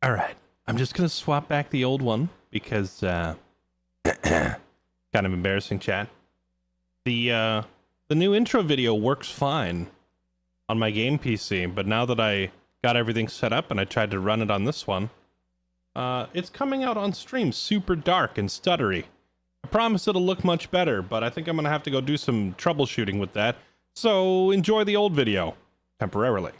All right, I'm just gonna swap back the old one because kind of embarrassing, chat. The new intro video works fine on my game PC, but now that I got everything set up and I tried to run it on this one, it's coming out on stream super dark and stuttery. I promise it'll look much better, but I think I'm gonna have to go do some troubleshooting with that. So enjoy the old video temporarily.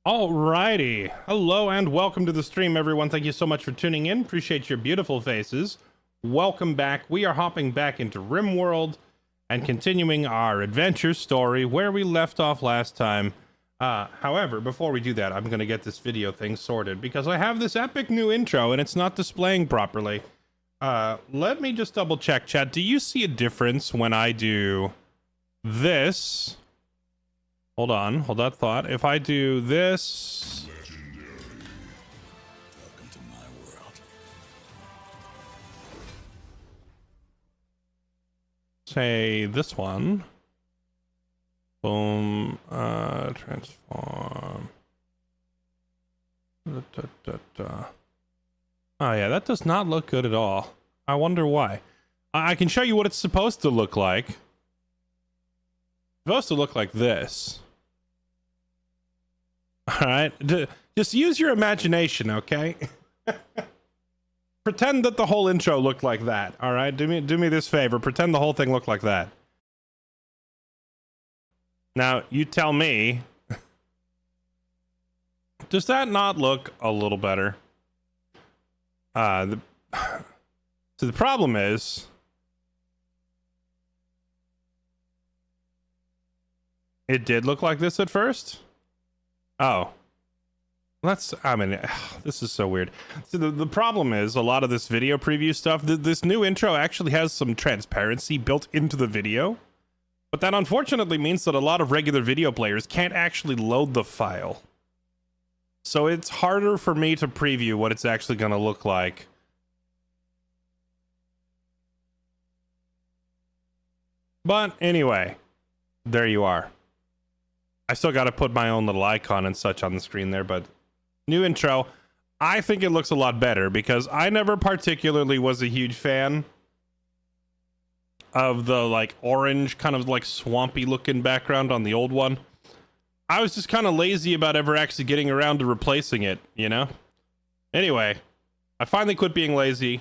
Alrighty. Hello and welcome to the stream, everyone. Thank you so much for tuning in. Appreciate your beautiful faces. Welcome back. We are hopping back into Rimworld and continuing our adventure story where we left off last time. However, before we do that, I'm going to get this video thing sorted because I have this epic new intro and it's not displaying properly. Let me just double check, chat. Do you see a difference when I do this? Hold on, hold that thought. If I do this... Legendary. Welcome to my world. Say this one. Boom. Transform. Oh yeah, that does not look good at all. I wonder why. I can show you what it's supposed to look like. It's supposed to look like this. Alright, just use your imagination, okay? Pretend that the whole intro looked like that, alright? Do me this favor, pretend the whole thing looked like that. Now, you tell me, does that not look a little better? So the problem is, it did look like this at first? Oh. This is so weird. So the problem is, a lot of this video preview stuff, this new intro actually has some transparency built into the video. But that unfortunately means that a lot of regular video players can't actually load the file. So it's harder for me to preview what it's actually going to look like. But anyway, there you are. I still got to put my own little icon and such on the screen there, but new intro. I think it looks a lot better because I never particularly was a huge fan of the like orange kind of like swampy looking background on the old one. I was just kind of lazy about ever actually getting around to replacing it, you know? Anyway, I finally quit being lazy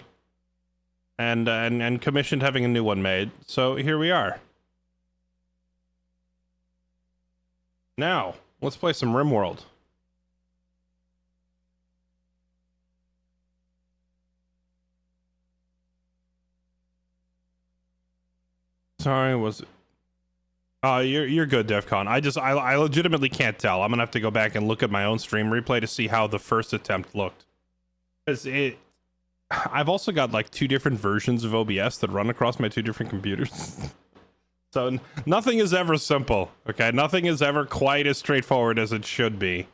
and commissioned having a new one made. So here we are. Now, let's play some Rimworld. Sorry, was it? Oh, you're good, DEFCON. I legitimately can't tell. I'm gonna have to go back and look at my own stream replay to see how the first attempt looked. Because I've also got like two different versions of OBS that run across my two different computers. So nothing is ever simple, okay? Nothing is ever quite as straightforward as it should be.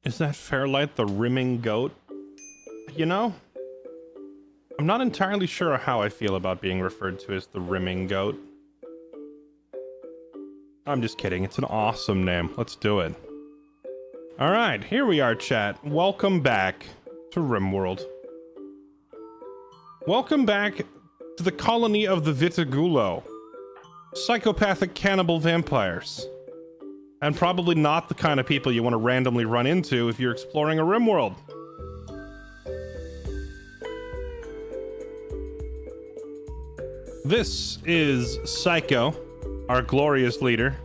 Is that Fairlight the rimming goat? You know, I'm not entirely sure how I feel about being referred to as the rimming goat. I'm just kidding. It's an awesome name. Let's do it. All right, here we are, chat. Welcome back to Rimworld. Welcome back to the colony of the Vitigulo. psychopathic cannibal vampires. And probably not the kind of people you want to randomly run into if you're exploring a Rimworld. This is Psycho, our glorious leader.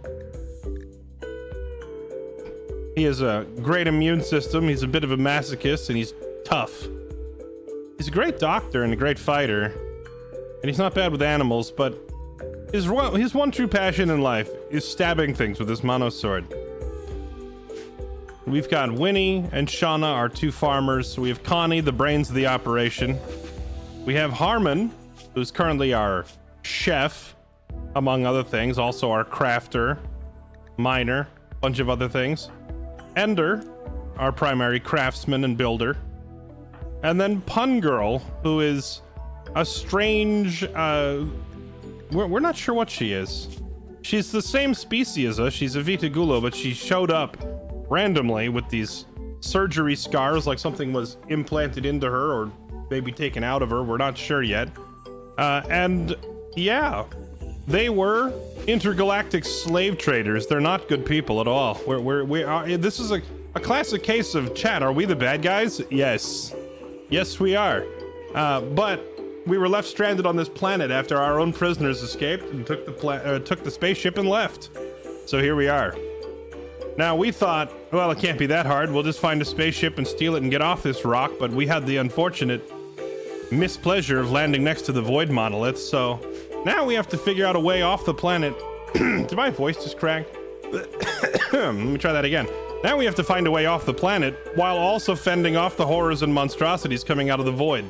He has a great immune system, he's a bit of a masochist, and he's tough. He's a great doctor and a great fighter, and he's not bad with animals, but his one true passion in life is stabbing things with his monosword. We've got Winnie and Shauna, our two farmers. We have Connie, the brains of the operation. We have Harmon, who's currently our chef, among other things, also our crafter, miner, bunch of other things. Ender, our primary craftsman and builder. And then Pun Girl, who is a strange, we're not sure what she is. She's the same species as us. She's a Vitagulo, but she showed up randomly with these surgery scars, like something was implanted into her or maybe taken out of her. We're not sure yet. And yeah, they were intergalactic slave traders. They're not good people at all. We are. This is a classic case of chat. Are we the bad guys? Yes. Yes, we are. But we were left stranded on this planet after our own prisoners escaped and took the spaceship and left. So here we are. Now we thought, well, it can't be that hard. We'll just find a spaceship and steal it and get off this rock. But we had the unfortunate mispleasure of landing next to the void monolith. So now we have to figure out a way off the planet. Did my voice just crack? Let me try that again. Now we have to find a way off the planet while also fending off the horrors and monstrosities coming out of the void.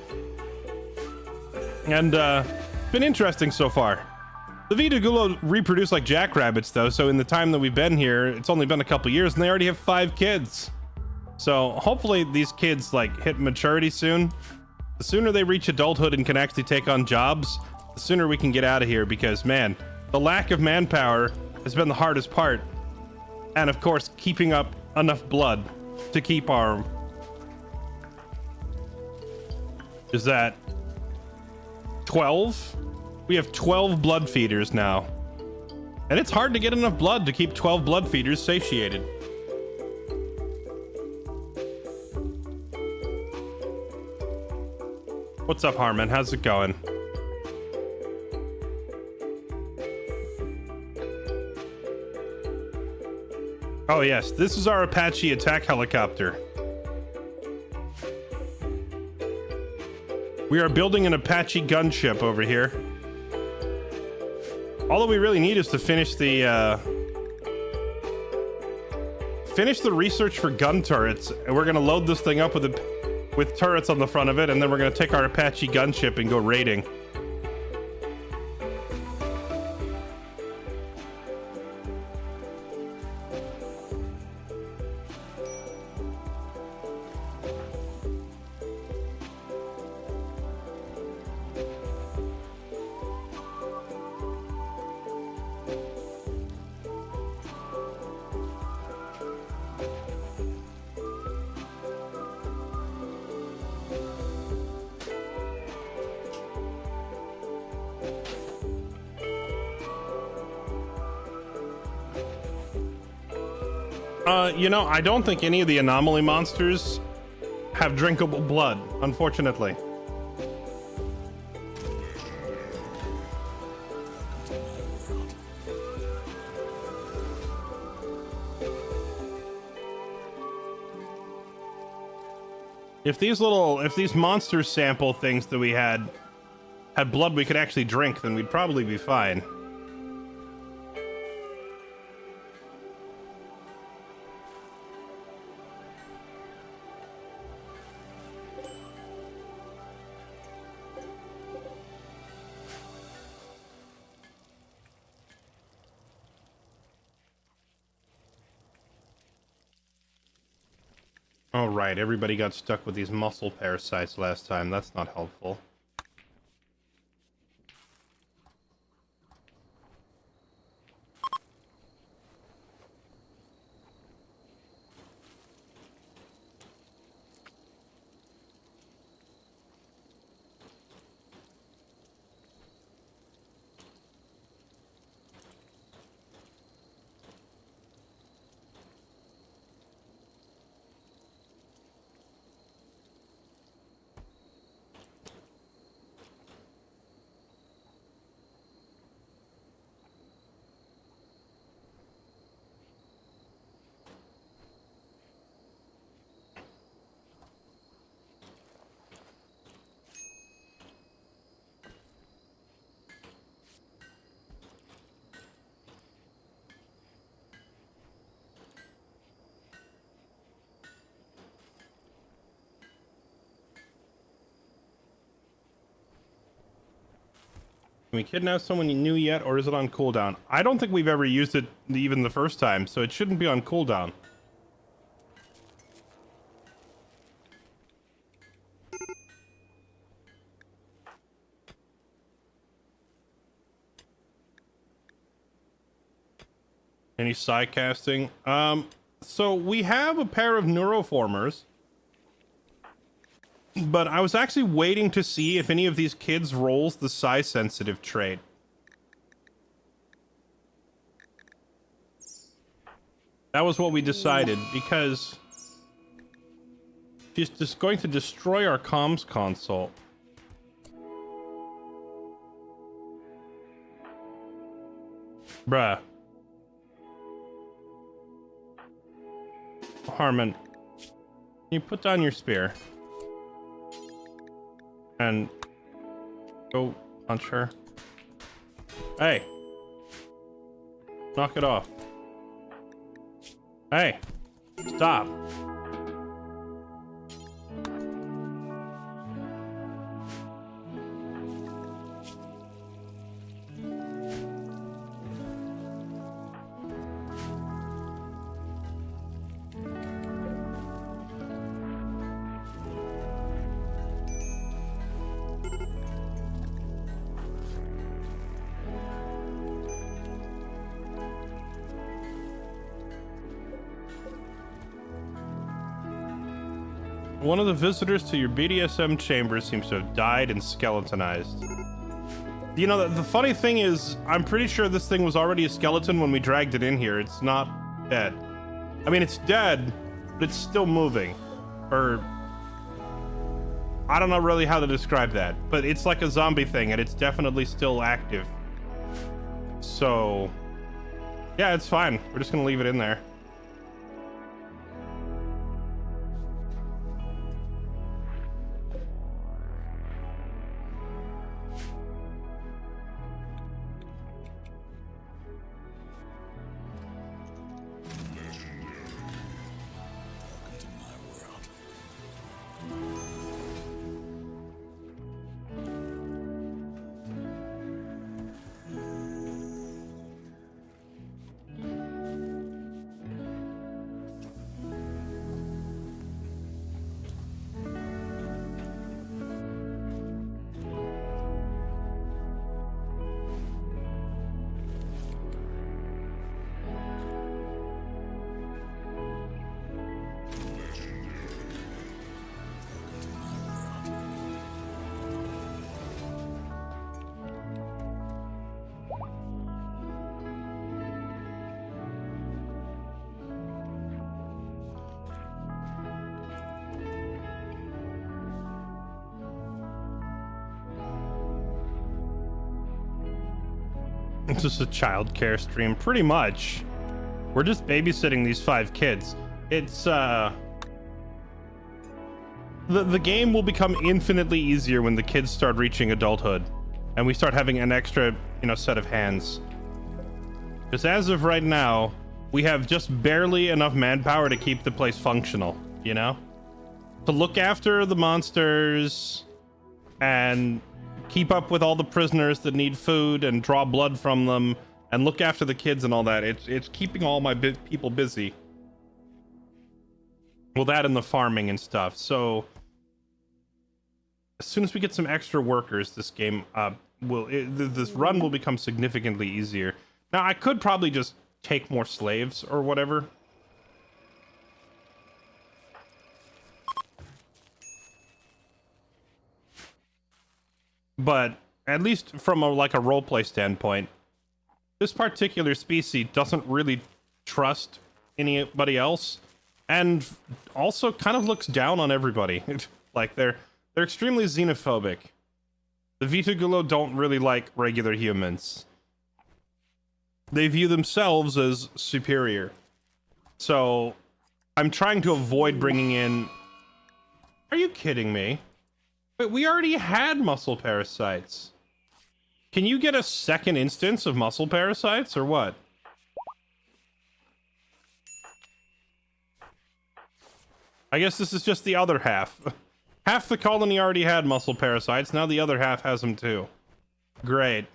And been interesting so far. The Vitagulo reproduce like jackrabbits though, so in the time that we've been here, it's only been a couple years and they already have 5 kids. So hopefully these kids like hit maturity soon. The sooner they reach adulthood and can actually take on jobs, the sooner we can get out of here, because man, the lack of manpower has been the hardest part. And of course, keeping up enough blood to keep our... Is that 12? We have 12 blood feeders now. And it's hard to get enough blood to keep 12 blood feeders satiated. What's up, Harmon? How's it going? Oh yes, this is our Apache attack helicopter. We are building an Apache gunship over here. All that we really need is to finish the research for gun turrets, and we're gonna load this thing up with turrets on the front of it, and then we're gonna take our Apache gunship and go raiding. You know, I don't think any of the Anomaly monsters have drinkable blood, unfortunately. If these monster sample things that we had blood we could actually drink, then we'd probably be fine. Oh, right. Everybody got stuck with these muscle parasites last time. That's not helpful. Can we kidnap someone new yet, or is it on cooldown? I don't think we've ever used it even the first time, so it shouldn't be on cooldown. Any side casting? So we have a pair of neuroformers, but I was actually waiting to see if any of these kids rolls the psi sensitive trait. That was what we decided, because she's just going to destroy our comms console. Bruh. Harmon, can you put down your spear and go punch her? Hey, knock it off. Hey, stop. One of the visitors to your BDSM chamber seems to have died and skeletonized. You know, the funny thing is, I'm pretty sure this thing was already a skeleton when we dragged it in here. It's not dead. I mean, it's dead, but it's still moving. Or, I don't know really how to describe that, but it's like a zombie thing, and it's definitely still active. So, yeah, it's fine. We're just gonna leave it in there. It's just a childcare stream, pretty much. We're just babysitting these 5 kids. It's the game will become infinitely easier when the kids start reaching adulthood and we start having an extra, set of hands. Because as of right now, we have just barely enough manpower to keep the place functional, to look after the monsters and keep up with all the prisoners that need food and draw blood from them and look after the kids and all that. It's keeping all my people busy. Well, that and the farming and stuff. So as soon as we get some extra workers, this game this run will become significantly easier. Now, I could probably just take more slaves or whatever. But at least from a roleplay standpoint, this particular species doesn't really trust anybody else, and also kind of looks down on everybody. Like they're extremely xenophobic. The Vitugulo don't really like regular humans. They view themselves as superior. So I'm trying to avoid bringing in... Are you kidding me? But we already had muscle parasites. Can you get a second instance of muscle parasites or what? I guess this is just the other half. Half the colony already had muscle parasites, now the other half has them too. Great.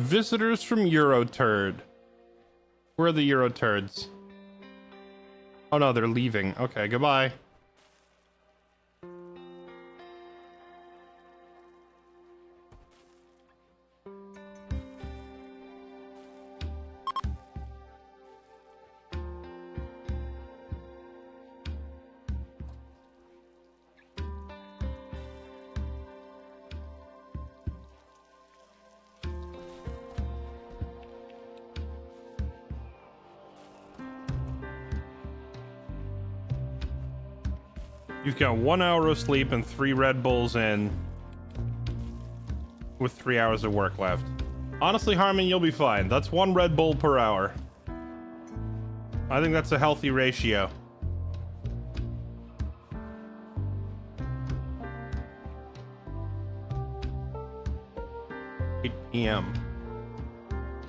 Visitors from Euroturd. Where are the Euroturds? Oh no, they're leaving. Okay, goodbye. You've got 1 hour of sleep and 3 Red Bulls in, with 3 hours of work left. Honestly, Harmon, you'll be fine. That's 1 Red Bull per hour. I think that's a healthy ratio. PM.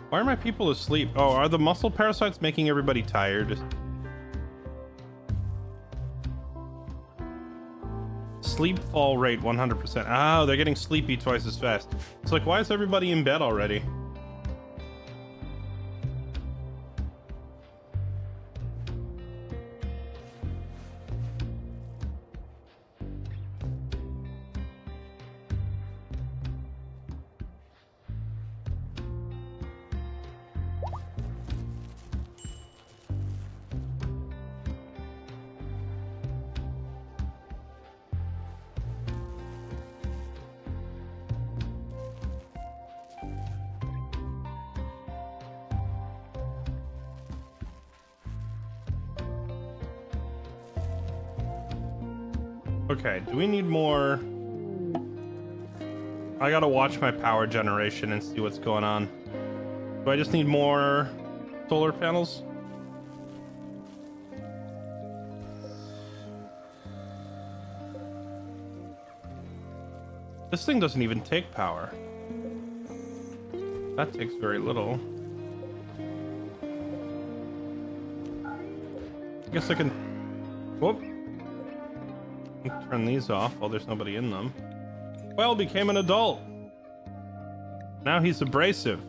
Why are my people asleep? Oh, are the muscle parasites making everybody tired? Sleep fall rate 100%. Oh, they're getting sleepy twice as fast. It's like, why is everybody in bed already? Okay, do we need more? I gotta watch my power generation and see what's going on. Do I just need more solar panels? This thing doesn't even take power. That takes very little. I guess I can... Whoop. Turn these off while there's nobody in them. Well, became an adult. Now he's abrasive.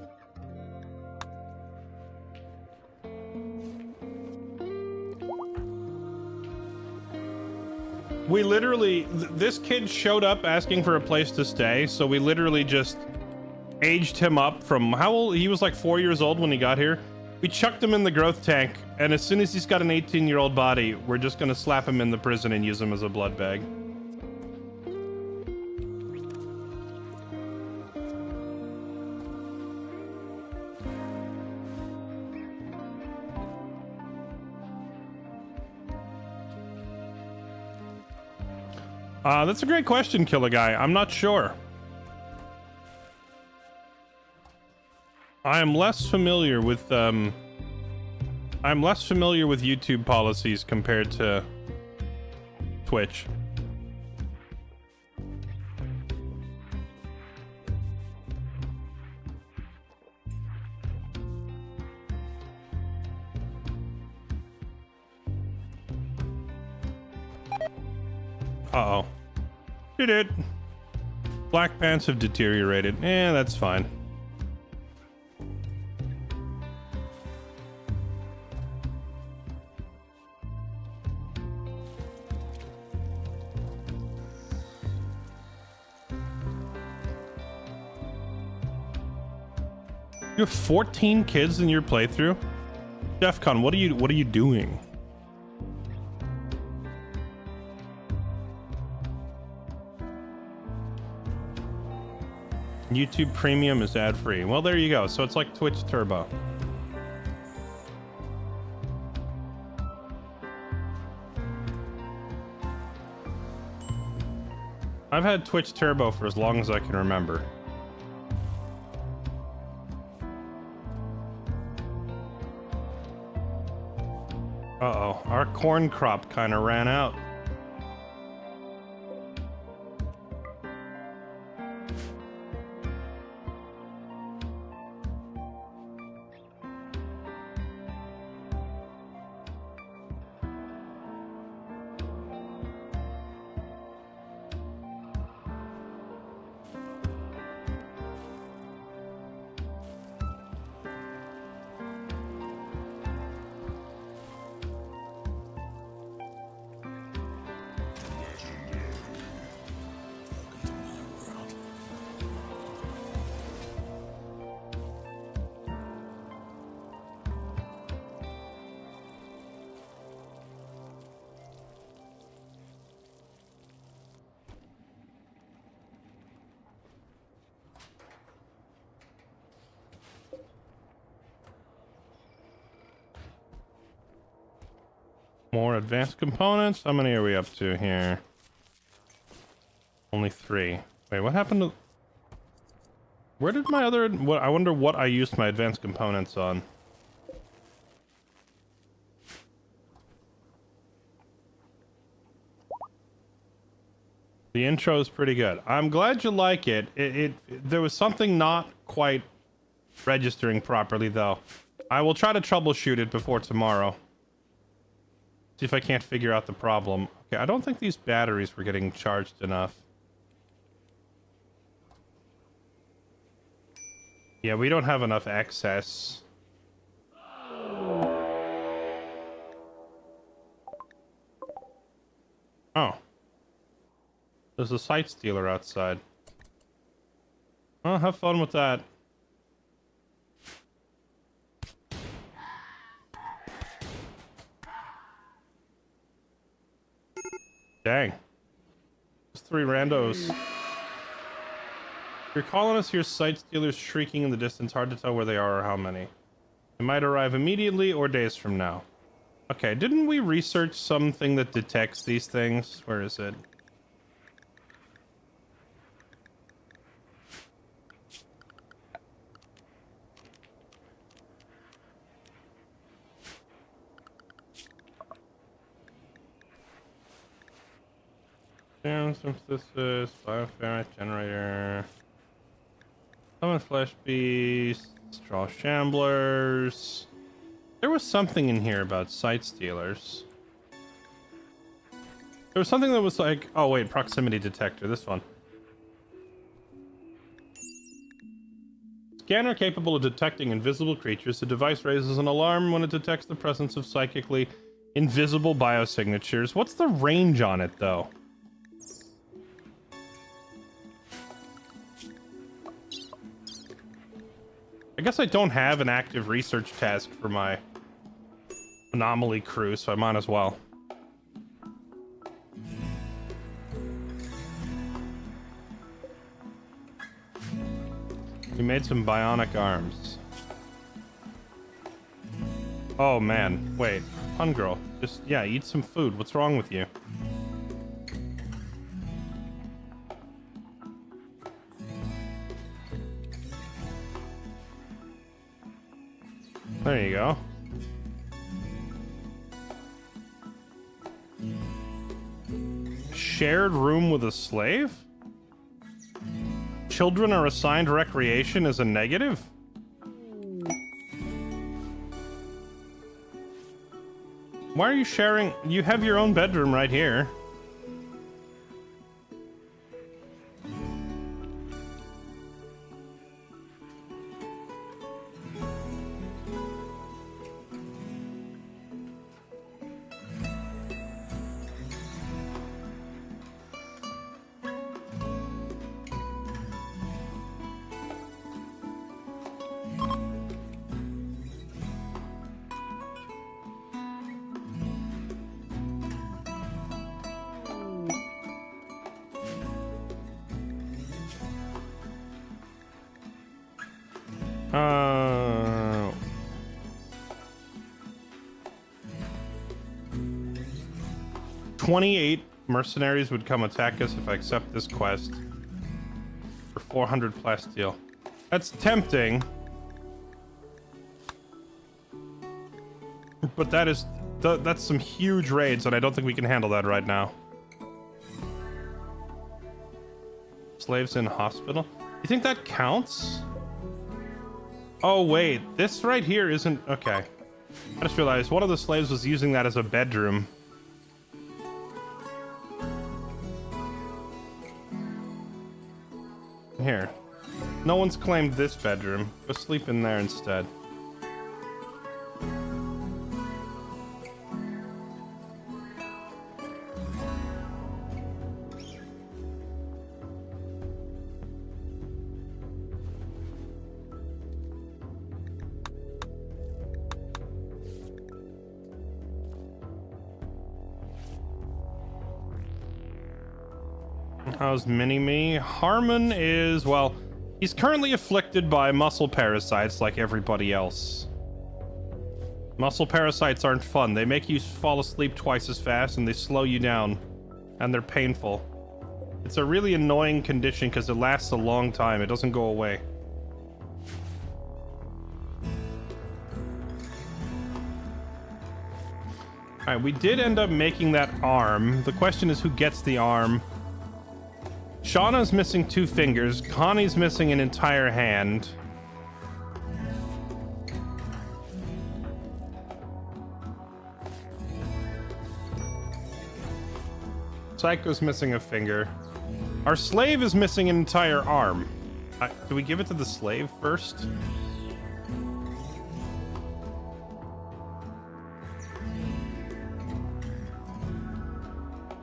We literally, this kid showed up asking for a place to stay, so we literally just aged him up from how old? He was like 4 years old when he got here. We chucked him in the growth tank, and as soon as he's got an 18-year-old body, we're just gonna slap him in the prison and use him as a blood bag. That's a great question, Killer Guy. I'm not sure. I am less familiar with YouTube policies compared to Twitch. Uh-oh. Did it. Black pants have deteriorated. Eh, that's fine. You have 14 kids in your playthrough? DEFCON, what are you doing? YouTube Premium is ad-free. Well, there you go. So it's like Twitch Turbo. I've had Twitch Turbo for as long as I can remember. Uh-oh. Our corn crop kind of ran out. More advanced components. How many are we up to here? Only 3. Wait, what happened to... Where did my other... What, I wonder what I used my advanced components on. The intro is pretty good. I'm glad you like it. There was something not quite registering properly, though. I will try to troubleshoot it before tomorrow. See if I can't figure out the problem. Okay, I don't think these batteries were getting charged enough. Yeah, we don't have enough excess. Oh. There's a sight stealer outside. Well, have fun with that. Dang. There's 3 randos. Your colonists hear sight stealers shrieking in the distance. Hard to tell where they are or how many. They might arrive immediately or days from now. Okay, didn't we research something that detects these things? Where is it? Serum synthesis, bioferrite generator, summon flesh beasts, straw shamblers. There was something in here about sight stealers. There was something that was like, oh wait, proximity detector, this one. Scanner capable of detecting invisible creatures. The device raises an alarm when it detects the presence of psychically invisible biosignatures. What's the range on it though? I guess I don't have an active research task for my Anomaly crew, so I might as well. We made some bionic arms. Oh man, wait. Hun girl, just, yeah, eat some food. What's wrong with you? There you go. Shared room with a slave? Children are assigned recreation as a negative? Why are you sharing? You have your own bedroom right here. Uh, 28 mercenaries would come attack us if I accept this quest for 400 plasteel. That's tempting, but that's some huge raids, and I don't think we can handle that right now. Slaves in hospital. You think that counts? Oh wait, this right here isn't... Okay. I just realized one of the slaves was using that as a bedroom. Here. No one's claimed this bedroom. Go sleep in there instead. How's Mini-Me? Harmon is, well, he's currently afflicted by muscle parasites like everybody else. Muscle parasites aren't fun. They make you fall asleep twice as fast and they slow you down. And they're painful. It's a really annoying condition because it lasts a long time. It doesn't go away. Alright, we did end up making that arm. The question is who gets the arm. Shauna's missing 2 fingers. Connie's missing an entire hand. Psycho's missing a finger. Our slave is missing an entire arm. Do we give it to the slave first?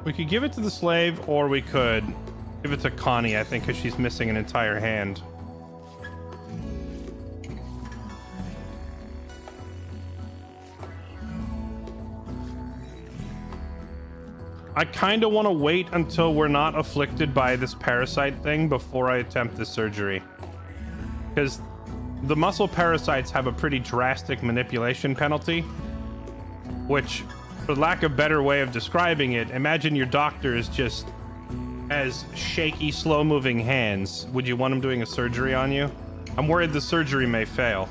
We could give it to the slave, or we could give it to Connie, I think, because she's missing an entire hand. I kind of want to wait until we're not afflicted by this parasite thing before I attempt the surgery. Because the muscle parasites have a pretty drastic manipulation penalty, which, for lack of a better way of describing it, imagine your doctor is just has shaky, slow-moving hands. Would you want him doing a surgery on you? I'm worried the surgery may fail.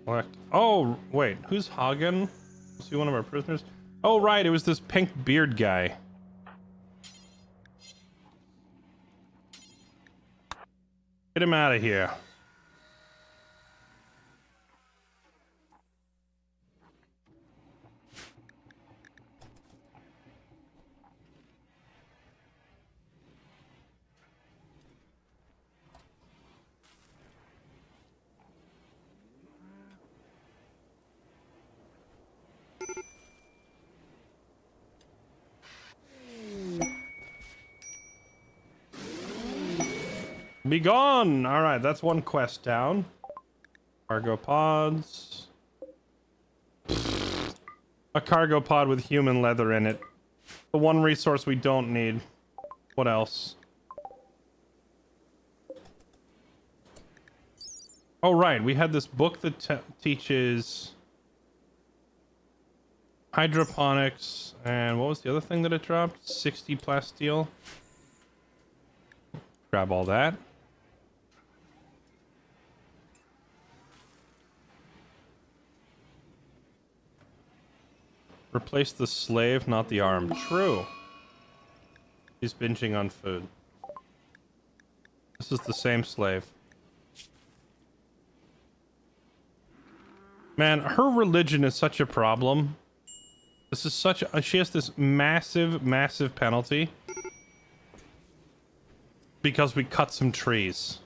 What? Oh, wait. Who's Hagen? Is he one of our prisoners? Oh, right. It was this pink beard guy. Get him out of here. Be gone! Alright, that's one quest down. Cargo pods. A cargo pod with human leather in it. The one resource we don't need. What else? Oh, right. We had this book that teaches hydroponics. And what was the other thing that it dropped? 60 plasteel. Grab all that. Replace the slave, not the arm. True. He's binging on food. This is the same slave. Man, her religion is such a problem. This is such a... She has this massive, massive penalty. Because we cut some trees.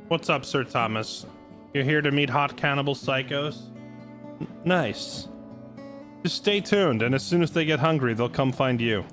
What's up, Sir Thomas? You're here to meet hot cannibal psychos? Nice. Just stay tuned, and as soon as they get hungry, they'll come find you.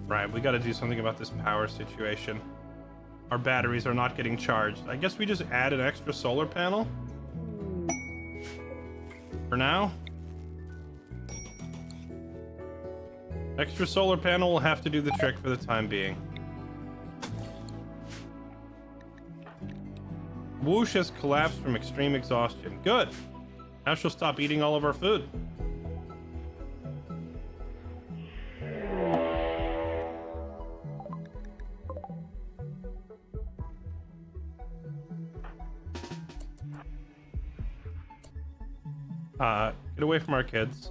Right, we gotta do something about this power situation. Our batteries are not getting charged. I guess we just add an extra solar panel? For now? Extra solar panel will have to do the trick for the time being. Whoosh has collapsed from extreme exhaustion. Good! Now she'll stop eating all of our food. Get away from our kids.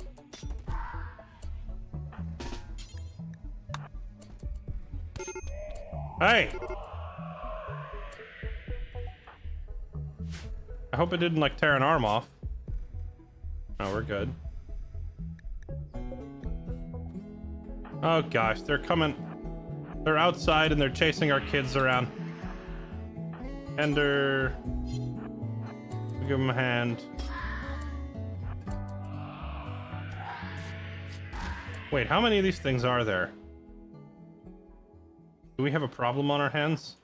Hey! I hope it didn't, like, tear an arm off. Oh, we're good. Oh gosh, they're coming. They're outside and they're chasing our kids around. Ender. Give him a hand. Wait, how many of these things are there? Do we have a problem on our hands?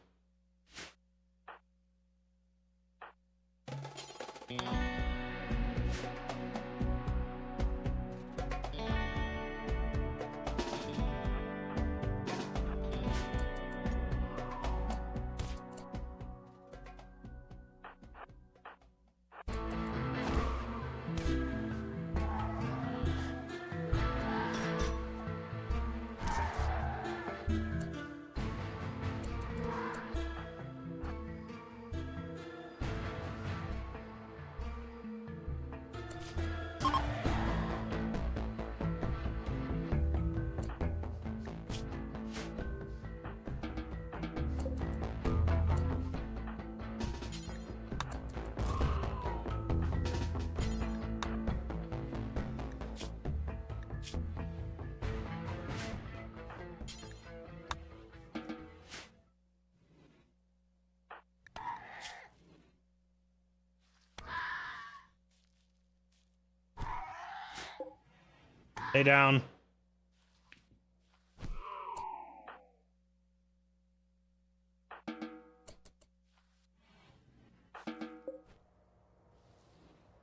Stay down.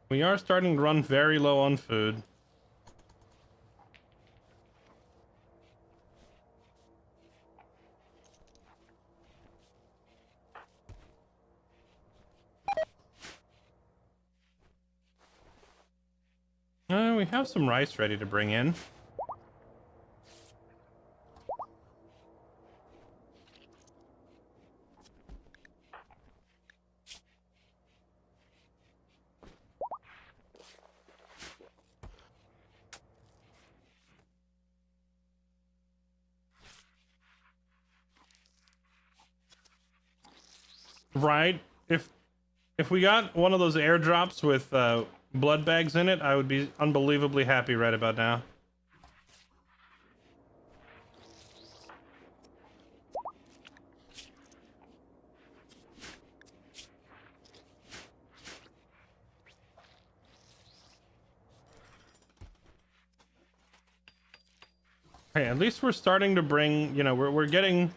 We are starting to run very low on food. We have some rice ready to bring in. Right? If we got one of those airdrops with blood bags in it, I would be unbelievably happy right about now. Hey, at least we're starting to bring, you know, we're getting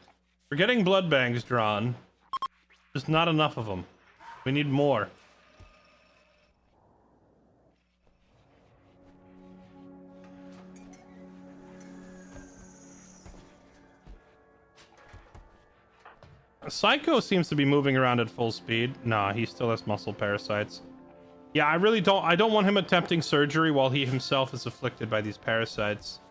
blood bags drawn. Just not enough of them. We need more. Psycho seems to be moving around at full speed. Nah, he still has muscle parasites. Yeah, I don't want him attempting surgery while he himself is afflicted by these parasites.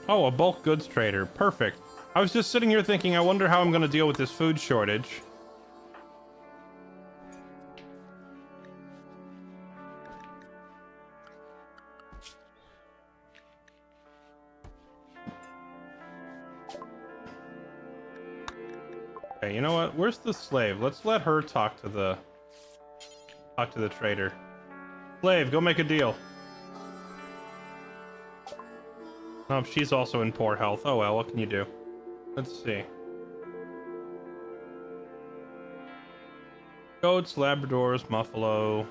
Oh, a bulk goods trader. Perfect. I was just sitting here thinking, I wonder how I'm going to deal with this food shortage. Okay, you know what? Where's the slave? Let's let her talk to the trader. Slave, go make a deal. Oh, she's also in poor health. Oh well, what can you do? Let's see. Goats, Labradors, Buffalo.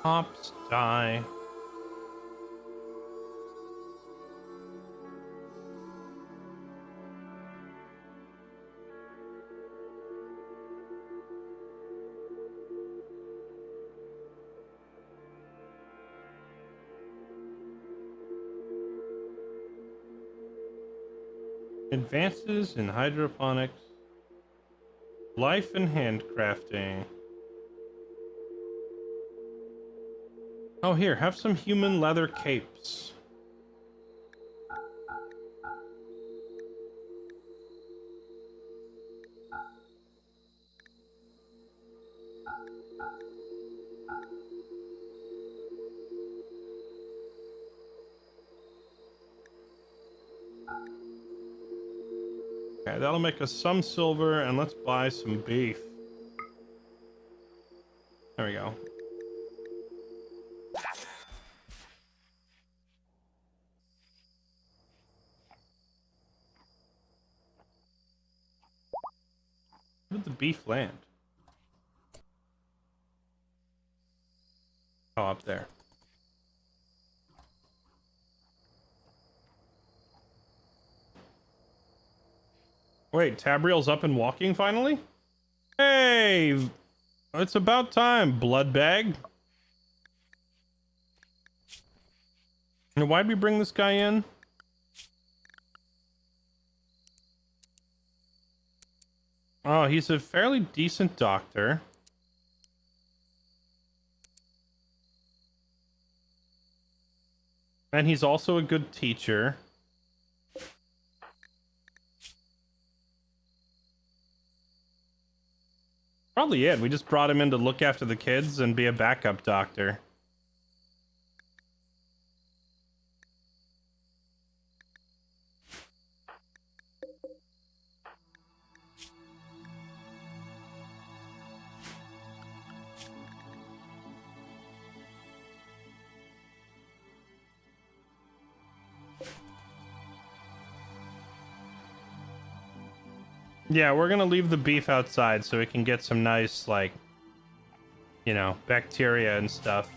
Hops die. Advances in hydroponics. Life and handcrafting. Oh, here, have some human leather capes. Okay, that'll make us some silver, and let's buy some beef. There we go. Where did the beef land? Oh, up there. Wait, Tabriel's up and walking finally? Hey! It's about time, bloodbag. And why'd we bring this guy in? Oh, he's a fairly decent doctor. And he's also a good teacher. Probably it. We just brought him in to look after the kids and be a backup doctor. Yeah, we're gonna leave the beef outside so we can get some nice, like, you know, bacteria and stuff.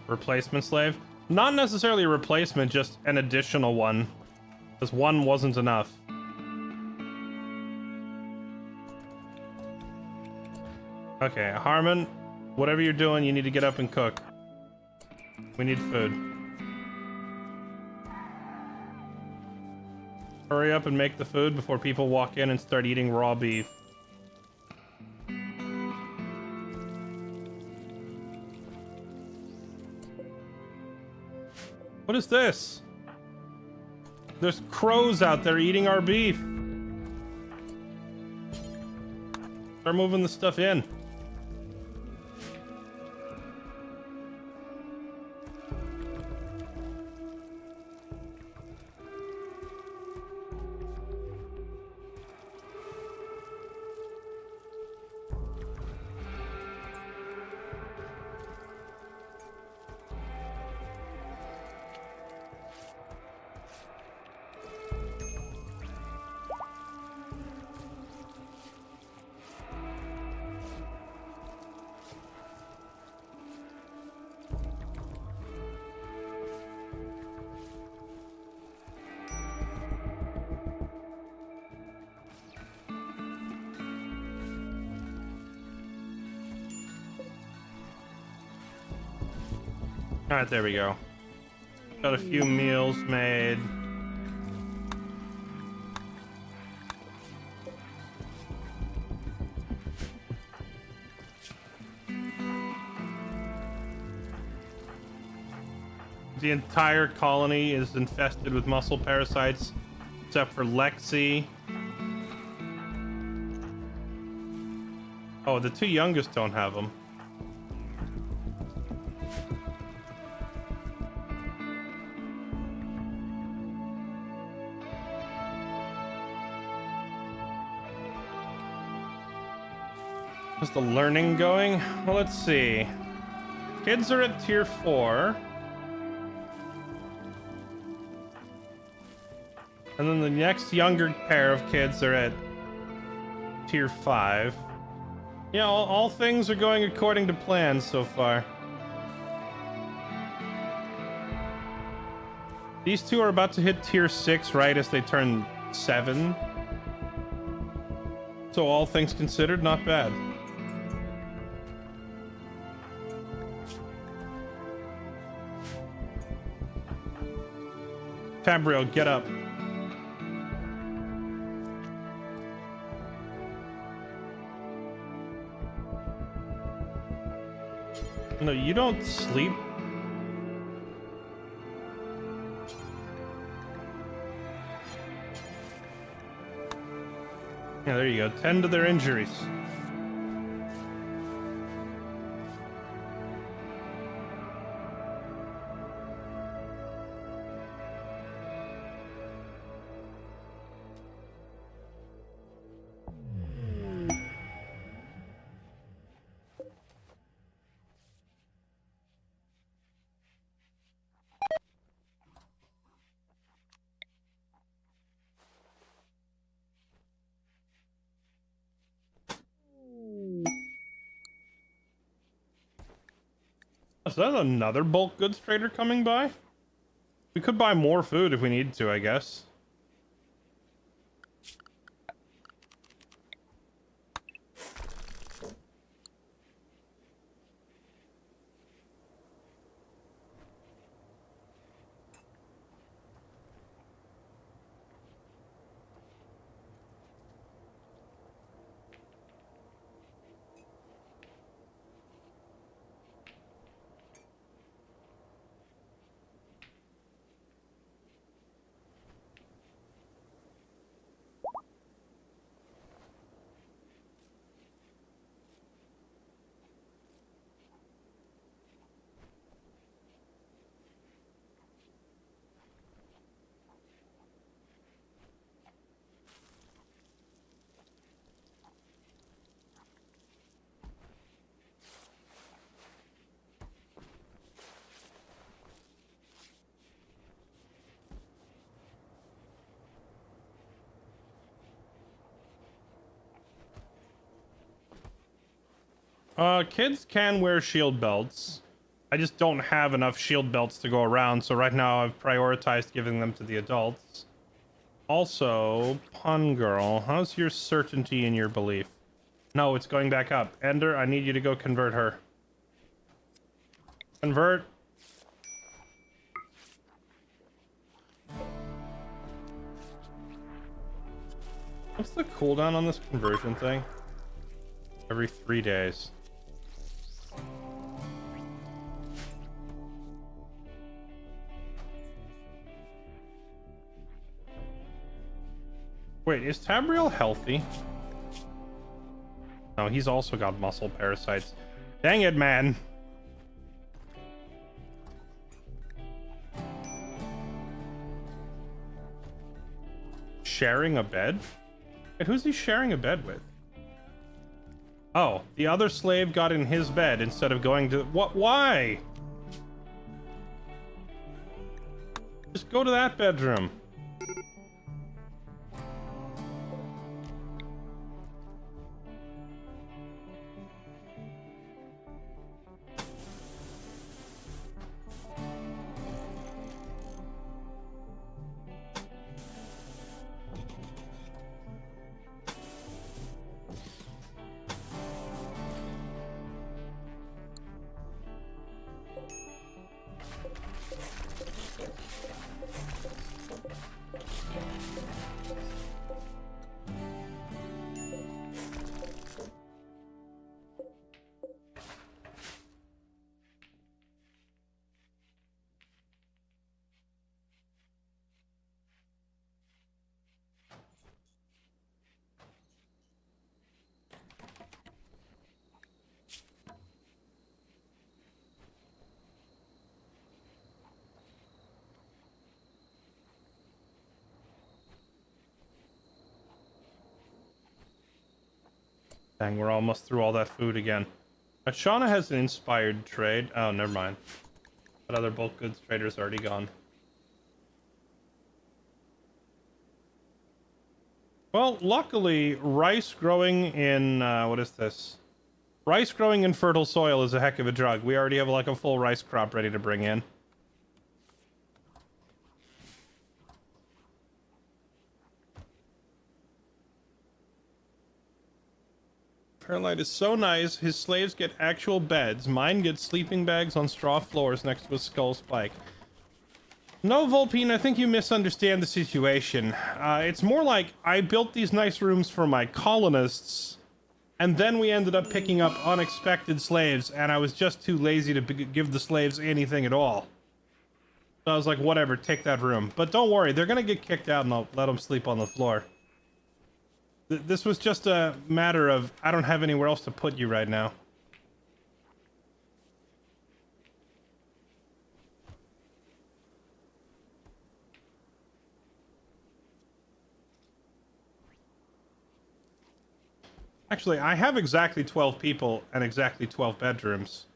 Replacement slave? Not necessarily a replacement, just an additional one. Because one wasn't enough. Okay, Harmon, whatever you're doing, you need to get up and cook. We need food. Hurry up and make the food before people walk in and start eating raw beef. What is this? There's crows out there eating our beef. Start moving the stuff in. All right, there we go. Got a few meals made. The entire colony is infested with muscle parasites, except for Lexi. Oh, the two youngest don't have them. How's the learning going? Well, let's see. Kids are at tier 4. And then the next younger pair of kids are at tier 5. Yeah, all things are going according to plan so far. These two are about to hit tier 6 right as they turn 7. So all things considered, not bad. Tambriel, get up. No, you don't sleep. Yeah, there you go. Tend to their injuries. Is that another bulk goods trader coming by? We could buy more food if we need to, I guess. Kids can wear shield belts. I just don't have enough shield belts to go around, so right now I've prioritized giving them to the adults. Also, Pun Girl, how's your certainty in your belief? No, it's going back up. Ender, I need you to go convert her. Convert. What's the cooldown on this conversion thing? Every 3 days. Wait, is Tabriel healthy? No, he's also got muscle parasites. Dang it, man. Sharing a bed? Wait, who's he sharing a bed with? Oh, the other slave got in his bed instead of going to... What? Why? Just go to that bedroom. Dang, we're almost through all that food again. Shauna has an inspired trade. Oh, never mind. That other bulk goods trader's already gone. Well, luckily, rice growing in, what is this? Rice growing in fertile soil is a heck of a drug. We already have like a full rice crop ready to bring in. Fairlight is so nice, his slaves get actual beds. Mine gets sleeping bags on straw floors next to a skull spike. No, Volpine, I think you misunderstand the situation. It's more like I built these nice rooms for my colonists, and then we ended up picking up unexpected slaves, and I was just too lazy to give the slaves anything at all. So I was like, whatever, take that room. But don't worry, they're gonna get kicked out and I'll let them sleep on the floor. This was just a matter of, I don't have anywhere else to put you right now. Actually, I have exactly 12 people and exactly 12 bedrooms.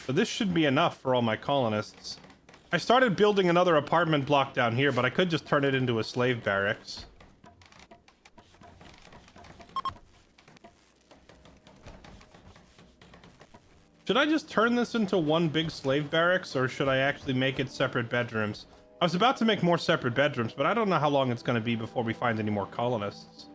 So this should be enough for all my colonists. I started building another apartment block down here, but I could just turn it into a slave barracks. Should I just turn this into one big slave barracks, or should I actually make it separate bedrooms? I was about to make more separate bedrooms, but I don't know how long it's going to be before we find any more colonists.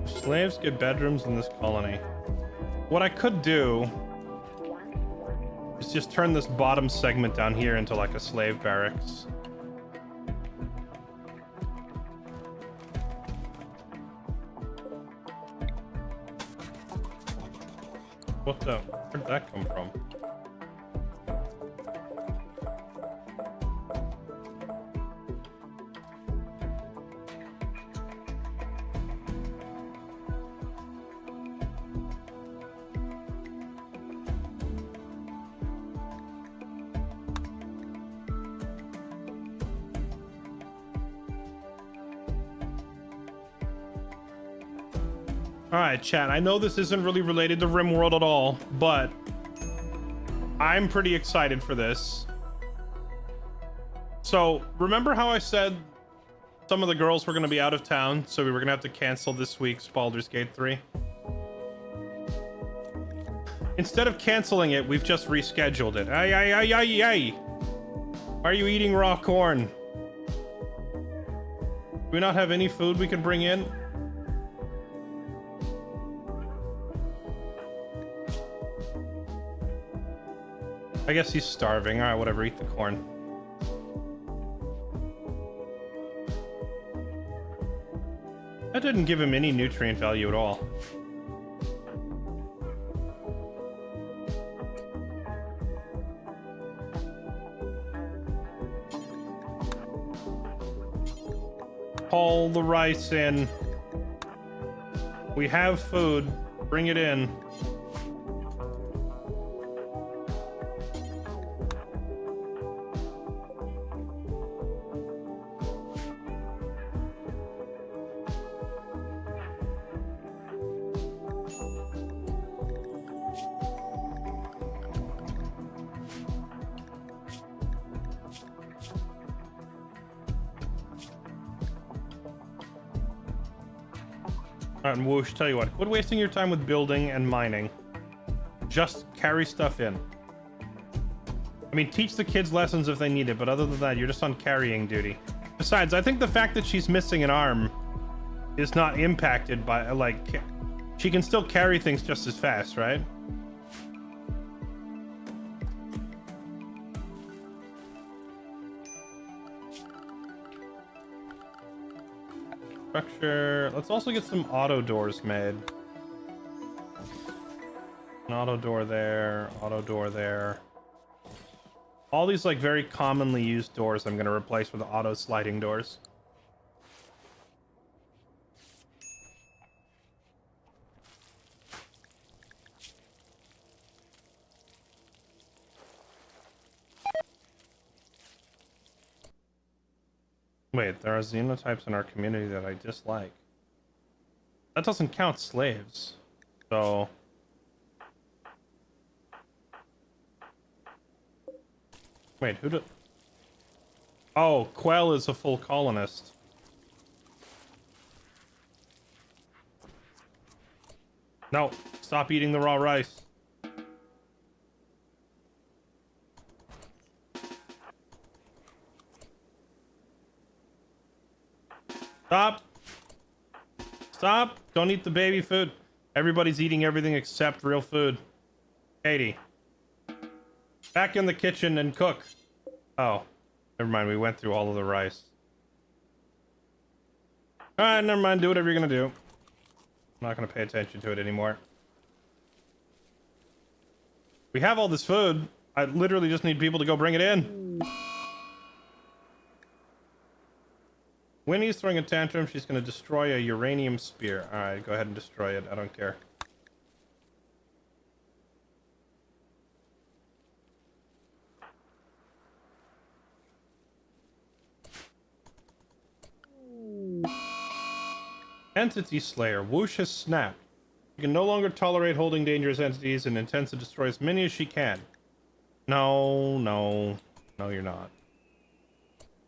Slaves get bedrooms in this colony. What I could do is just turn this bottom segment down here into like a slave barracks. What the? Where'd that come from? Alright, chat, I know this isn't really related to Rimworld at all, but I'm pretty excited for this. So, remember how I said some of the girls were going to be out of town, so we were going to have to cancel this week's Baldur's Gate 3? Instead of canceling it, we've just rescheduled it. Ay, ay, ay, ay, ay! Why are you eating raw corn? Do we not have any food we can bring in? I guess he's starving. Alright, whatever, eat the corn. That didn't give him any nutrient value at all. Haul the rice in. We have food. Bring it in. And Whoosh, tell you what, quit wasting your time with building and mining. Just carry stuff in. I mean, teach the kids lessons if they need it, but other than that, you're just on carrying duty. Besides, I think the fact that she's missing an arm is not impacted by, like, she can still carry things just as fast, right? Structure. Let's also get some auto doors made. An auto door there, auto door there. All these like very commonly used doors I'm going to replace with auto sliding doors. Wait, there are xenotypes in our community that I dislike. That doesn't count slaves. So... Wait, who do... Oh, Quell is a full colonist. No, stop eating the raw rice. Stop! Stop! Don't eat the baby food. Everybody's eating everything except real food. Katie. Back in the kitchen and cook. Oh. Never mind, we went through all of the rice. Alright, never mind. Do whatever you're gonna do. I'm not gonna pay attention to it anymore. We have all this food. I literally just need people to go bring it in. Winnie's throwing a tantrum. She's gonna destroy a uranium spear. Alright, go ahead and destroy it. I don't care. Entity Slayer. Whoosh has snapped. She can no longer tolerate holding dangerous entities and intends to destroy as many as she can. No, no. No, you're not.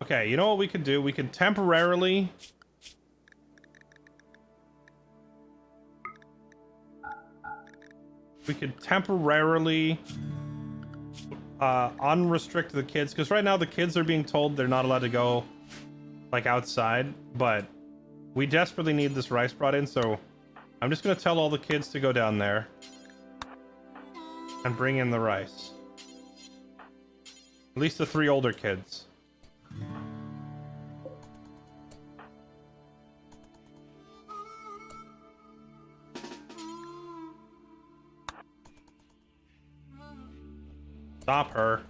Okay, you know what we could do? We could temporarily... unrestrict the kids, because right now the kids are being told they're not allowed to go, like, outside, but we desperately need this rice brought in, so I'm just gonna tell all the kids to go down there and bring in the rice. At least the 3 older kids. Stop her.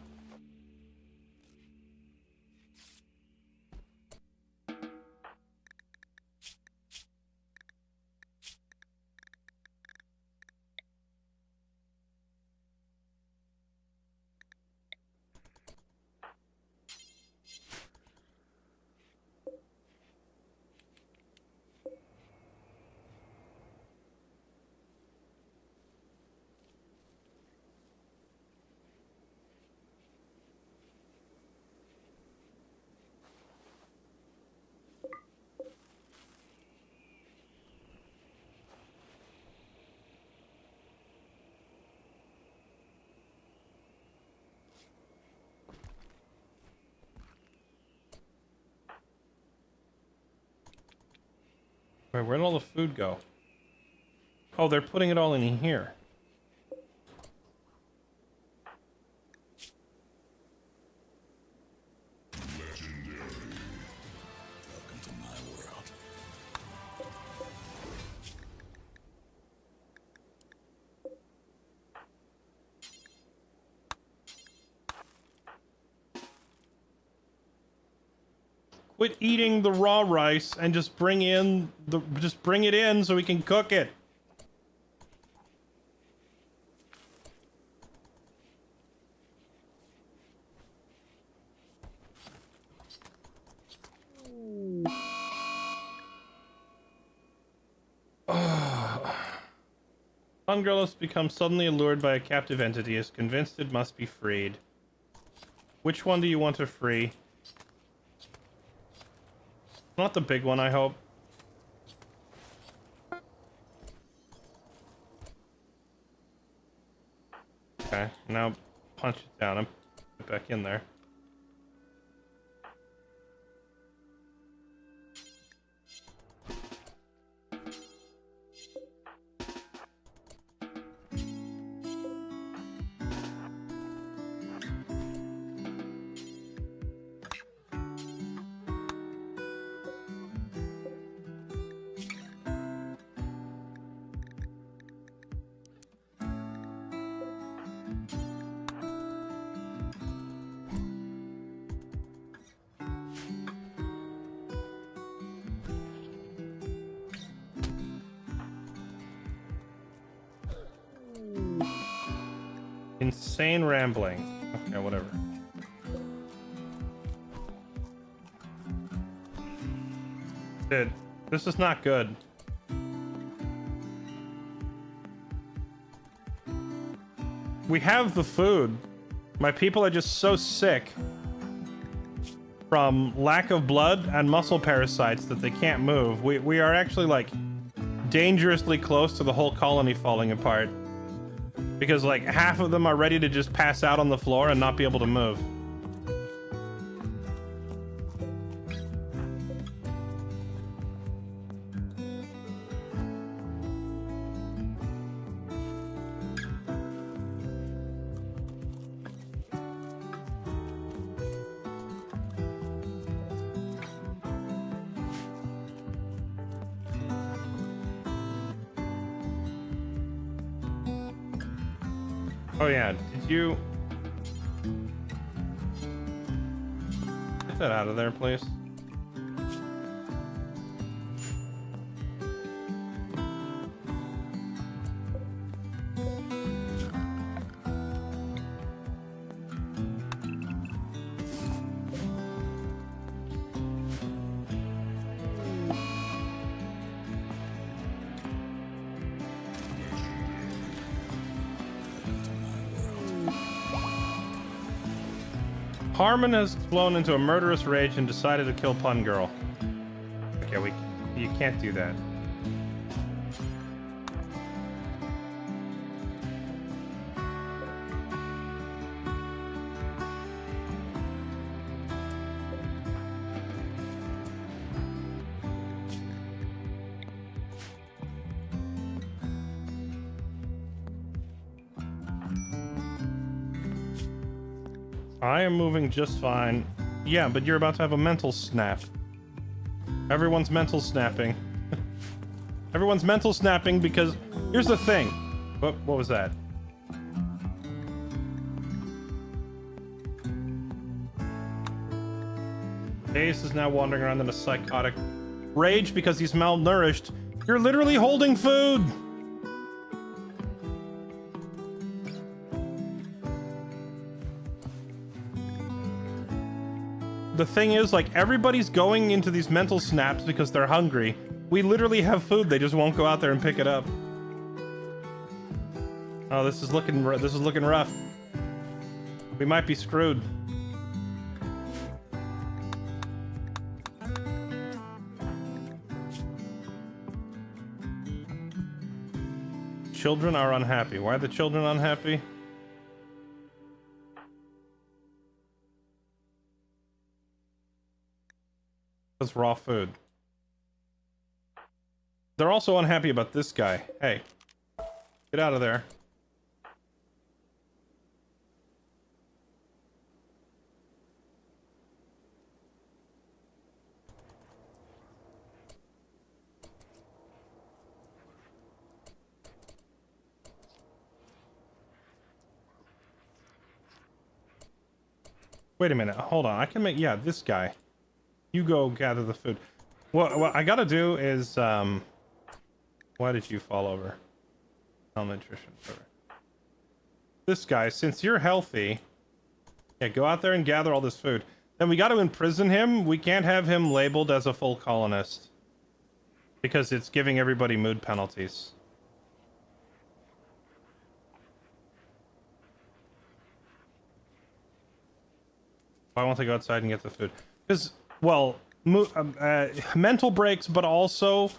Wait, where'd all the food go? Oh, they're putting it all in here. Legendary. Welcome to my world. Quit eating the raw rice and just bring it in so we can cook it. One girl has become suddenly allured by a captive entity, is convinced it must be freed. Which one do you want to free? Not the big one, I hope. Okay, now punch it down and put it back in there. Insane rambling. Okay, whatever. Dude, this is not good. We have the food. My people are just so sick from lack of blood and muscle parasites that they can't move. We are actually like dangerously close to the whole colony falling apart. Because like half of them are ready to just pass out on the floor and not be able to move. Oh yeah, did you... Get that out of there, please. Harmon has flown into a murderous rage and decided to kill Pun Girl. Okay, you can't do that. I am moving just fine. Yeah, but you're about to have a mental snap. Everyone's mental snapping. Everyone's mental snapping because... Here's the thing. What was that? Ace is now wandering around in a psychotic rage because he's malnourished. You're literally holding food! The thing is, like, everybody's going into these mental snaps because they're hungry. We literally have food, they just won't go out there and pick it up. Oh, this is looking rough. We might be screwed. Children are unhappy. Why are the children unhappy? That's raw food. They're also unhappy about this guy. Hey, get out of there. Wait a minute, hold on. I can make, yeah, this guy. You go gather the food. What I gotta do is, why did you fall over? Malnutrition. Sorry. This guy, since you're healthy, yeah, go out there and gather all this food. Then we gotta imprison him. We can't have him labeled as a full colonist. Because it's giving everybody mood penalties. Why won't they go outside and get the food? Because, well, mental breaks, but also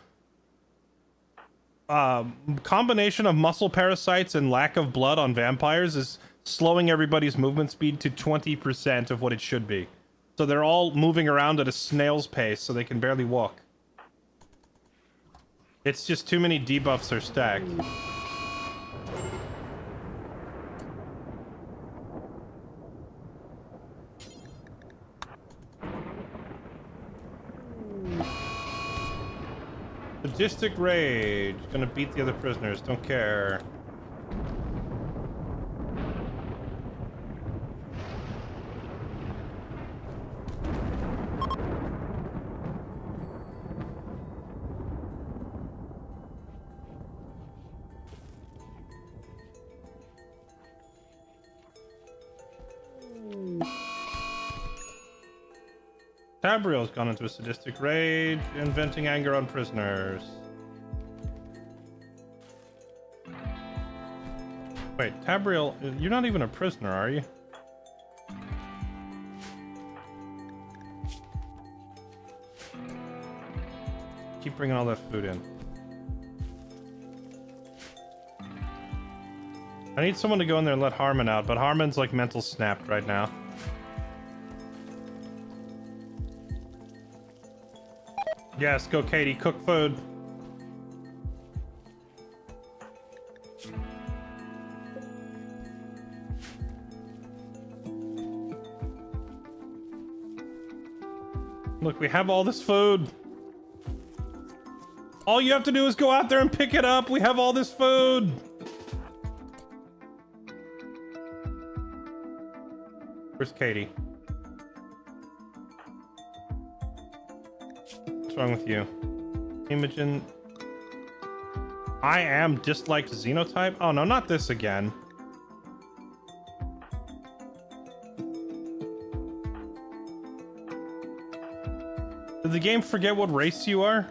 combination of muscle parasites and lack of blood on vampires is slowing everybody's movement speed to 20% of what it should be. So they're all moving around at a snail's pace, so they can barely walk. It's just too many debuffs are stacked. Sadistic rage. Gonna beat the other prisoners. Don't care. Tabriel's gone into a sadistic rage, venting anger on prisoners. Wait, Tabriel, you're not even a prisoner, are you? Keep bringing all that food in. I need someone to go in there and let Harmon out, but Harmon's like mental snapped right now. Yes, go Katie, cook food. Look, we have all this food. All you have to do is go out there and pick it up. We have all this food. Where's Katie? What's wrong with you? Imogen. I am disliked xenotype? Oh no, not this again. Did the game forget what race you are?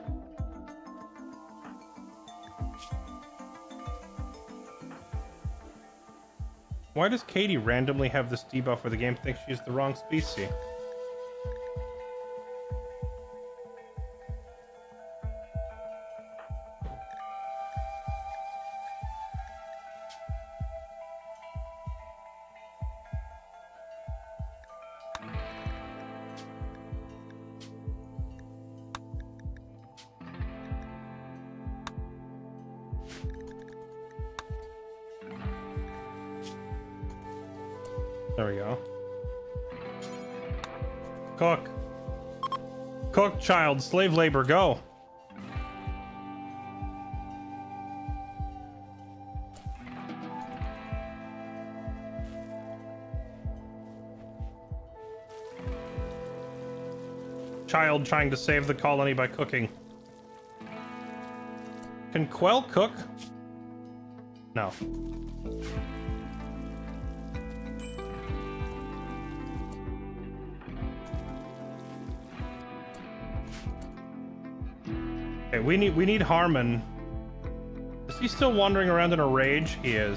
Why does Katie randomly have this debuff where the game thinks she's the wrong species? There we go. Cook. Cook, child, slave labor, go. Child trying to save the colony by cooking. Can Quell cook? No. Okay, we need Harmon. Is he still wandering around in a rage? He is.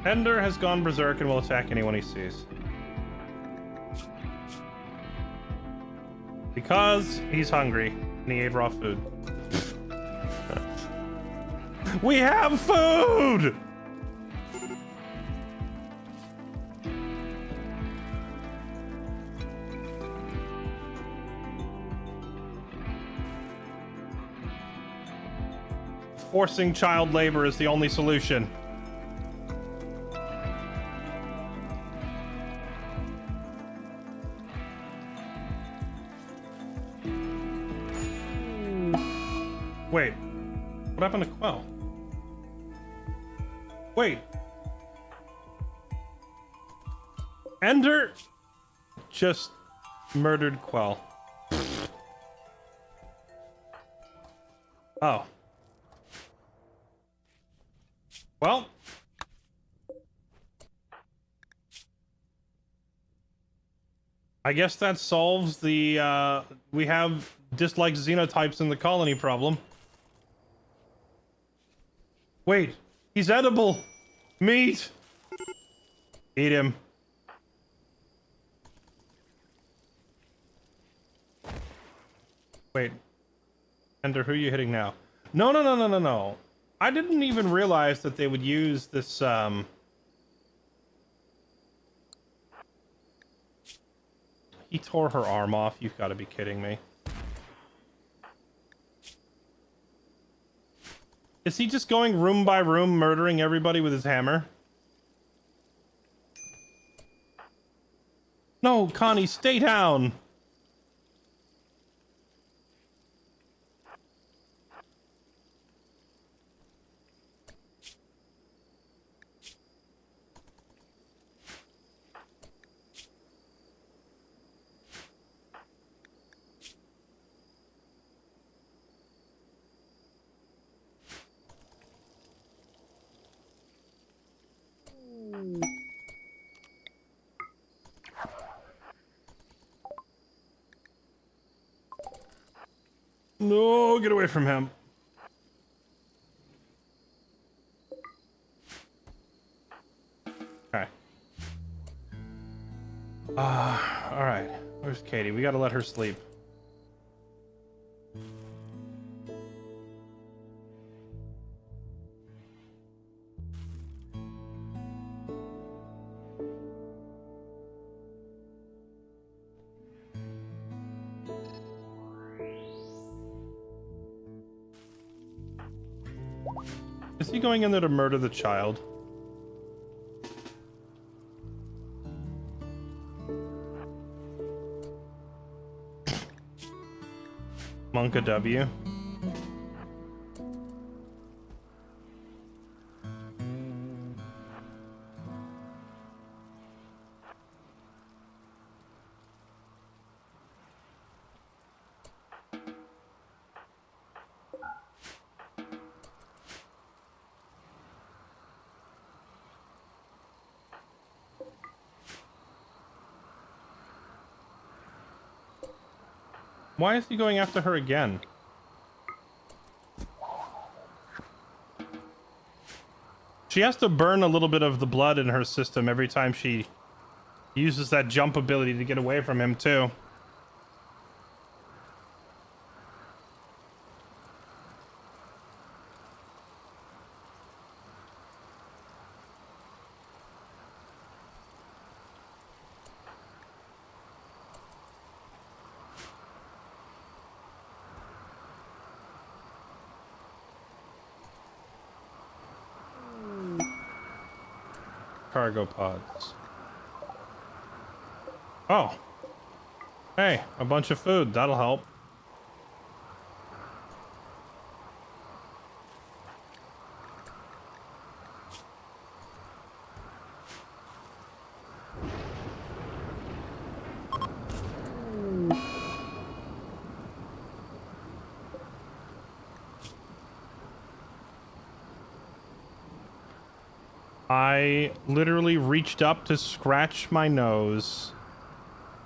Ender has gone berserk and will attack anyone he sees. Because he's hungry and he ate raw food. We have food! Forcing child labor is the only solution. Wait, what happened to Quell? Wait. Ender just murdered Quell. Oh. Well. I guess that solves the, we have disliked xenotypes in the colony problem. Wait, he's edible! Meat! Eat him. Wait. Ender, who are you hitting now? No. I didn't even realize that they would use this, He tore her arm off. You've got to be kidding me. Is he just going room by room, murdering everybody with his hammer? No, Connie, stay down! No, get away from him. Okay. All right. Where's Katie? We gotta let her sleep. Is he going in there to murder the child? Monka W. Why is he going after her again? She has to burn a little bit of the blood in her system every time she uses that jump ability to get away from him, too. Cargo pods. Oh. Hey, a bunch of food. That'll help. I literally reached up to scratch my nose,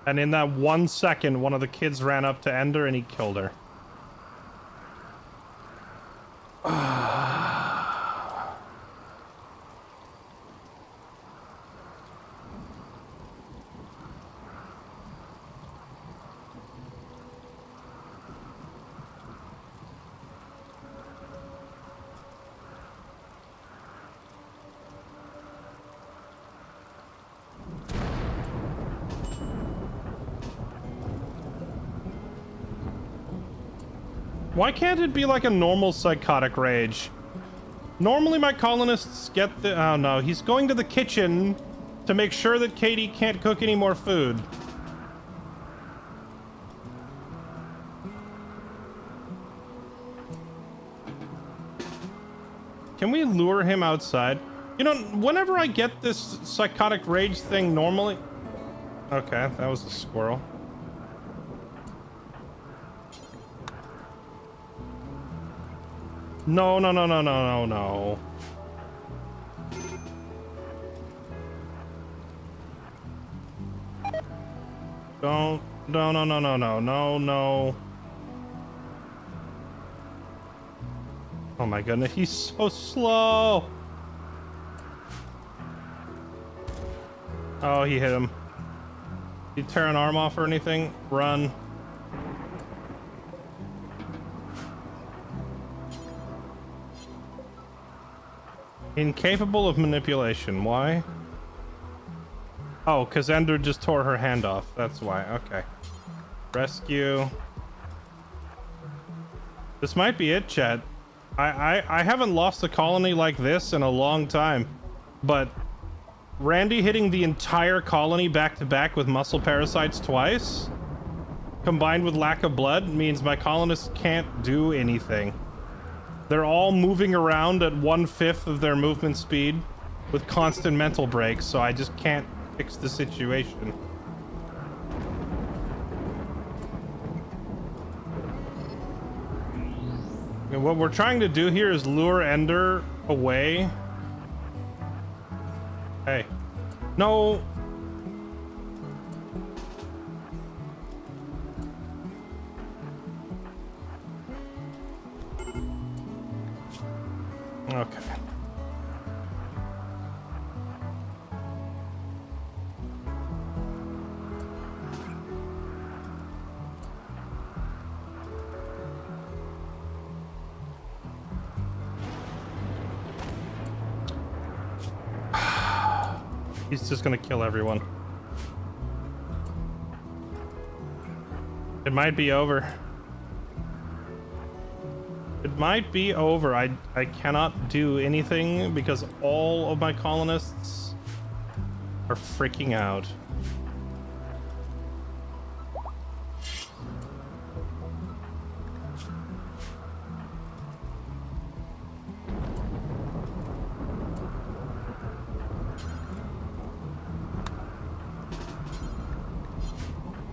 and in that 1 second, one of the kids ran up to end her and he killed her. Why can't it be like a normal psychotic rage? Normally my colonists get the... Oh no, he's going to the kitchen to make sure that Katie can't cook any more food. Can we lure him outside? You know, whenever I get this psychotic rage thing normally... Okay, that was a squirrel. No, no, no, no, no, no, no. Don't, no, no, no, no, no, no, no. Oh my goodness, he's so slow. Oh, he hit him. Did he tear an arm off or anything? Run. Incapable of manipulation. Why? Oh, because Ender just tore her hand off. That's why. Okay. Rescue. This might be it, chat. I haven't lost a colony like this in a long time. But Randy hitting the entire colony back to back with muscle parasites twice, combined with lack of blood, means my colonists can't do anything. They're all moving around at 1/5 of their movement speed with constant mental breaks, so I just can't fix the situation. And what we're trying to do here is lure Ender away. Hey. No. He's just gonna kill everyone. It might be over. It might be over. I cannot do anything because all of my colonists are freaking out.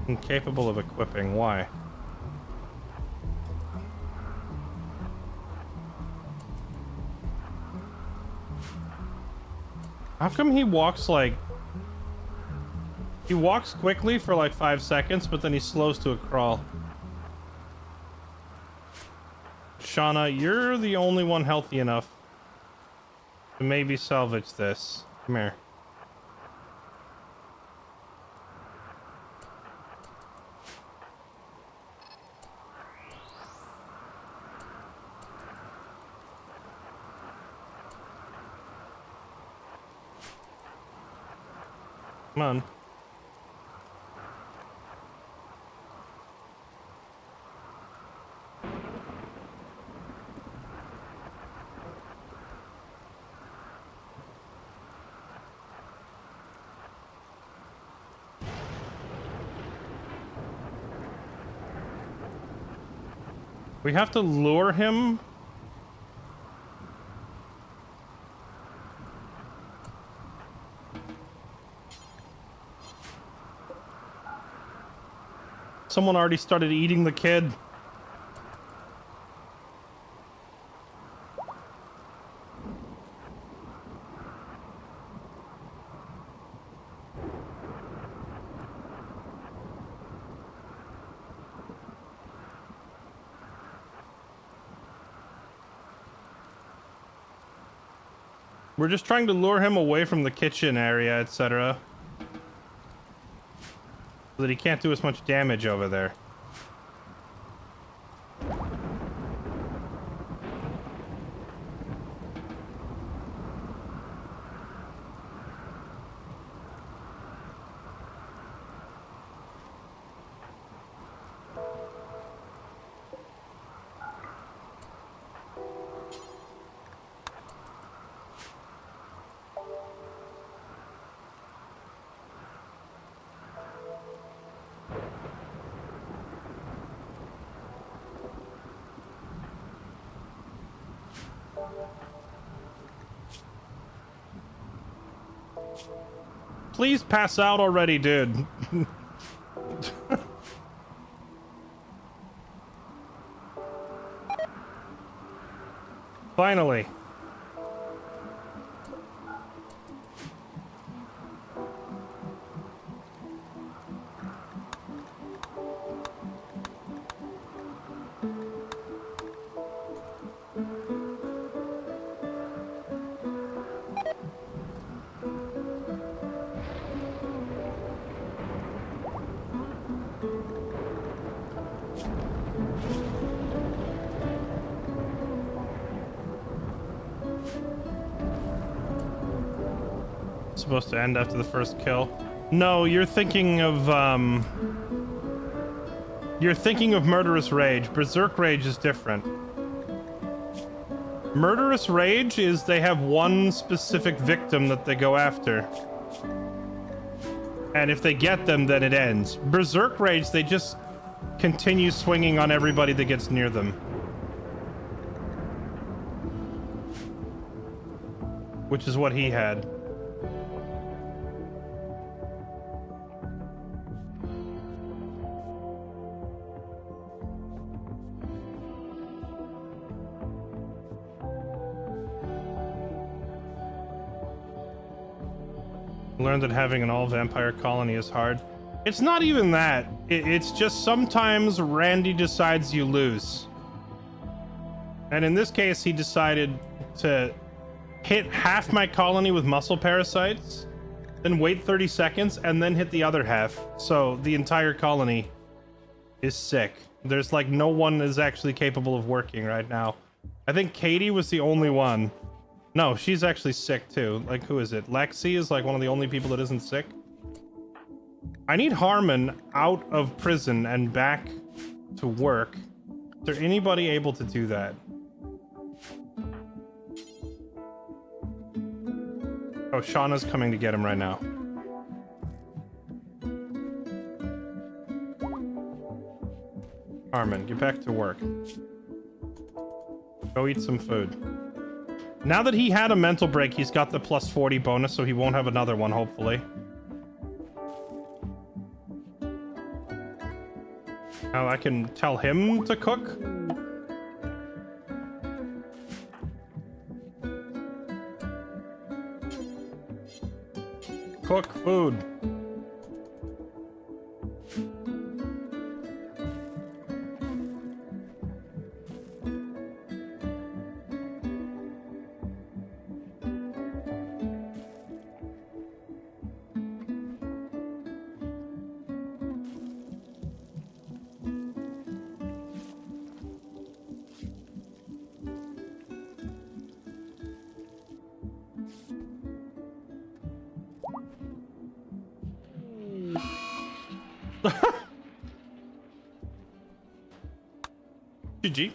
Incapable of equipping. Why? How come he walks like... He walks quickly for like 5 seconds, but then he slows to a crawl. Shauna, you're the only one healthy enough to maybe salvage this. Come here. Come on. We have to lure him. Someone already started eating the kid. We're just trying to lure him away from the kitchen area, etc. So that he can't do as much damage over there. Please pass out already, dude. Finally. Supposed to end after the first kill. No, you're thinking of Murderous Rage. Berserk Rage is different. Murderous Rage is they have one specific victim that they go after. And if they get them, then it ends. Berserk Rage, they just continue swinging on everybody that gets near them. Which is what he had. Learned that having an all-vampire colony is hard. It's not even that. It's just sometimes Randy decides you lose. And in this case, he decided to hit half my colony with muscle parasites, then wait 30 seconds, and then hit the other half. So the entire colony is sick. There's like no one is actually capable of working right now. I think Katie was the only one No, she's actually sick too. Like, who is it? Lexi is like one of the only people that isn't sick. I need Harmon out of prison and back to work. Is there anybody able to do that? Oh, Shauna's coming to get him right now. Harmon, get back to work. Go eat some food. Now that he had a mental break, he's got the plus 40 bonus, so he won't have another one, hopefully. Now I can tell him to cook. Cook food. GG.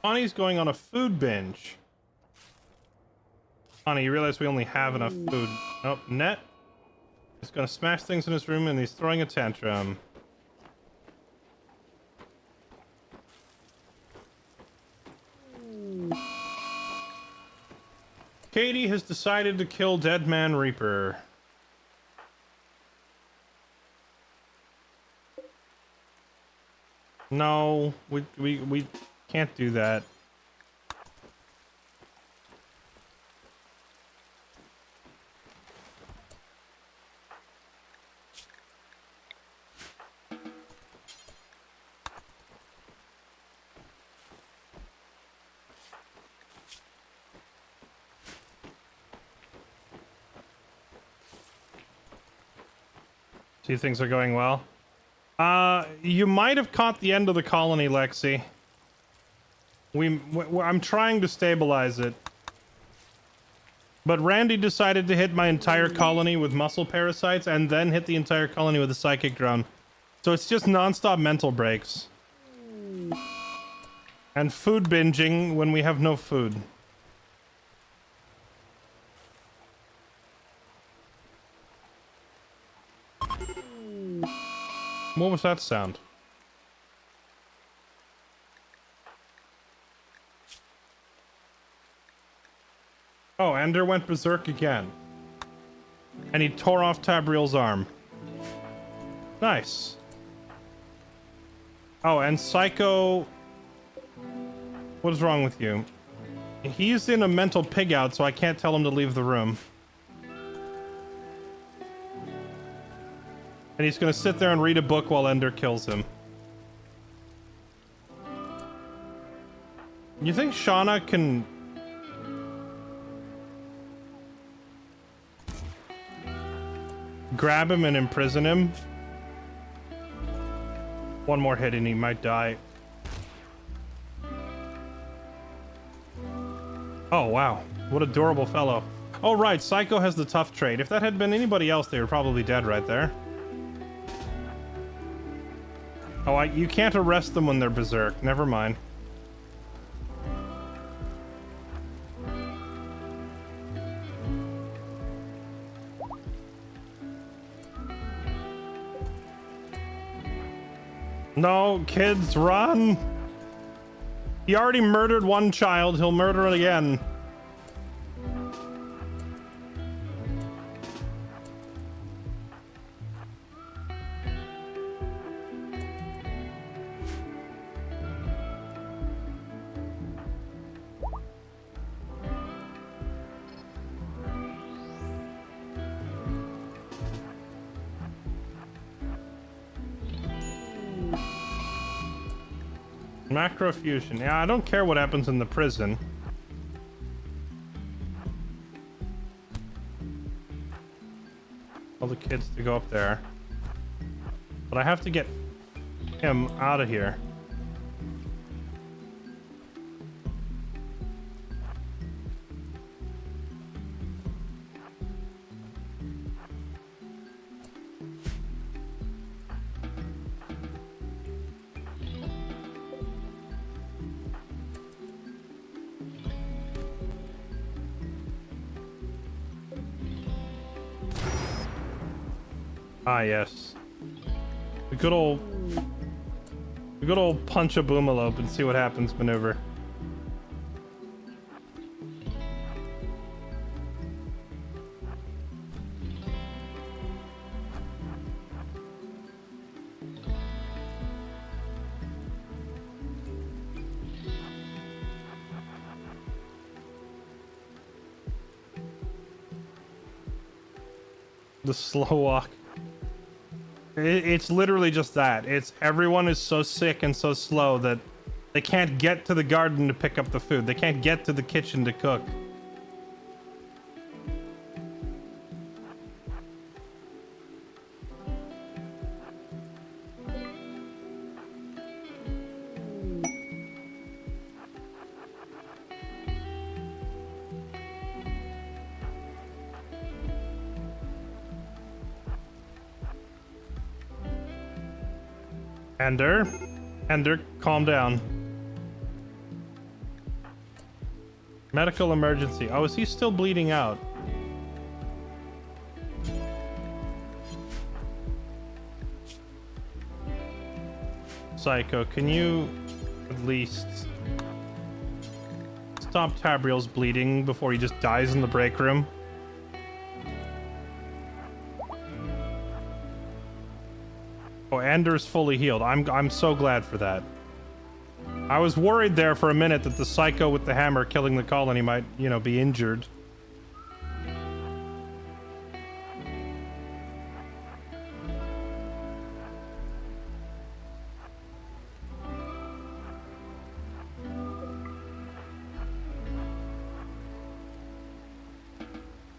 Bonnie's going on a food binge. Bonnie, you realize we only have enough food. Nope, Net. He's gonna smash things in his room and he's throwing a tantrum. Katie has decided to kill Dead Man Reaper. No, we can't do that. See, things are going well. You might have caught the end of the colony, Lexi. I'm trying to stabilize it. But Randy decided to hit my entire colony with muscle parasites and then hit the entire colony with a psychic drone. So it's just non-stop mental breaks. And food binging when we have no food. What was that sound? Oh, Ender went berserk again. And he tore off Tabriel's arm. Nice. Oh, and Psycho... What is wrong with you? He's in a mental pig out, so I can't tell him to leave the room. And he's gonna sit there and read a book while Ender kills him. You think Shauna can... grab him and imprison him? One more hit and he might die. Oh, wow. What a adorable fellow. Oh, right. Psycho has the tough trait. If that had been anybody else, they were probably dead right there. Oh, you can't arrest them when they're berserk. Never mind. No, kids, run! He already murdered one child, he'll murder it again. Macrofusion. Yeah, I don't care what happens in the prison. all the kids to go up there. But I have to get him out of here. Ah, yes. The good old punch a boomalope and see what happens maneuver. The slow walk. It's literally just that. It's everyone is so sick and so slow that they can't get to the garden to pick up the food. They can't get to the kitchen to cook. Ender, calm down. Medical emergency. Oh, is he still bleeding out? Psycho, can you at least stop Tabriel's bleeding before he just dies in the break room? Oh, Ender's fully healed. I'm so glad for that. I was worried there for a minute that the psycho with the hammer killing the colony might, you know, be injured.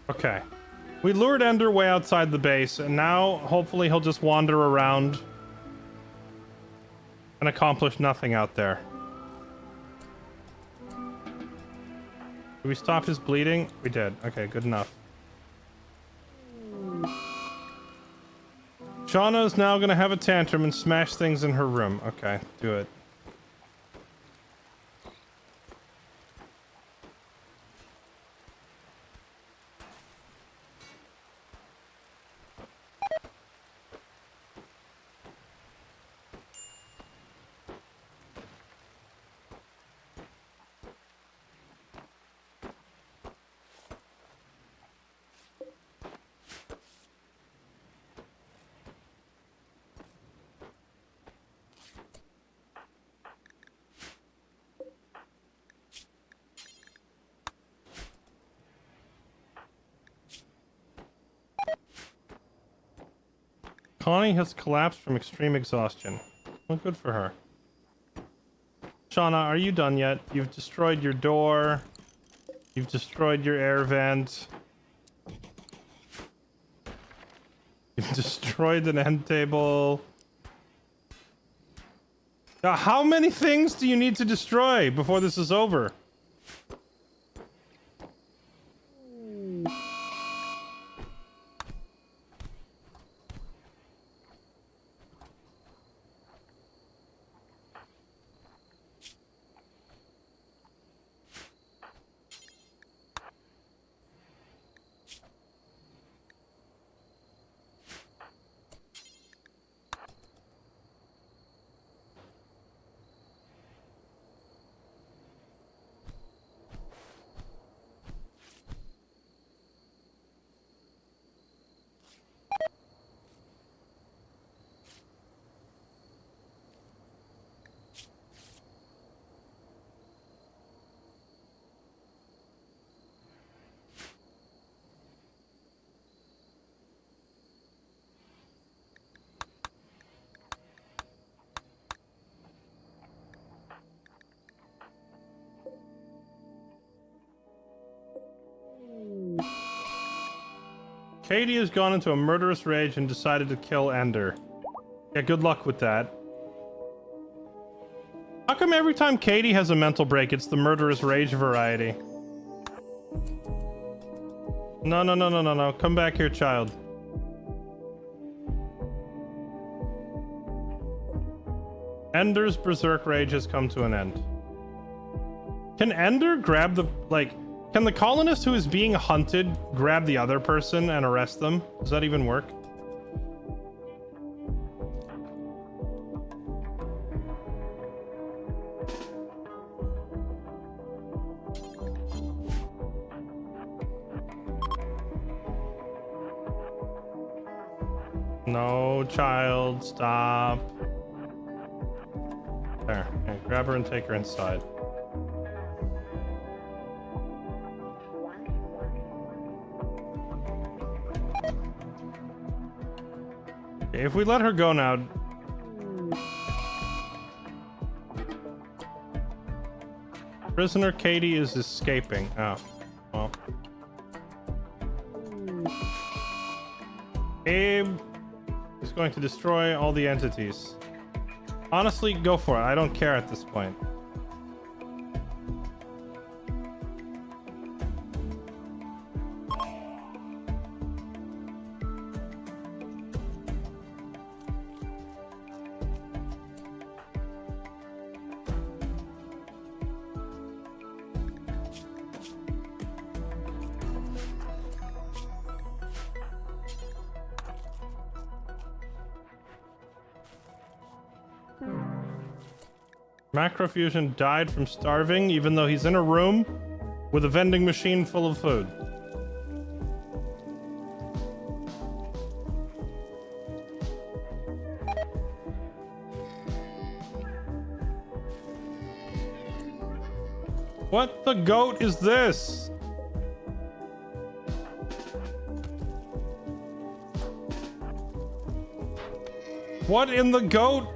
Okay. We lured Ender way outside the base, and now hopefully he'll just wander around and accomplish nothing out there. Did we stop his bleeding? We did. Okay, good enough. Shauna's now gonna have a tantrum and smash things in her room. Okay, do it. Connie has collapsed from extreme exhaustion. Well, good for her. Shauna, are you done yet? You've destroyed your door. You've destroyed your air vent. You've destroyed an end table. Now, how many things do you need to destroy before this is over? Katie has gone into a murderous rage and decided to kill Ender. Yeah, good luck with that. How come every time Katie has a mental break, it's the murderous rage variety? No, no, no, no, no, no. Come back here, child. Ender's Berserk rage has come to an end. Can Ender grab the, like, can the colonist who is being hunted grab the other person and arrest them? Does that even work? No, child, stop. There, okay, grab her and take her inside. Okay, if we let her go now... Prisoner Katie is escaping. Oh, well. Abe is going to destroy all the entities. Honestly, go for it. I don't care at this point. Macrofusion died from starving, even though he's in a room with a vending machine full of food. What the goat is this? What in the goat?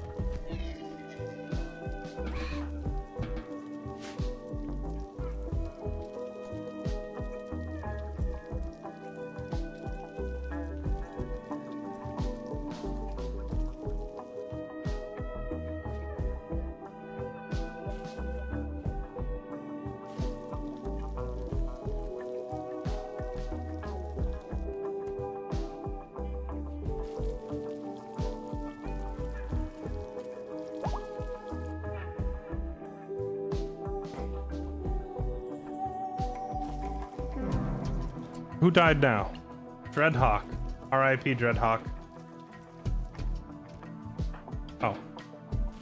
Who died now? Dreadhawk. R.I.P. Dreadhawk. Oh.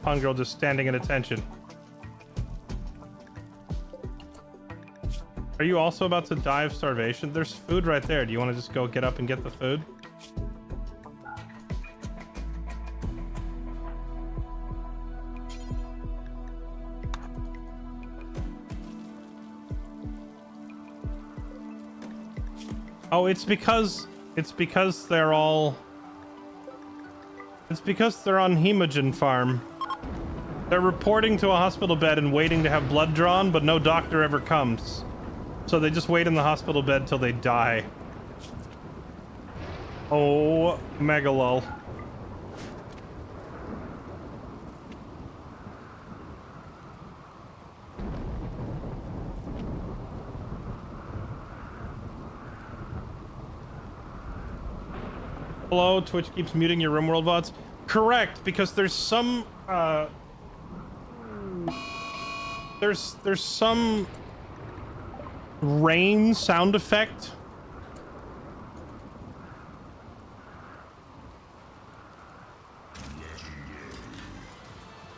Pun girl just standing at attention. Are you also about to die of starvation? There's food right there. Do you want to just go get up and get the food? Oh, it's because they're all... It's because they're on Hemogen Farm. They're reporting to a hospital bed and waiting to have blood drawn, but no doctor ever comes. So they just wait in the hospital bed till they die. Oh, megalol. Hello, Twitch keeps muting your Rimworld VODs. Correct, because there's some there's some rain sound effect.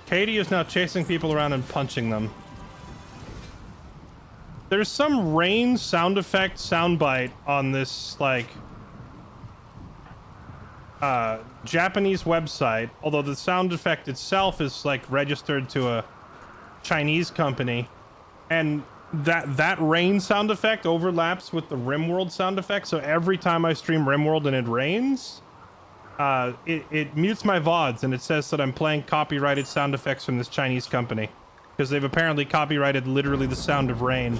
Katie is now chasing people around and punching them. There's some rain sound effect soundbite on this, like, Japanese website, although the sound effect itself is like registered to a Chinese company, and that rain sound effect overlaps with the Rimworld sound effect, so every time I stream Rimworld and it rains, it mutes my VODs and it says that I'm playing copyrighted sound effects from this Chinese company, because they've apparently copyrighted literally the sound of rain.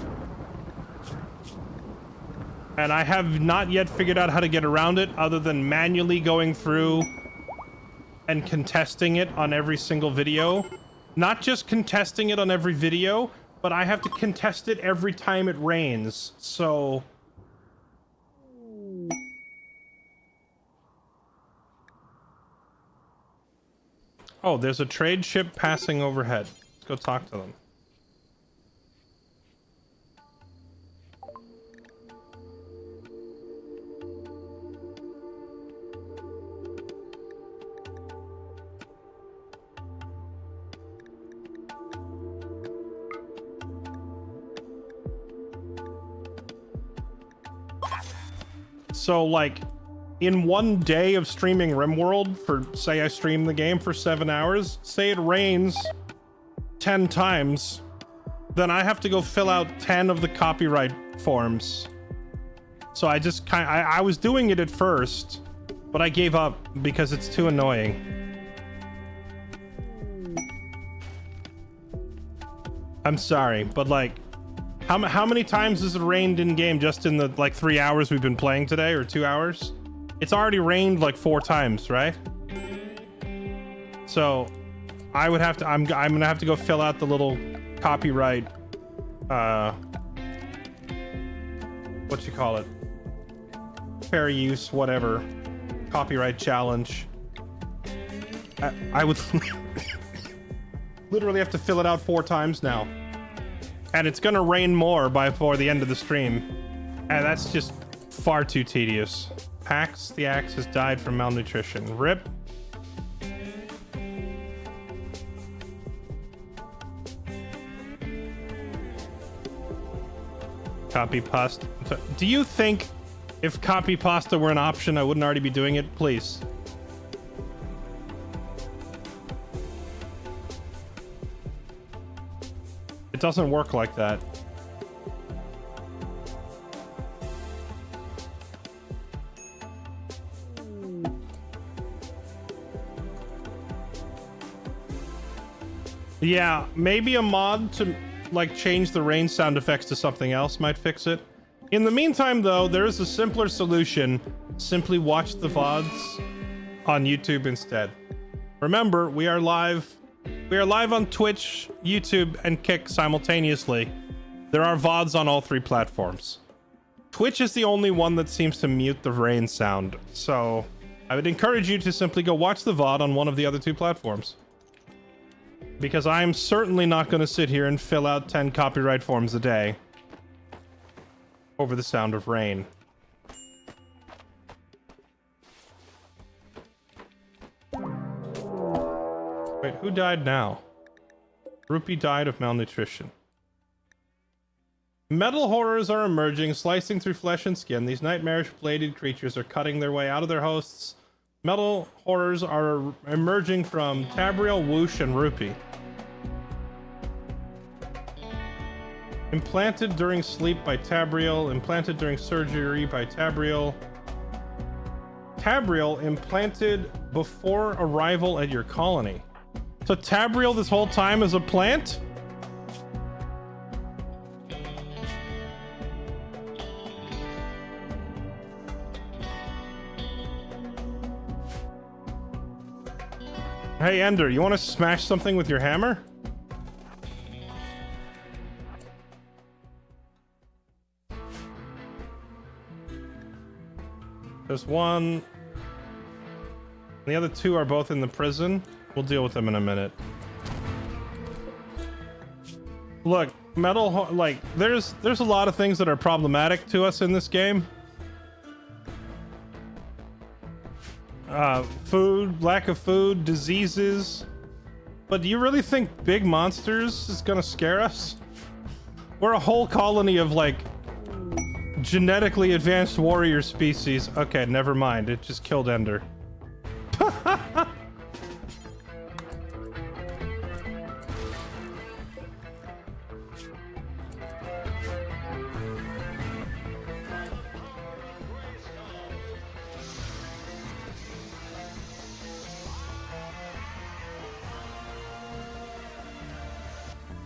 And I have not yet figured out how to get around it other than manually going through and contesting it on every single video. Not just contesting it on every video, but I have to contest it every time it rains. So... Oh, there's a trade ship passing overhead. Let's go talk to them. So, like, in one day of streaming Rimworld, for, say I stream the game for 7 hours, say it rains 10 times, then I have to go fill out 10 of the copyright forms. So I just I was doing it at first, but I gave up because it's too annoying. I'm sorry, but like, how many times has it rained in game just in the like 3 hours we've been playing today, or 2 hours? It's already rained like 4 times, right? So I would have to, I'm gonna have to go fill out the little copyright, what you call it? Fair use, whatever. Copyright challenge. I would literally have to fill it out 4 times now. And it's gonna rain more before the end of the stream. And that's just far too tedious. Pax the Axe has died from malnutrition. RIP. Copy pasta. Do you think if copy pasta were an option, I wouldn't already be doing it? Please. It doesn't work like that. Yeah, maybe a mod to like change the rain sound effects to something else might fix it. In the meantime, though, there is a simpler solution. Simply watch the VODs on YouTube instead. Remember, we are live. We are live on Twitch, YouTube, and Kick simultaneously. There are VODs on all 3 platforms. Twitch is the only one that seems to mute the rain sound, so I would encourage you to simply go watch the VOD on one of the other 2 platforms. Because I'm certainly not going to sit here and fill out 10 copyright forms a day over the sound of rain. Wait, who died now? Rupee died of malnutrition. Metal horrors are emerging, slicing through flesh and skin. These nightmarish bladed creatures are cutting their way out of their hosts. Metal horrors are emerging from Tabriel, Whoosh, and Rupee. Implanted during sleep by Tabriel. Implanted during surgery by Tabriel. Tabriel implanted before arrival at your colony. So Tabriel this whole time is a plant? Hey Ender, you want to smash something with your hammer? There's one. The other 2 are both in the prison. We'll deal with them in a minute. Look, like there's a lot of things that are problematic to us in this game. Food, lack of food, diseases. But do you really think big monsters is gonna scare us? We're a whole colony of like genetically advanced warrior species. Okay, never mind. It just killed Ender.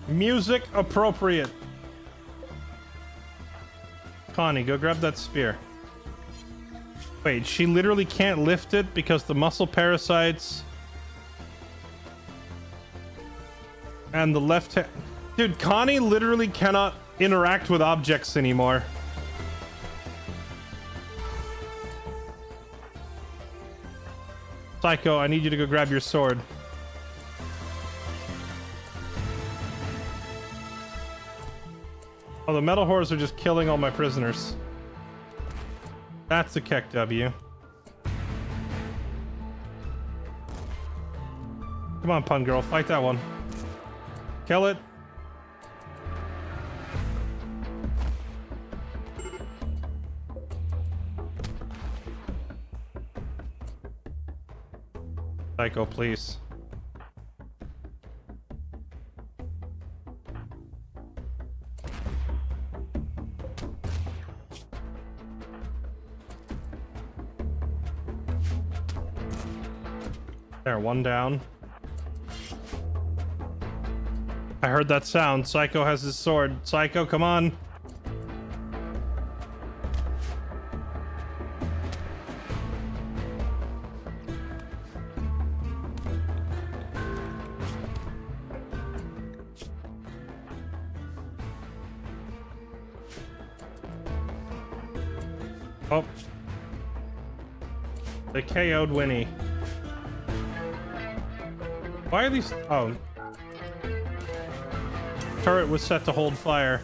Music appropriate. Connie, go grab that spear. Wait, she literally can't lift it because the muscle parasites and the left hand. Dude, Connie literally cannot interact with objects anymore. Psycho, I need you to go grab your sword. Oh, the metal horrors are just killing all my prisoners. That's a Keck W. Come on, pun girl, fight that one. Kill it. Psycho, please. There, one down. I heard that sound. Psycho has his sword. Psycho, come on. Oh. They KO'd Winnie. Why are these... Oh. Turret was set to hold fire.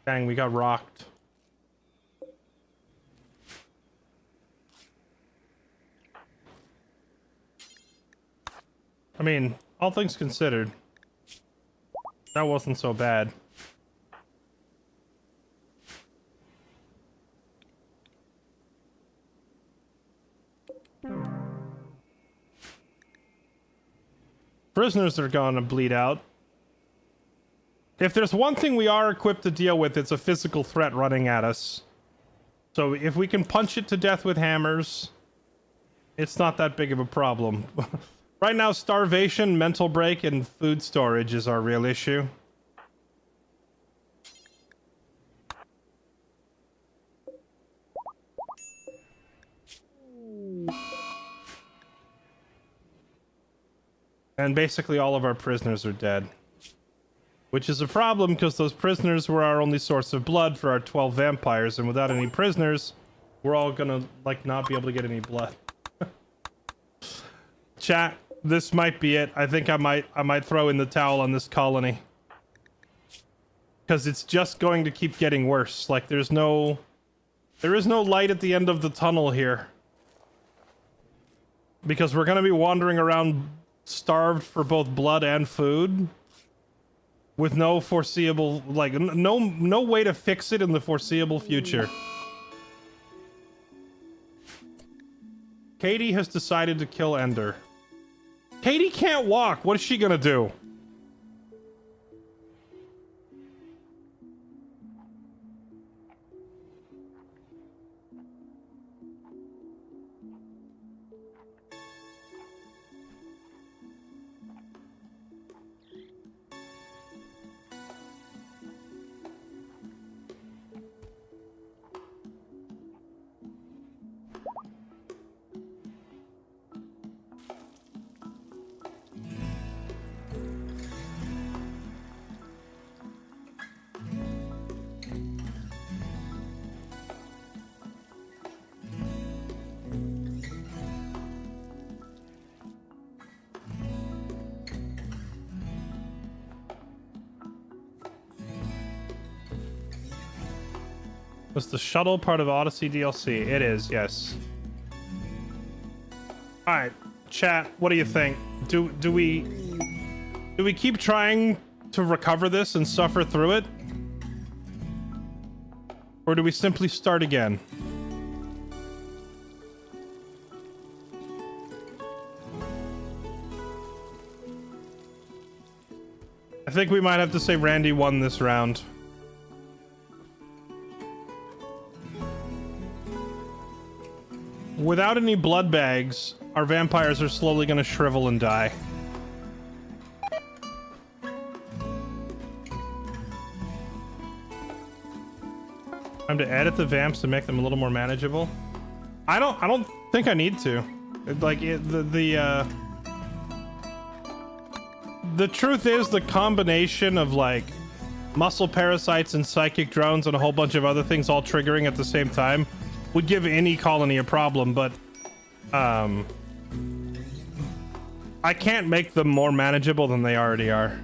Dang, we got rocked. I mean, all things considered, that wasn't so bad. Prisoners are gonna bleed out. If there's one thing we are equipped to deal with, it's a physical threat running at us. So if we can punch it to death with hammers, it's not that big of a problem. Right now, starvation, mental break, and food storage is our real issue. And basically all of our prisoners are dead. Which is a problem because those prisoners were our only source of blood for our 12 vampires, and without any prisoners, we're all gonna, like, not be able to get any blood. Chat, this might be it. I think I might throw in the towel on this colony. Because it's just going to keep getting worse. Like, there is no light at the end of the tunnel here. Because we're gonna be wandering around starved for both blood and food. With no foreseeable, like, no way to fix it in the foreseeable future. Katie has decided to kill Ender. Katie can't walk. What is she gonna do? Was the shuttle part of Odyssey DLC? It is, yes. All right, chat. What do you think? Do we keep trying to recover this and suffer through it, or do we simply start again? I think we might have to say Randy won this round. Without any blood bags, our vampires are slowly going to shrivel and die. Time to edit the vamps to make them a little more manageable. I don't think I need to. Like the truth is, the combination of like muscle parasites and psychic drones and a whole bunch of other things all triggering at the same time would give any colony a problem, but I can't make them more manageable than they already are.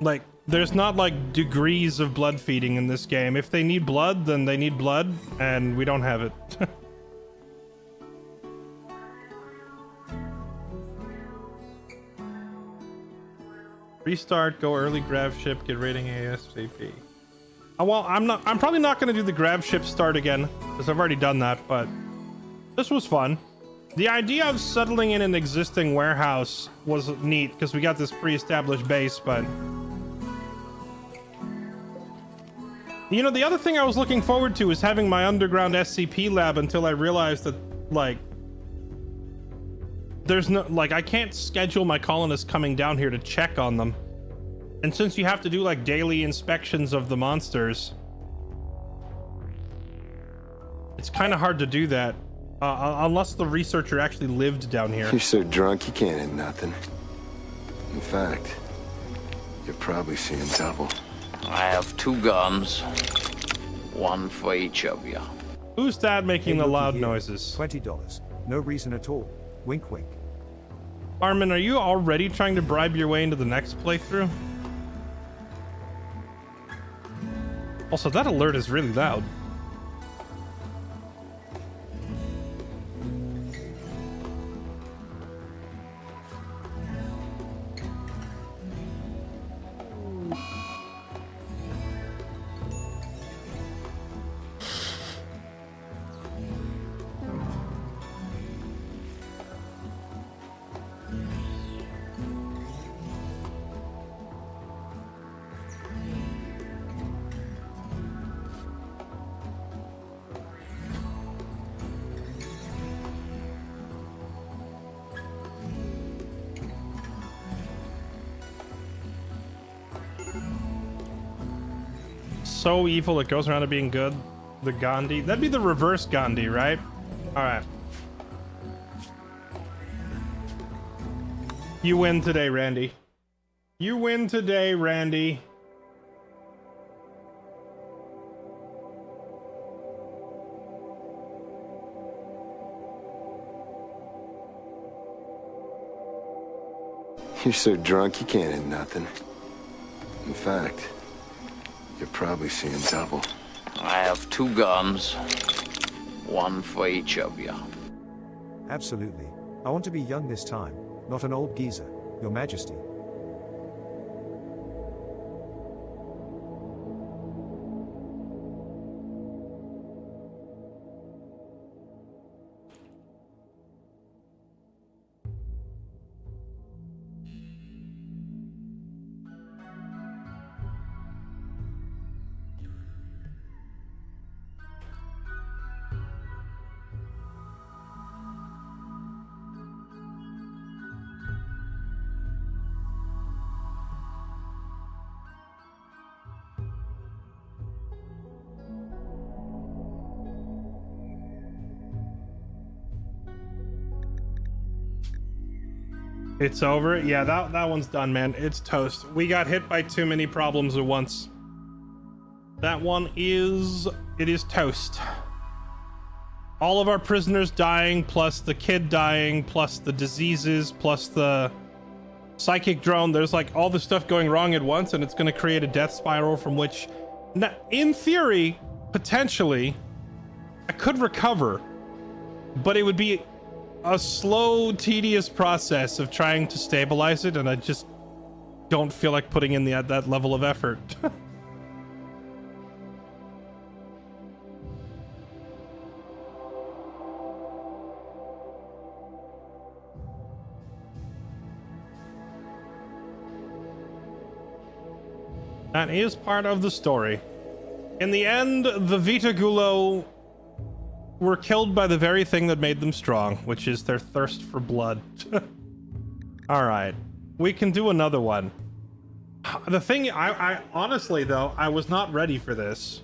Like, there's not like degrees of blood feeding in this game. If they need blood, then they need blood, and we don't have it. Restart, go early, grab ship, get rating ASAP. Well, I'm probably not going to do the grab ship start again, because I've already done that, but this was fun. The idea of settling in an existing warehouse was neat, because we got this pre-established base, but... You know, the other thing I was looking forward to is having my underground SCP lab until I realized that, like... There's no... Like, I can't schedule my colonists coming down here to check on them. And since you have to do, like, daily inspections of the monsters... It's kind of hard to do that. Unless the researcher actually lived down here. You're so drunk you can't hit nothing. In fact, you're probably seeing double. I have 2 guns, 1 for each of you. Who's that making the loud Here, noises? $20. No reason at all. Wink, wink. Armin, are you already trying to bribe your way into the next playthrough? Also, that alert is really loud. So evil it goes around to being good. The Gandhi. That'd be the reverse Gandhi, right? Alright. You win today, Randy. You win today, Randy. You're so drunk you can't hit nothing. In fact, you're probably seeing double. I have 2 guns, 1 for each of you. Absolutely. I want to be young this time, not an old geezer, Your Majesty. It's over. Yeah, that one's done, man. It's toast. We got hit by too many problems at once. That one is... It is toast. All of our prisoners dying, plus the kid dying, plus the diseases, plus the psychic drone. There's like all this stuff going wrong at once, and it's going to create a death spiral from which, in theory, potentially, I could recover, but it would be a slow, tedious process of trying to stabilize it, and I just don't feel like putting in that level of effort. That is part of the story. In the end, the Vita Gulo were killed by the very thing that made them strong, which is their thirst for blood. Alright, we can do another one. The thing, I honestly though, I was not ready for this.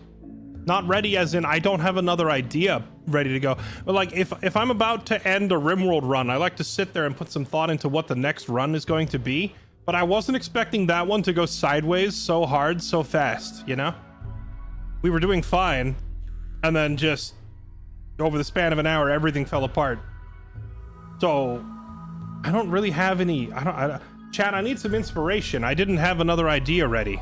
Not ready as in I don't have another idea ready to go. But like if I'm about to end a Rimworld run, I like to sit there and put some thought into what the next run is going to be. But I wasn't expecting that one to go sideways so hard, so fast, you know? We were doing fine, and then just over the span of an hour, everything fell apart. So I don't really have any, Chat, I need some inspiration. I didn't have another idea ready.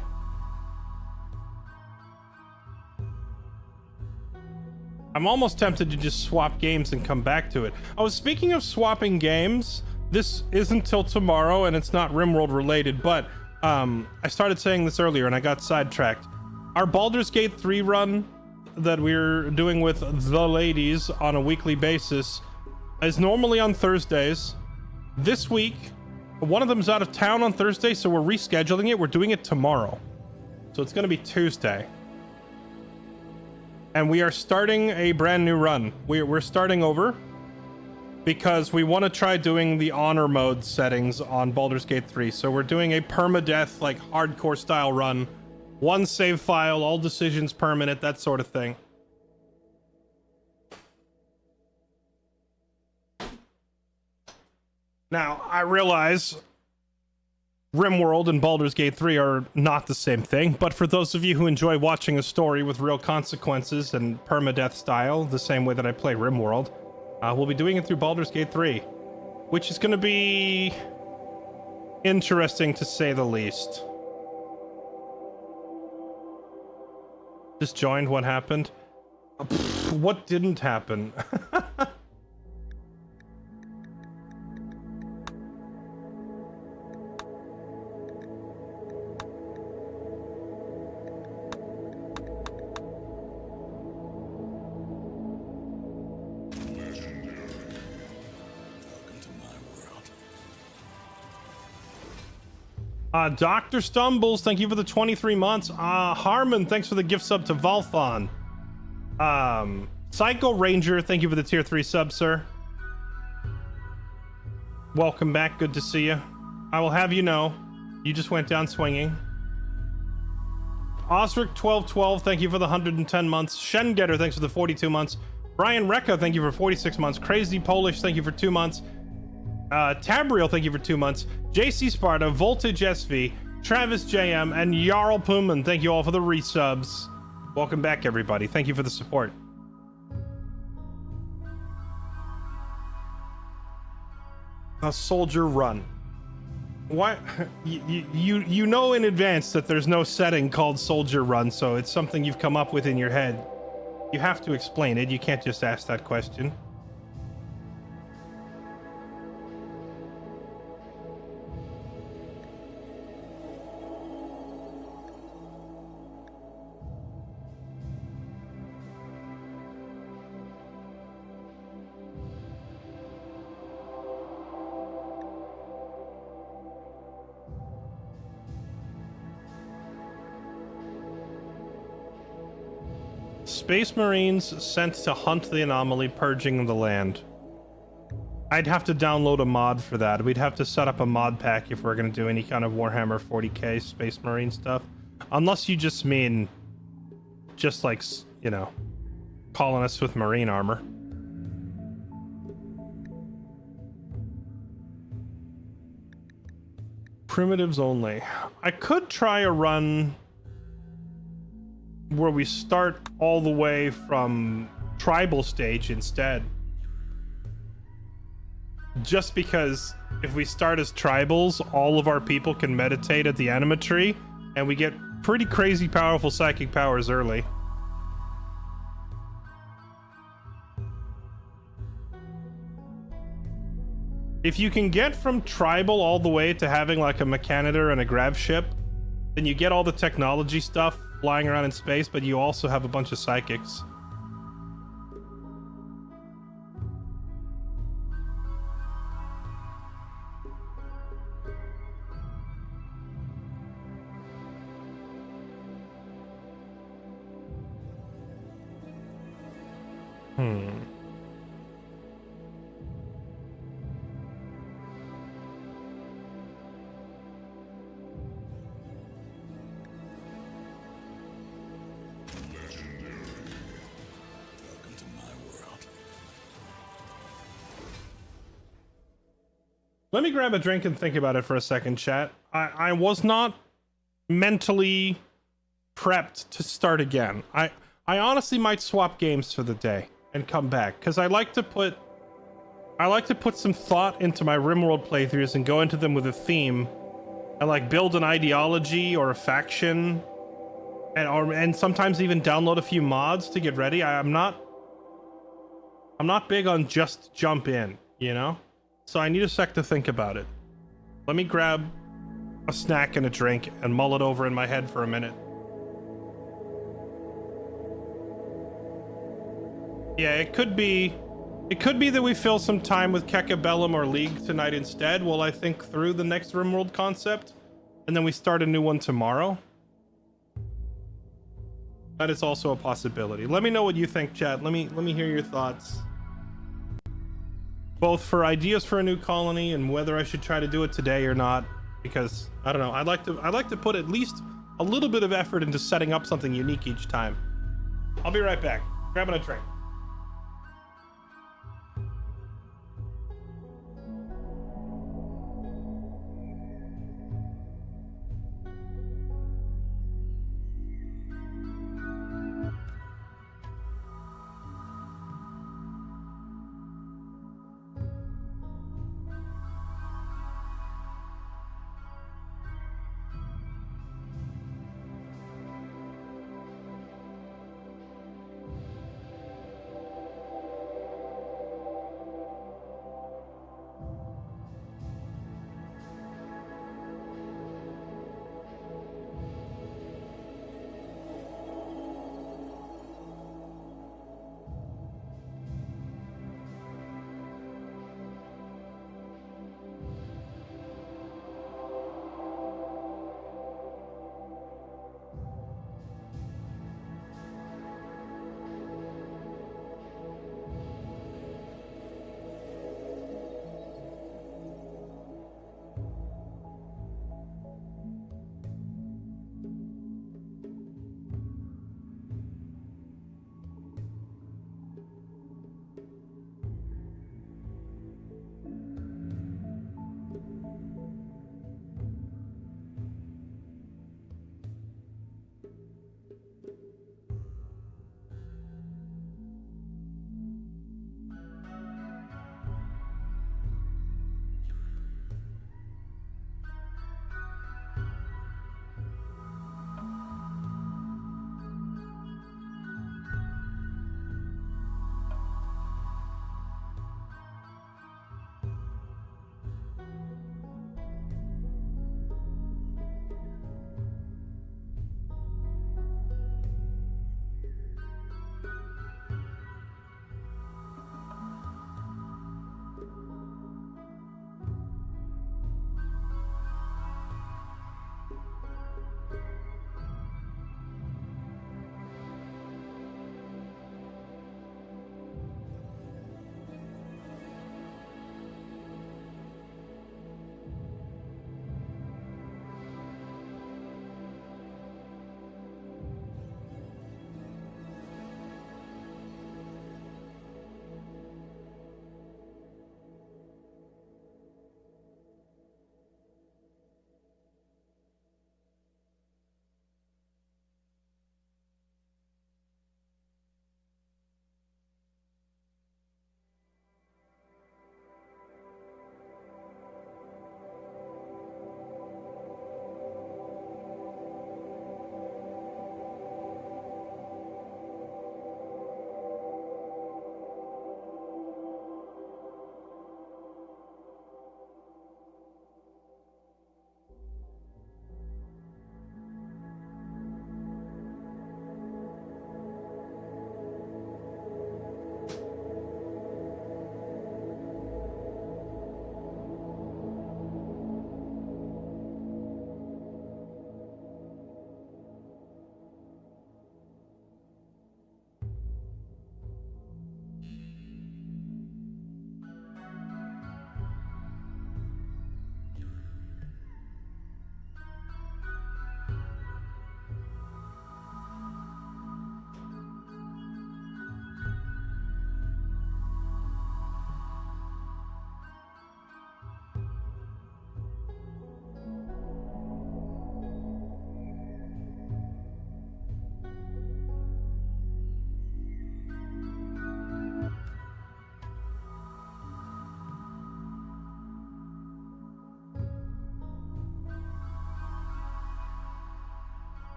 I'm almost tempted to just swap games and come back to it. Oh, speaking of swapping games, this isn't till tomorrow and it's not Rimworld related, but I started saying this earlier and I got sidetracked. Our Baldur's Gate 3 run that we're doing with the ladies on a weekly basis is normally on Thursdays. This week, one of them's out of town on Thursday, so we're rescheduling it. We're doing it tomorrow. So it's going to be Tuesday. And we are starting a brand new run. We're starting over because we want to try doing the honor mode settings on Baldur's Gate 3. So we're doing a permadeath, like hardcore style run. One save file, all decisions permanent, that sort of thing. Now, I realize Rimworld and Baldur's Gate 3 are not the same thing, but for those of you who enjoy watching a story with real consequences and permadeath style, the same way that I play Rimworld, we'll be doing it through Baldur's Gate 3, which is going to be interesting to say the least. Just joined, what happened? What didn't happen? Dr. Stumbles, thank you for the 23 months. Harmon, thanks for the gift sub to Valthon. Psycho Ranger, thank you for the tier 3 sub, sir. Welcome back, good to see you. I will have you know, you just went down swinging. Osric1212, thank you for the 110 months. Shengetter, thanks for the 42 months. Brian Recca, thank you for 46 months. Crazy Polish, thank you for 2 months. Tabriel, thank you for 2 months. JC Sparta, Voltage SV, Travis JM, and Jarl Puman, thank you all for the resubs. Welcome back, everybody. Thank you for the support. A soldier run. What? You know in advance that there's no setting called soldier run, so it's something you've come up with in your head. You have to explain it. You can't just ask that question. Space Marines sent to hunt the anomaly, purging the land. I'd have to download a mod for that. We'd have to set up a mod pack if we're going to do any kind of Warhammer 40k Space Marine stuff. Unless you just mean, just like, you know, colonists with marine armor. Primitives only. I could try a run where we start all the way from tribal stage instead. just because if we start as tribals, all of our people can meditate at the anima tree, and we get pretty crazy powerful psychic powers early. If you can get from tribal all the way to having like a mechanitor and a grav ship, then you get all the technology stuff flying around in space, but you also have a bunch of psychics. Welcome to my world. Let me grab a drink and think about it for a second, chat. I was not mentally prepped to start again. I honestly might swap games for the day and come back, because I like to put some thought into my Rimworld playthroughs and go into them with a theme and like build an ideology or a faction and sometimes even download a few mods to get ready. I'm not big on just jump in, you know? So I need a sec to think about it. Let me grab a snack and a drink and mull it over in my head for a minute. Yeah, it could be that we fill some time with Kekabellum or League tonight instead while I think through the next Rimworld concept, and then we start a new one tomorrow. That is also a possibility. Let me know what you think, chat. Let me hear your thoughts. Both for ideas for a new colony and whether I should try to do it today or not, because I don't know. I'd like to put at least a little bit of effort into setting up something unique each time. I'll be right back. Grabbing a drink.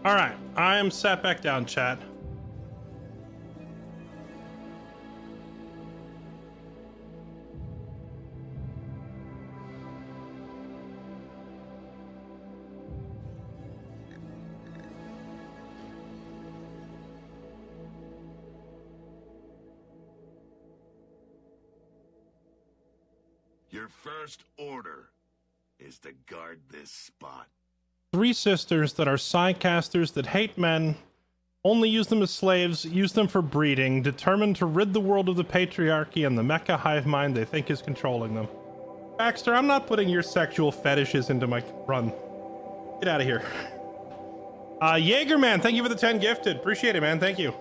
All right, I am sat back down, chat. Your first order is to guard this spot. 3 sisters that are sidecasters that hate men, only use them as slaves, use them for breeding, determined to rid the world of the patriarchy and the mecha hive mind they think is controlling them. Baxter, I'm not putting your sexual fetishes into my run. Get out of here. Jaegerman, thank you for the 10 gifted. Appreciate it, man. Thank you.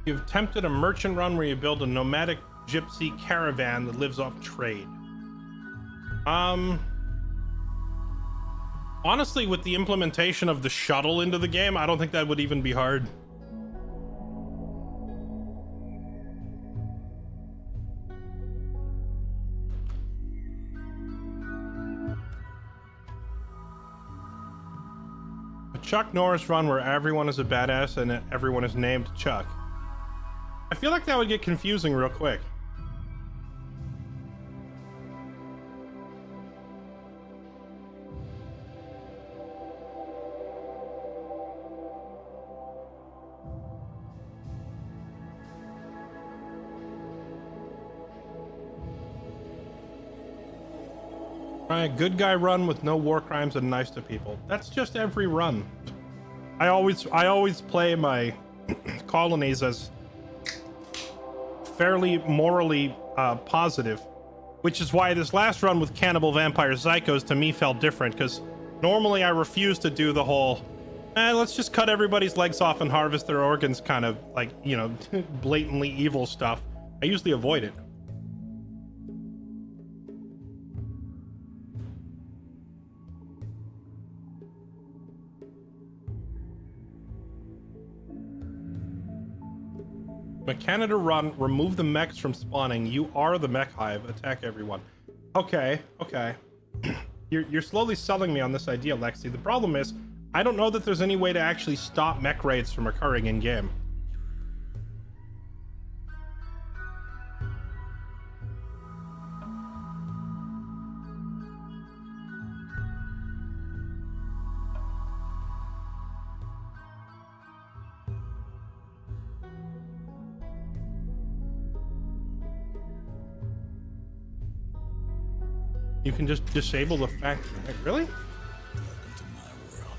You've attempted a merchant run where you build a nomadic gypsy caravan that lives off trade. Honestly, with the implementation of the shuttle into the game, I don't think that would even be hard. A Chuck Norris run where everyone is a badass and everyone is named Chuck. I feel like that would get confusing real quick. Right, good guy run with no war crimes and nice to people. That's just every run. I always play my colonies as fairly morally positive, which is why this last run with Cannibal Vampire Psychos to me felt different, because normally I refuse to do the whole let's just cut everybody's legs off and harvest their organs kind of, like, you know, blatantly evil stuff. I usually avoid it. Canada run, remove the mechs from spawning. You are the mech hive. Attack everyone. Okay. You're slowly selling me on this idea, Lexi. The problem is, I don't know that there's any way to actually stop mech raids from occurring in game. You can just disable the fact. Like, really? Welcome to my world.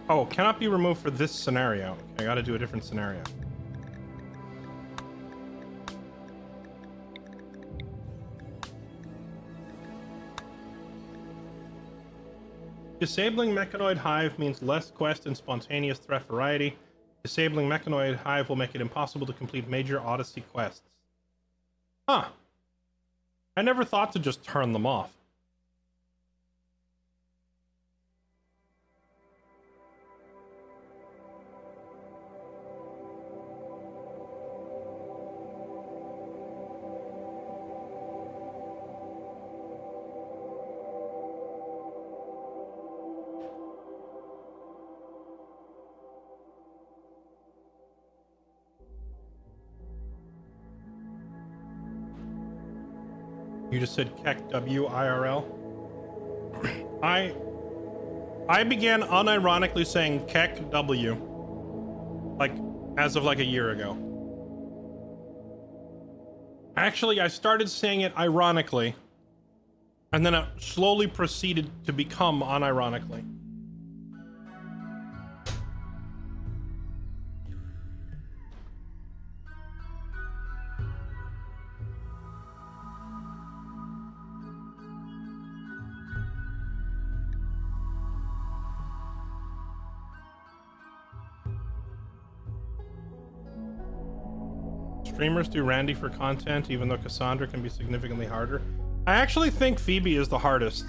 Oh, cannot be removed for this scenario. I gotta do a different scenario. Disabling Mechanoid Hive means less quest and spontaneous threat variety. Disabling Mechanoid Hive will make it impossible to complete major Odyssey quests. Huh. I never thought to just turn them off. You just said Keck W-I-R-L? I began unironically saying Keck W. Like, as of like a year ago. Actually, I started saying it ironically. And then it slowly proceeded to become unironically. Streamers do Randy for content, even though Cassandra can be significantly harder. I actually think Phoebe is the hardest.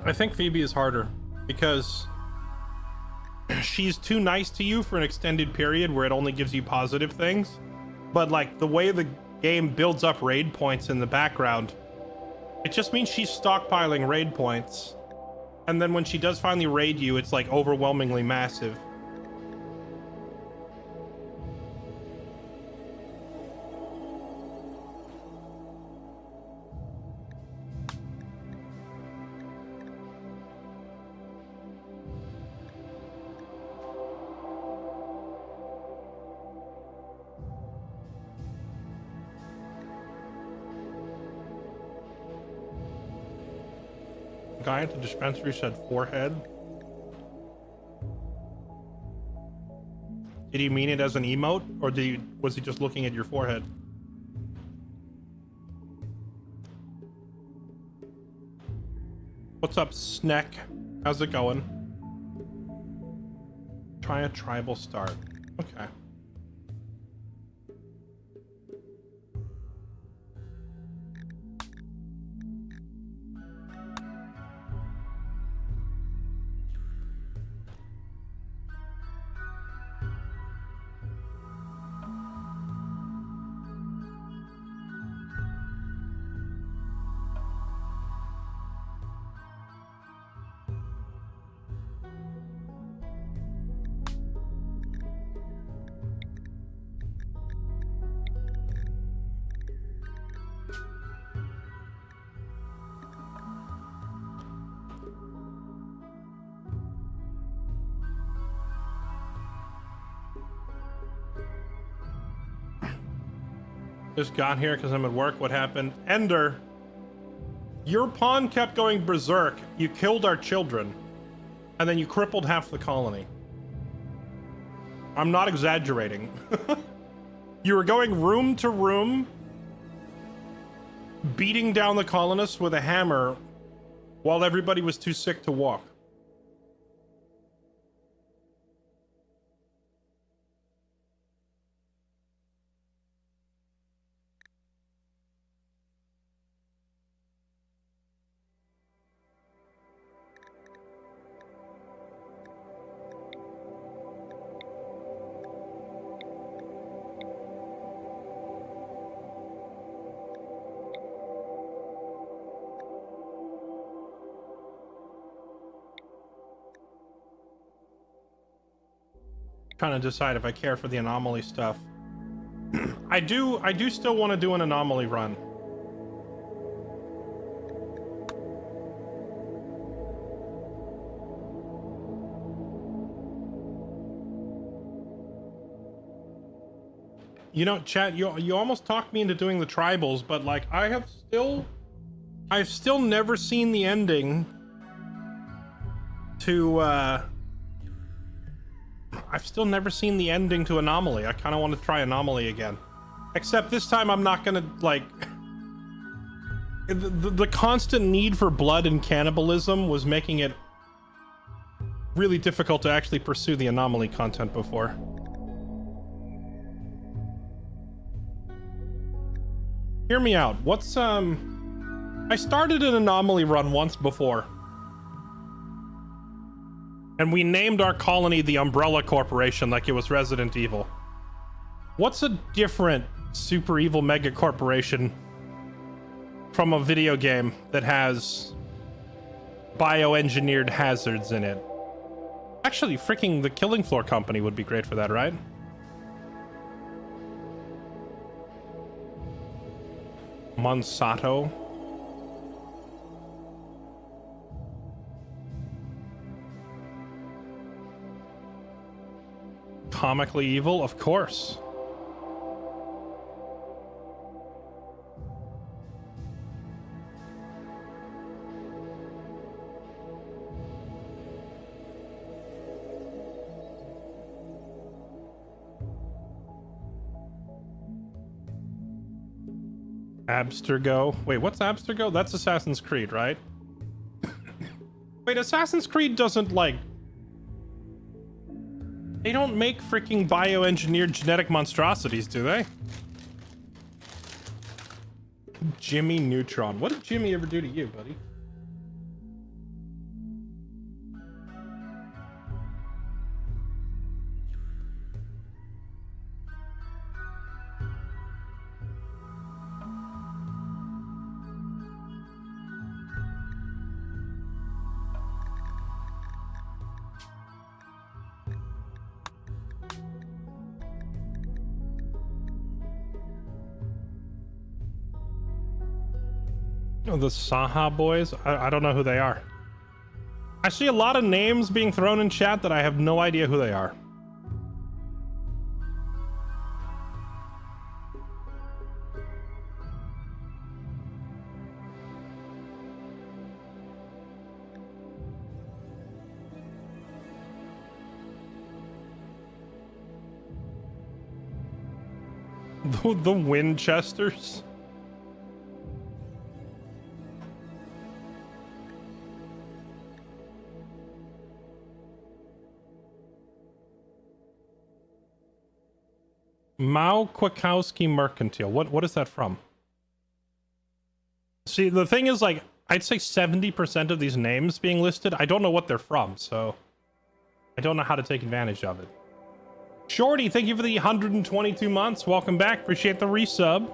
I think Phoebe is harder because she's too nice to you for an extended period where it only gives you positive things. But like the way the game builds up raid points in the background, it just means she's stockpiling raid points. And then when she does finally raid you, it's like overwhelmingly massive. Guy at the dispensary said forehead. Did he mean it as an emote, or was he just looking at your forehead? What's up, Sneck? How's it going? Try a tribal start. Okay. Just got here because I'm at work. What happened? Ender, your pawn kept going berserk. You killed our children. And then you crippled half the colony. I'm not exaggerating. You were going room to room, beating down the colonists with a hammer while everybody was too sick to walk. Trying to decide if I care for the Anomaly stuff. I do still want to do an Anomaly run. You know, chat, you almost talked me into doing the tribals, but like I've still never seen the ending to I've still never seen the ending to Anomaly. I kind of want to try Anomaly again. Except this time I'm not gonna, like... The constant need for blood and cannibalism was making it really difficult to actually pursue the Anomaly content before. Hear me out. What's, I started an Anomaly run once before. And we named our colony the Umbrella Corporation like it was Resident Evil. What's a different super evil mega corporation from a video game that has bioengineered hazards in it? Actually, freaking the Killing Floor Company would be great for that, right? Monsanto. Comically evil, of course. Abstergo. Wait, what's Abstergo? That's Assassin's Creed, right? Wait, Assassin's Creed doesn't, like... They don't make freaking bioengineered genetic monstrosities, do they? Jimmy Neutron. What did Jimmy ever do to you, buddy? Oh, the Saha boys? I don't know who they are. I see a lot of names being thrown in chat that I have no idea who they are. The Winchesters? Mao Kwiatkowski Mercantile. What is that from? See, the thing is, like, I'd say 70% of these names being listed, I don't know what they're from, so I don't know how to take advantage of it. Shorty, thank you for the 122 months. Welcome back. Appreciate the resub.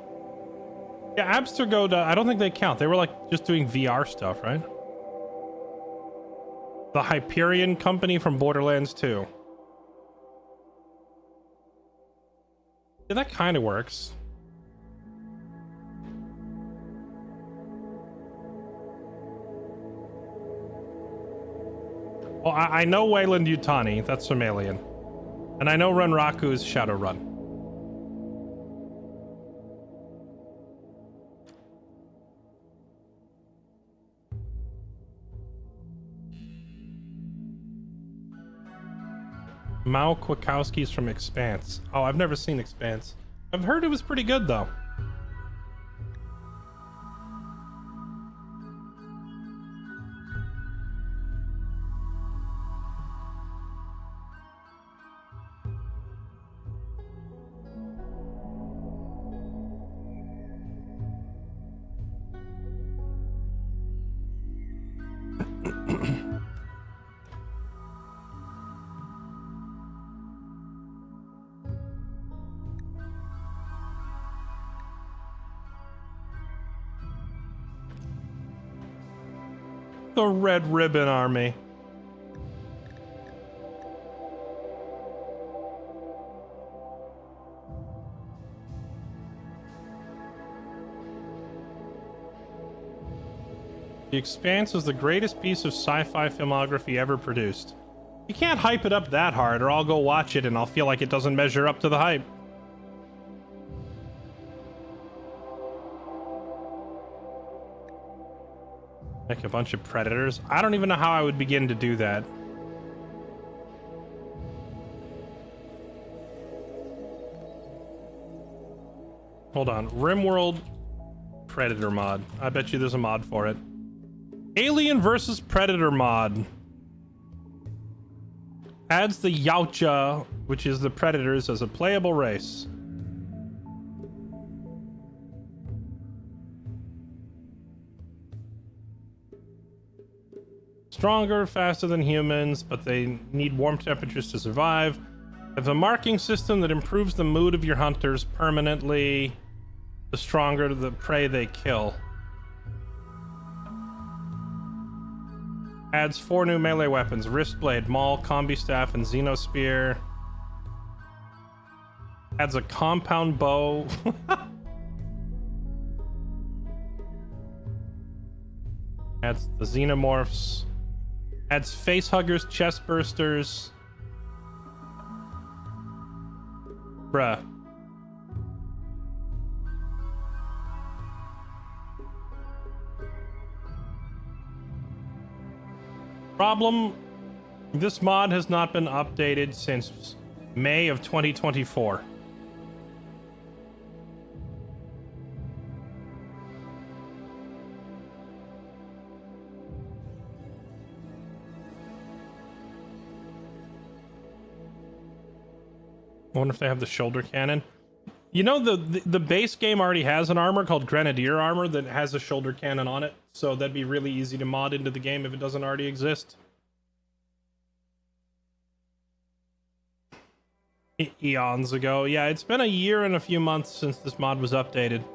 Yeah, Abstergo, I don't think they count. They were, like, just doing VR stuff, right? The Hyperion Company from Borderlands 2. Yeah, that kind of works. Well, I know Wayland Yutani. That's Somalian. And I know Runraku's Shadowrun. Mao Kwiatkowski's from Expanse. Oh, I've never seen Expanse. I've heard it was pretty good, though. The Red Ribbon Army. The Expanse is the greatest piece of sci-fi filmography ever produced. You can't hype it up that hard, or I'll go watch it and I'll feel like it doesn't measure up to the hype. Like a bunch of predators. I don't even know how I would begin to do that. Hold on. Rimworld Predator mod. I bet you there's a mod for it. Alien versus Predator mod. Adds the Leauge, which is the predators, as a playable race. Stronger, faster than humans, but they need warm temperatures to survive. Have a marking system that improves the mood of your hunters permanently. The stronger the prey they kill. Adds 4 new melee weapons: Wristblade, Maul, Combi Staff, and Xenospear. Adds a compound bow. Adds the xenomorphs. Adds face huggers, chest bursters. Bruh. Problem, this mod has not been updated since May of 2024. I wonder if they have the shoulder cannon. You know, the base game already has an armor called Grenadier armor that has a shoulder cannon on it, so that'd be really easy to mod into the game if it doesn't already exist. Eons ago. Yeah, it's been a year and a few months since this mod was updated.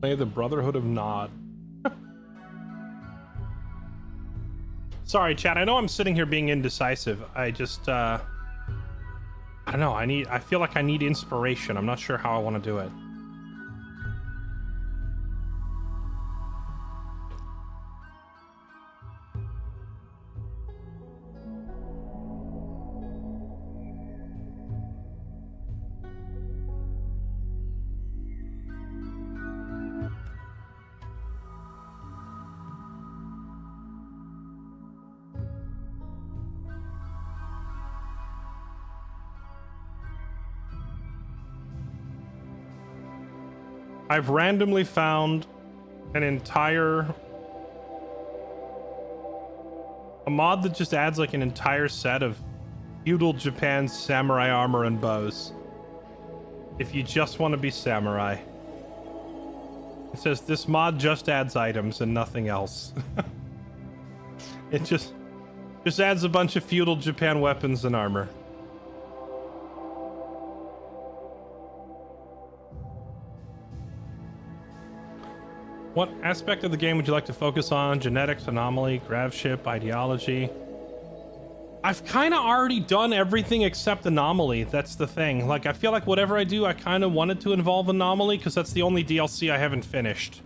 Play the Brotherhood of Nod. Sorry, chat. I know I'm sitting here being indecisive. I just, I don't know. I feel like I need inspiration. I'm not sure how I want to do it. I've randomly found a mod that just adds like an entire set of feudal Japan's samurai armor and bows. If you just want to be samurai. It says this mod just adds items and nothing else. It just adds a bunch of feudal Japan weapons and armor. What aspect of the game would you like to focus on? Genetics, anomaly, gravship, ideology? I've kind of already done everything except anomaly. That's the thing. Like, I feel like whatever I do, I kind of wanted to involve anomaly because that's the only DLC I haven't finished.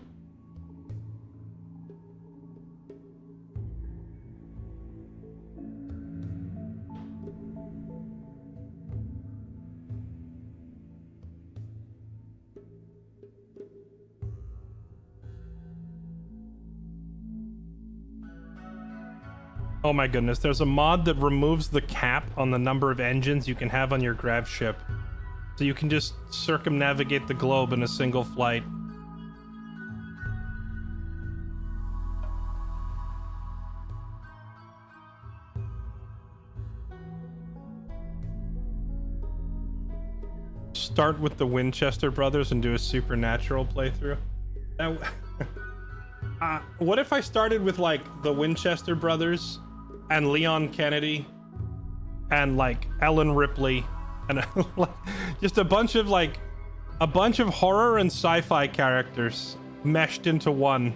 Oh my goodness, there's a mod that removes the cap on the number of engines you can have on your grav ship. So you can just circumnavigate the globe in a single flight. Start with the Winchester brothers and do a supernatural playthrough. What if I started with like the Winchester brothers and Leon Kennedy and like Ellen Ripley and just a bunch of horror and sci-fi characters meshed into one.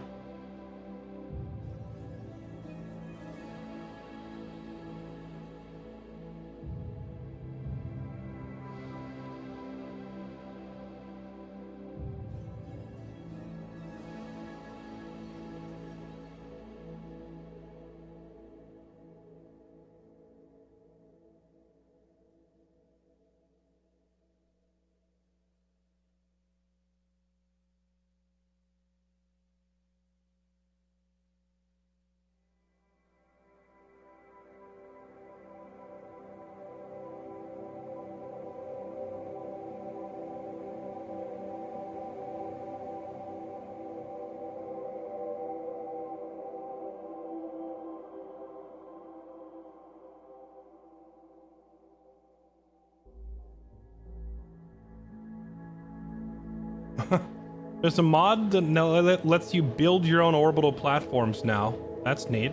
There's a mod that lets you build your own orbital platforms now. That's neat.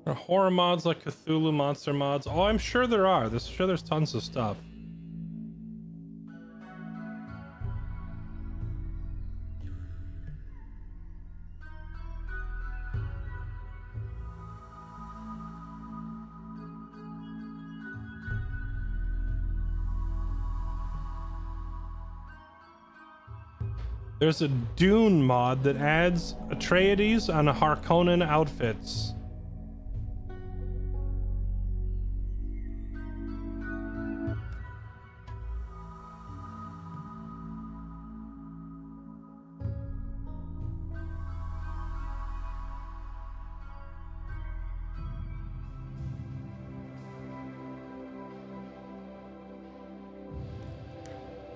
There are horror mods like Cthulhu monster mods. Oh, I'm sure there are. There's tons of stuff. There's a Dune mod that adds Atreides and Harkonnen outfits.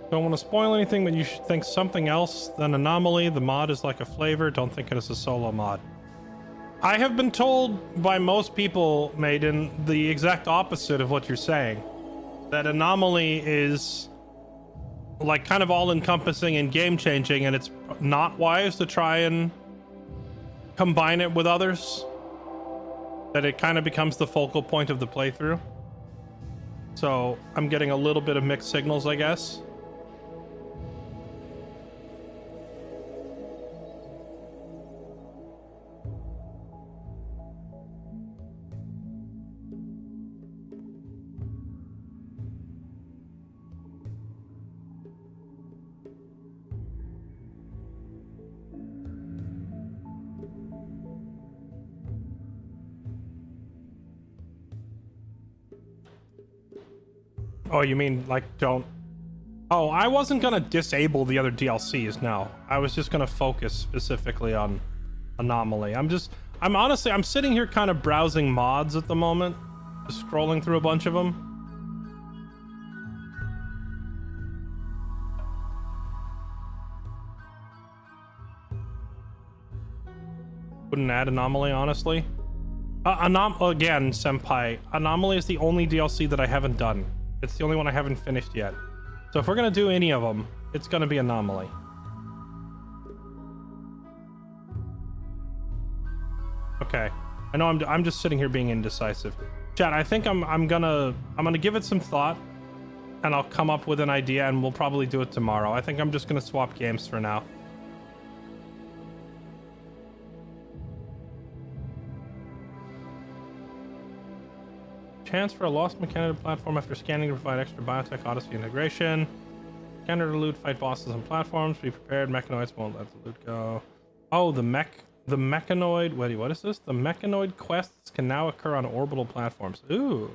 Don't want to spoil anything, but you should think something else than Anomaly. The mod is like a flavor. Don't think it is a solo mod. I have been told by most people, Maiden, the exact opposite of what you're saying. That Anomaly is like kind of all-encompassing and game-changing, and it's not wise to try and combine it with others. That it kind of becomes the focal point of the playthrough. So I'm getting a little bit of mixed signals, I guess. Oh, you mean like don't... Oh, I wasn't gonna disable the other DLCs, no. I was just gonna focus specifically on Anomaly. I'm honestly, I'm sitting here kind of browsing mods at the moment. Just scrolling through a bunch of them. Wouldn't add Anomaly, honestly. Again, Senpai, Anomaly is the only DLC that I haven't done. It's the only one I haven't finished yet. So if we're gonna do any of them, it's gonna be Anomaly. Okay, I know I'm just sitting here being indecisive. Chat, I think I'm gonna give it some thought, and I'll come up with an idea, and we'll probably do it tomorrow. I think I'm just gonna swap games for now. Chance for a lost mechanical platform after scanning to provide extra biotech odyssey integration. Scanner to loot, fight bosses on platforms. Be prepared, mechanoids won't let the loot go. Oh, the mechanoid. Wait, what is this? The mechanoid quests can now occur on orbital platforms. Ooh.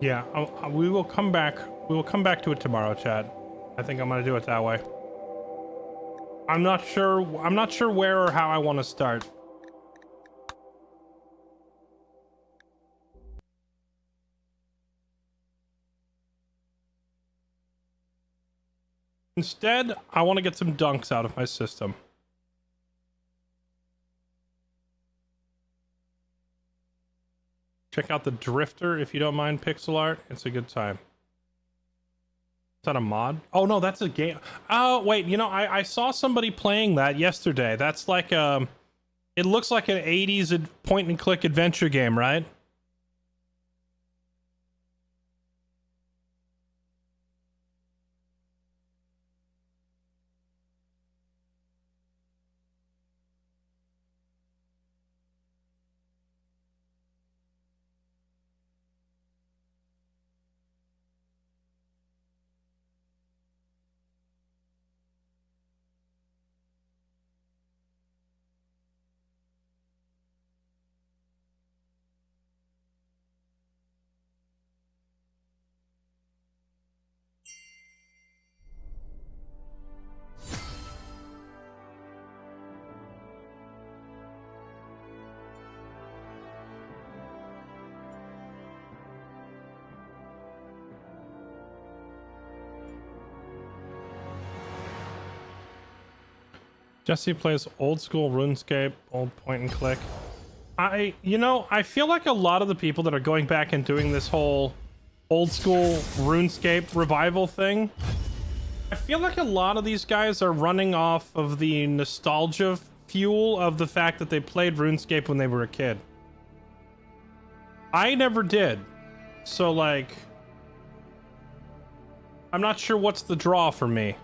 Yeah, we will come back. We will come back to it tomorrow, chat. I think I'm gonna do it that way. I'm not sure where or how I want to start. Instead, I want to get some dunks out of my system. Check out the Drifter if you don't mind pixel art. It's a good time. Is that a mod? Oh no, that's a game. Oh wait, you know, I saw somebody playing that yesterday. That's like it looks like an 80s point and click adventure game, right? Jesse plays old school RuneScape, old point and click. I feel like a lot of the people that are going back and doing this whole old school RuneScape revival thing, I feel like a lot of these guys are running off of the nostalgia fuel of the fact that they played RuneScape when they were a kid. I never did. So, like, I'm not sure what's the draw for me.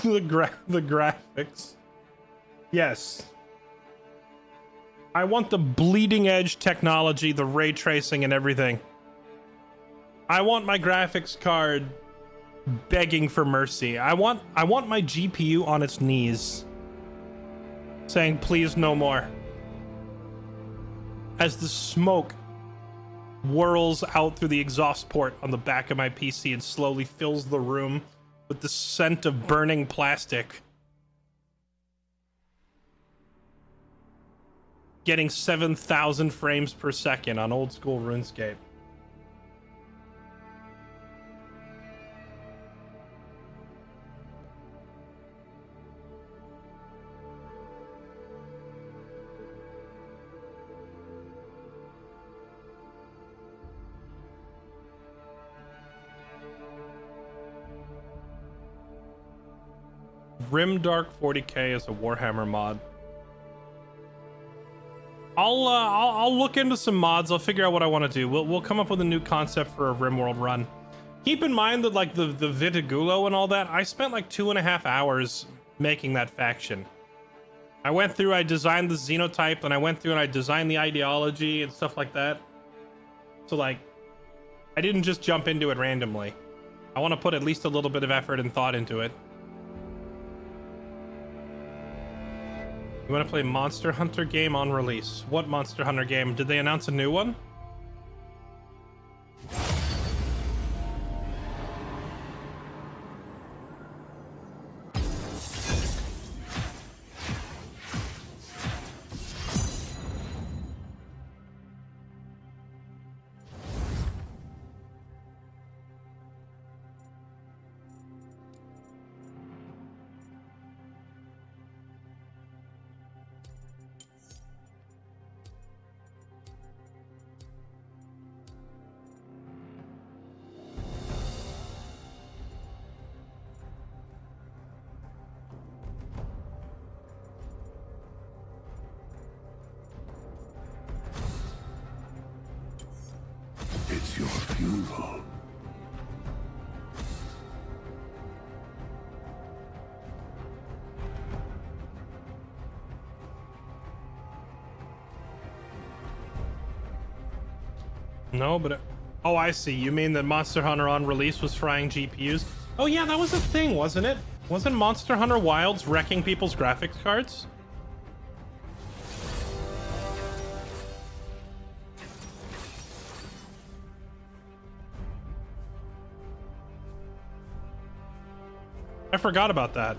the graphics. Yes. I want the bleeding edge technology, the ray tracing and everything. I want my graphics card begging for mercy. I want my GPU on its knees saying please no more. As the smoke whirls out through the exhaust port on the back of my PC and slowly fills the room with the scent of burning plastic. Getting 7,000 frames per second on old school RuneScape. Grimdark 40k is a Warhammer mod. I'll look into some mods. I'll figure out what I want to do. We'll come up with a new concept for a Rimworld run. Keep in mind that like the Vitigulo and all that, I spent like 2.5 hours making that faction. I went through, I designed the xenotype, and I went through and I designed the ideology and stuff like that. So like, I didn't just jump into it randomly. I want to put at least a little bit of effort and thought into it. You want to play Monster Hunter game on release? What Monster Hunter game? Did they announce a new one? It's your funeral. No, but oh, I see. You mean that Monster Hunter on release was frying GPUs? Oh yeah, that was a thing, wasn't it? Wasn't Monster Hunter Wilds wrecking people's graphics cards? I forgot about that.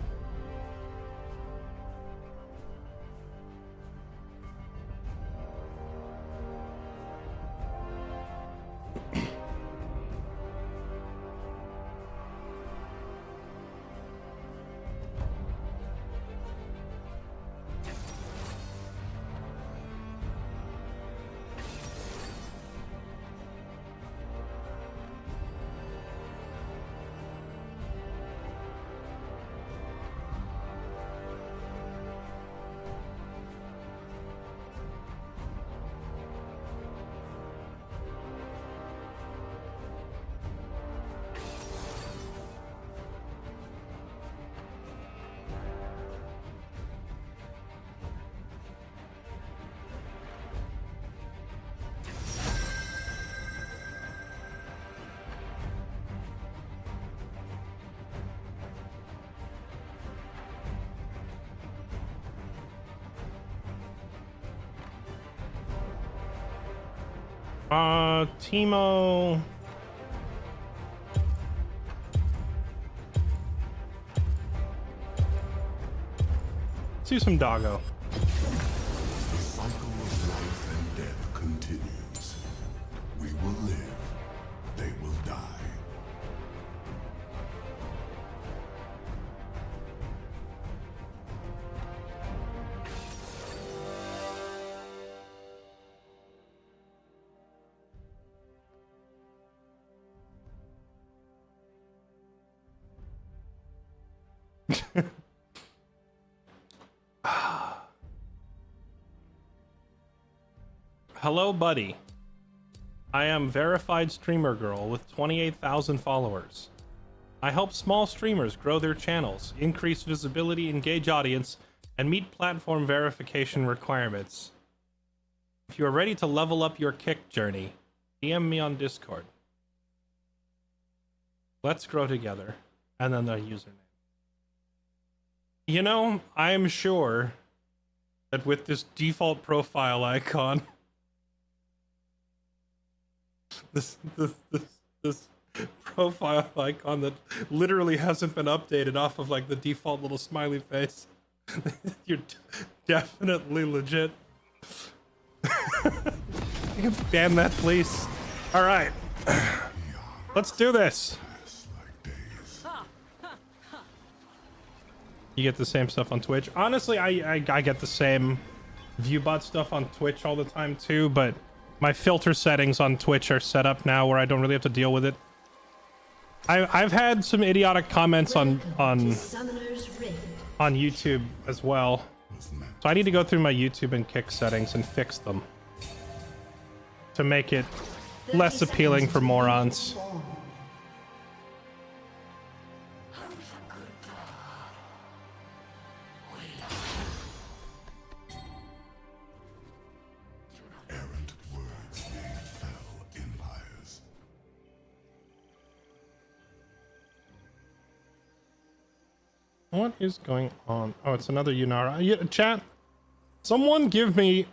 Timo. Let's do some doggo. The cycle of life and death continues. We will live. They will die. Hello, buddy. I am verified streamer girl with 28,000 followers. I help small streamers grow their channels, increase visibility, engage audience, and meet platform verification requirements. If you are ready to level up your kick journey, DM me on Discord. Let's grow together. And then the username. You know, I am sure that with this default profile icon, this profile icon that literally hasn't been updated off of like the default little smiley face, you're definitely legit. You can ban that, please. All right, let's do this. You get the same stuff on Twitch. Honestly, I get the same viewbot stuff on Twitch all the time too, but my filter settings on Twitch are set up now where I don't really have to deal with it. I've had some idiotic comments on YouTube as well. So I need to go through my YouTube and Kick settings and fix them to make it less appealing for morons. What is going on? Oh, it's another Yunara. Yeah, chat, someone give me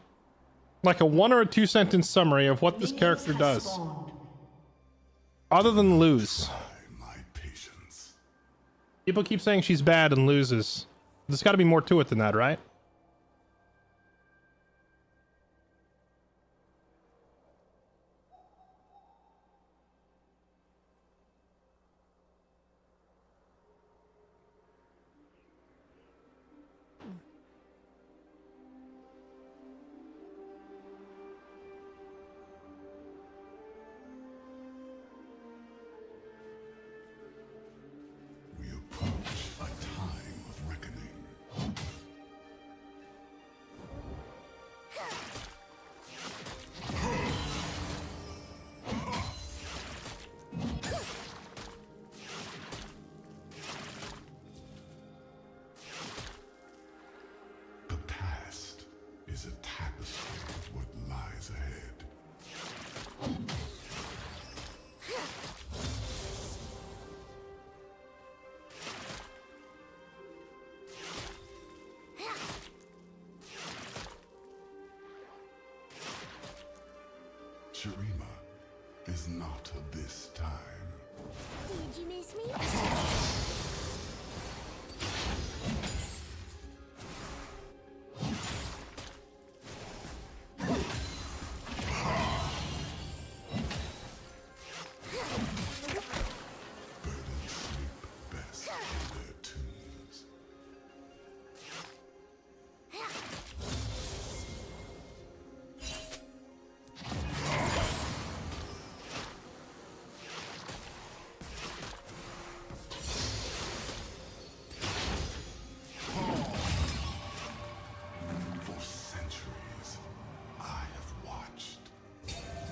like a 1 or a 2 sentence summary of what this character does. Other than lose. People keep saying she's bad and loses. There's got to be more to it than that, right? Shurima is not of this time. Did you miss me? Birds sleep best in their tombs.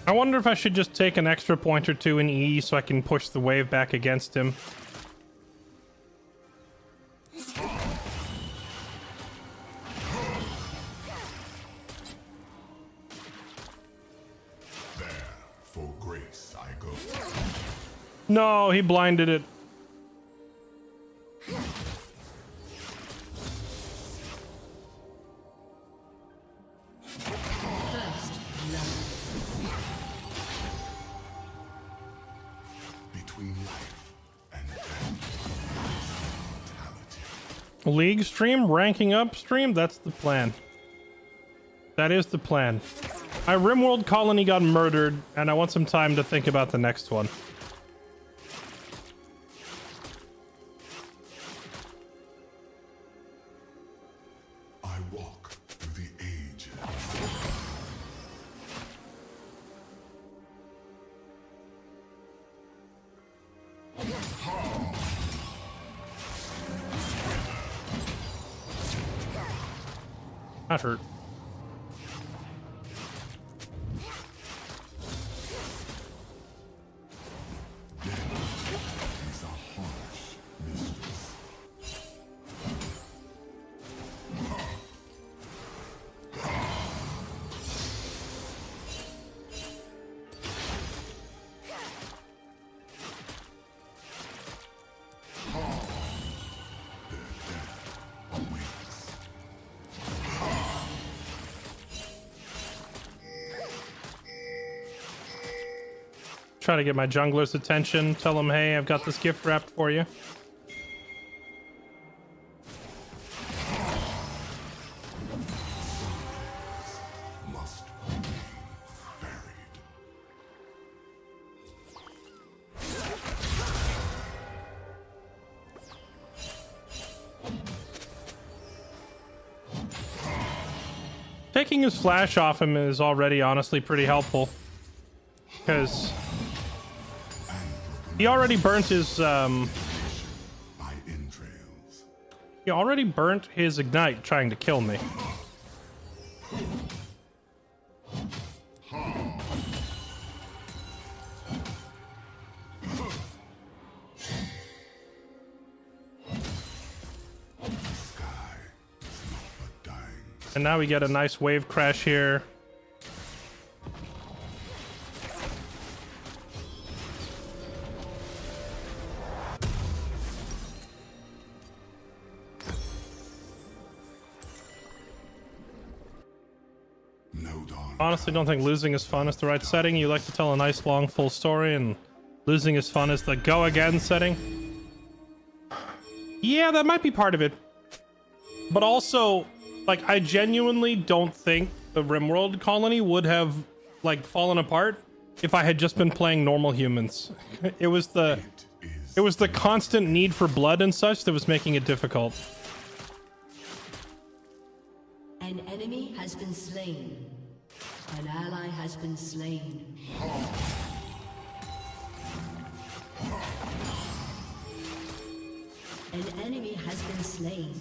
I wonder if I should just take an extra point or two in E so I can push the wave back against him. There, for grace I go. No, he blinded it. League stream, ranking up stream. That's the plan. That is the plan. My Rimworld colony got murdered, and I want some time to think about the next one. I walk through the ages. That hurt. Is a harsh mistress. Try to get my jungler's attention. Tell him, hey, I've got this gift wrapped for you. Must remain buried. Taking his flash off him is already honestly pretty helpful. Because he already burnt his My entrails. he already burnt his ignite trying to kill me. Sky is not but dying. And now we get a nice wave crash here. No dawn. Honestly, don't think losing is fun is the right setting. You like to tell a nice, long, full story, and losing is fun is the go again setting. Yeah, that might be part of it. But also, like, I genuinely don't think the Rimworld colony would have, like, fallen apart if I had just been playing normal humans. It was the constant need for blood and such that was making it difficult. An enemy has been slain. An ally has been slain. An enemy has been slain.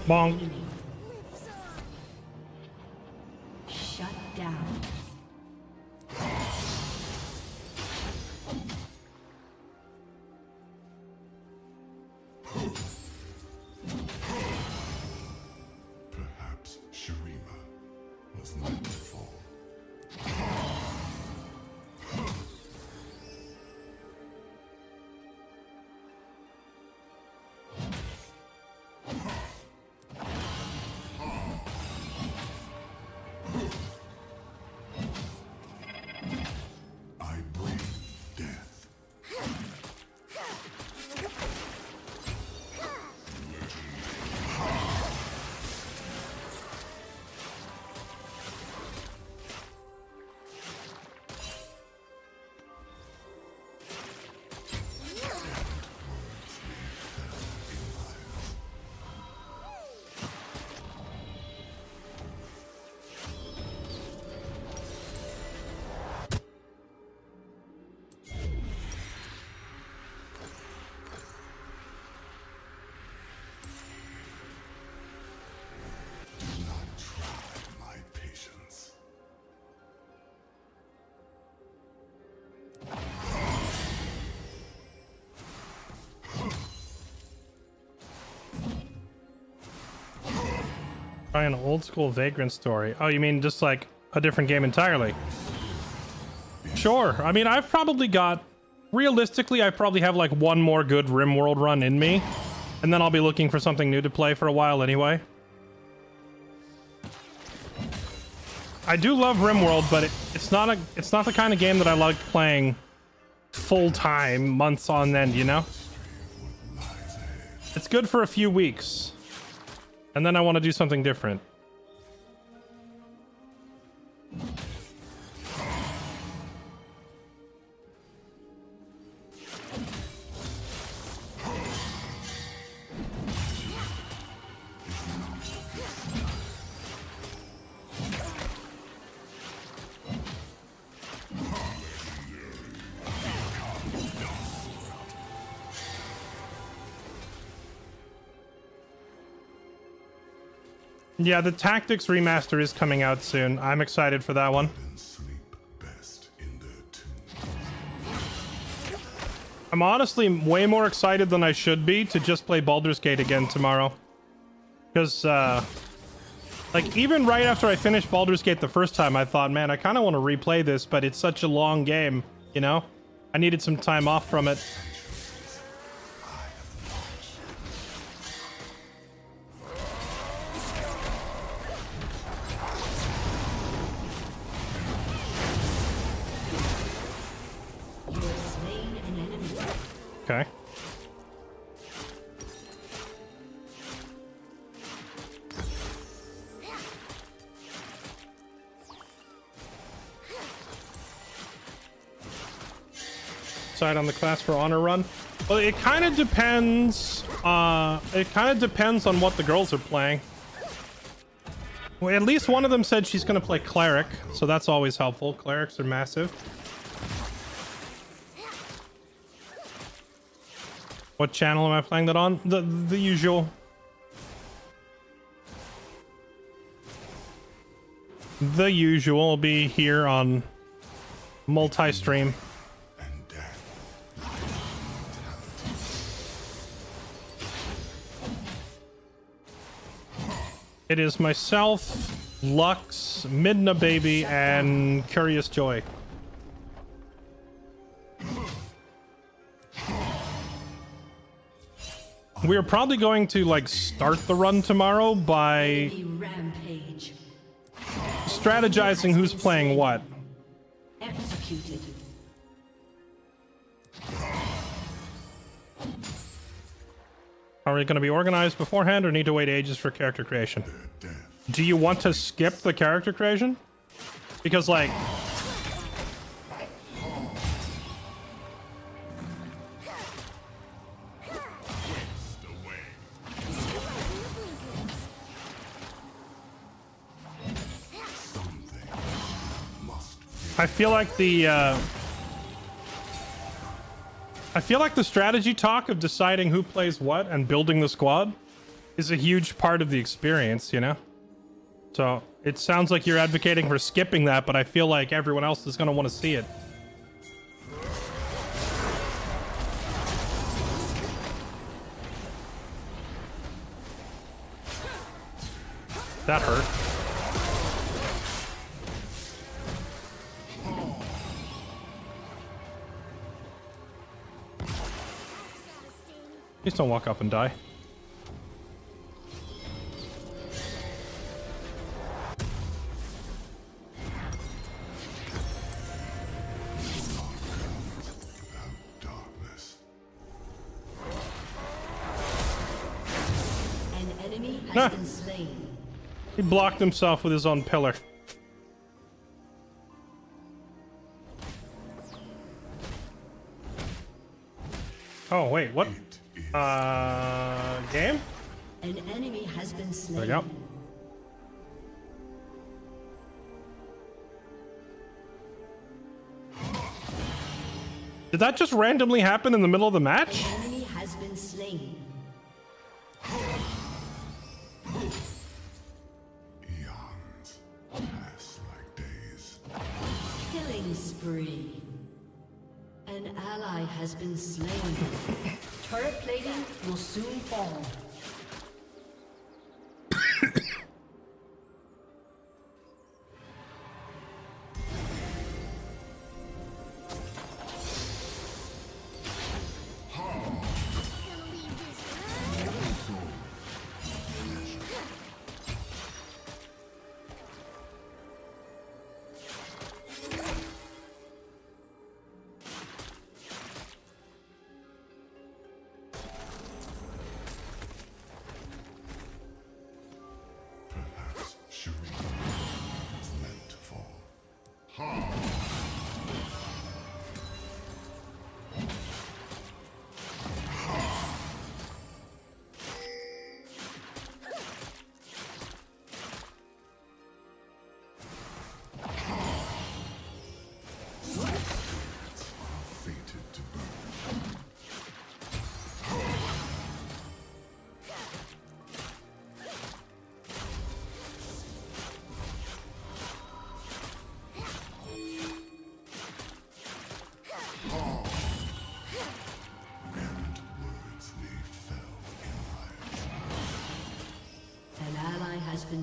Bonk. Shut down. Perhaps Shurima was meant to fall. I bring death. Do not try my patience. Try an old school Vagrant story. Oh, you mean just like a different game entirely? Sure. I mean, I've probably got realistically, I probably have like one more good Rimworld run in me, and then I'll be looking for something new to play for a while anyway. I do love Rimworld, but it's not the kind of game that I like playing full time, months on end, you know? It's good for a few weeks, and then I want to do something different. Yeah, the Tactics remaster is coming out soon. I'm excited for that one. I'm honestly way more excited than I should be to just play Baldur's Gate again tomorrow. Because, like, even right after I finished Baldur's Gate the first time, I thought, man, I kind of want to replay this, but it's such a long game, you know? I needed some time off from it. Okay. Decide on the class for honor run. Well, it kind of depends. It kind of depends on what the girls are playing. Well, at least one of them said she's going to play cleric, so that's always helpful. Clerics are massive. What channel am I playing that on? The usual. The usual will be here on multi-stream. It is myself, Lux, Midna Baby, and Curious Joy. We're probably going to like start the run tomorrow by strategizing who's playing what. Executed. Are we going to be organized beforehand or need to wait ages for character creation? Do you want to skip the character creation? Because like... I feel like the strategy talk of deciding who plays what and building the squad is a huge part of the experience, you know? So it sounds like you're advocating for skipping that, but I feel like everyone else is going to want to see it. That hurt. Please don't walk up and die. An enemy has been slain. He blocked himself with his own pillar. Oh, wait, what? Game? An enemy has been slain. There we go. Did that just randomly happen in the middle of the match? An enemy has been slain. Eons pass like days. Killing spree. An ally has been slain. Turret plating will soon fall.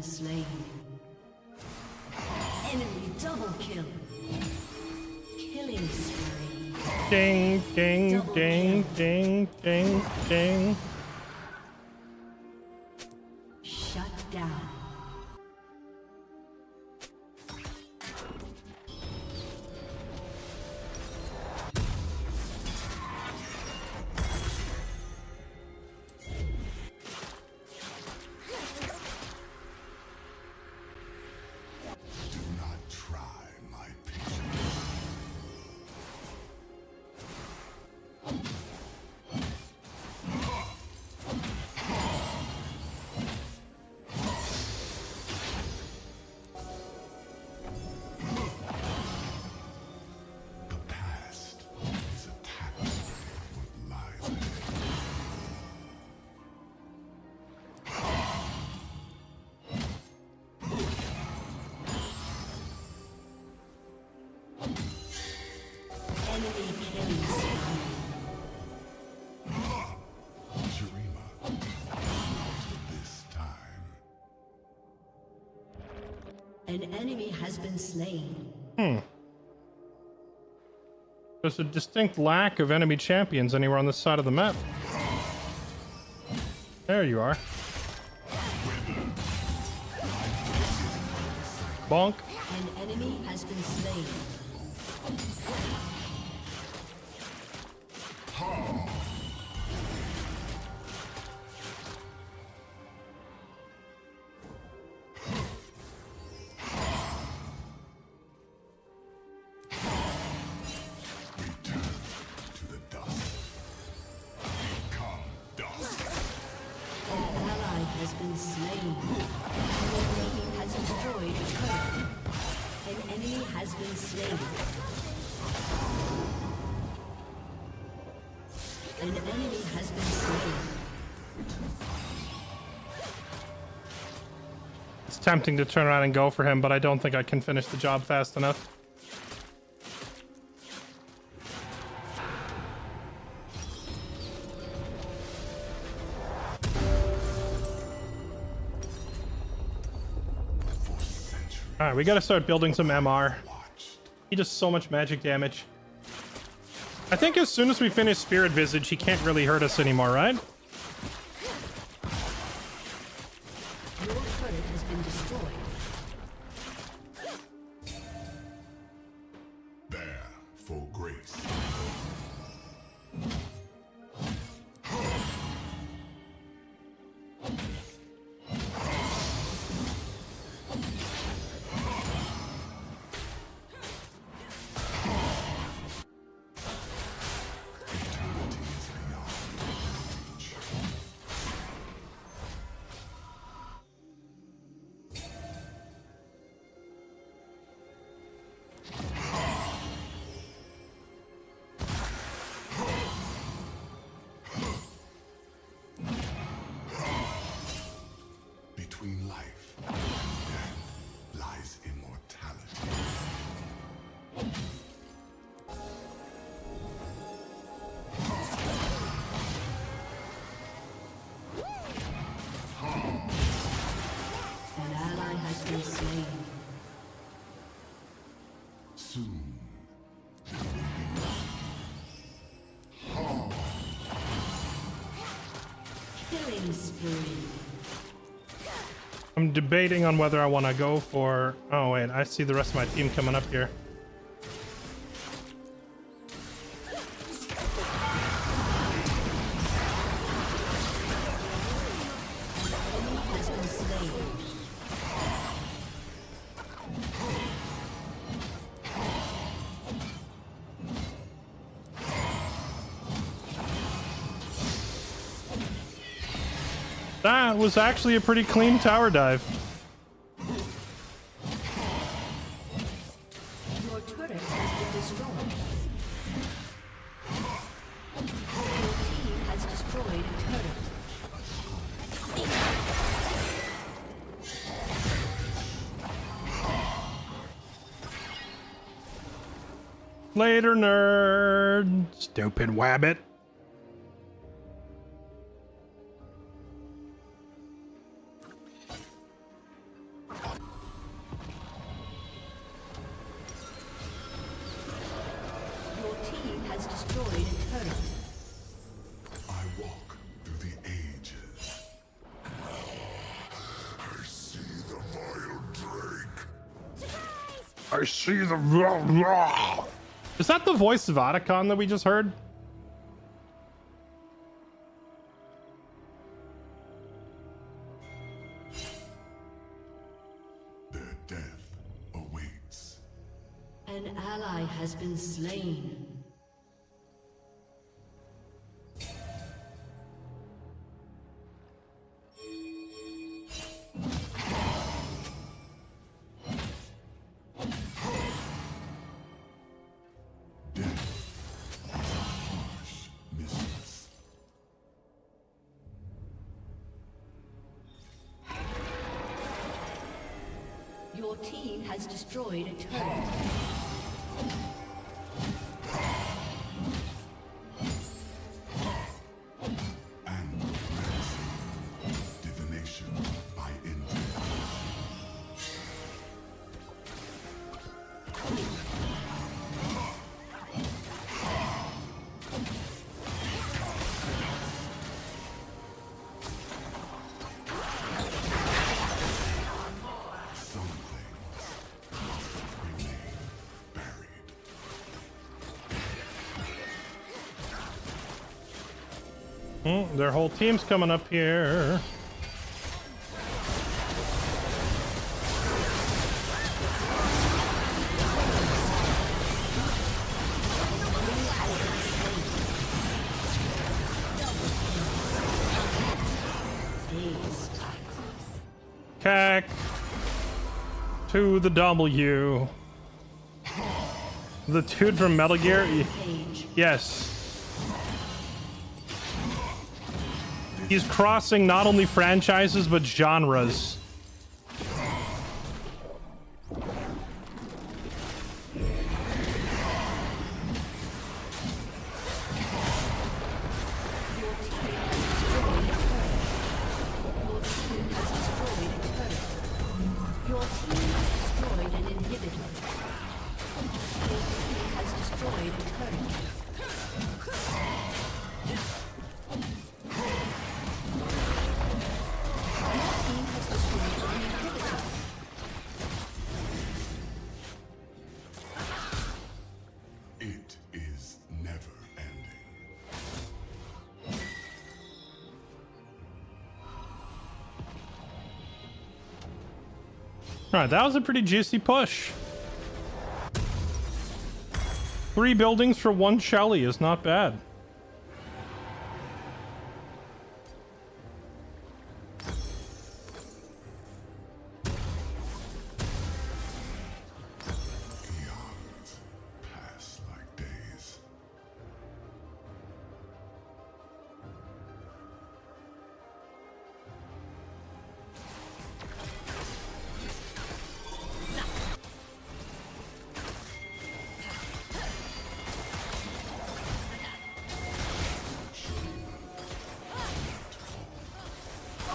been slain. Enemy double kill. Killing spree. Ding, ding, Double ding, kill. ding, ding, ding. Shut down. Do not try my patience. The past is a tapestry of what lies ahead. Enemy killing spree. Shurima, to this time. An enemy has been slain. There's a distinct lack of enemy champions anywhere on this side of the map. There you are. Bonk. An enemy has been slain. Return to the dust. Become dust. An ally has been slain. An enemy has destroyed a turret. An enemy has been slain. An enemy has been slain. It's tempting to turn around and go for him, but I don't think I can finish the job fast enough. For centuries Alright, we gotta start building some MR. watched. He does so much magic damage. I think as soon as we finish Spirit Visage, he can't really hurt us anymore, right? Your turret has been destroyed. There for grace. Eternity is beyond reach. Between life and death lies immortality. An ally has been slain. Soon there will be none. Killing spree. I'm debating on whether I want to go for... Oh, wait, I see the rest of my team coming up here. Enemy has been slain. That was actually a pretty clean tower dive. Your turret has been destroyed. Your team has destroyed a turret. Later, nerd. Stupid wabbit. has destroyed a turret. I walk through the ages. I see the vile drake. I see the. Is that the voice of Otacon that we just heard? Their death awaits. An ally has been slain. Mistress. Your team has destroyed a turret. And divination by intent. Some things remain buried. Their whole team's coming up here. Cack to the W. The dude from Metal Gear? Yes. He's crossing not only franchises, but genres. Your team has destroyed an inhibitor. Your team has destroyed a turret. Your team has destroyed an inhibitor. It is never ending. All right, that was a pretty juicy push. 3 buildings for 1 Shelly is not bad. Eons pass like days.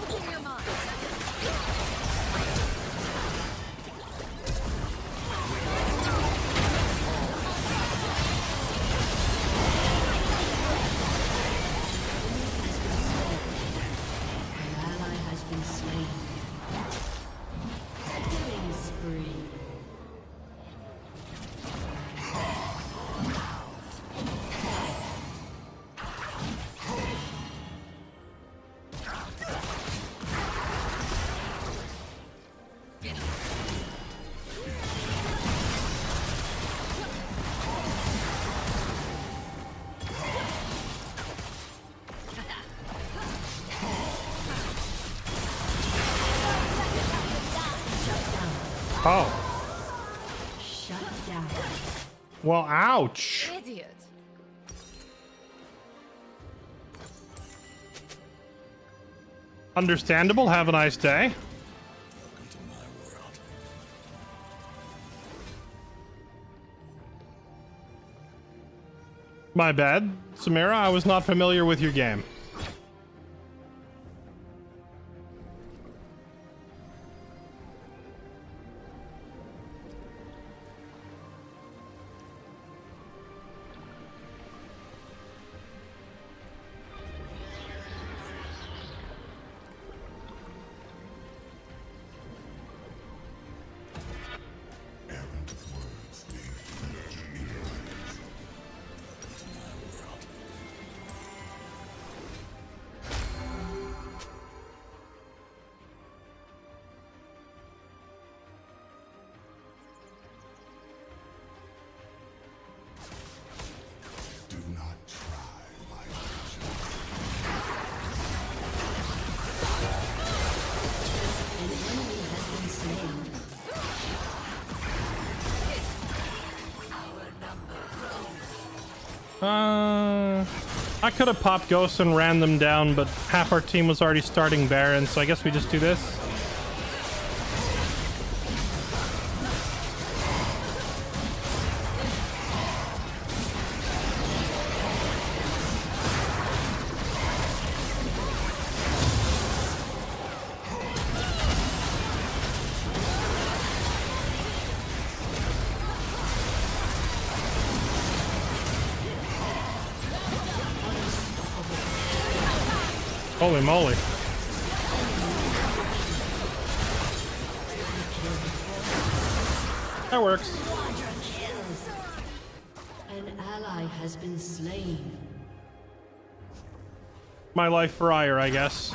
Open your mind. An ally has been slain. Killing spree. Oh, Shut down. well, ouch. Idiot. Understandable. Have a nice day. My bad, Samira. I was not familiar with your game. I could have popped ghosts and ran them down, but half our team was already starting Baron, so I guess we just do this. Holy moly. That works. An ally has been slain. My life for ire, I guess.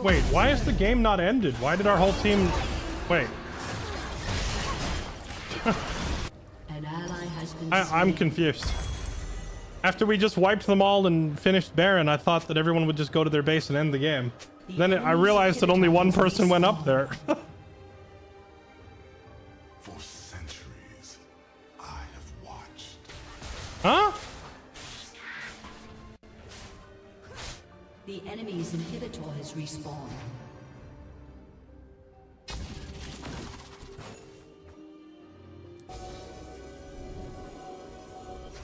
Wait, why is the game not ended? Why did our whole team... Wait. An ally has been I'm confused. After we just wiped them all and finished Baron, I thought that everyone would just go to their base and end the game. Then I realized that only one person went up there. For centuries, I have watched. Huh? The enemy's inhibitor has respawned.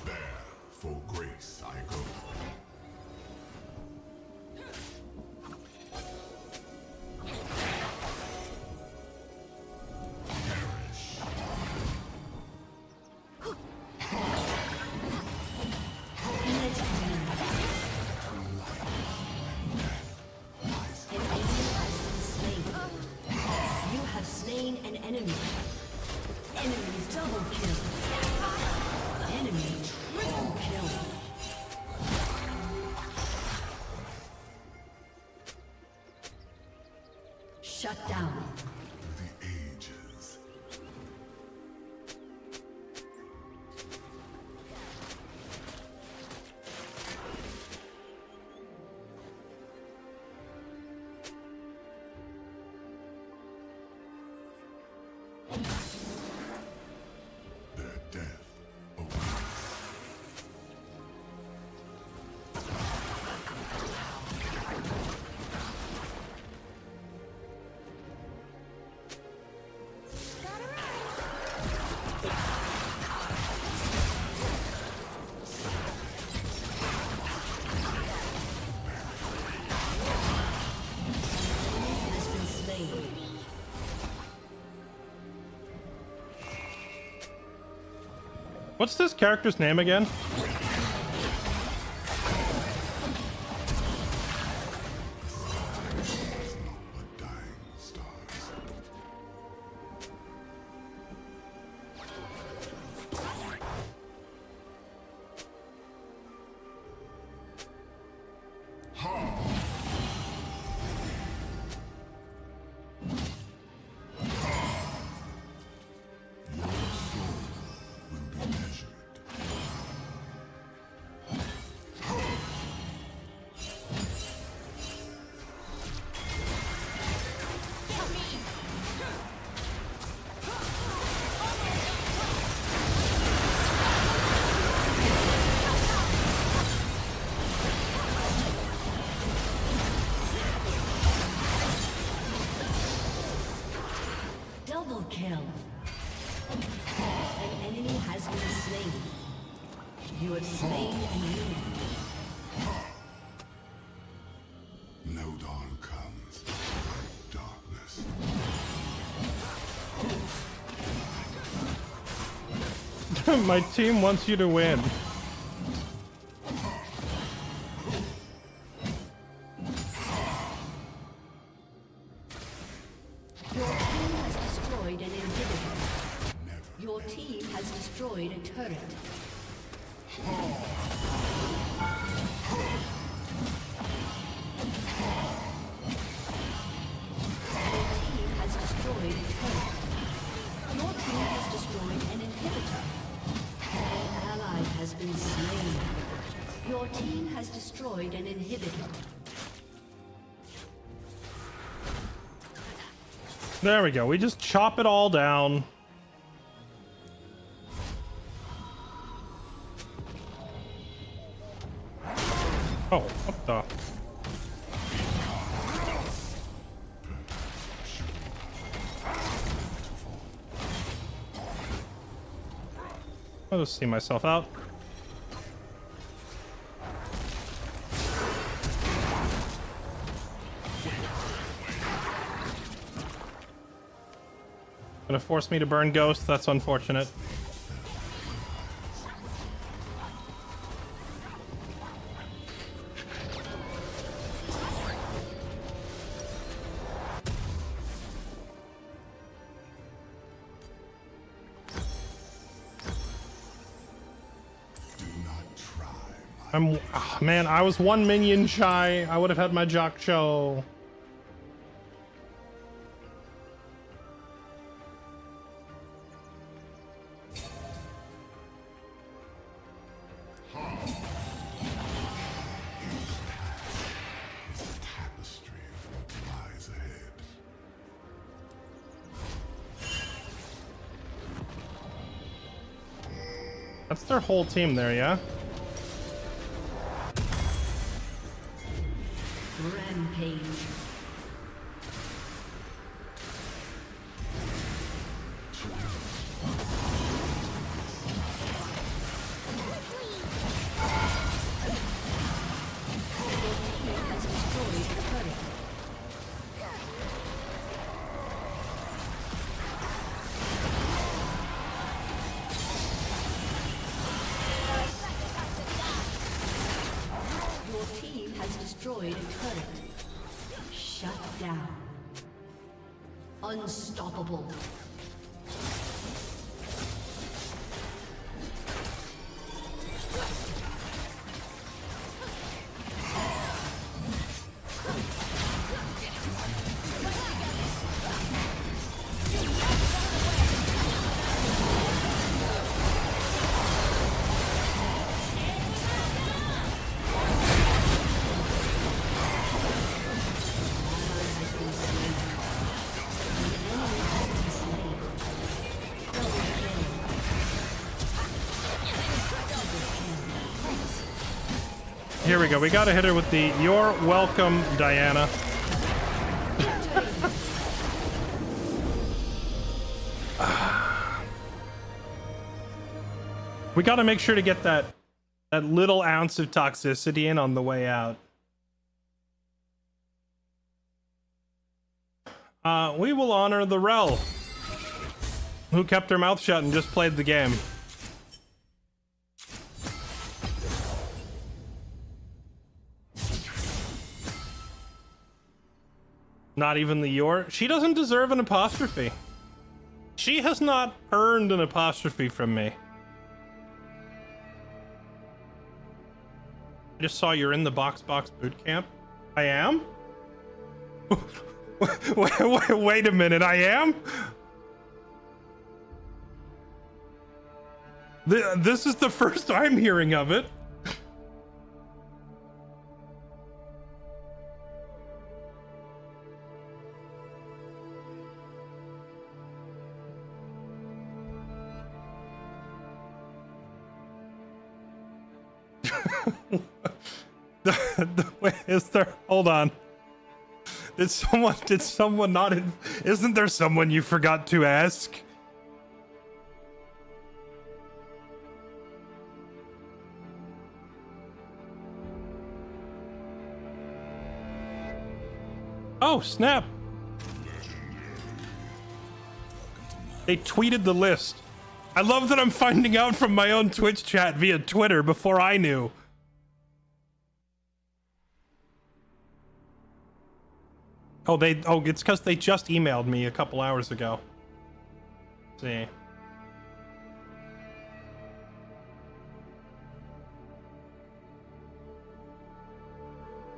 There, for grace I go. Shut down. The ages. Their death awaits. What's this character's name again? But dying stars. Your soul will be measured. Double kill. An enemy has been slain. You have slain an enemy. No dawn comes. Darkness. My team wants you to win. Your team has destroyed an inhibitor. Never. Your team has destroyed destroyed a turret. Destroyed a turret. Your team has destroyed an inhibitor. An ally has been slain. Your team has destroyed an inhibitor. There we go. We just chop it all down. Oh, what the? I'll just see myself out. Gonna force me to burn Ghost. That's unfortunate. Man, I was one minion shy. I would have had my Jock Show. That's their whole team there, yeah? Rampage. Destroyed a turret. Shut down. Unstoppable. Here we go. We gotta hit her with the "You're welcome, Diana." We gotta make sure to get that little ounce of toxicity in on the way out. We will honor the Rel, who kept her mouth shut and just played the game. Not even the "your." She doesn't deserve an apostrophe. She has not earned an apostrophe from me. I just saw you're in the box boot camp. I am? Wait a minute, I am? This is the first I'm hearing of it. Is there? Hold on. Did someone not? Isn't there someone you forgot to ask? Oh, snap. They tweeted the list. I love that I'm finding out from my own Twitch chat via Twitter before I knew. Oh, it's because they just emailed me a couple hours ago. Let's see.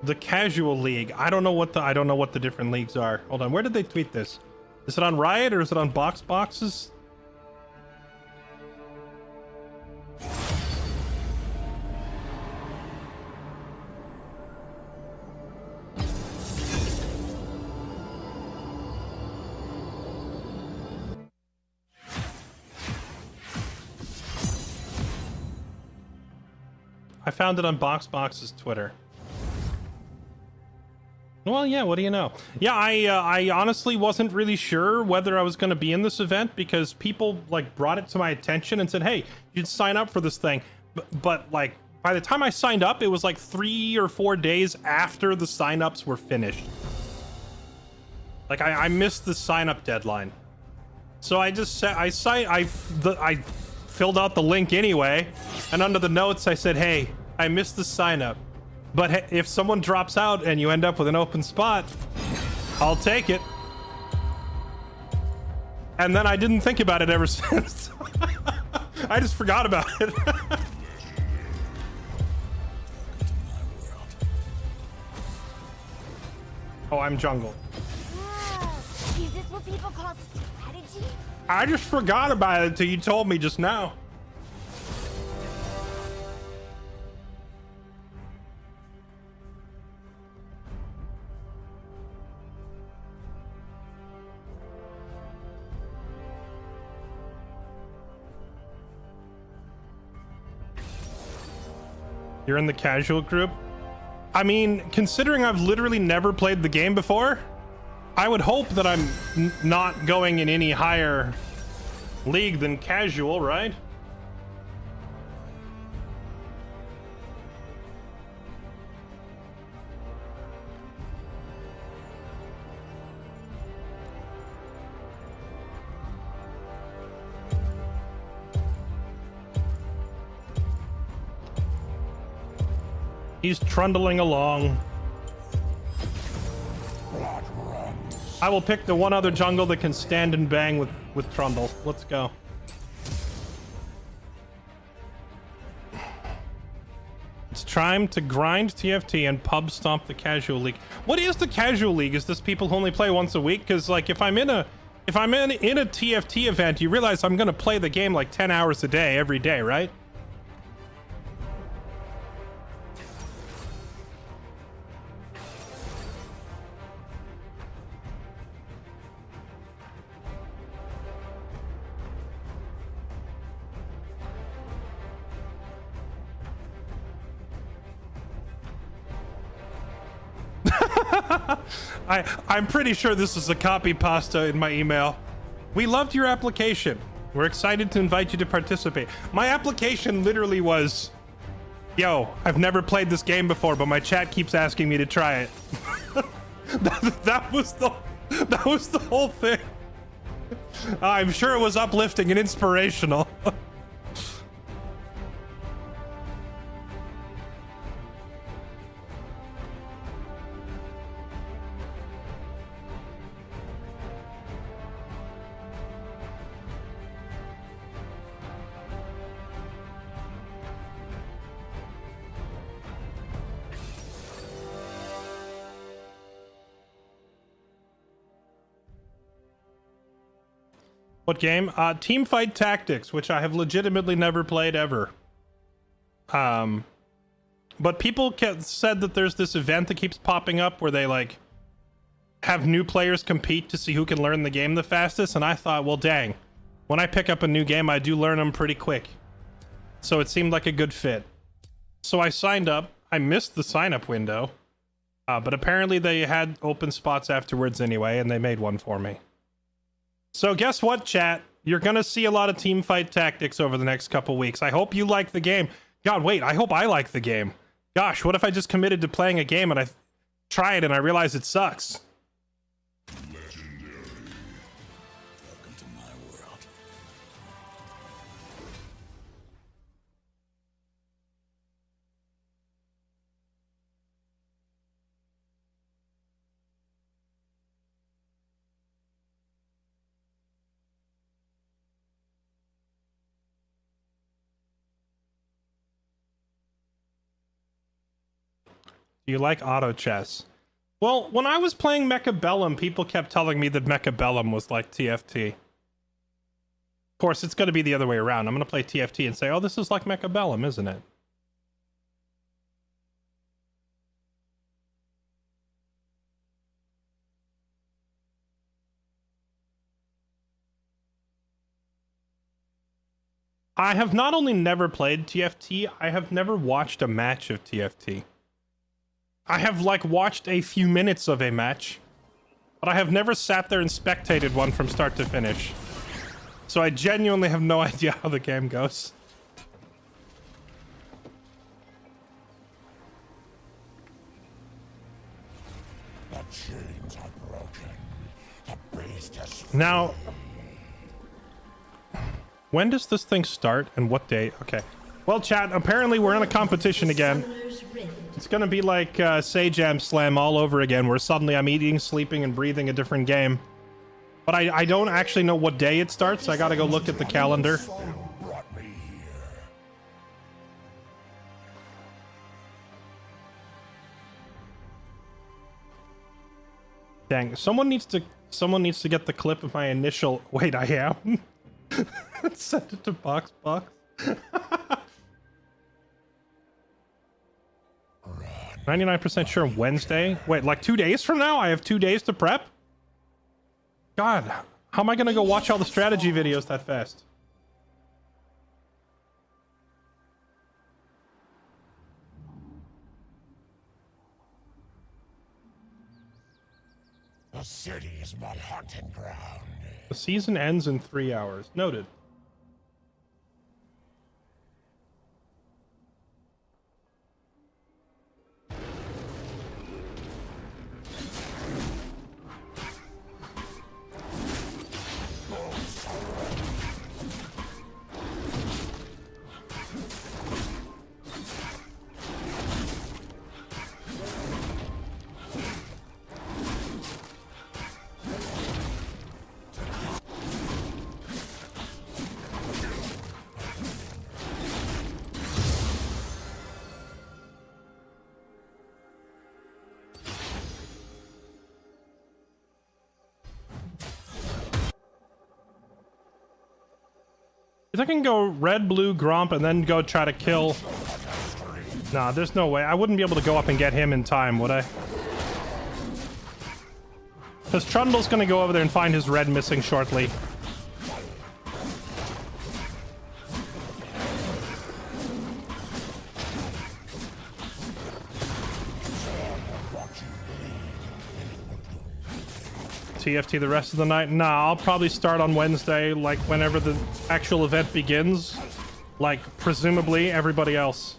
The casual league. I don't know what the different leagues are. Hold on. Where did they tweet this? Is it on Riot or is it on Boxes? I found it on Box's Twitter. Well, yeah, what do you know? Yeah, I honestly wasn't really sure whether I was going to be in this event because people, like, brought it to my attention and said, hey, you'd sign up for this thing. But like, by the time I signed up, it was like 3 or 4 days after the signups were finished. Like, I missed the sign-up deadline. So I just said, I filled out the link anyway, and under the notes I said, hey, I missed the sign-up. But if someone drops out and you end up with an open spot, I'll take it. And then I didn't think about it ever since. I just forgot about it. Oh, I'm jungle. Is this what people call strategy? I just forgot about it until you told me just now. You're in the casual group? I mean, considering I've literally never played the game before, I would hope that I'm not going in any higher league than casual, right? He's trundling along. I will pick the one other jungle that can stand and bang with Trundle. Let's go. It's time to grind TFT and pub stomp the casual league. What is the casual league? Is this people who only play once a week? Because like if I'm in a TFT event, you realize I'm gonna play the game like 10 hours a day every day, right? I'm pretty sure this is a copy pasta in my email. We loved your application. We're excited to invite you to participate. My application literally was, yo, I've never played this game before, but my chat keeps asking me to try it. that was the whole thing. I'm sure it was uplifting and inspirational. What game? Teamfight Tactics, which I have legitimately never played ever. But people said that there's this event that keeps popping up where they like have new players compete to see who can learn the game the fastest, and I thought, well, dang, when I pick up a new game, I do learn them pretty quick. So it seemed like a good fit. So I signed up. I missed the sign-up window, but apparently they had open spots afterwards anyway, and they made one for me. So guess what, chat? You're gonna see a lot of Teamfight Tactics over the next couple weeks. I hope you like the game. God, wait, I hope I like the game. Gosh, what if I just committed to playing a game and I try it and I realize it sucks? Legendary. Welcome to my world. Do you like auto chess? Well, when I was playing Mechabellum, people kept telling me that Mechabellum was like TFT. Of course, it's going to be the other way around. I'm going to play TFT and say, oh, this is like Mechabellum, isn't it? I have not only never played TFT, I have never watched a match of TFT. I have, like, watched a few minutes of a match, but I have never sat there and spectated one from start to finish. So I genuinely have no idea how the game goes. The chains are broken. The beast has... Now, when does this thing start and what day? Okay. Well, chat, apparently we're in a competition again. Summoner's Rift. It's gonna be like Sajam Slam all over again, where suddenly I'm eating, sleeping, and breathing a different game. But I don't actually know what day it starts. I gotta go look at the calendar. brought me here. Dang, someone needs to get the clip of my initial... Wait, I am? Send it to Box. 99% sure Wednesday? Wait, like 2 days from now? I have 2 days to prep? God, how am I gonna go watch all the strategy videos that fast? The city is my hunting ground. The season ends in 3 hours. Noted. I can go red, blue, Gromp, and then go try to kill... Nah, there's no way. I wouldn't be able to go up and get him in time, would I? Because Trundle's gonna go over there and find his red missing shortly. TFT the rest of the night? Nah, I'll probably start on Wednesday, like whenever the actual event begins. Like, presumably everybody else.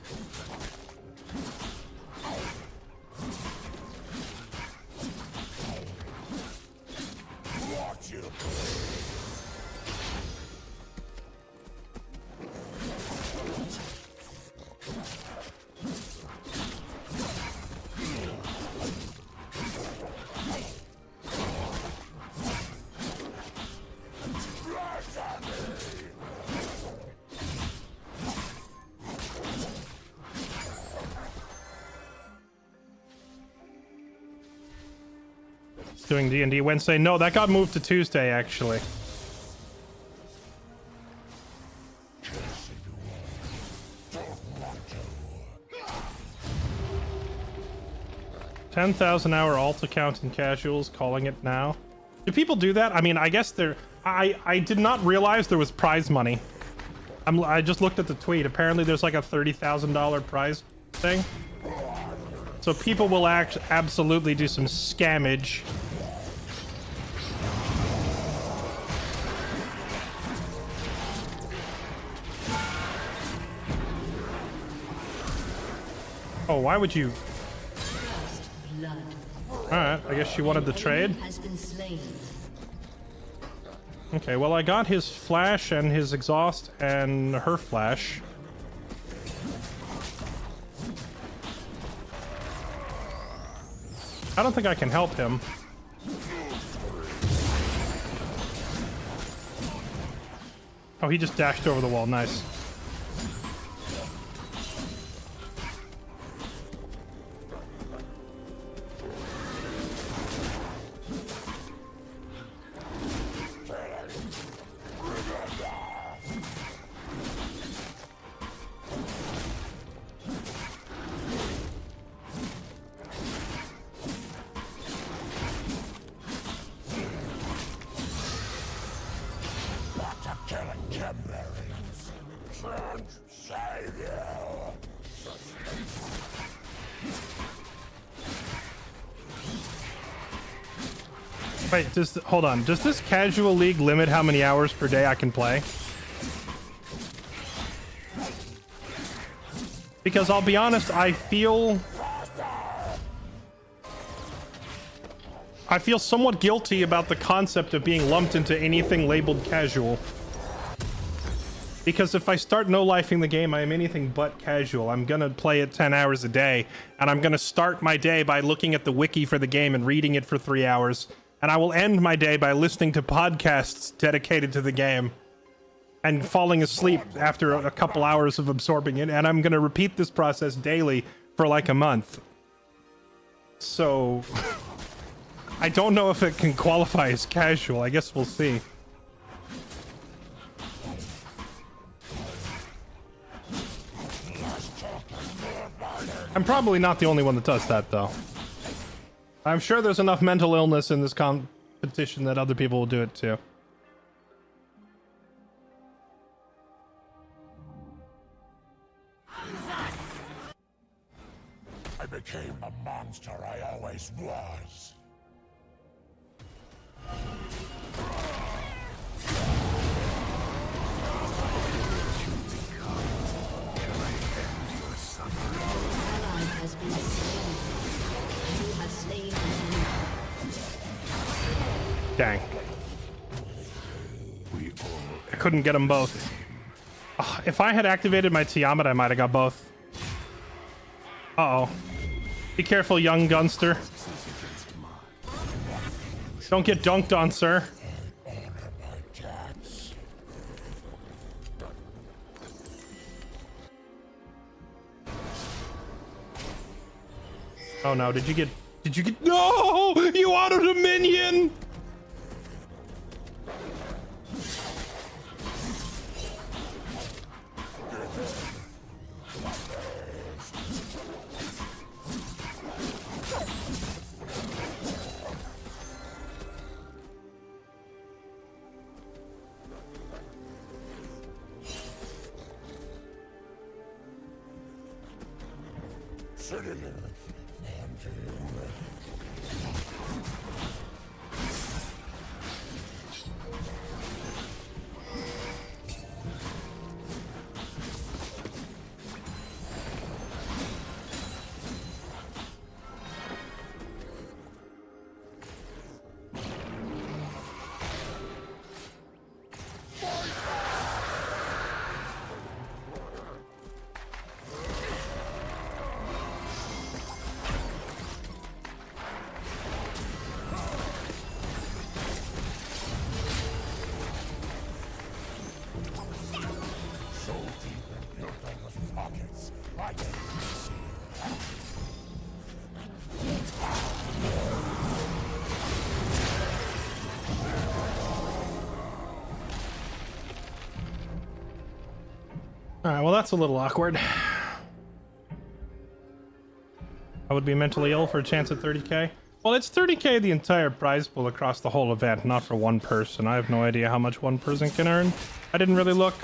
Doing D&D Wednesday? No, that got moved to Tuesday, actually. $10,000 alt account in casuals, calling it now. Do people do that? I mean, I guess they're... I did not realize there was prize money. I just looked at the tweet. Apparently there's like a $30,000 prize thing. So people will absolutely do some scammage. Oh, why would you... Alright, I guess she wanted the trade. Has been slain. Okay, well I got his flash and his exhaust and her flash. I don't think I can help him. Oh, he just dashed over the wall. Nice. Wait, hold on. Does this casual league limit how many hours per day I can play? Because I'll be honest, I feel somewhat guilty about the concept of being lumped into anything labeled casual. Because if I start no-lifing the game, I am anything but casual. I'm gonna play it 10 hours a day, and I'm gonna start my day by looking at the wiki for the game and reading it for 3 hours. And I will end my day by listening to podcasts dedicated to the game and falling asleep after a couple hours of absorbing it. And I'm going to repeat this process daily for like a month. So I don't know if it can qualify as casual. I guess we'll see. I'm probably not the only one that does that, though. I'm sure there's enough mental illness in this competition that other people will do it too. I became the monster I always was. Ally has been slain. You have slain an enemy. Dang. I couldn't get them both. Ugh, if I had activated my Tiamat, I might have got both. Uh-oh. Be careful, young gunster. Don't get dunked on, sir. Oh no, did you get... No! You autoed a minion! Alright, well that's a little awkward. I would be mentally ill for a chance at 30k. Well, it's 30k the entire prize pool across the whole event, not for one person. I have no idea how much one person can earn. I didn't really look.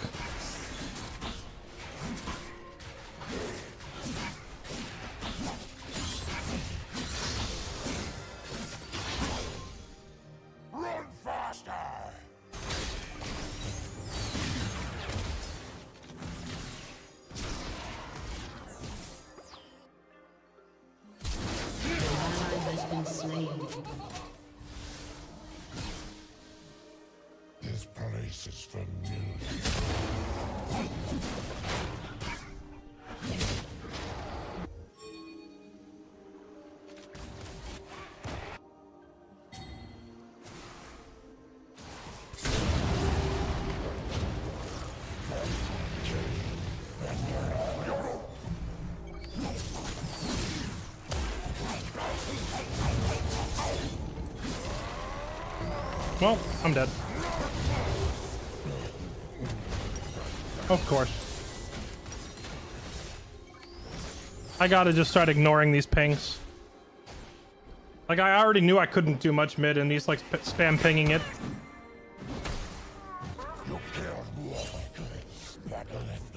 Run faster! Has been slain. This place is familiar. Well, I'm dead. Of course. I gotta just start ignoring these pings. Like, I already knew I couldn't do much mid, and these, like, spam pinging it. You killed me all I could. That left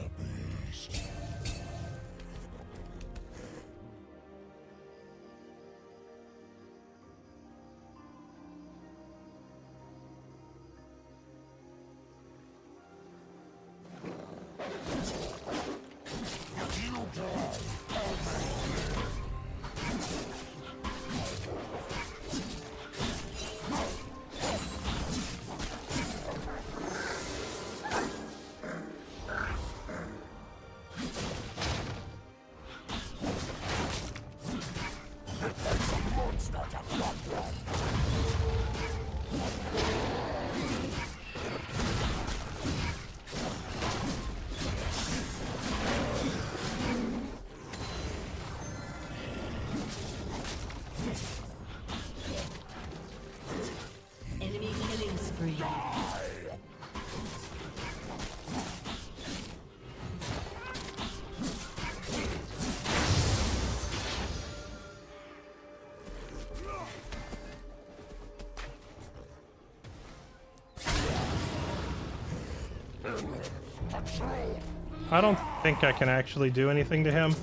I don't think I can actually do anything to him.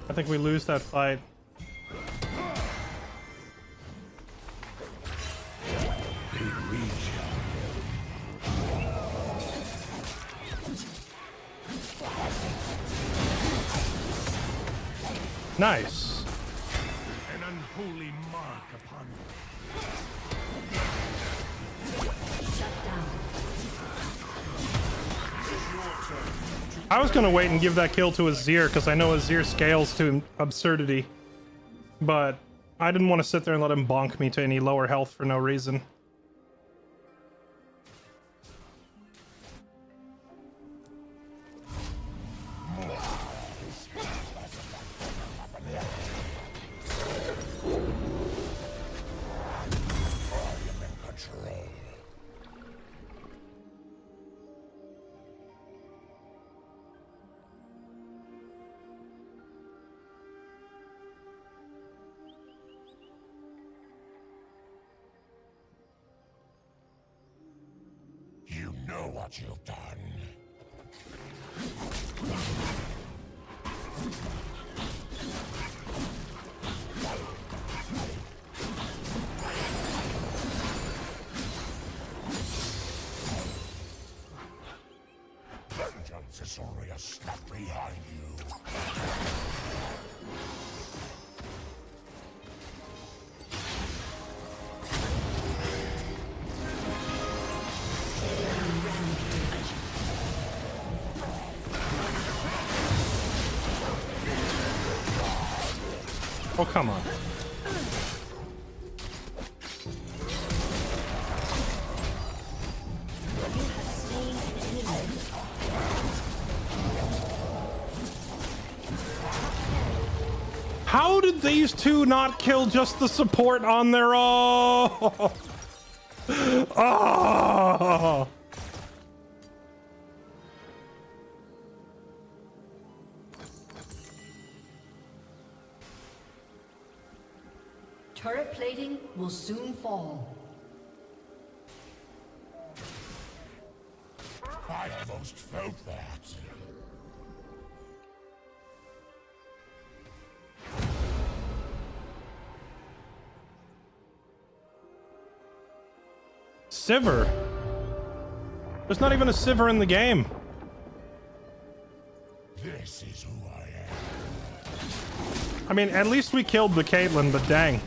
I think we lose that fight. Nice. An unholy mark upon I was gonna wait and give that kill to Azir because I know Azir scales to absurdity, but I didn't want to sit there and let him bonk me to any lower health for no reason. You know what you've done. Vengeance is only a step behind you. Oh, come on. How did these two not kill just the support on their own? Oh! Turret plating will soon fall. I almost felt that. Sivir. There's not even a Sivir in the game. This is who I am. I mean, at least we killed the Caitlyn, but dang.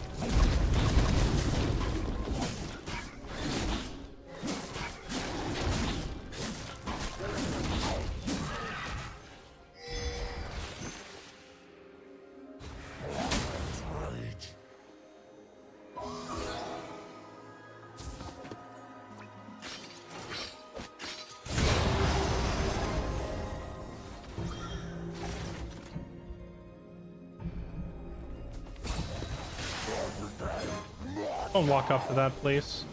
Don't walk up to that, please.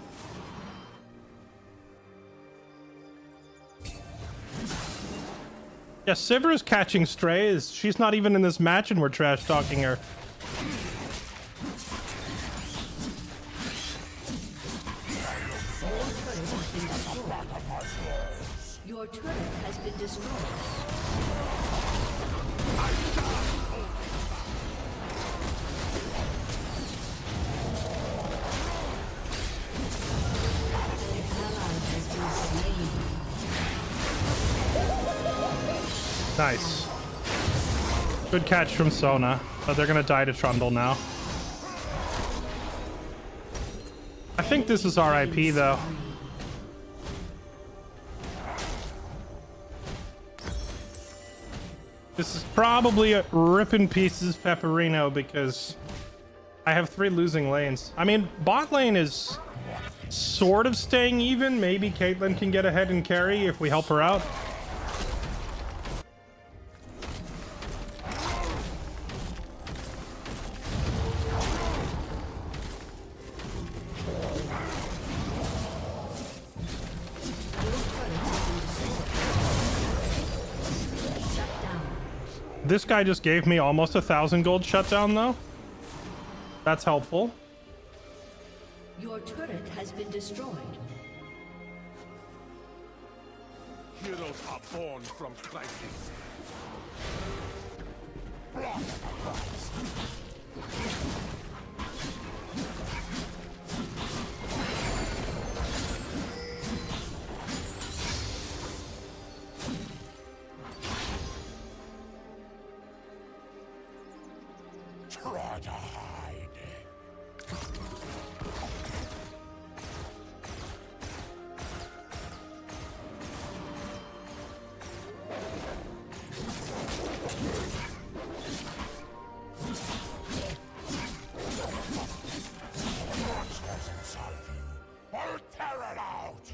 Yeah, Sivir is catching strays. She's not even in this match and we're trash talking her. Your turret has been destroyed. Nice. Good catch from Sona, but they're gonna die to Trundle now. I think this is RIP though. This is probably a rip in pieces Pepperino because I have 3 losing lanes. I mean, bot lane is sort of staying even. Maybe Caitlyn can get ahead and carry if we help her out. This guy just gave me almost 1,000 gold shutdown though. That's helpful. Your turret has been destroyed. Heroes are born from crisis. Try to hide. Monsters inside you. I'll tear it out.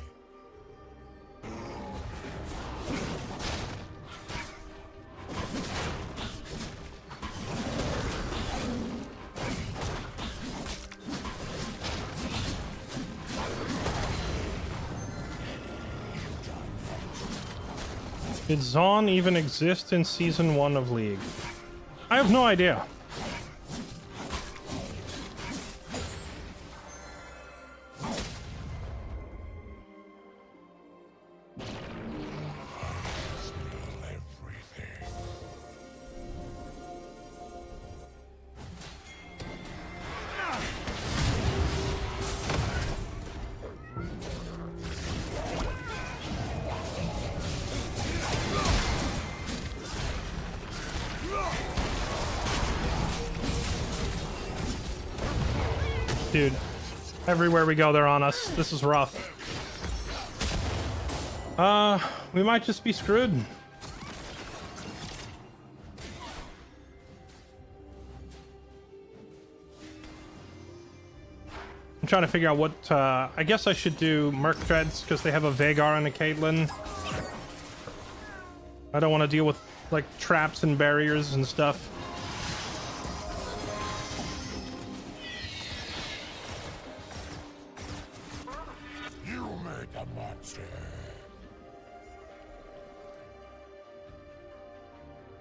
Did Zaun even exist in Season 1 of League? I have no idea. Dude, everywhere we go, they're on us. This is rough. We might just be screwed. I'm trying to figure out what, I guess I should do Merc Treads because they have a Vagar and a Caitlyn. I don't want to deal with, like, traps and barriers and stuff.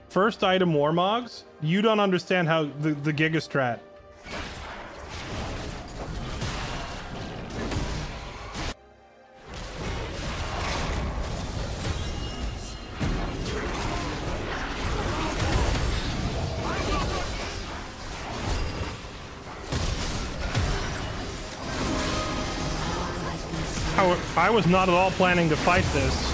First item Warmogs? You don't understand how the Gigastrat. I was not at all planning to fight this.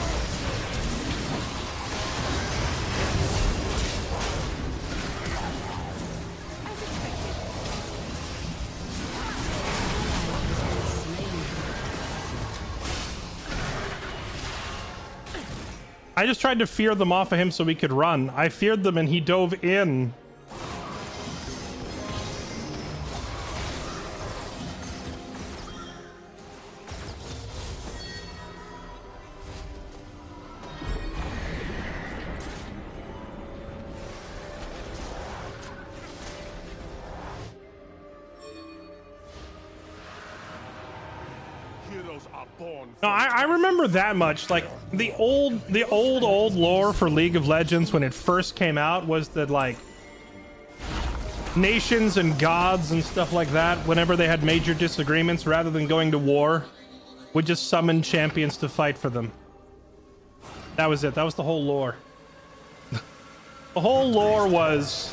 I just tried to fear them off of him so we could run. I feared them and he dove in. No, I remember that much. Like the old lore for League of Legends when it first came out was that like nations and gods and stuff like that, whenever they had major disagreements, rather than going to war, would just summon champions to fight for them. That was it. That was the whole lore. The whole lore was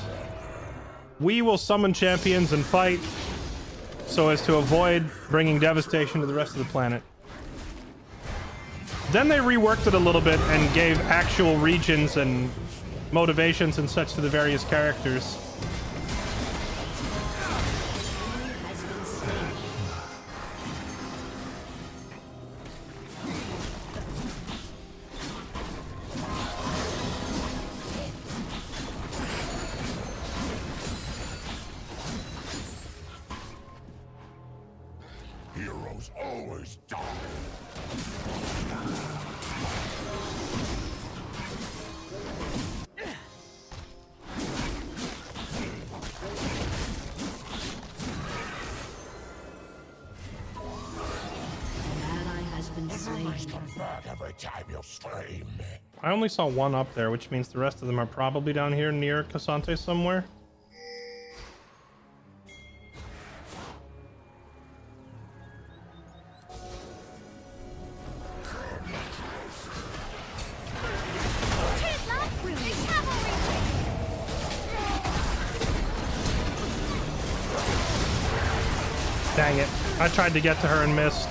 we will summon champions and fight so as to avoid bringing devastation to the rest of the planet. Then they reworked it a little bit and gave actual regions and motivations and such to the various characters. Heroes always die. Every time you scream. I only saw one up there, which means the rest of them are probably down here near Cassante somewhere. Dang it. I tried to get to her and missed.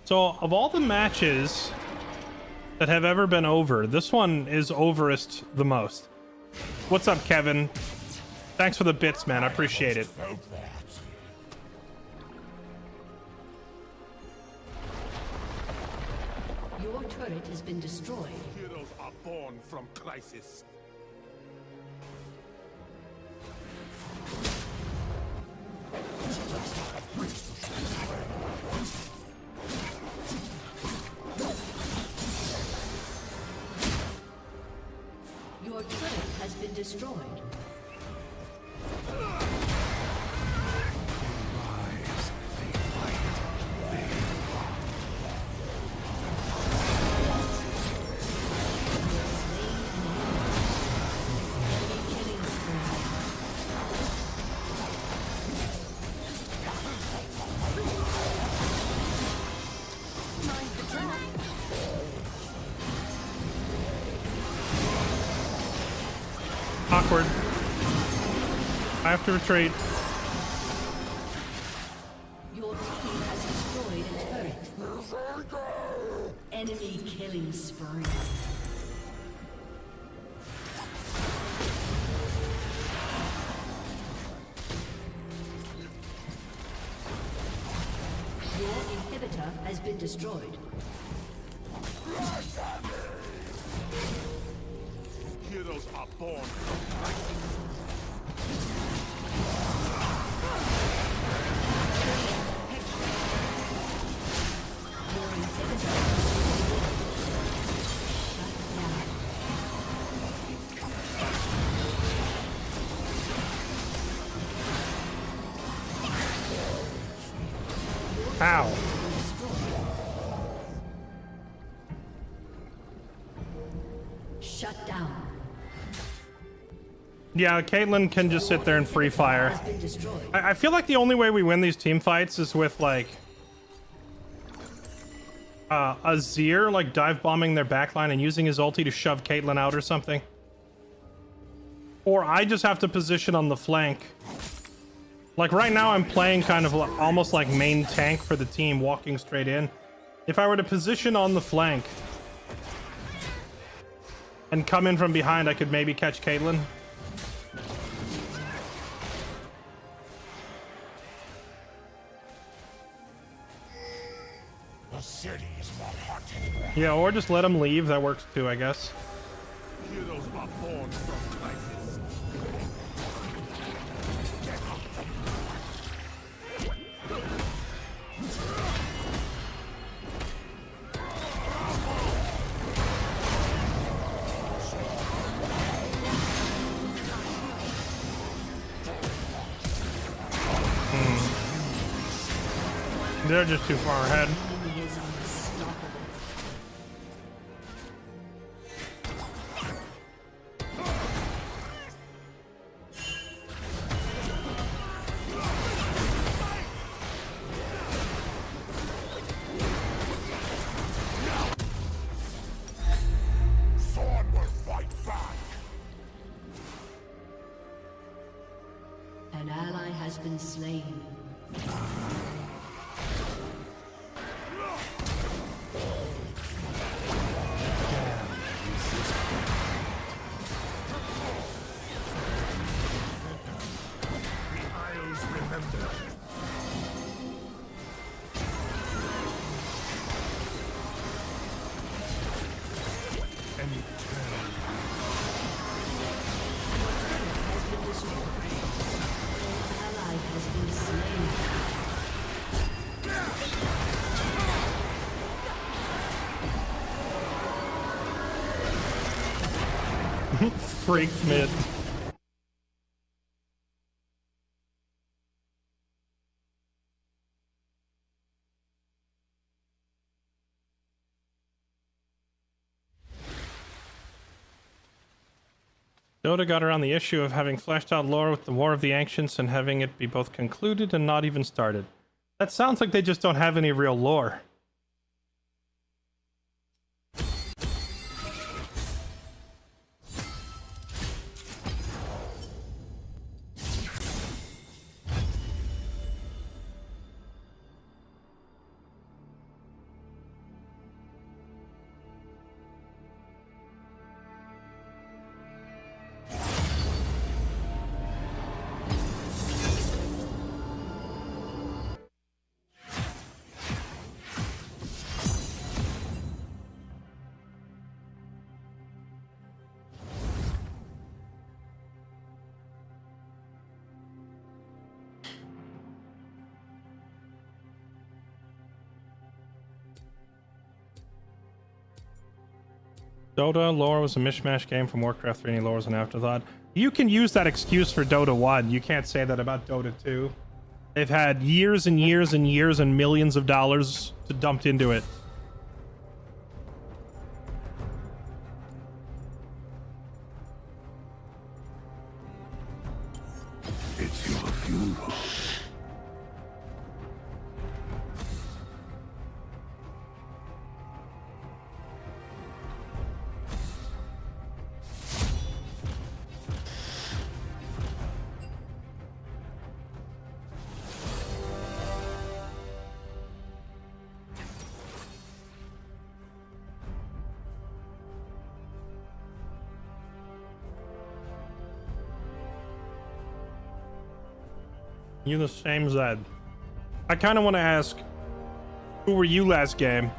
So, of all the matches that have ever been over, this one is overest the most. What's up, Kevin? Thanks for the bits, man. I appreciate it. Your turret has been destroyed. Heroes are born from crisis. Your turret has been destroyed. Awkward. I have to retreat. Your team has destroyed a turret. Enemy killing spree. Your inhibitor has been destroyed. Heroes are born from crisis. Your inhibitor. Ow. Shut down. Yeah, Caitlyn can just sit there and free fire. Has been destroyed. I feel like the only way we win these team fights is with, like, Azir, like, dive bombing their backline and using his ulti to shove Caitlyn out or something. Or I just have to position on the flank. Like, right now I'm playing kind of almost like main tank for the team, walking straight in. If I were to position on the flank and come in from behind, I could maybe catch Caitlyn. The city is more hot anymore. Yeah, or just let him leave. That works too, I guess. Heroes are born from crisis. They're just too far ahead. Enemy is unstoppable. Sword will fight back. An ally has been slain. The Isles remember. And eternal. Has been destroyed. An ally has been slain. Freak mid. Dota got around the issue of having fleshed out lore with the War of the Ancients and having it be both concluded and not even started. That sounds like they just don't have any real lore. Dota lore was a mishmash game from Warcraft 3 and lore was an afterthought. You can use that excuse for Dota 1. You can't say that about Dota 2. They've had years and years and years and millions of dollars to dumped into it. It's your funeral. You the same, Zed. I kind of want to ask, who were you last game?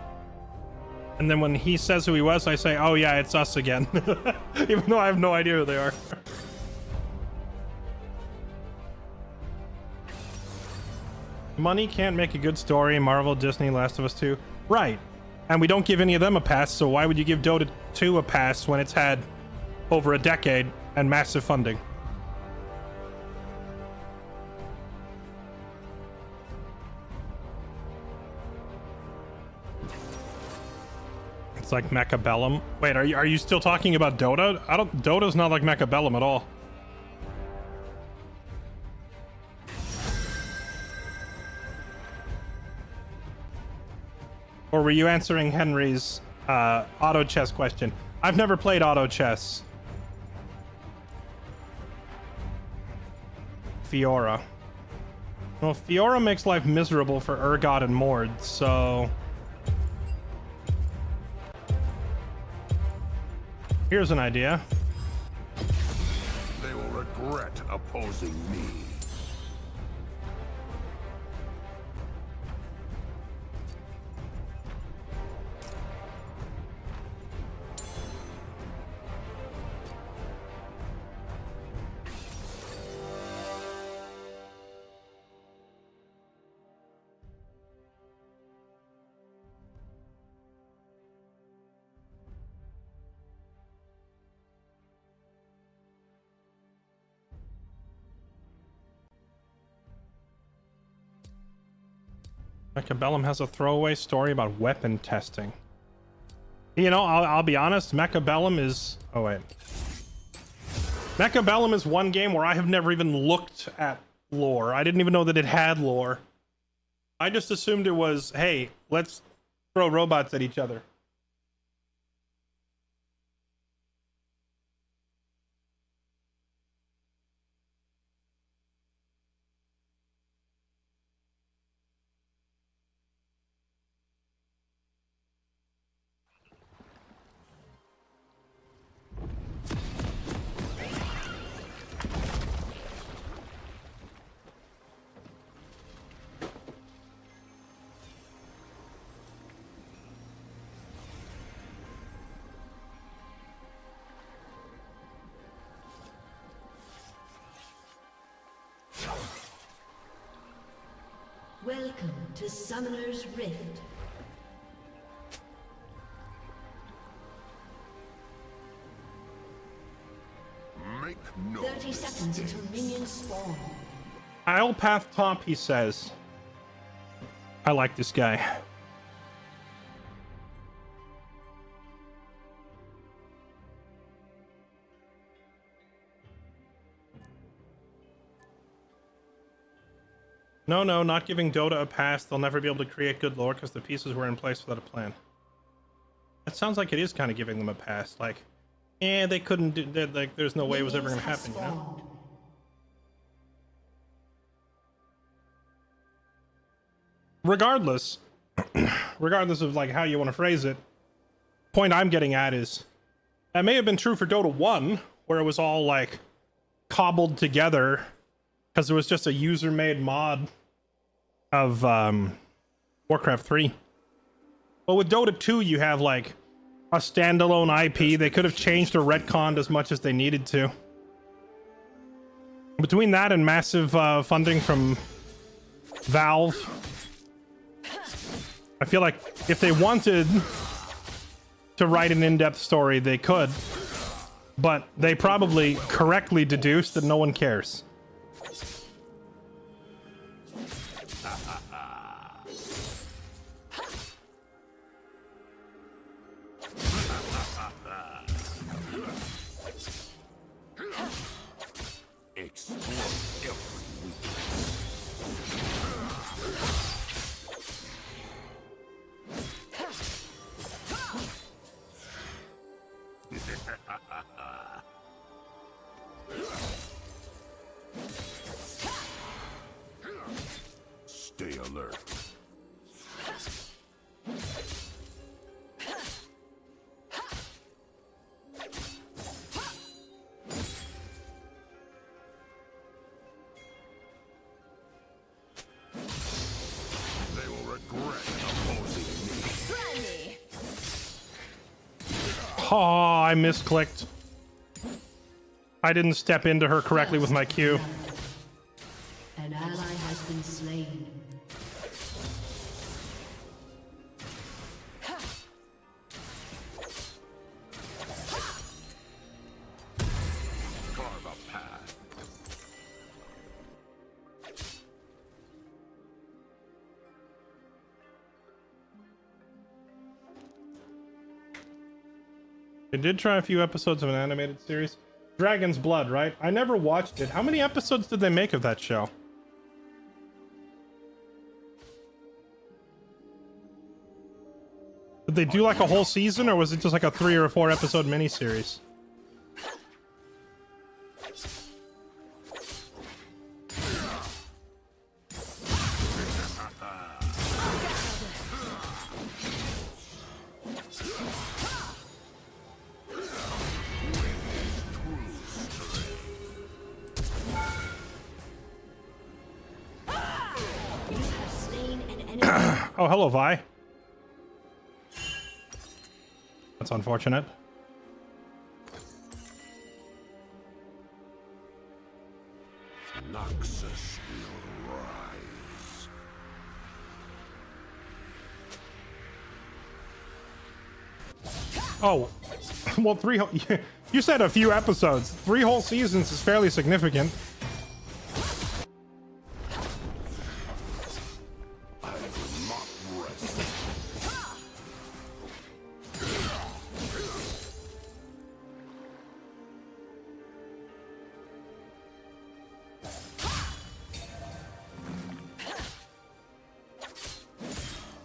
And then when he says who he was, I say, oh yeah, it's us again. Even though I have no idea who they are. Money can't make a good story. Marvel, Disney, Last of Us 2. Right. And we don't give any of them a pass, so why would you give Dota 2 a pass when it's had over a decade and massive funding? It's like Mechabellum. Wait, are you still talking about Dota? Dota's not like Mechabellum at all. Or were you answering Henry's auto chess question? I've never played auto chess. Fiora. Well, Fiora makes life miserable for Urgot and Mord, so... Here's an idea. They will regret opposing me. Mechabellum has a throwaway story about weapon testing. You know, I'll be honest, Mechabellum is... Oh, wait. Mechabellum is one game where I have never even looked at lore. I didn't even know that it had lore. I just assumed it was, hey, let's throw robots at each other. Welcome to Summoner's Rift. Make no 30 seconds until minions spawn. I'll path top, he says. I like this guy. No, no, not giving Dota a pass. They'll never be able to create good lore because the pieces were in place without a plan. That sounds like it is kind of giving them a pass. Like, they couldn't do, like, there's no way it was ever going to happen, you know? Regardless, regardless of, like, how you want to phrase it, point I'm getting at is, that may have been true for Dota 1, where it was all, like, cobbled together, because it was just a user-made mod of Warcraft 3. But with Dota 2, you have, like, a standalone IP. They could have changed or retconned as much as they needed to. Between that and massive funding from Valve, I feel like if they wanted to write an in-depth story, they could. But they probably correctly deduced that no one cares. Stay alert. They will regret opposing me. Oh, I misclicked. I didn't step into her correctly with my Q. An ally has been slain. Carve a path. They did try a few episodes of an animated series. Dragon's Blood, right? I never watched it. How many episodes did they make of that show? Did they do like a whole season, or was it just like a 3 or 4 episode miniseries? Oh, hello, Vi. That's unfortunate. Noxus will rise. Oh, well, you said a few episodes. 3 whole seasons is fairly significant.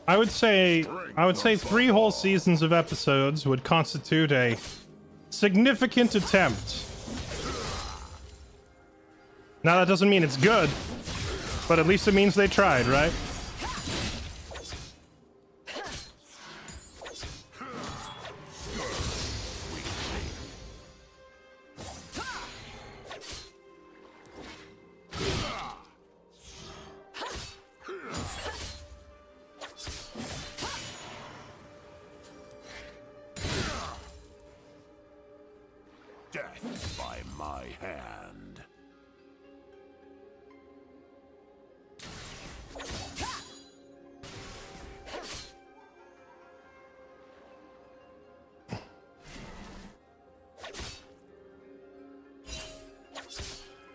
I will not rest. I would say 3 whole seasons of episodes would constitute a significant attempt. Now that doesn't mean it's good, but at least it means they tried, right? Death by my hand.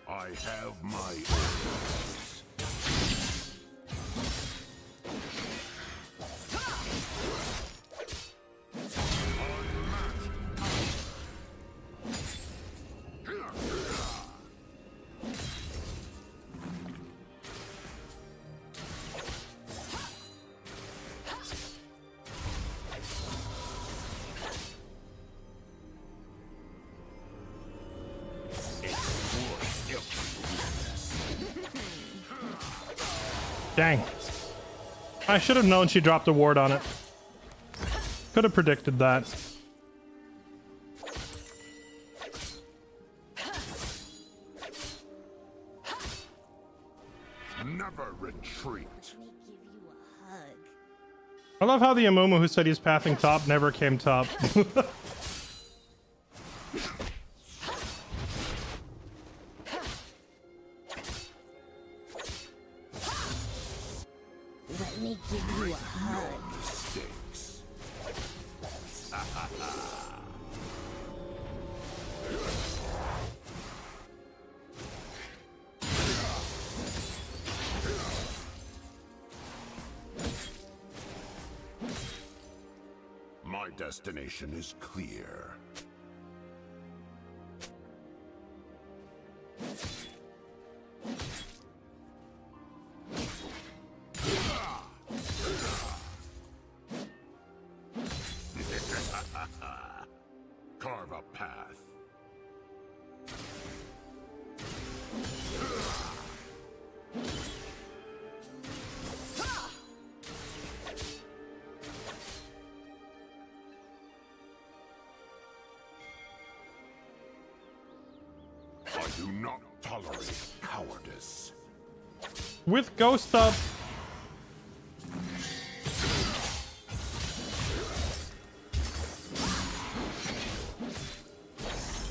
I have my orders. Dang. I should have known she dropped a ward on it. Could have predicted that. Never retreat. Let me give you a hug. I love how the Amumu who said he's pathing top never came top. Let me give you a hug. Mistakes. My destination is clear. Carve a path. I do not tolerate cowardice. With Ghost up.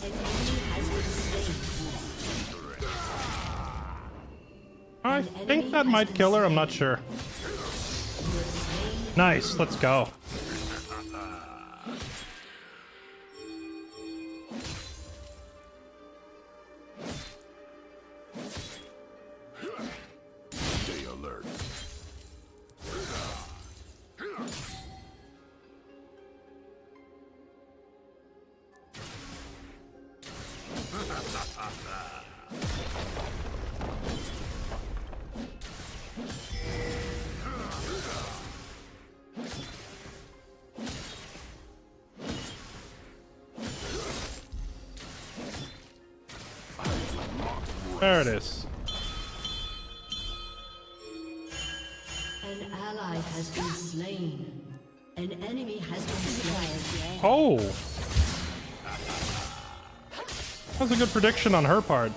An enemy has been slain. I think that might kill her. I'm not sure. Nice. Let's go. Stay alert. There it is. An ally has been slain. An enemy has been slain. Oh. That was a good prediction on her part.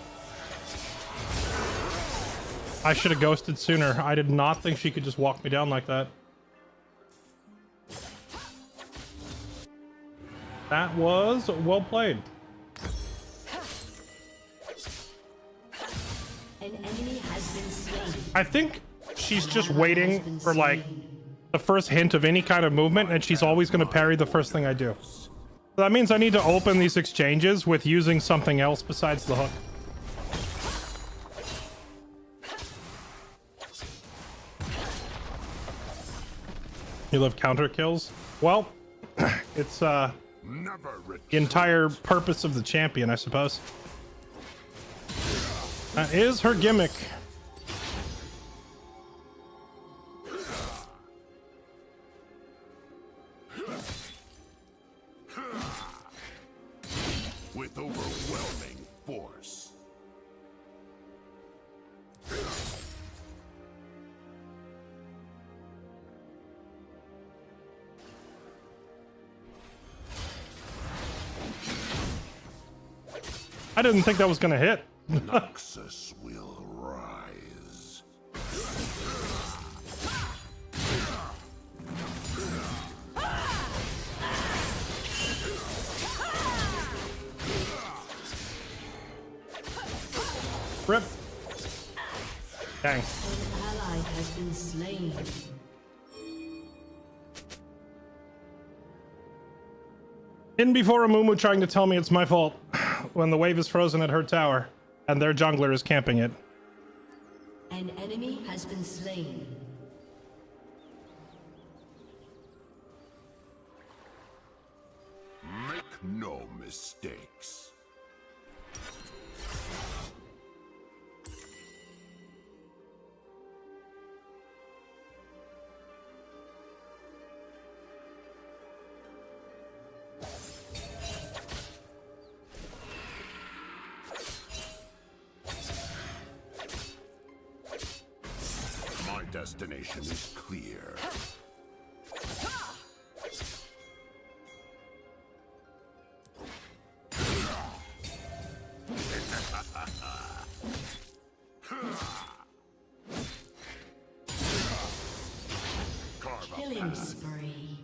I should have ghosted sooner. I did not think she could just walk me down like that. That was well played. An enemy has been slain. I think she's just waiting for like the first hint of any kind of movement, and she's always going to parry the first thing I do. So that means I need to open these exchanges with using something else besides the hook. You love counter kills? Well, it's Never the retreat. entire purpose of the champion, I suppose. That is her gimmick. With overwhelming force. I didn't think that was gonna hit. Noxus will rise. Rip. Dang. An ally has been slain. In before Amumu trying to tell me it's my fault when the wave is frozen at her tower and their jungler is camping it. An enemy has been slain. Make no mistakes. destination is clear. Killing spree.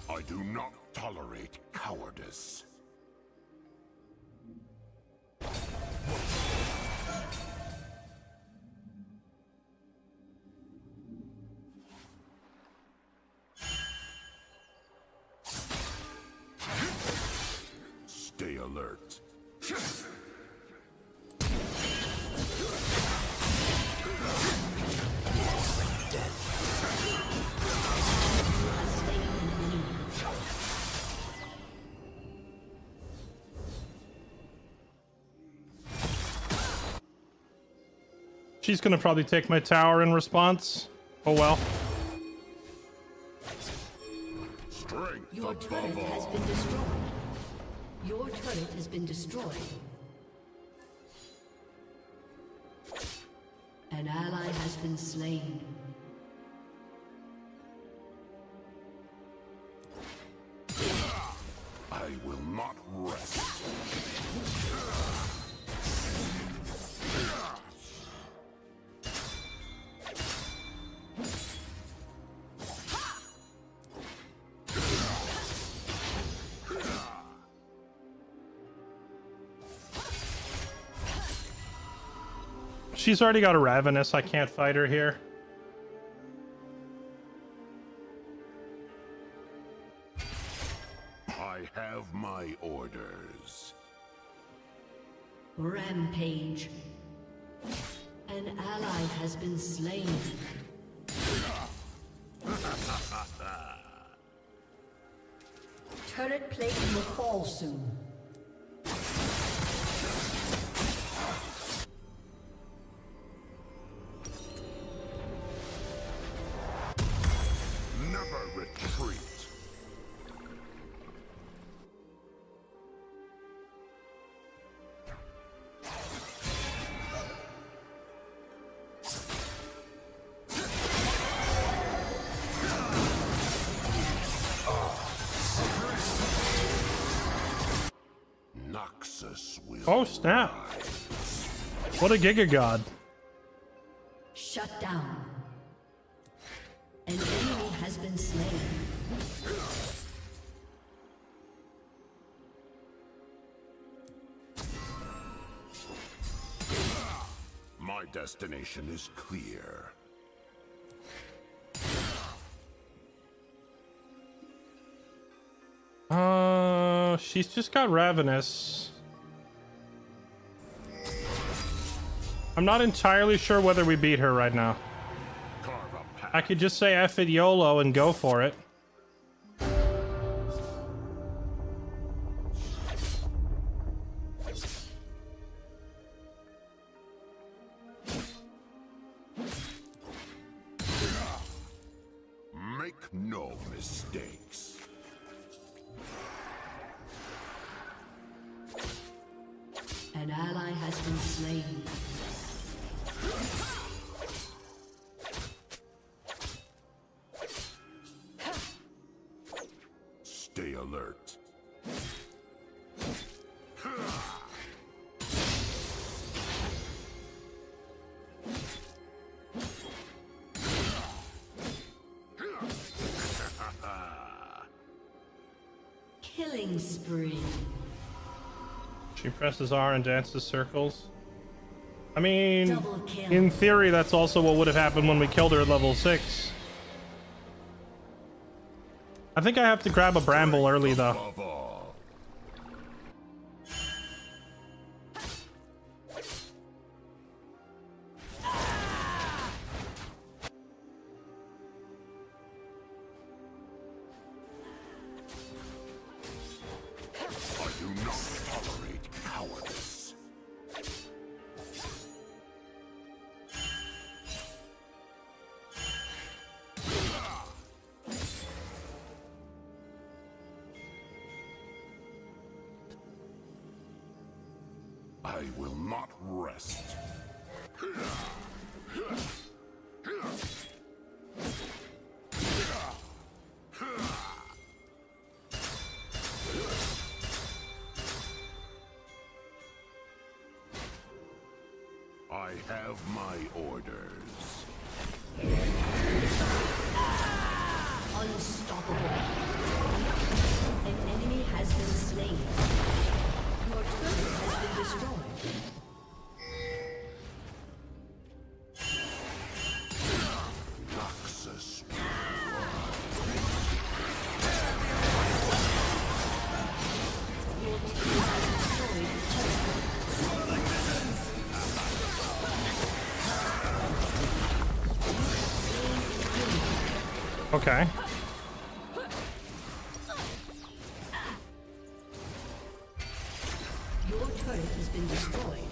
I do not tolerate cowardice. Stay alert. She's gonna probably take my tower in response. Oh well. Strength Your turret above has all. been destroyed. Your turret has been destroyed. An ally has been slain. I will not rest. She's already got a Ravenous. I can't fight her here. I have my orders. Rampage. An ally has been slain. Turret plate will fall soon. Never retreat. Noxus will. Oh snap! What a Giga God. Shut down. An enemy has been slain. My destination is clear. She's just got Ravenous. I'm not entirely sure whether we beat her right now. Carve a path. I could just say F it YOLO and go for it. Make no mistakes. An ally has been slain. Stay alert. Killing spree. She presses R and dances circles. I mean, Double kill. in theory, that's also what would have happened when we killed her at level 6. I think I have to grab a bramble early, though. Above all. I do not tolerate cowardice. I will not rest. I have my orders. Unstoppable. An enemy has been slain. Your turret has been destroyed. Noxus. Your team has destroyed the turret. Okay. Your turret has been destroyed.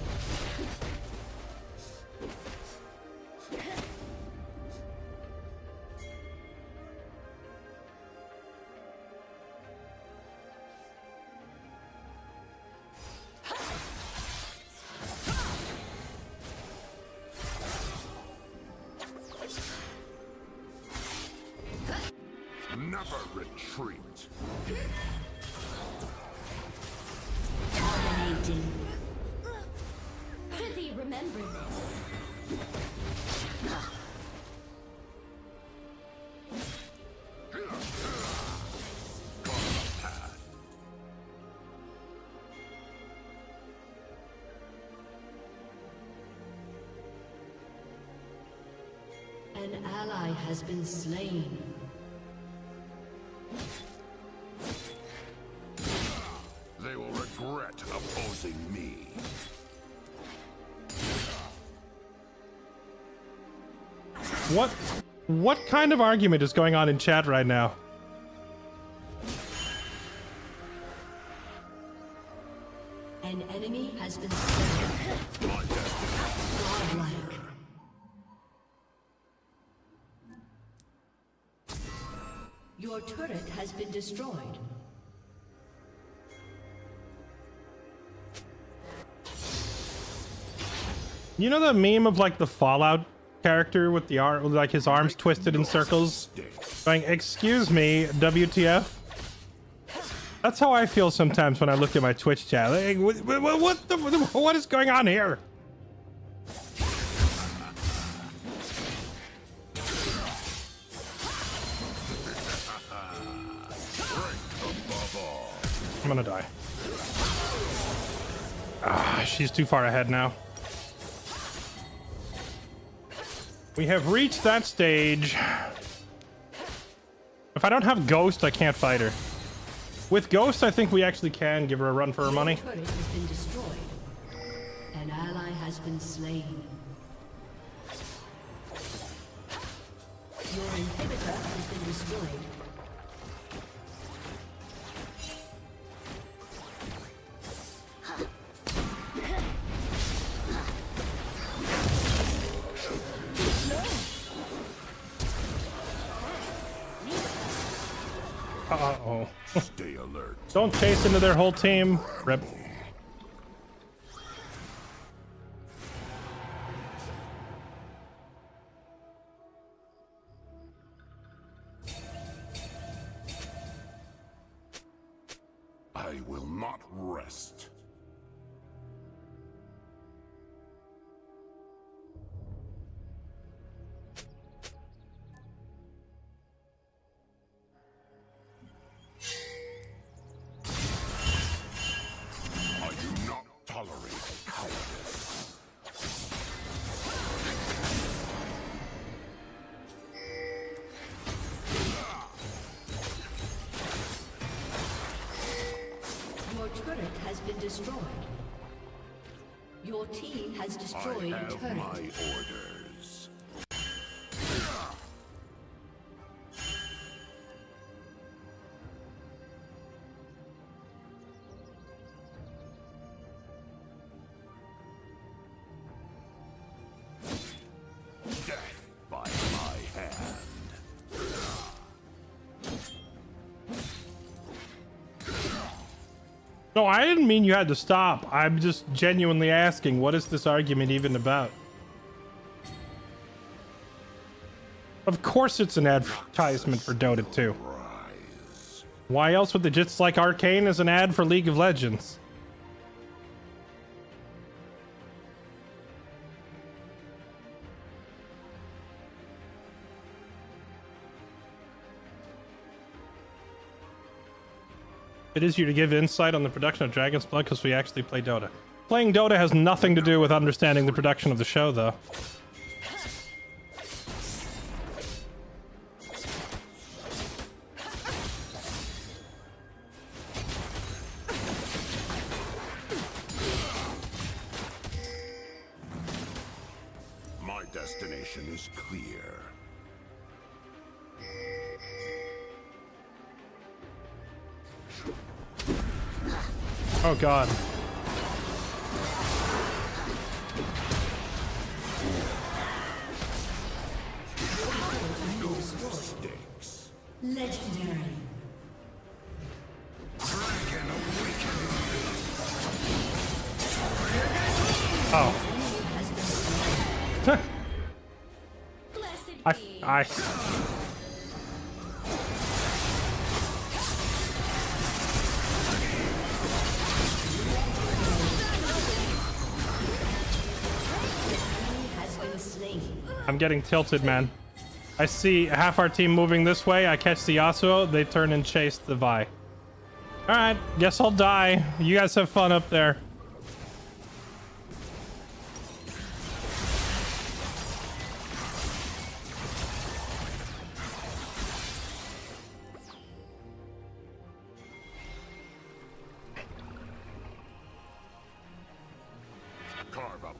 Never retreat. Dominating. Prithee, remember this. An ally has been slain. They will regret opposing me. What kind of argument is going on in chat right now? An enemy has been slain. Godlike. Your turret has been destroyed. You know the meme of like the Fallout character with the arm, like his arms twisted in circles, going, "Excuse me, WTF?" That's how I feel sometimes when I look at my Twitch chat. Like, what is going on here? I'm gonna die. Ah, she's too far ahead now. We have reached that stage. If I don't have Ghost, I can't fight her. With Ghost, I think we actually can give her a run for her money. Your turret has been destroyed. An ally has been slain. Your inhibitor has been destroyed. Uh-oh. Stay alert. Don't chase into their whole team. Rip. I will not rest. I do not tolerate cowardice. Your turret has been destroyed. Your team has I destroyed a have turret. my orders. Death by my hand. No, I didn't mean you had to stop. I'm just genuinely asking, what is this argument even about? Of course it's an advertisement for Dota 2. Why else would they just like Arcane as an ad for League of Legends? It is you to give insight on the production of Dragon's Blood because we actually play Dota. Playing Dota has nothing to do with understanding the production of the show, though. My destination is clear. Oh god. Legendary. Oh. I I'm getting tilted, man. I see half our team moving this way. I catch the Yasuo. They turn and chase the Vi. Alright, guess I'll die. You guys have fun up there.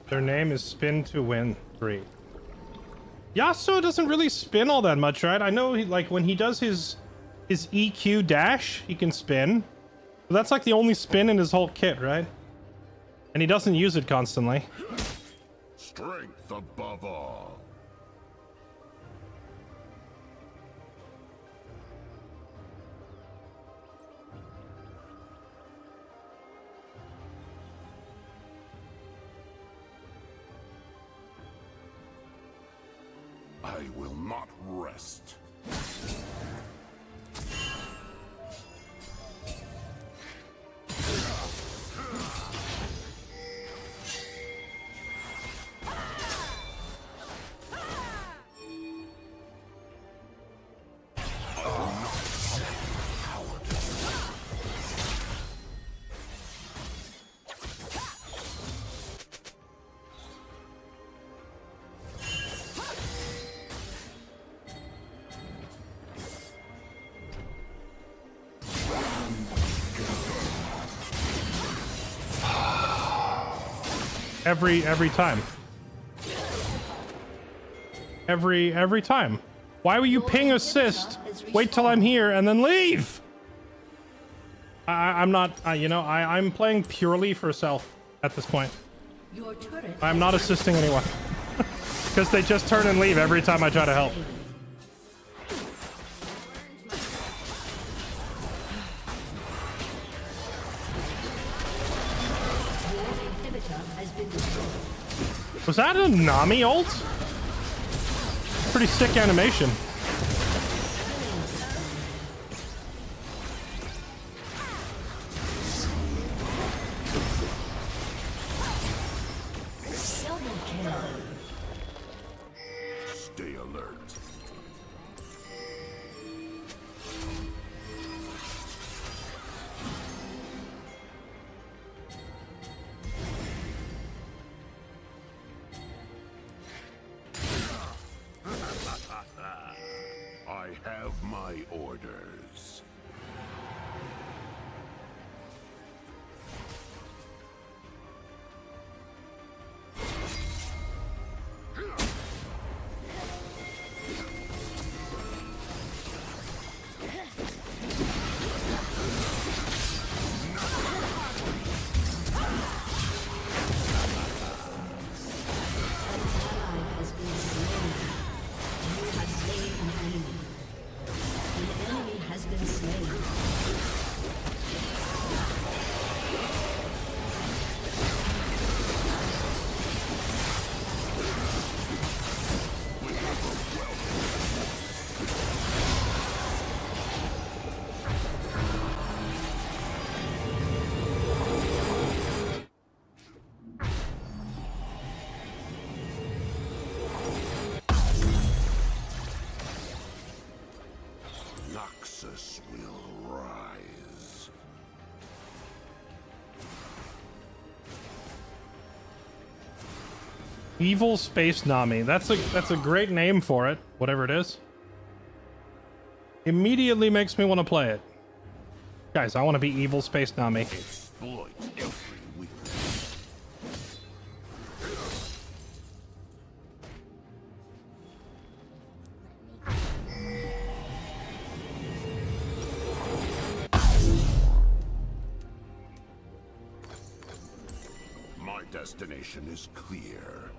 Their name is Spin to Win 3. Yasuo doesn't really spin all that much, right? I know he, like when he does his EQ dash, he can spin. But that's like the only spin in his whole kit, right? And he doesn't use it constantly. Strength above all. I will not rest. Every time. Every time. Why will you ping assist? Wait till I'm here and then leave. I'm not. I'm playing purely for self at this point. I'm not assisting anyone because they just turn and leave every time I try to help. Was that a Nami ult? Pretty sick animation. Stay alert. I have my orders. Has been slain. You have slain an enemy. An enemy has Evil Space Nami. That's a great name for it, whatever it is. Immediately makes me want to play it. Guys, I want to be Evil Space Nami. Exploit every weakness. My destination is clear.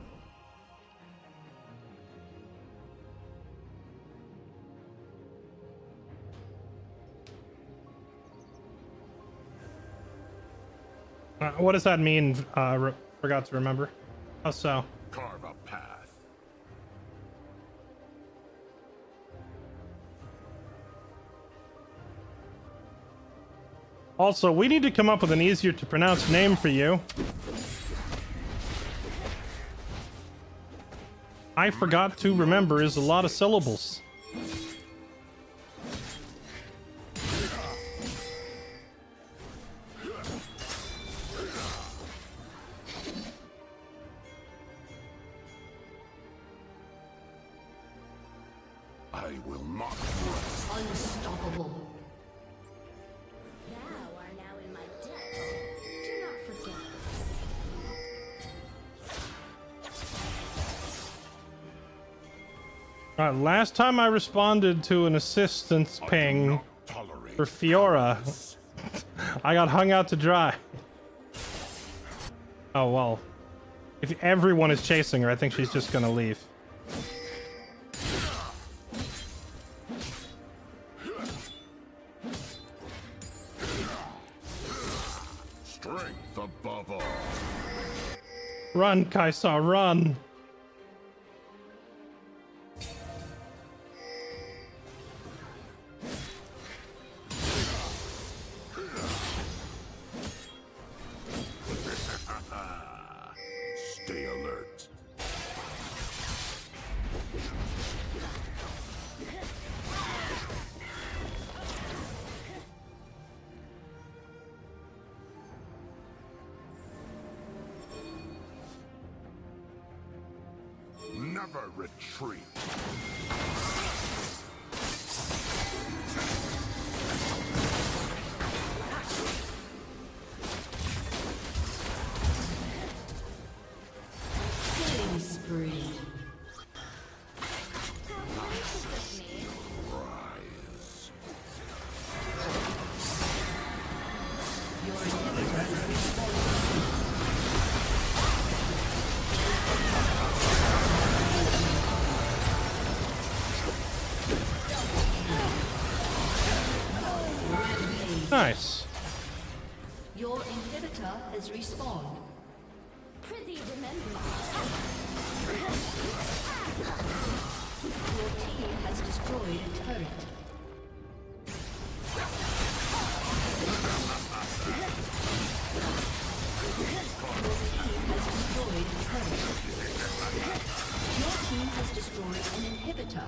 What does that mean? Forgot to remember. How so? Carve a path. Also, we need to come up with an easier to pronounce name for you. I forgot to remember is a lot of syllables. I will not rest. Unstoppable. Thou art now in my debt. Do not forget. Alright, last time I responded to an assistance ping Tolerate for Fiora, I got hung out to dry. Oh well. If everyone is chasing her, I think she's just gonna leave. strength above all. Run, Kaisa, run! Stay alert. Never retreat. Killing spree. Rise. Your inhibitor is responding. Nice. Your inhibitor has respawned. Prithee remember. Your team has destroyed a turret. Your team has destroyed an inhibitor.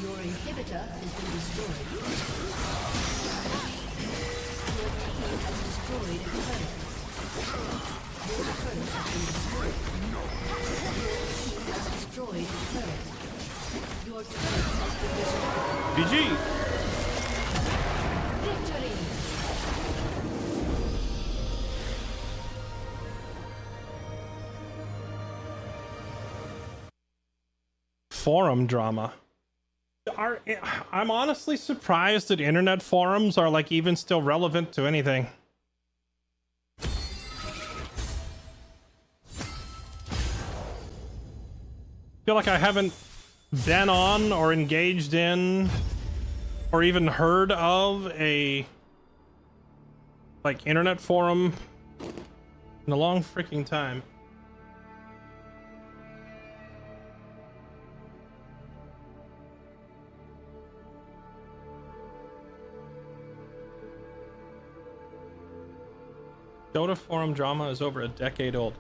Your inhibitor has been destroyed. Your team has destroyed a turret. Your turret has been destroyed. Your team has destroyed a turret. Your turret has been destroyed. GG! Victory! Forum drama. I'm honestly surprised that internet forums are like even still relevant to anything. Feel like I haven't been on or engaged in or even heard of a like internet forum in a long freaking time. Dota forum drama is over a decade old.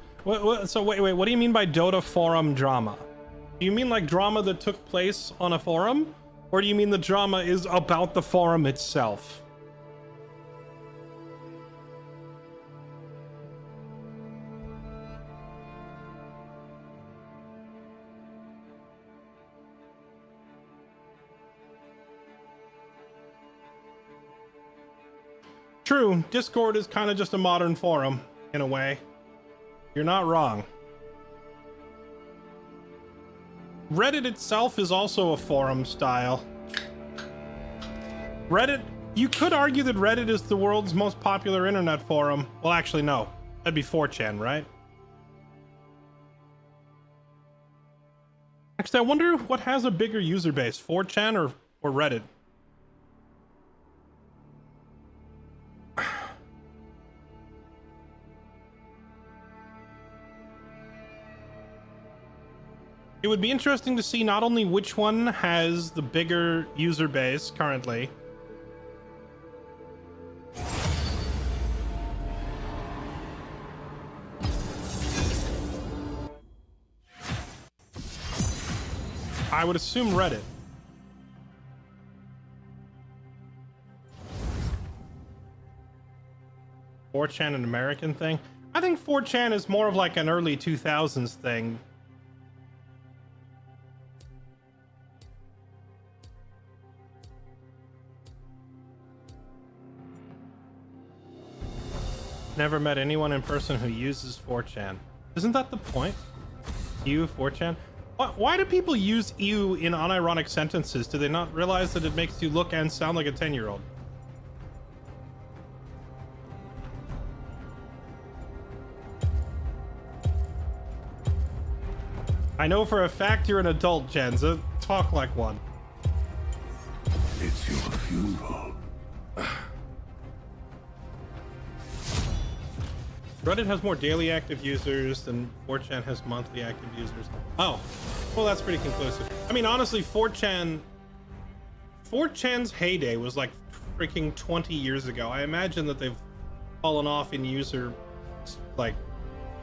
So wait, what do you mean by Dota forum drama? Do you mean like drama that took place on a forum? Or do you mean the drama is about the forum itself? True, Discord is kind of just a modern forum, in a way. You're not wrong. Reddit itself is also a forum style. Reddit, you could argue that Reddit is the world's most popular internet forum. Well, actually, no. That'd be 4chan, right? Actually, I wonder what has a bigger user base, 4chan or Reddit? It would be interesting to see not only which one has the bigger user base currently, I would assume Reddit. an American thing? I think 4chan is more of like an early 2000s thing. Never met anyone in person who uses 4chan. Isn't that the point? You, 4chan? Why do people use you in unironic sentences? Do they not realize that it makes you look and sound like a 10-year-old? I know for a fact you're an adult, Jenza. Talk like one. It's your funeral. Reddit has more daily active users than 4chan has monthly active users. Oh, well, that's pretty conclusive. I mean, honestly, 4chan's heyday was like freaking 20 years ago. I imagine that they've fallen off in user, like,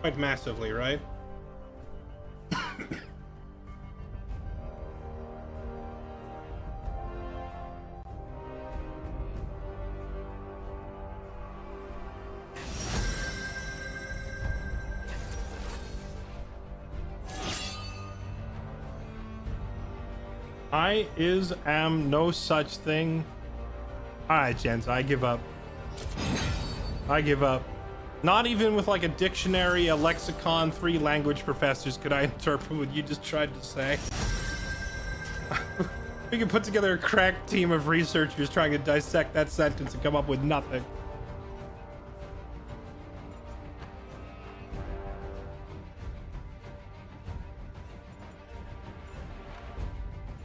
quite massively, right? I am no such thing. Alright, Jens, I give up. I give up. Not even with like a dictionary, a lexicon, 3 language professors could I interpret what you just tried to say. We can put together a crack team of researchers trying to dissect that sentence and come up with nothing.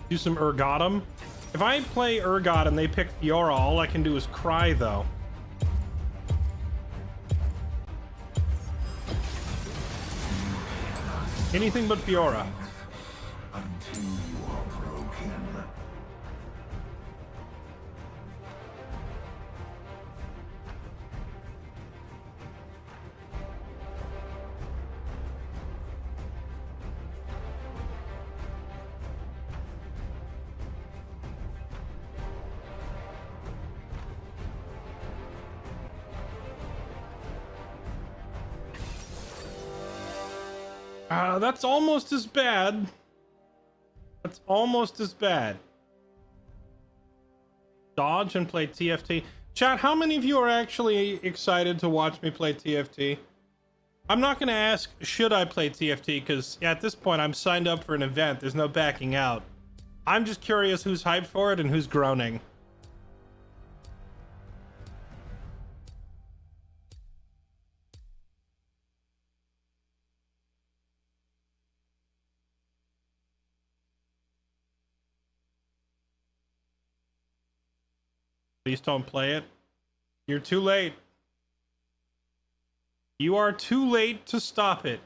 Do some Ergodum. If I play Ergot and they pick Fiora, all I can do is cry, though. Anything but Fiora. Until you are broken. That's almost as bad. That's almost as bad. Dodge and play TFT. Chat, how many of you are actually excited to watch me play TFT? I'm not going to ask, should I play TFT? Because at this point, I'm signed up for an event. There's no backing out. I'm just curious who's hyped for it and who's groaning. Please don't play it. You're too late. You are too late to stop it.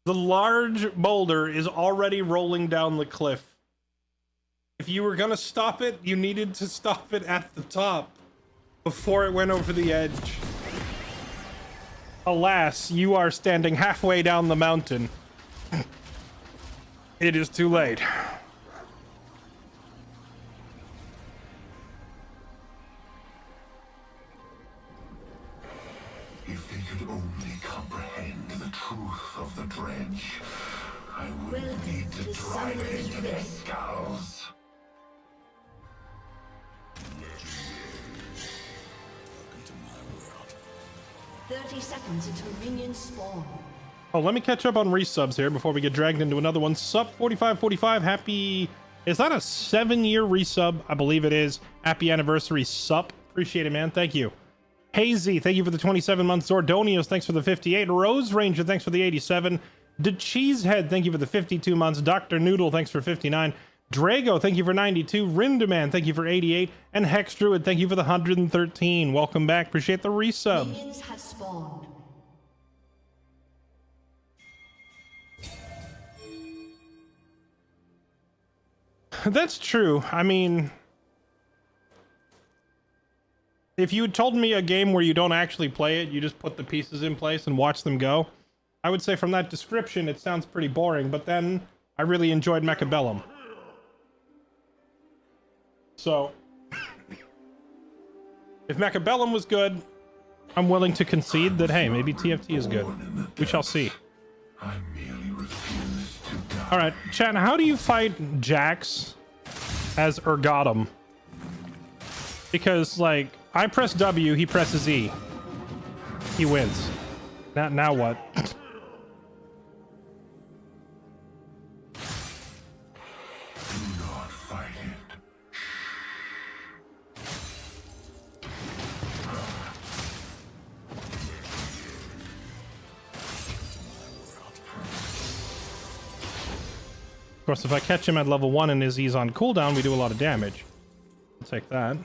The large boulder is already rolling down the cliff. If you were gonna stop it, you needed to stop it at the top before it went over the edge. Alas, you are standing halfway down the mountain. It is too late. If they could only comprehend the truth of the dredge, I wouldn't need to drive it into their skulls. seconds until minions spawn. Oh, let me catch up on resubs here before we get dragged into another one. Sup 4545, happy... Is that a 7-year resub? I believe it is. Happy anniversary, Sup. Appreciate it, man. Thank you. Hazy, thank you for the 27 months. Zordonios, thanks for the 58. Rose Ranger, thanks for the 87. The Cheesehead, thank you for the 52 months. Dr. Noodle, thanks for 59. Drago, thank you for 92. Rinderman, thank you for 88. And Hex Druid, thank you for the 113. Welcome back. Appreciate the resub. Minions have spawned. That's true. I mean, if you had told me a game where you don't actually play it, you just put the pieces in place and watch them go, I would say from that description it sounds pretty boring, but then I really enjoyed Mechabellum. So, if Mechabellum was good, I'm willing to concede that, hey, maybe TFT is good. We shall see. I merely refuse to die. Alright, chat, how do you fight Jax as Ergodum? Because, like, I press W, he presses E. He wins. Now what? Do not fight it. Of course, if I catch him at level 1 and he's on cooldown, we do a lot of damage. I'll take that.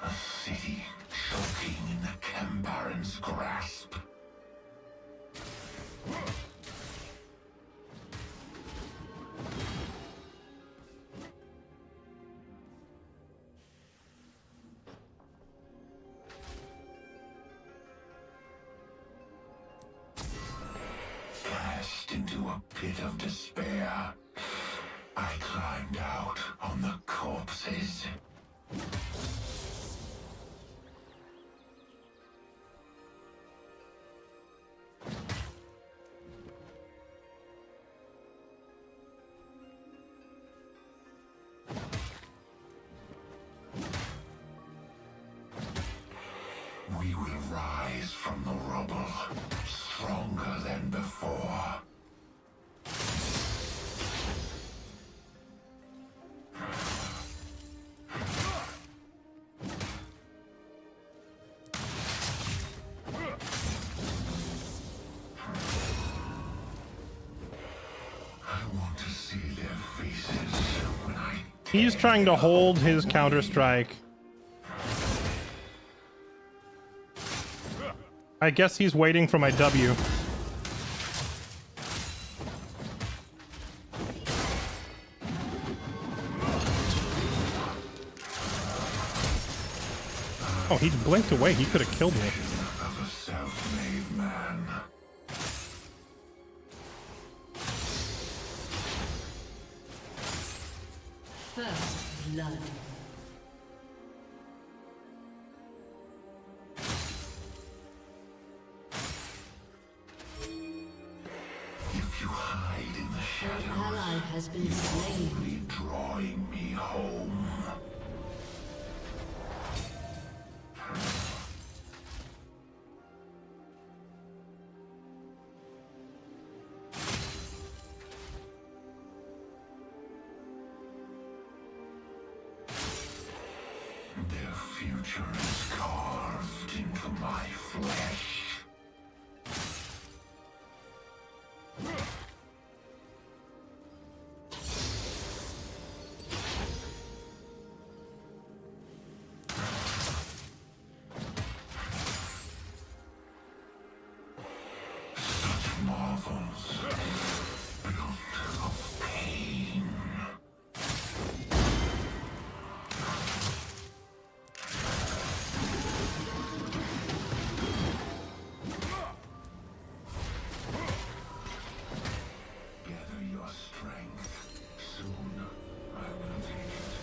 A city choking in the Cambaran's grasp. Cast into a pit of despair, I climbed out on the corpses. We will rise from the rubble, stronger than before. I want to see their faces when I He's trying to hold his Counter-Strike. I guess he's waiting for my W. Oh, he blinked away. He could have killed me. of a self-made man. First blood. If you hide in the An shadows, ally has been slain. only drawing me home. Their future is carved into my flesh. Such marvels built of pain. Gather your strength. Soon I will take it.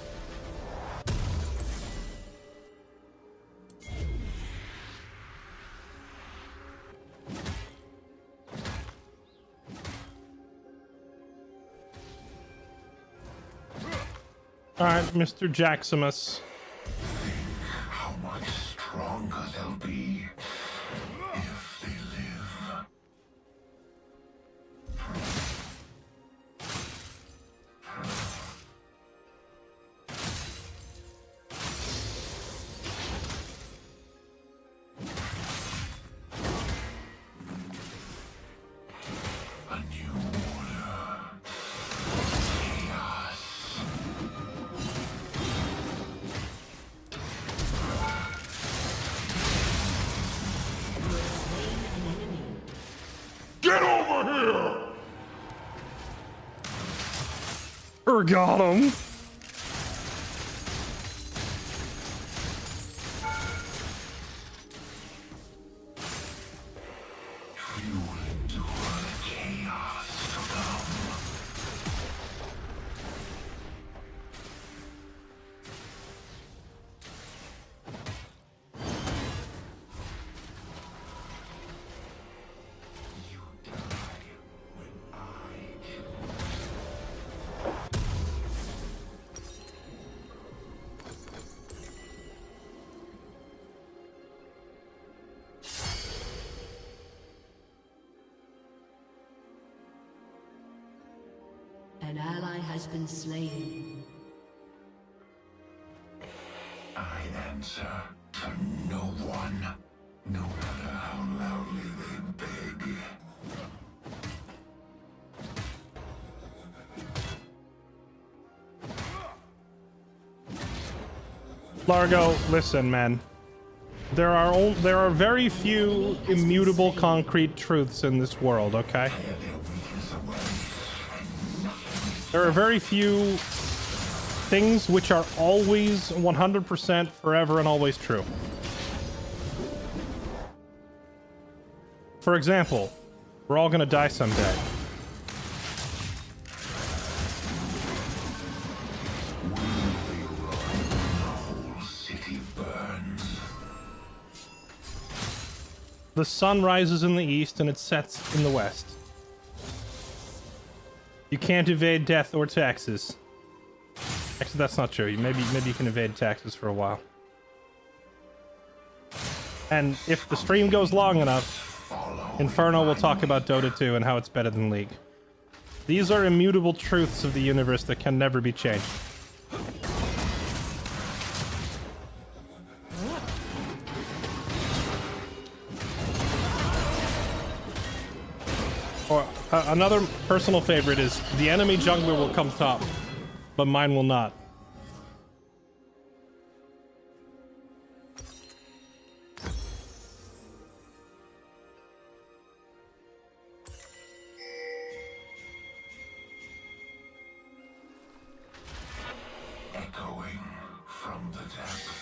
Alright, Mr. Jaximus. How much stronger they'll be Got him. An ally has been slain. I answer to no one, no matter how loudly they beg. Largo, listen, man. There are very few immutable concrete truths in this world, okay? There are very few things which are always 100% forever and always true. For example, we're all gonna die someday. The sun rises in the east and it sets in the west. You can't evade death or taxes. Actually, that's not true. Maybe you can evade taxes for a while. And if the stream goes long enough, Inferno will talk about Dota 2 and how it's better than League. These are immutable truths of the universe that can never be changed. Or another personal favorite is the enemy jungler will come top, but mine will not. Echoing from the depths.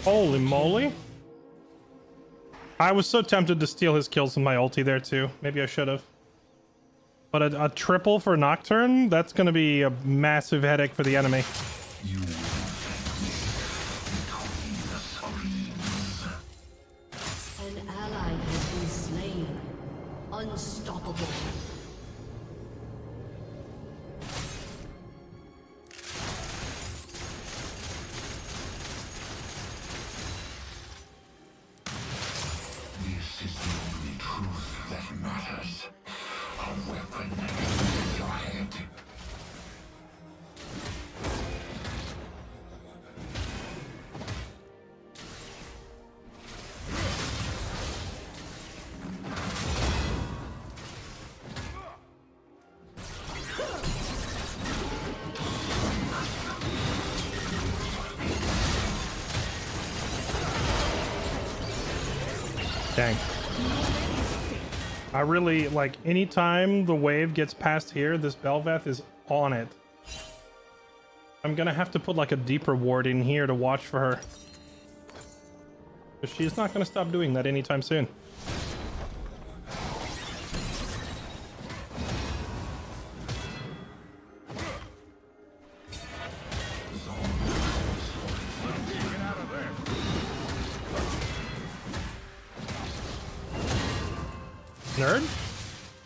Holy moly. I was so tempted to steal his kills with my ulti there too. Maybe I should have. But a triple for Nocturne? That's going to be a massive headache for the enemy. You will between the screens. An ally has been slain. Unstoppable. This is the only truth that matters. A weapon in your head. Dang. I really, like, anytime the wave gets past here, this Bel'Veth is on it. I'm gonna have to put, like, a deeper ward in here to watch for her. But she's not gonna stop doing that anytime soon. Nerd?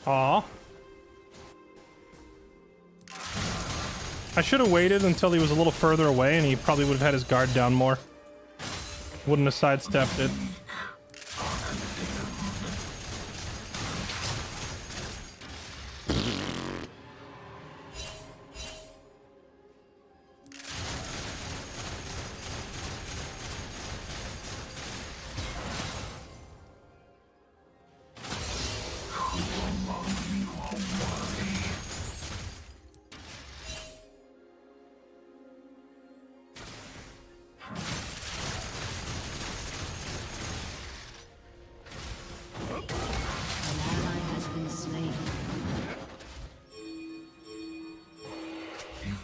Aw. I should have waited until he was a little further away and he probably would have had his guard down more. Wouldn't have sidestepped it.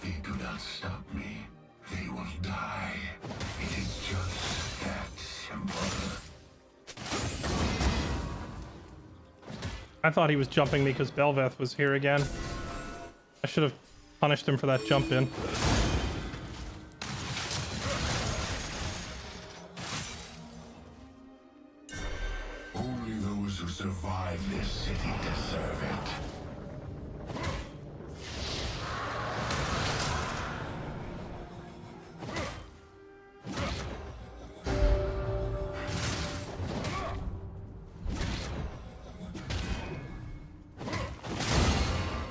they do not stop me, they will die. It is just that simple. I thought he was jumping me because Belveth was here again. I should have punished him for that jump in. Only those who survive this city deserve it.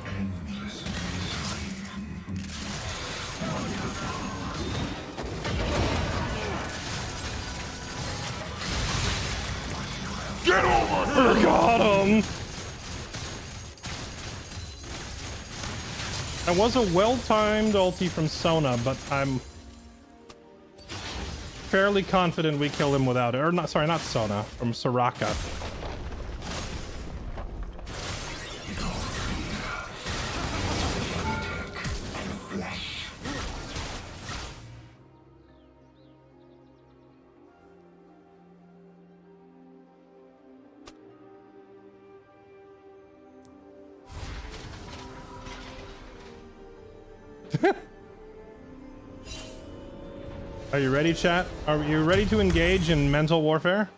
Endless misery. Get over here! Got him! That was a well-timed ulti from Sona, but I'm fairly confident we kill him without it. Or not, sorry, not Sona, from Soraka. Are you ready, chat? Are you ready to engage in mental warfare?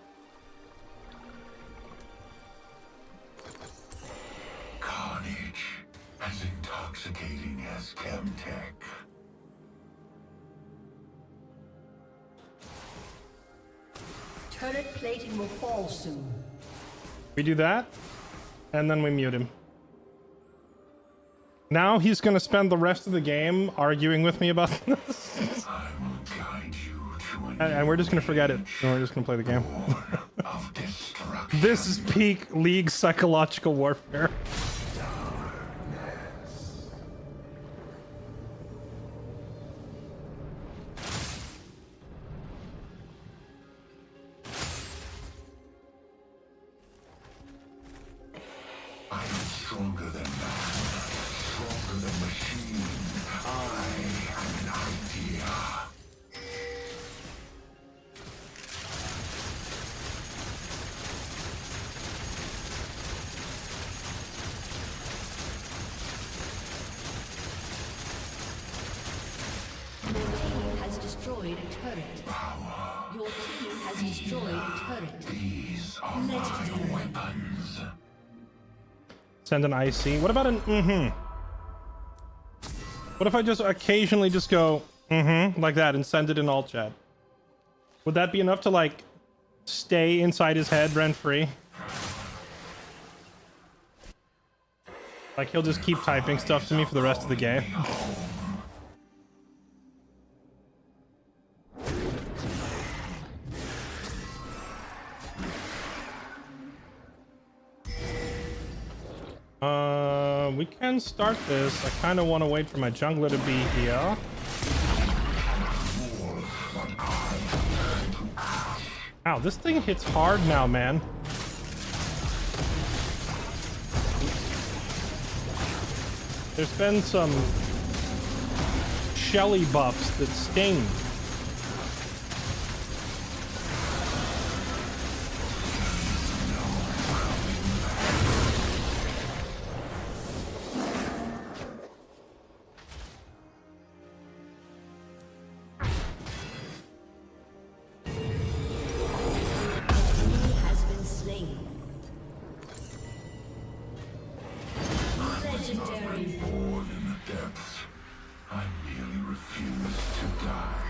Carnage, as intoxicating as Chemtech. Turret plating will fall soon. We do that, and then we mute him. Now he's gonna spend the rest of the game arguing with me about this. I will guide you to And we're just gonna forget it. And we're just gonna play the game. of destruction. This is peak League psychological warfare. I am stronger than man, stronger than machine. I am an idea. Your team has destroyed a turret. Power. Your team has destroyed a turret. These are my Legendary. weapons. Send an IC. What about an What if I just occasionally just go like that and send it in all chat? Would that be enough to like stay inside his head rent free? Like he'll just keep typing stuff to me for the rest of the game. We can start this. I kind of want to wait for my jungler to be here. Ow, this thing hits hard now, man. There's been some Shelly buffs that sting. Born in the depths, I merely refuse to die.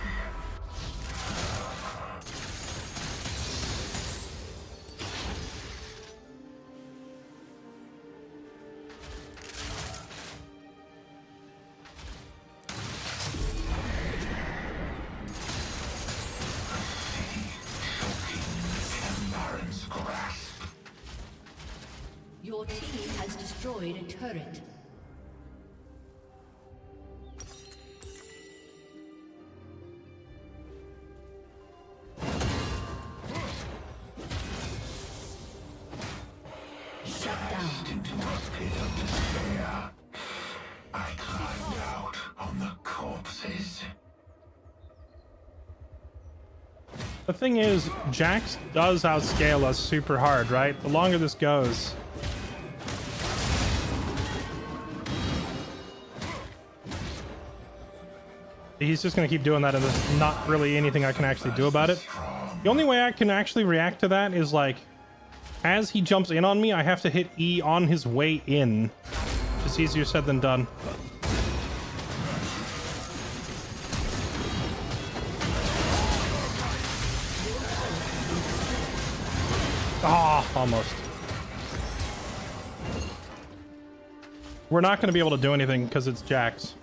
Your team has destroyed a turret. Shut down. Into a pit of despair, I climbed out on the The thing is, Jax does outscale us super hard, right? The longer this goes. He's just going to keep doing that, and there's not really anything I can actually do about it. The only way I can actually react to that is, like, as he jumps in on me, I have to hit E on his way in. Which is easier said than done. Ah, almost. We're not going to be able to do anything because it's Jax.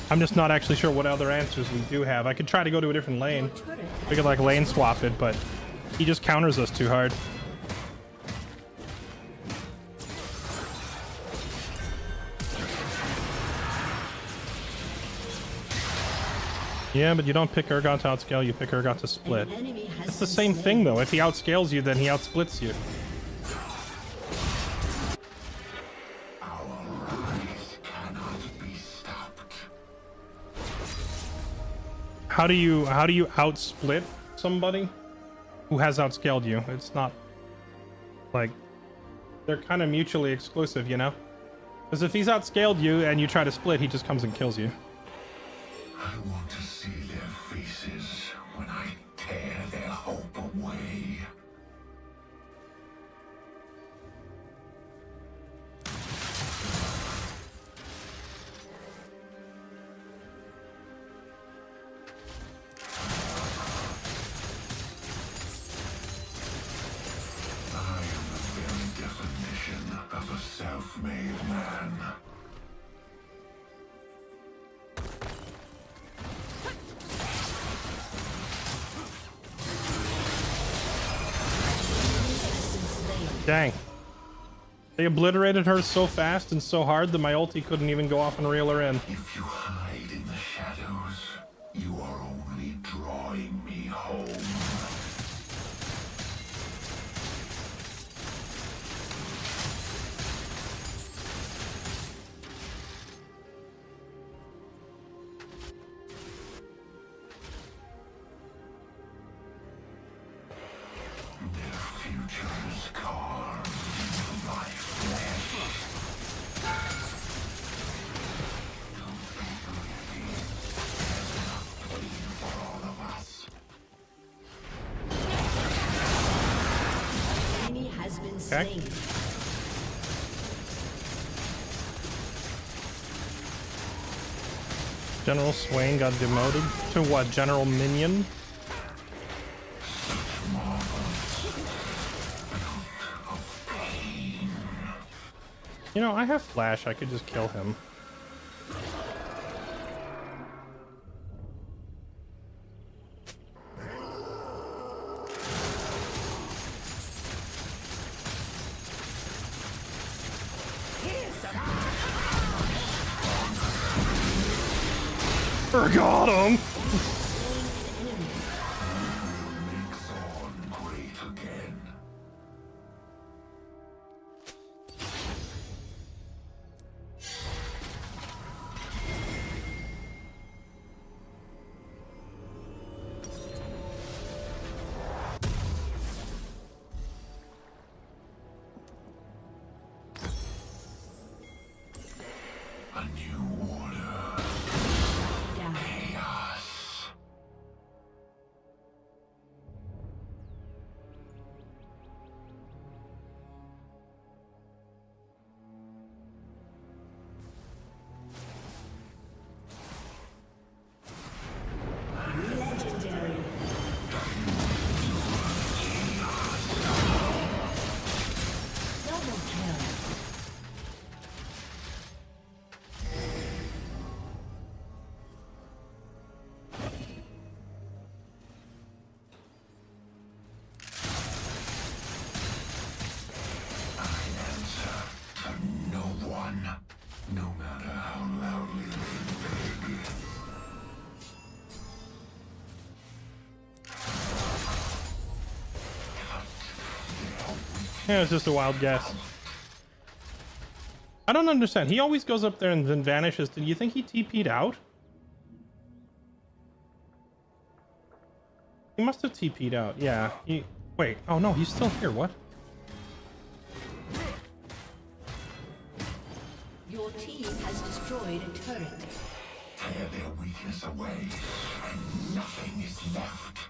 I'm just not actually sure what other answers we do have. I could try to go to a different lane. We could like lane swap it, but he just counters us too hard. Yeah, but you don't pick Urgot to outscale, you pick Urgot to split. It's the same thing though. If he outscales you, then he outsplits you. How do you outsplit somebody who has outscaled you? It's not like they're kind of mutually exclusive, you know? Because if he's outscaled you and you try to split, he just comes and kills you. I want to see their faces when I tear their hope away. I am the very definition of a self-made man. Dang. They obliterated her so fast and so hard that my ulti couldn't even go off and reel her in. If you hide in the shadows, you are only drawing me home. Their futures carved into my flesh. There's enough pain for all of us. Enemy has been Okay. slain. General Swain got demoted to what? General Minion? You know, I have Flash. I could just kill him. Got him! Make Zorn great again. A new order. Down. Chaos. Legendary. Double kill. I answer to no one, no matter how loudly they beg. Yeah, it's just a wild guess. I don't understand. He always goes up there and then vanishes. Do you think he TP'd out? He must have TP'd out. Yeah. Wait. Oh no, he's still here. What? Your team has destroyed a turret. Tear their weakness away, and nothing is left.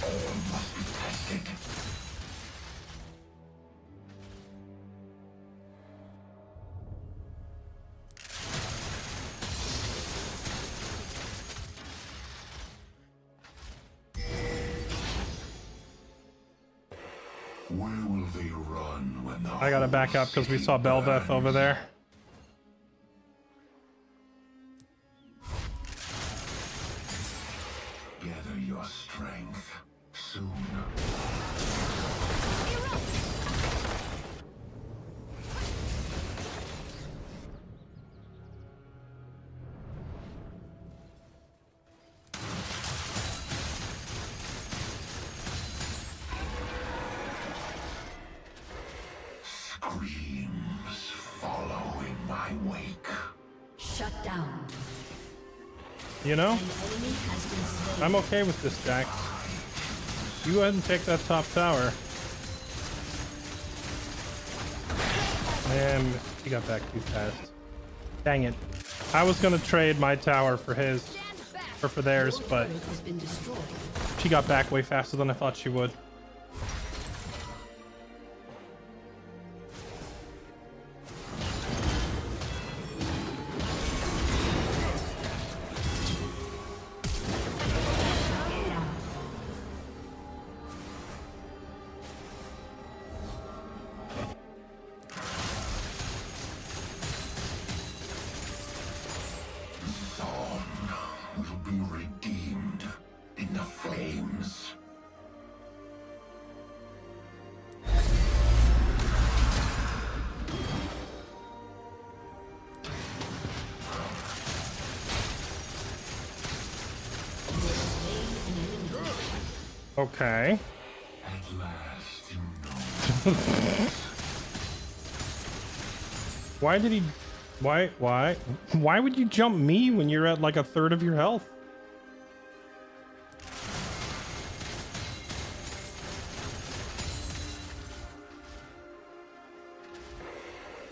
All must be tested. Where will they run when the I gotta back up because we saw Belveth over there. gather your strength soon? Screams follow in my wake. Shut down. You know, An enemy has been slain. I'm okay with this, Jack. You go ahead and take that top tower. Man, he got back too fast. Dang it. I was gonna trade my tower for his, or for theirs, but Turret has been destroyed. she got back way faster than I thought she would. Dawn will be redeemed in the flames. Okay. At last you know. Why did he... Why would you jump me when you're at like a third of your health?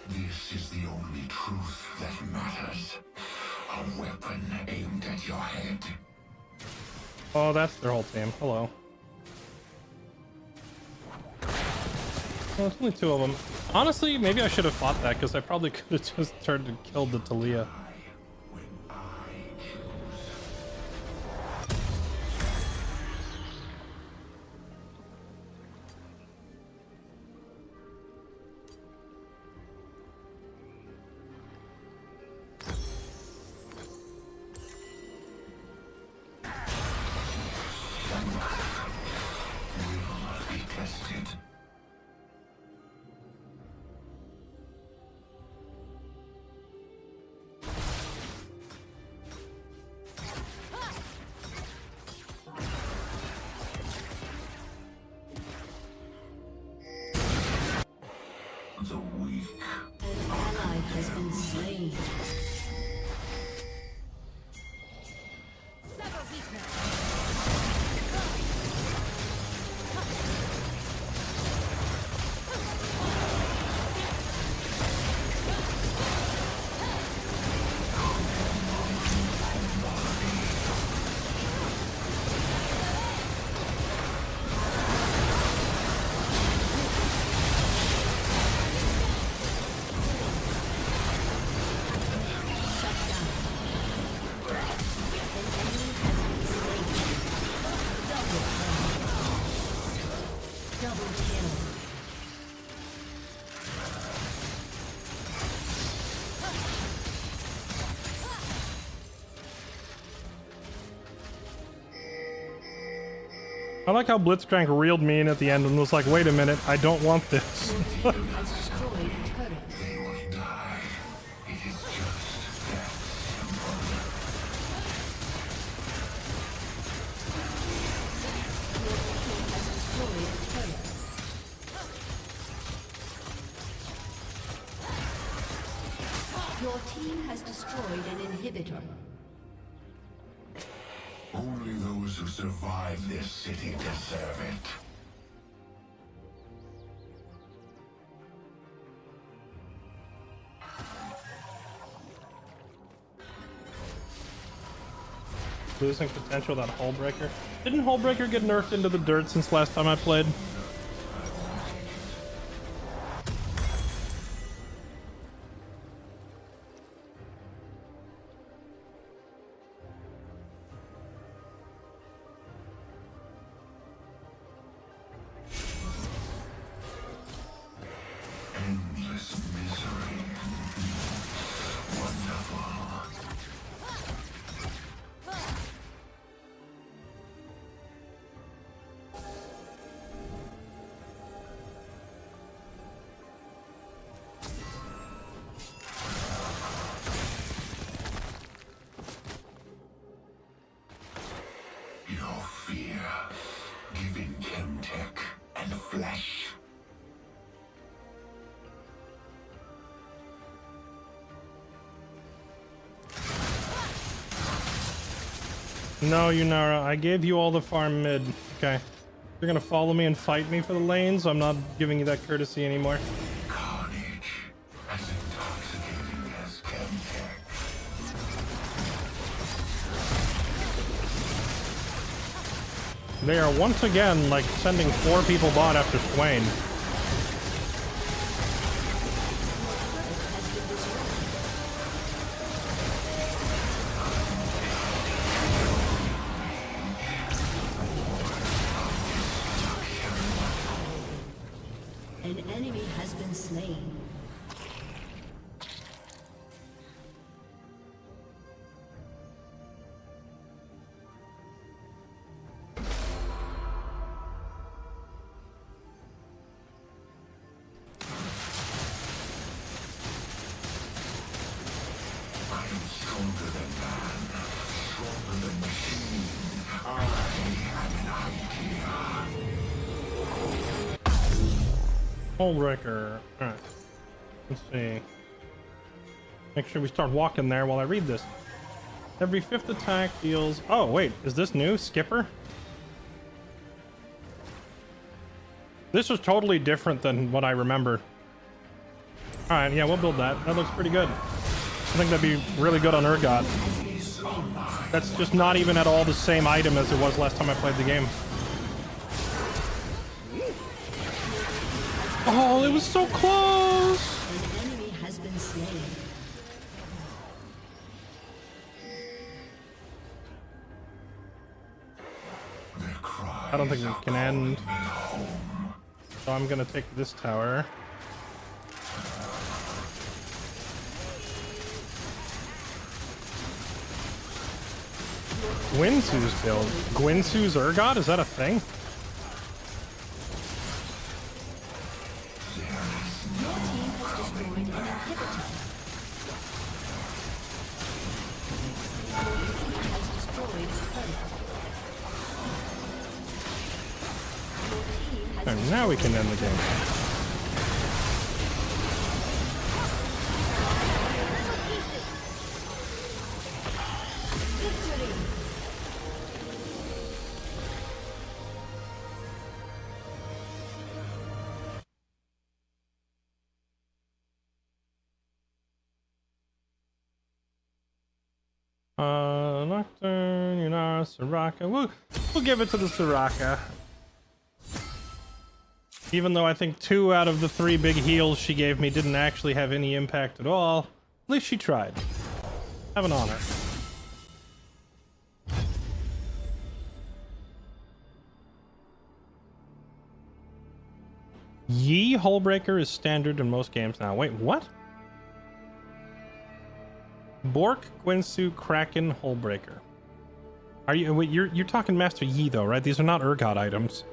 This is the only truth that matters. A weapon aimed at your head. Oh, that's their whole team. Hello. Well, there's only two of them. Honestly, maybe I should have fought that because I probably could have just turned and killed the Talia. When I choose. Will be tested. The weak. An ally has been slain. Double kill. I like how Blitzcrank reeled me in at the end and was like, wait a minute, I don't want this. Has destroyed a turret. They will die. It is just that simple. Your team has destroyed an inhibitor. Only those who survive this city deserve it. Losing potential, that Hullbreaker. Didn't Hullbreaker get nerfed into the dirt since last time I played? Endless misery. Wonderful. Your fear, giving Chemtech and flesh. No, Yunara, I gave you all the farm mid. Okay. You're gonna follow me and fight me for the lanes. I'm not giving you that courtesy anymore. Carnage, as intoxicating as Chemtech. They are once again, like, sending 4 people bot after Swain. An enemy has been slain. I am stronger than man, stronger than machine. I am an idea. Hullbreaker. Alright. Let's see. Make sure we start walking there while I read this. Every 5th attack deals... Oh, wait. Is this new? Skipper? This was totally different than what I remember. Alright, yeah, we'll build that. That looks pretty good. I think that'd be really good on Urgot. That's just not even at all the same item as it was last time I played the game. Oh, it was so close! An enemy has been slain. Their cries I don't think are it can end. calling me home. So I'm gonna take this tower. Gwinsu's build. Gwinsu's Urgot? Is that a thing? Your team has destroyed an inhibitor. Your team has destroyed a turret. Your team has And now we can end the game. Victory! Nocturne, Yunara, Soraka. We'll give it to the Soraka. Even though I think 2 out of the 3 big heals she gave me didn't actually have any impact at all, at least she tried. Have an honor. Yi Hullbreaker is standard in most games now. Wait, what? Bork, Gwinsu, Kraken, Hullbreaker. Are you? Wait, you're talking Master Yi though, right? These are not Urgot items.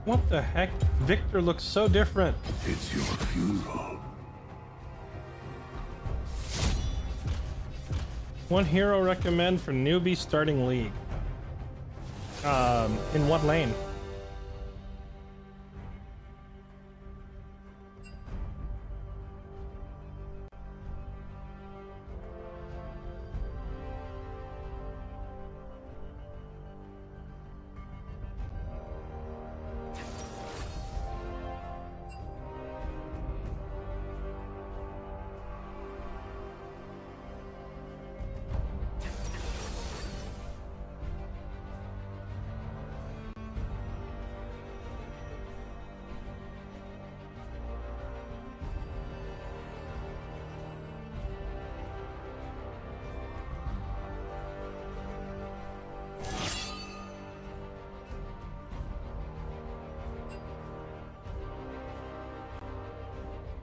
What the heck? Victor looks so different. It's your funeral. One hero recommend for newbie starting League. In what lane?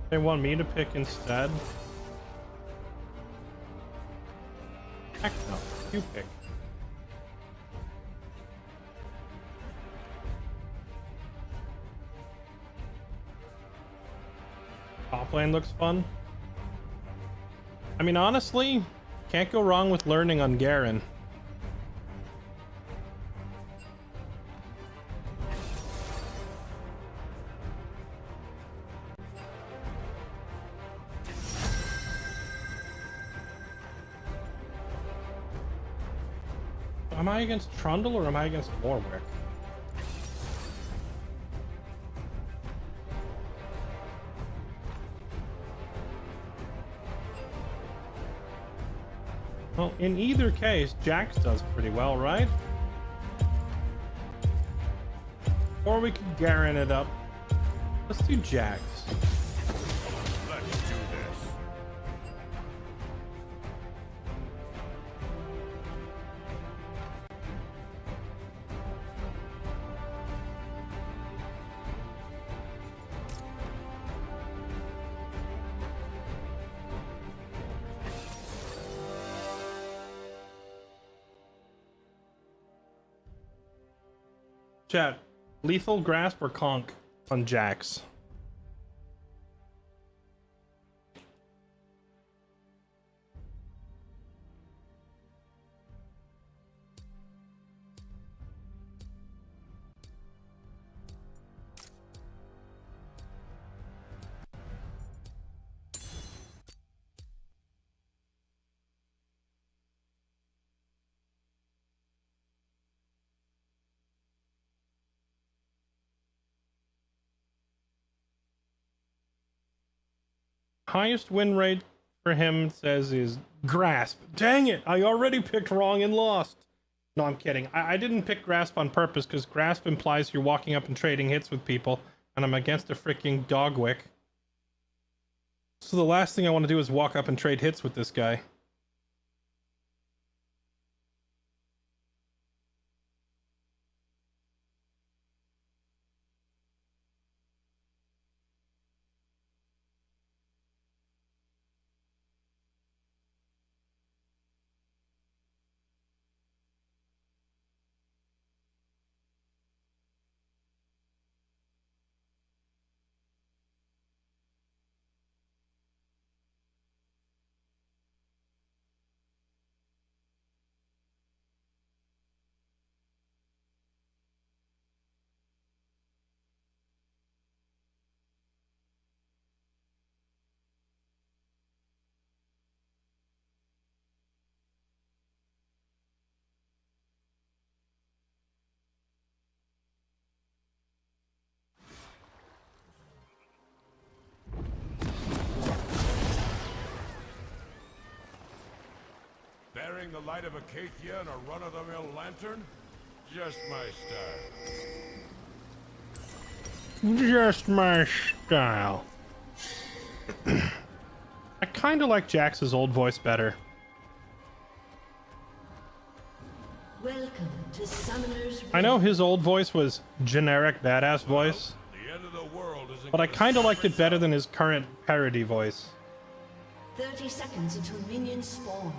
They want me to pick instead? Heck no, you pick. Top lane looks fun. I mean, honestly, can't go wrong with learning on Garen. Am I against Trundle or am I against Warwick? Well, in either case, Jax does pretty well, right? Or we could Garen it up. Let's do Jax. Let's do this. Chat, lethal grasp or conk on Jax? Highest win rate for him, it says, is grasp. Dang it, I already picked wrong and lost. No, I'm kidding. I didn't pick grasp on purpose because grasp implies you're walking up and trading hits with people, and I'm against a freaking dogwick. So the last thing I want to do is walk up and trade hits with this guy. Bearing the light of Acacia and a run-of-the-mill lantern? Just my style. Just my style. I kind of like Jax's old voice better. Welcome to Summoner's I know his old voice was generic badass voice, The end of the world isn't but I gonna kind of stop liked it itself. better than his current parody voice. 30 seconds until minions spawn.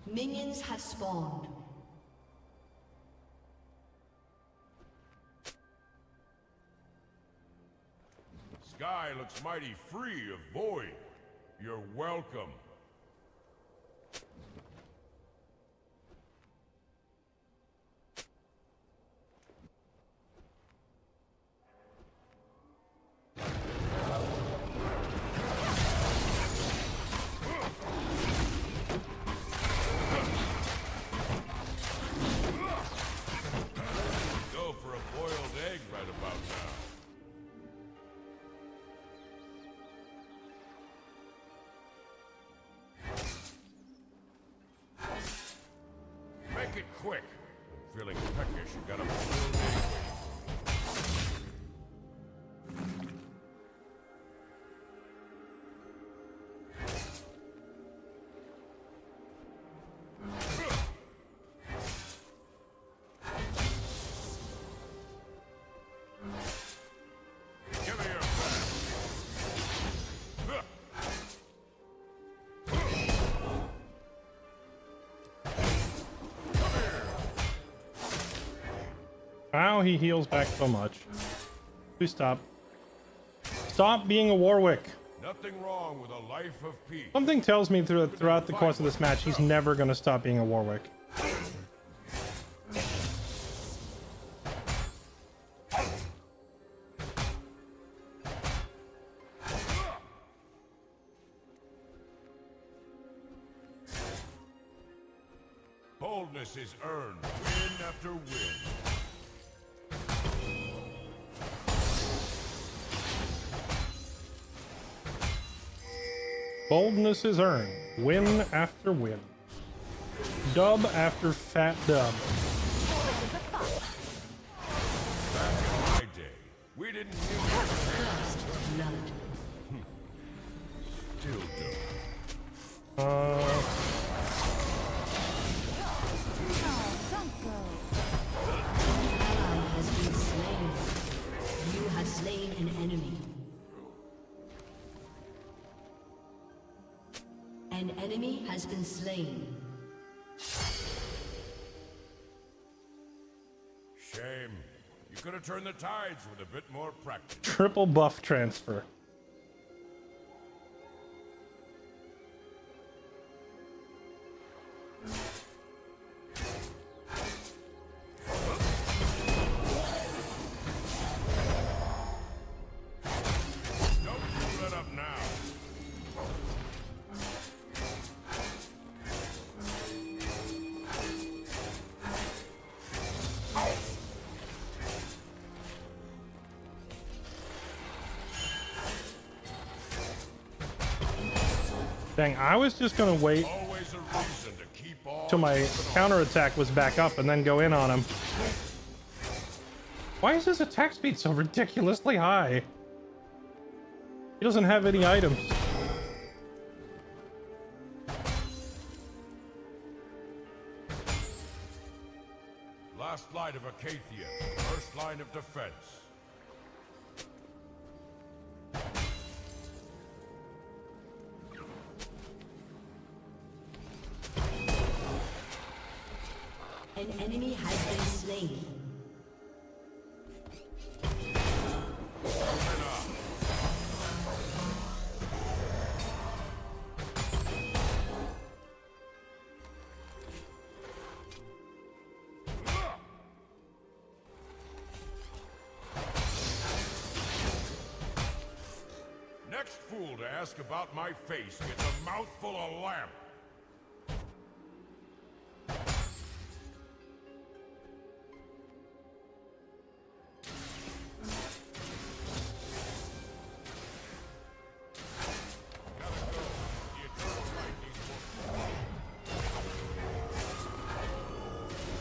Minions have spawned. Sky looks mighty free of void. You're welcome. Go for a boiled egg right about now. Make it quick. I'm feeling peckish and got a boiled egg waiting. Give me your back. Wow, he heals back so much. Please stop. Stop being a Warwick. Nothing wrong with a life of peace. Something tells me throughout the course of this match, he's never going to stop being a Warwick. Boldness is earned, win after win. Boldness is earned, win after win. Dub after fat dub. Back in my day, we didn't need First blood. still do. Oh, don't go. An ally has been slain. You have slain an enemy. An enemy has been slain. Shame. You could have turned the tides with a bit more practice. Triple buff transfer. Don't you let up now. Dang, I was just gonna wait Always a reason to keep on. till my counterattack was back up and then go in on him. Why is his attack speed so ridiculously high? He doesn't have any items. Last light of Acacia, first line of defense. An enemy has been slain. Next fool to ask about my face gets a mouthful of lamp.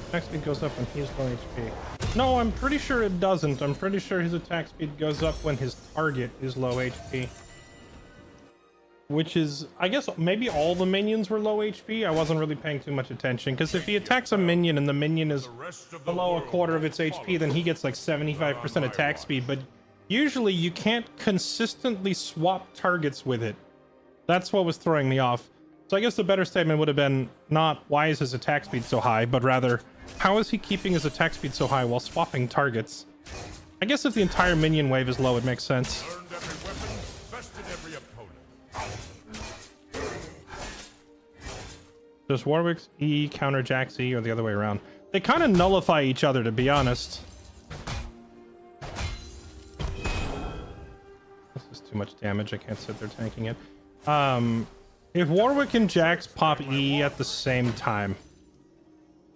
Attack speed goes up when he's low HP. No, I'm pretty sure it doesn't. I'm pretty sure his attack speed goes up when his target is low HP. Which is, I guess, maybe all the minions were low HP. I wasn't really paying too much attention, because if he attacks a minion and the minion is below a quarter of its HP, then he gets like 75% attack speed. But usually you can't consistently swap targets with it. That's what was throwing me off. So I guess the better statement would have been not why is his attack speed so high, but rather how is he keeping his attack speed so high while swapping targets? I guess if the entire minion wave is low, it makes sense. Learned every weapon, bested every opponent. Does Warwick's E counter Jack's E or the other way around? They kind of nullify each other, to be honest. This is too much damage. I can't sit there tanking it. If Warwick and Jax pop E at the same time,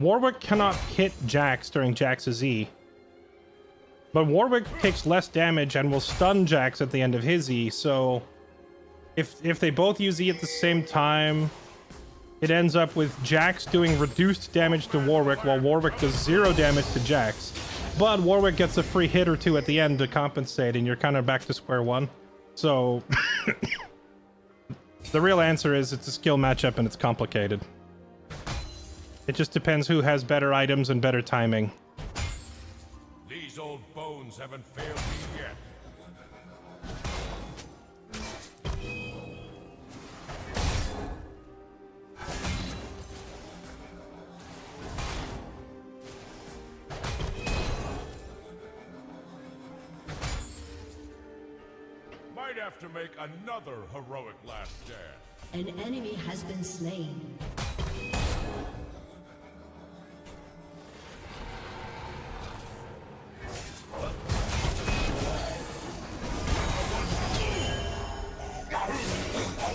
Warwick cannot hit Jax during Jax's E. But Warwick takes less damage and will stun Jax at the end of his E, so if they both use E at the same time, it ends up with Jax doing reduced damage to Warwick while Warwick does 0 damage to Jax. But Warwick gets a free hit or two at the end to compensate, and you're kind of back to square one. So the real answer is it's a skill matchup and it's complicated. It just depends who has better items and better timing. These old bones haven't failed me yet. Might have to make another heroic last stand. An enemy has been slain.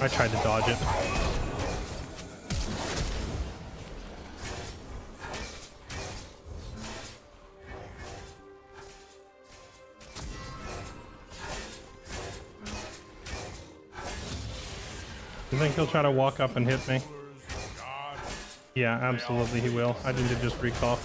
I tried to dodge it. You think he'll try to walk up and hit me? Yeah, absolutely he will. I need to just recall.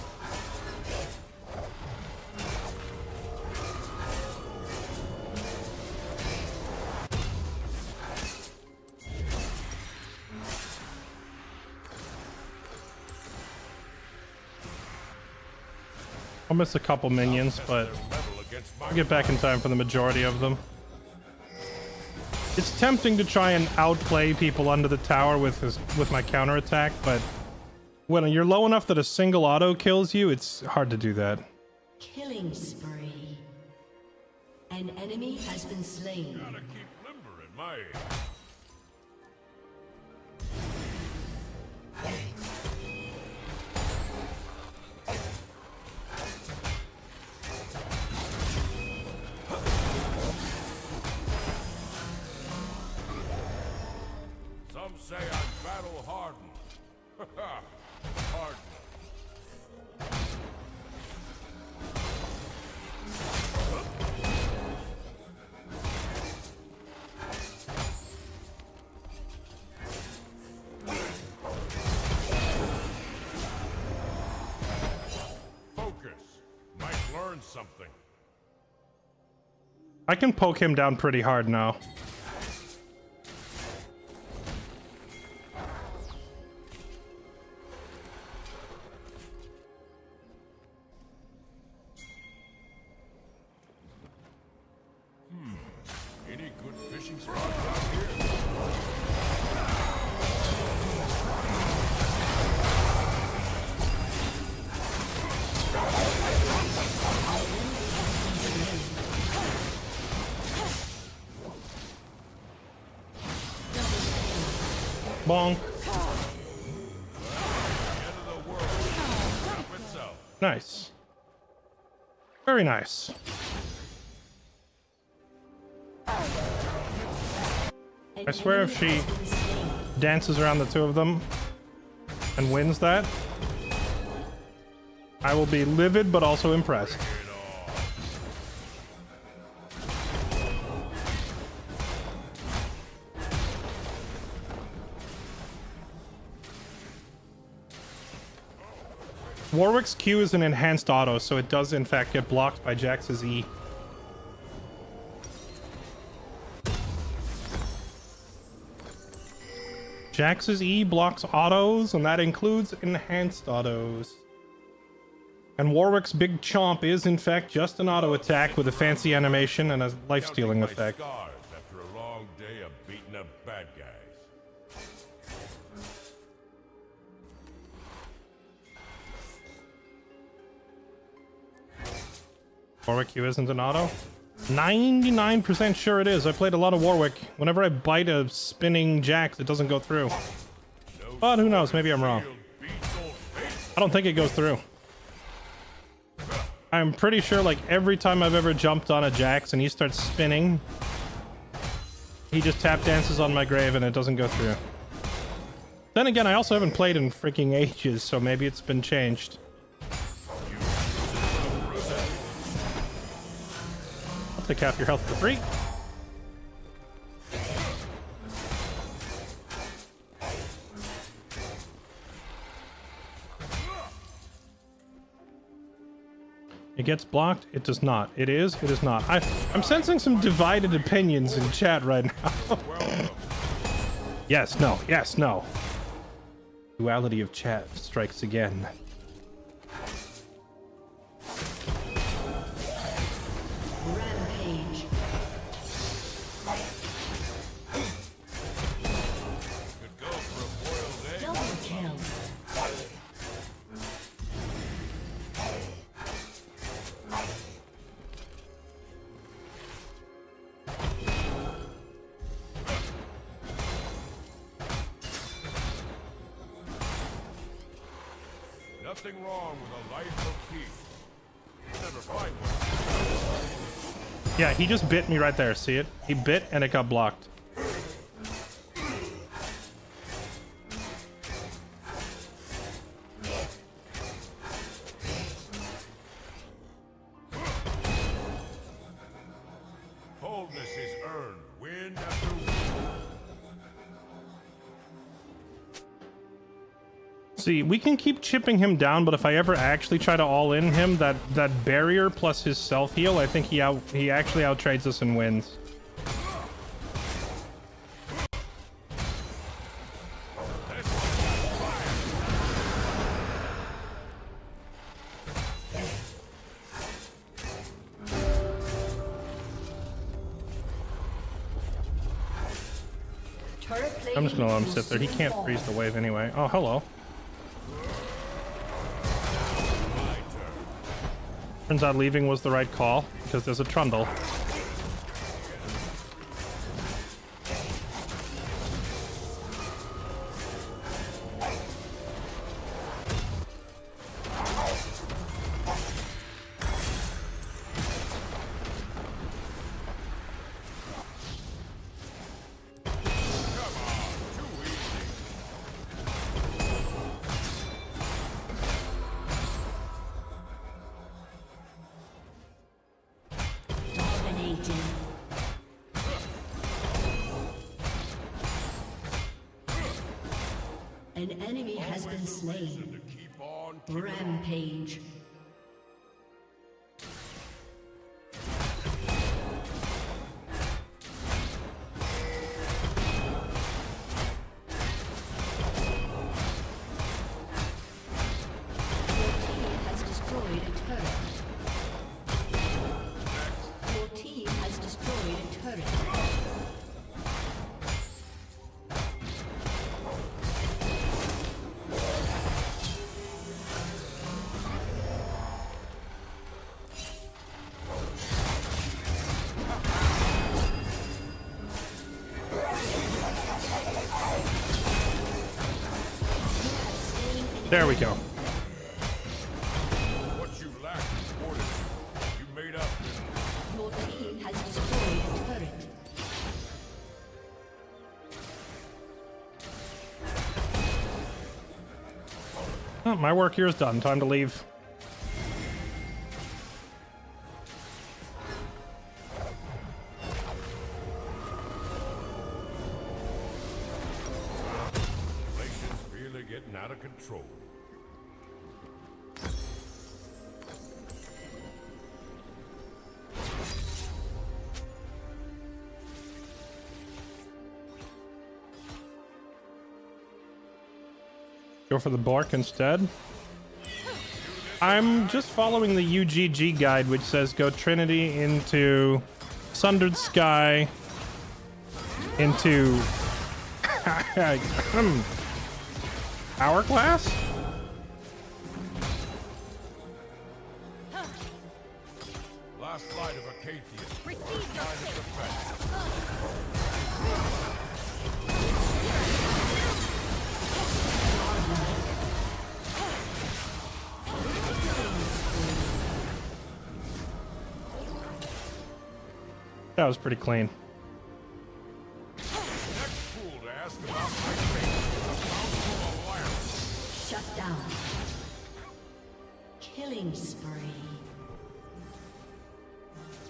I'll miss a couple minions, but I'll get back in time for the majority of them. It's tempting to try and outplay people under the tower with my counterattack, but when you're low enough that a single auto kills you, it's hard to do that. Killing spree. An enemy has been slain. Gotta keep limber in my age. Some say I'm battle hardened. Hardened. Focus. Might learn something. I can poke him down pretty hard now. Any good fishing spots out here? Bonk. End of the world will stop itself. Nice. Very nice. I swear if she dances around the two of them and wins that, I will be livid but also impressed. Warwick's Q is an enhanced auto, so it does in fact get blocked by Jax's E. Jax's E blocks autos, and that includes enhanced autos. And Warwick's Big Chomp is in fact just an auto attack with a fancy animation and a life-stealing Counting my effect. scars after a long day of beating up bad guys. Warwick Q isn't an auto? 99% sure it is. I played a lot of Warwick. Whenever I bite a spinning Jax, it doesn't go through. But who knows? Maybe I'm wrong. I don't think it goes through. I'm pretty sure like every time I've ever jumped on a Jax and he starts spinning, he just tap dances on my grave and it doesn't go through. Then again, I also haven't played in freaking ages, so maybe it's been changed. I'll take half your health for free. It gets blocked. It does not. It is. It is not. I'm sensing some divided opinions in chat right now. Yes, no. Yes, no. Duality of chat strikes again. Rampage. Double kill. Nothing wrong with a life of peace. Never find one. Yeah, he just bit me right there. See it? He bit and it got blocked. Boldness is earned, win after win. See, we can keep chipping him down, but if I ever actually try to all-in him, that barrier plus his self-heal, I think he actually outtrades us and wins. I'm just gonna let him sit there. He can't freeze the wave anyway. Oh, hello. Turns out leaving was the right call, because there's a trundle. An enemy has been slain. Rampage. There we go. What you lack is fortitude. You made up. Your team has destroyed a turret. Oh, my work here is done. Time to leave. Relations really getting out of control. Go for the Bork instead. I'm just following the UGG guide, which says go Trinity into Sundered Sky into Hourglass? Last light of Acacia. Receive your Line of defense. That was pretty clean. Next fool to ask about my fate is a mouthful of lamb. Shut down. Killing spree.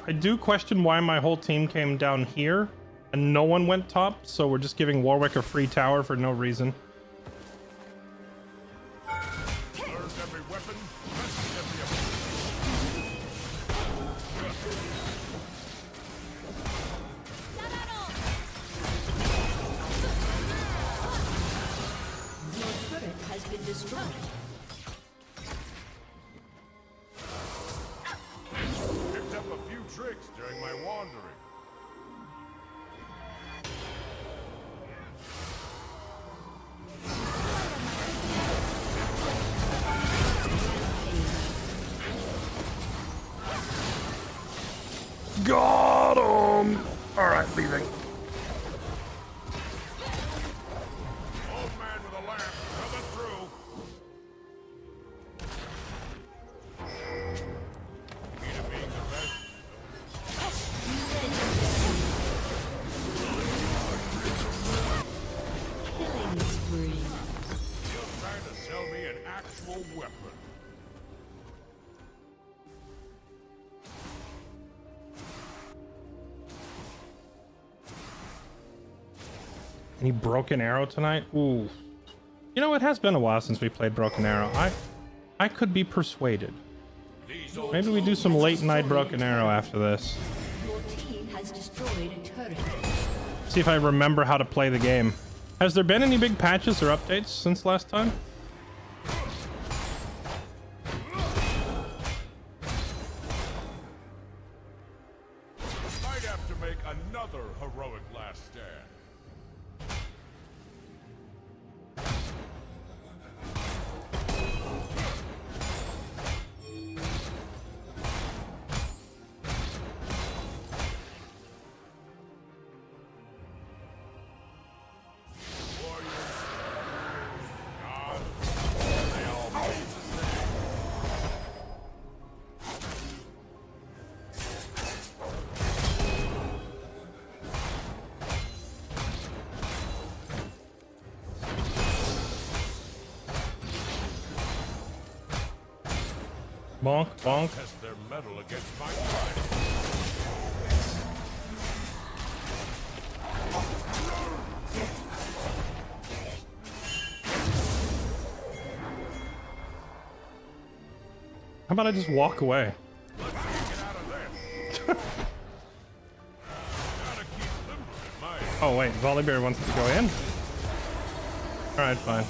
I do question why my whole team came down here and no one went top, so we're just giving Warwick a free tower for no reason. Learned every weapon, tested every ability. Your turret has been destroyed. Picked up a few tricks during my wandering. Got him! Alright, leaving. Old man with a lamp, coming through. Key to being the best. Killing spree. You're trying to sell me an actual weapon. Any Broken Arrow tonight? Ooh. You know, it has been a while since we played Broken Arrow. I could be persuaded. These old Maybe we do some late night Broken Arrow after this. Your team has destroyed a turret. See if I remember how to play the game. Has there been any big patches or updates since last time? might have to make another heroic last stand. Bonk, bonk. Test their metal against my pride. How about I just walk away? Let's see you get out of this. Gotta keep limber in mind. Oh wait, Volibear wants to go in? Alright, fine.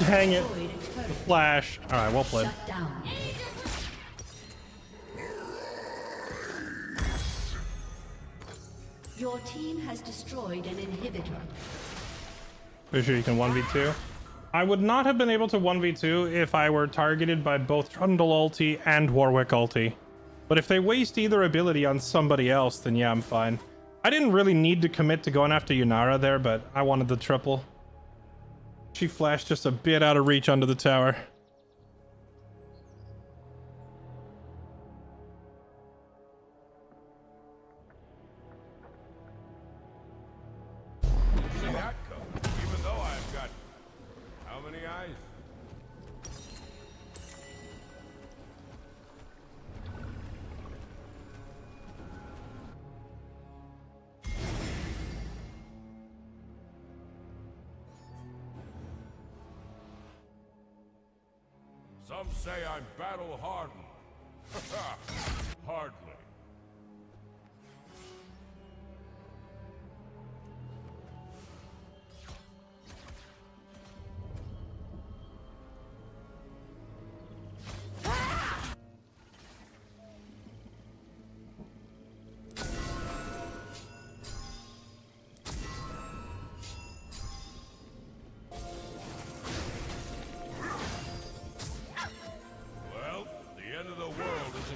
Hang it. Flash. Alright, well played. Shut down. Your team has destroyed an inhibitor. Pretty sure you can 1v2. I would not have been able to 1v2 if I were targeted by both Trundle ulti and Warwick ulti. But if they waste either ability on somebody else, then yeah, I'm fine. I didn't really need to commit to going after Yunara there, but I wanted the triple. She flashed just a bit out of reach onto the tower. See that come, even though I've got how many eyes? Some say I'm battle hardened. Hardly.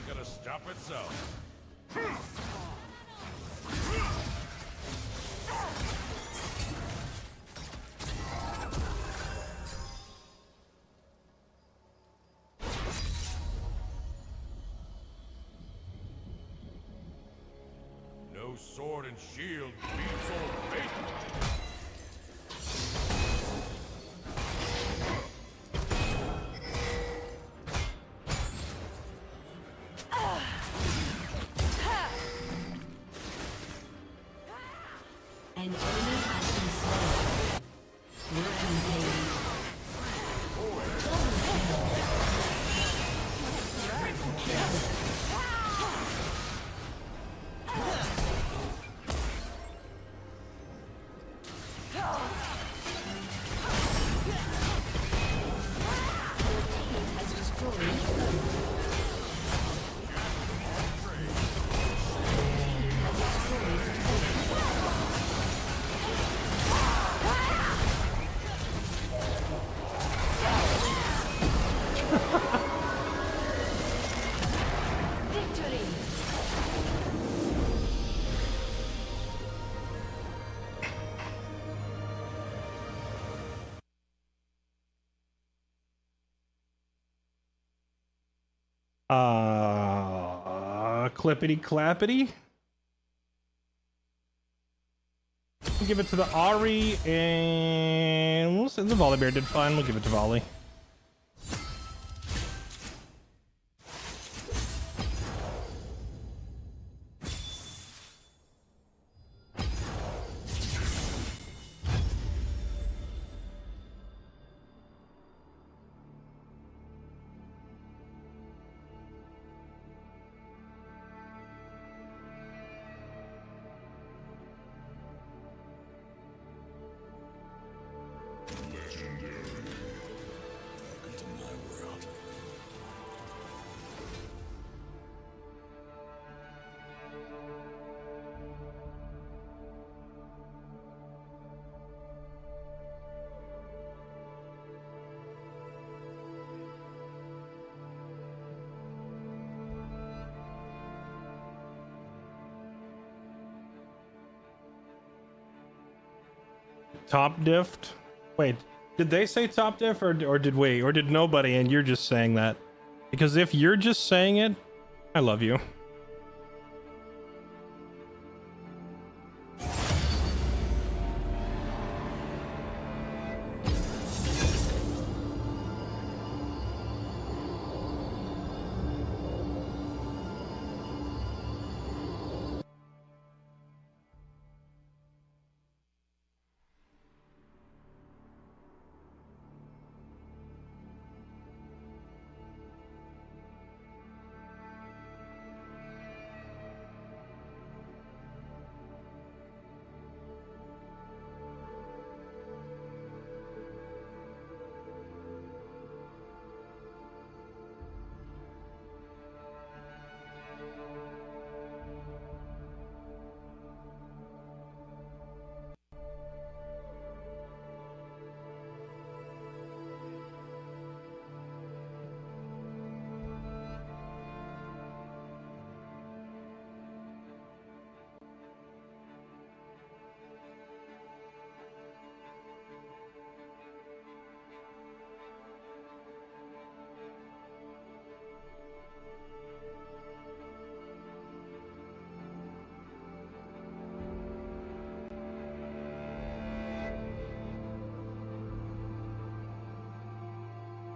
gonna stop itself. No sword and shield beats old fate. An enemy has been slain. Rampage. Has destroyed victory. Clippity clappity. We'll give it to the Ari, and we'll say the Volley Bear did fine. We'll give it to Volley. Top diffed? Wait, did they say top diff or did we? Or did nobody and you're just saying that? Because if you're just saying it, I love you.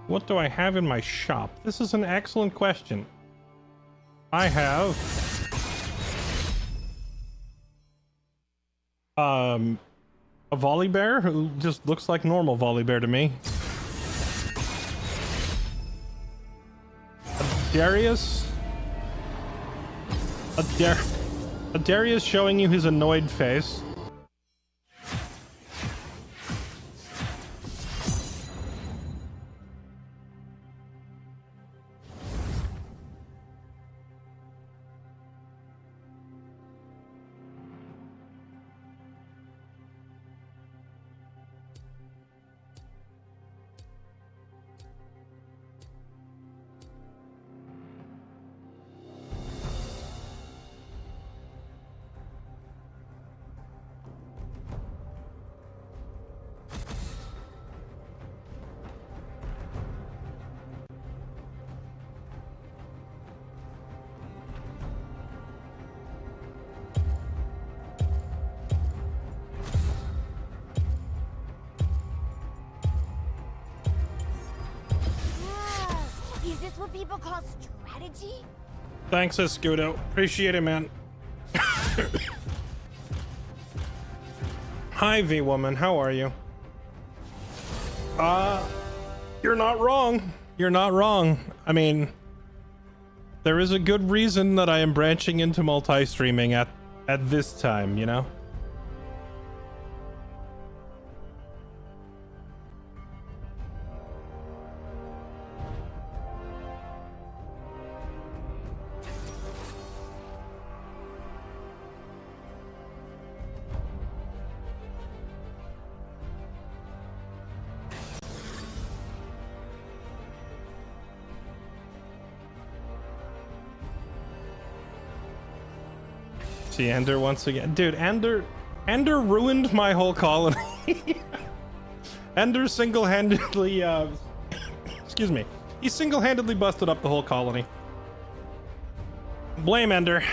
What do I have in my shop? This is an excellent question. I have a volley bear who just looks like normal volley bear to me. A Darius. A Darius showing you his annoyed face. people call strategy? Thanks, Escudo. Appreciate it, man. Hi, V-Woman. How are you? You're not wrong. You're not wrong. I mean, there is a good reason that I am branching into multi-streaming at this time, you know? See Ender once again. Dude, Ender ruined my whole colony. Ender single-handedly, excuse me. He single-handedly busted up the whole colony. Blame Ender.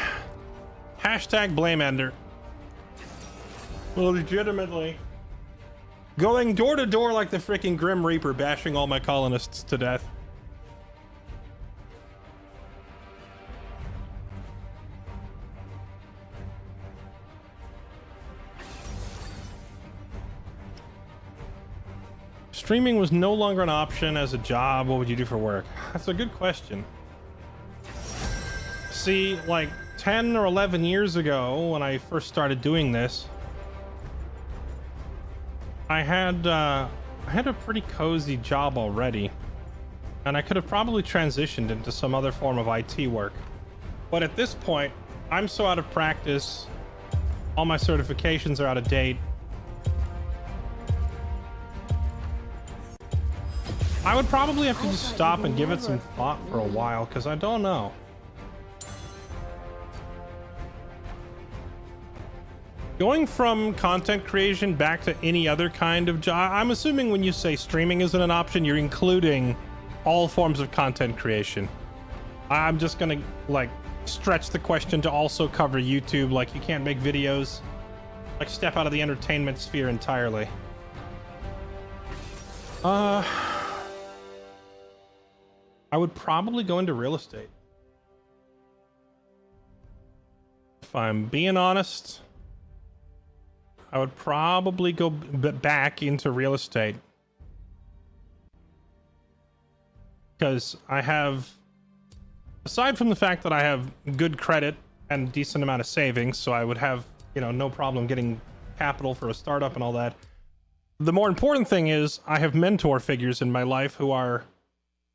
Hashtag blame Ender. Well, legitimately. Going door to door like the freaking Grim Reaper, bashing all my colonists to death. Streaming was no longer an option as a job. What would you do for work? That's a good question. See, like 10 or 11 years ago, when I first started doing this, I had a pretty cozy job already, and I could have probably transitioned into some other form of IT work. But at this point, I'm so out of practice. All my certifications are out of date. I would probably have to just stop and give it some thought for a while, because I don't know. Going from content creation back to any other kind of job, I'm assuming when you say streaming isn't an option, you're including all forms of content creation. I'm just gonna, like, stretch the question to also cover YouTube. Like, you can't make videos. Like, step out of the entertainment sphere entirely. I would probably go into real estate. If I'm being honest, I would probably go back into real estate. Because I have, aside from the fact that I have good credit and decent amount of savings, so I would have, you know, no problem getting capital for a startup and all that. The more important thing is I have mentor figures in my life who are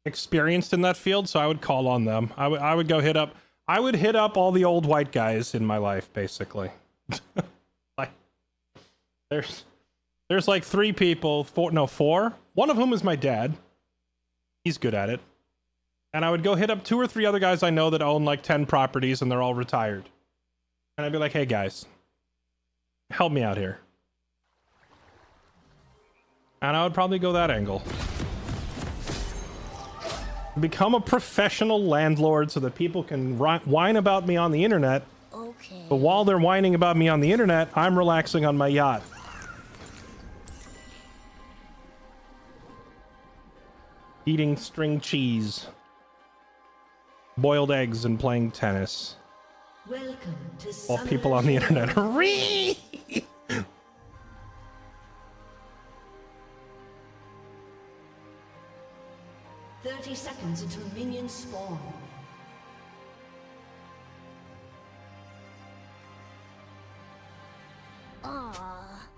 experienced in that field, so I would call on them. I would go hit up, I would hit up all the old white guys in my life, basically. Like, there's like 3 people, 4. One of whom is my dad. He's good at it. And I would go hit up 2 or 3 other guys I know that own like 10 properties and they're all retired. And I'd be like, hey guys, help me out here. And I would probably go that angle. Become a professional landlord so that people can whine about me on the internet. Okay. But while they're whining about me on the internet, I'm relaxing on my yacht. Eating string cheese. Boiled eggs and playing tennis. Welcome to While people on the internet are 30 seconds until minions spawn. Ah.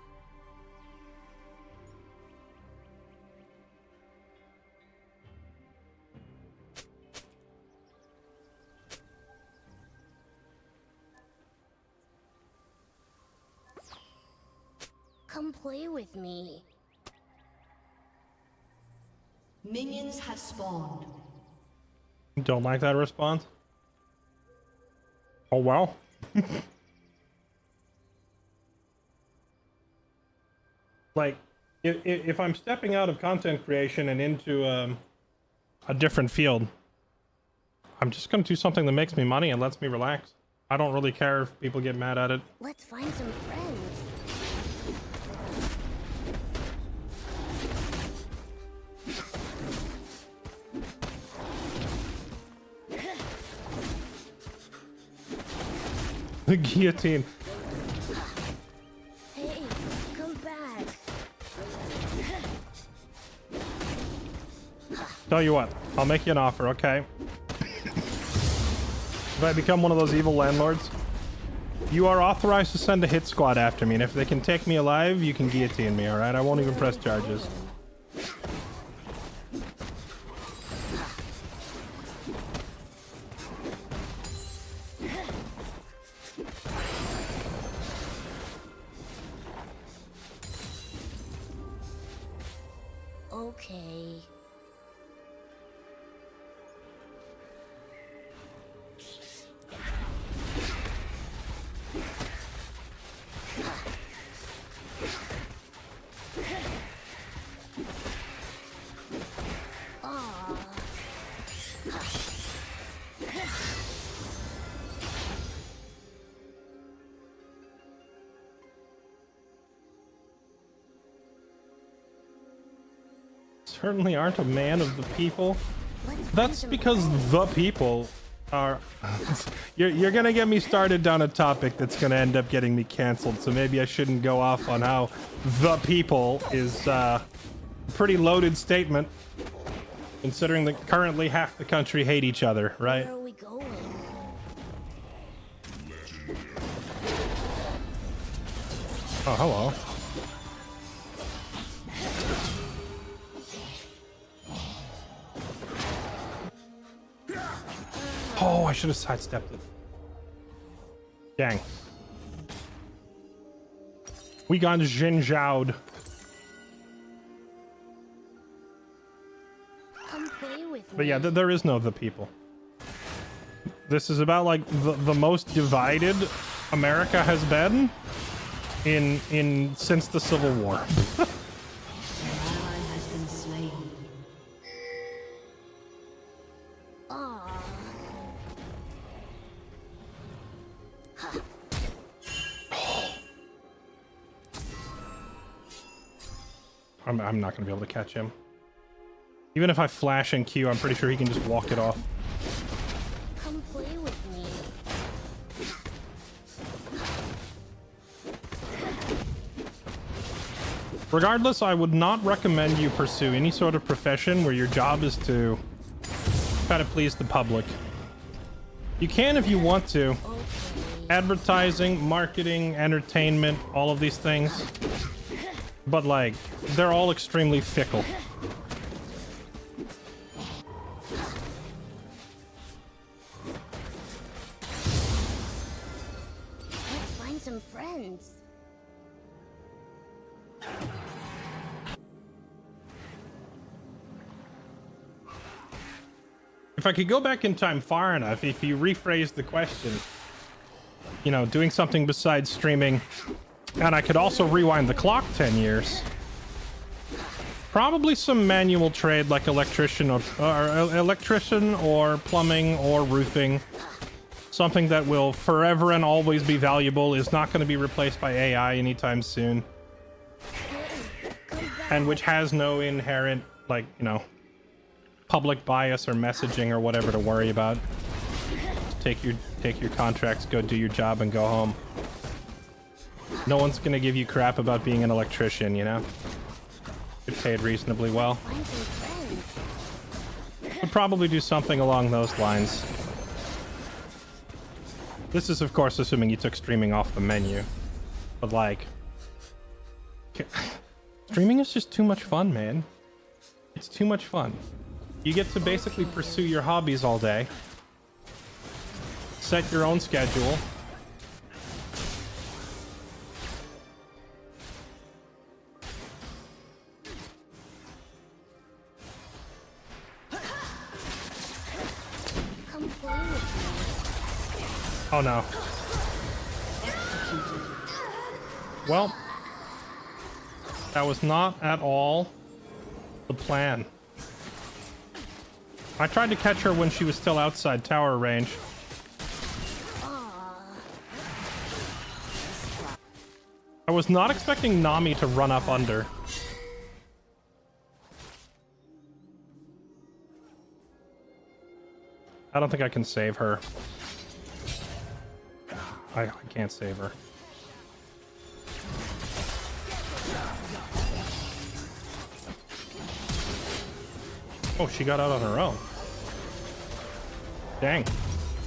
Come play with me. Minions have spawned. Don't like that response? Oh well. Like, if I'm stepping out of content creation and into a different field, I'm just gonna do something that makes me money and lets me relax. I don't really care if people get mad at it. Let's find some friends. The guillotine. Hey, come back. Tell you what, I'll make you an offer, okay? If I become one of those evil landlords, you are authorized to send a hit squad after me, and if they can take me alive, you can guillotine me, alright? I won't even press charges. Okay. Certainly aren't a man of the people. Let's find That's some because friends. the people are... you're gonna get me started down a topic that's gonna end up getting me canceled, so maybe I shouldn't go off on how the people is a pretty loaded statement, considering that currently half the country hate each other, right? Where are we going? Oh, hello. Oh, I should have sidestepped it. Dang. We got Jinjaoed. Come play with me. But yeah, there is no the people. This is about like the most divided America has been in since the Civil War. An ally has been slain. Aw. I'm not gonna be able to catch him. Even if I flash and Q, I'm pretty sure he can just walk it off. Come play with me. Regardless, I would not recommend you pursue any sort of profession where your job is to try to please the public. You can if you want to. Okay. Advertising, marketing, entertainment, all of these things. But like, they're all extremely fickle. Let's find some friends. If I could go back in time far enough, if you rephrase the question, you know, doing something besides streaming, and I could also rewind the clock 10 years, probably some manual trade like electrician or plumbing or roofing. Something that will forever and always be valuable, is not going to be replaced by AI anytime soon, and which has no inherent, like, you know, public bias or messaging or whatever to worry about. Take your contracts, go do your job, and go home. No one's gonna give you crap about being an electrician, you know? Get paid reasonably well. Find some friends. Would probably do something along those lines. This is, of course, assuming you took streaming off the menu. But, like... streaming is just too much fun, man. It's too much fun. You get to basically pursue your hobbies all day. Set your own schedule. Come play with me. Oh no. Well, that was not at all the plan. I tried to catch her when she was still outside tower range. I was not expecting Nami to run up under. I don't think I can save her. I can't save her. Oh, she got out on her own. Dang.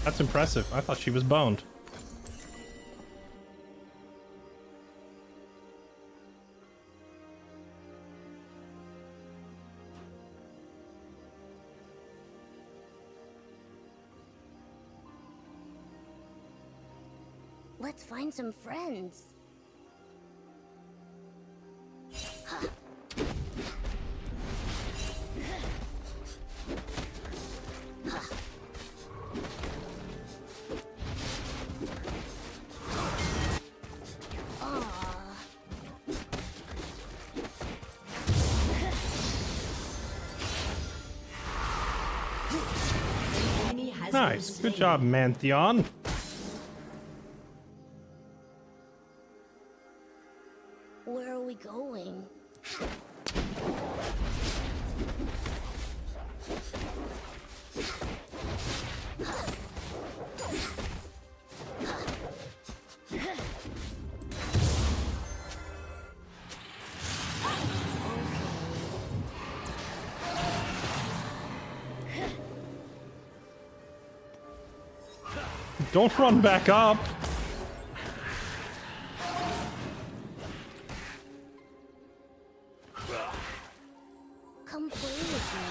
That's impressive. I thought she was boned. Let's find some friends. Nice. Good job, Mantheon. Where are we going? Don't run back up. Come play with me.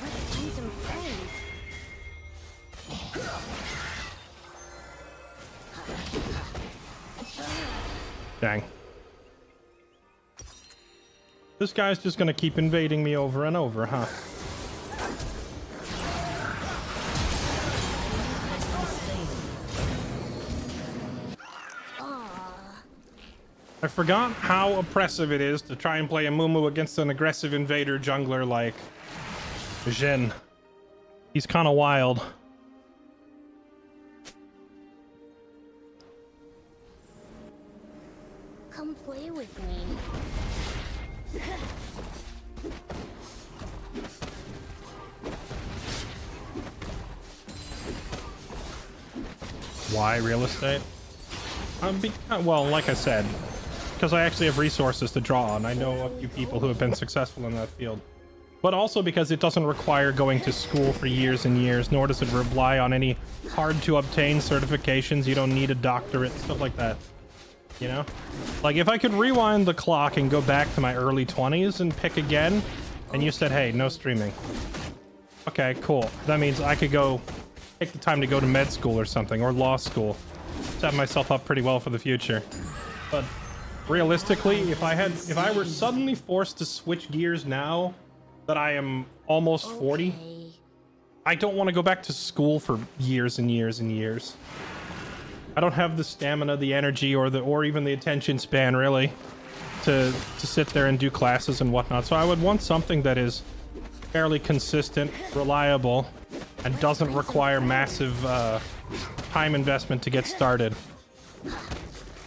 Let's find some friends. Dang. This guy's just gonna keep invading me over and over, huh? I forgot how oppressive it is to try and play a Mumu against an aggressive invader jungler like Jhin. He's kind of wild. Come play with me. Why real estate? Well, like I said, because I actually have resources to draw on. I know a few people who have been successful in that field. But also because it doesn't require going to school for years and years, nor does it rely on any hard-to-obtain certifications. You don't need a doctorate, stuff like that. You know? Like, if I could rewind the clock and go back to my early 20s and pick again, and you said, hey, no streaming. Okay, cool. That means I could go take the time to go to med school or something, or law school. Set myself up pretty well for the future. But realistically, if I were suddenly forced to switch gears now that I am almost 40, I don't want to go back to school for years and years and years. I don't have the stamina, the energy, or even the attention span really to sit there and do classes and whatnot. So I would want something that is fairly consistent, reliable, and doesn't require massive time investment to get started.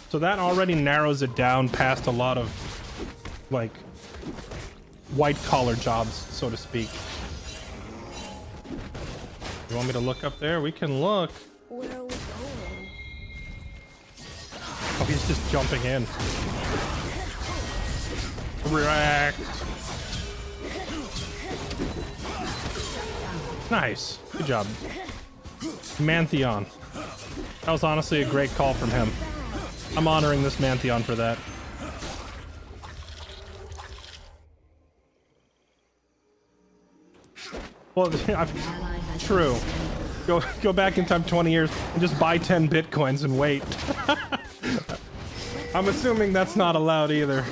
So that already narrows it down past a lot of like white-collar jobs, so to speak. You want me to look up there? We can look. Where are we going? Oh, he's just jumping in. React. Nice. Good job. Mantheon. That was honestly a great call from him. I'm honoring this Mantheon for that. Well, true. Go back in time 20 years and just buy 10 bitcoins and wait. I'm assuming that's not allowed either.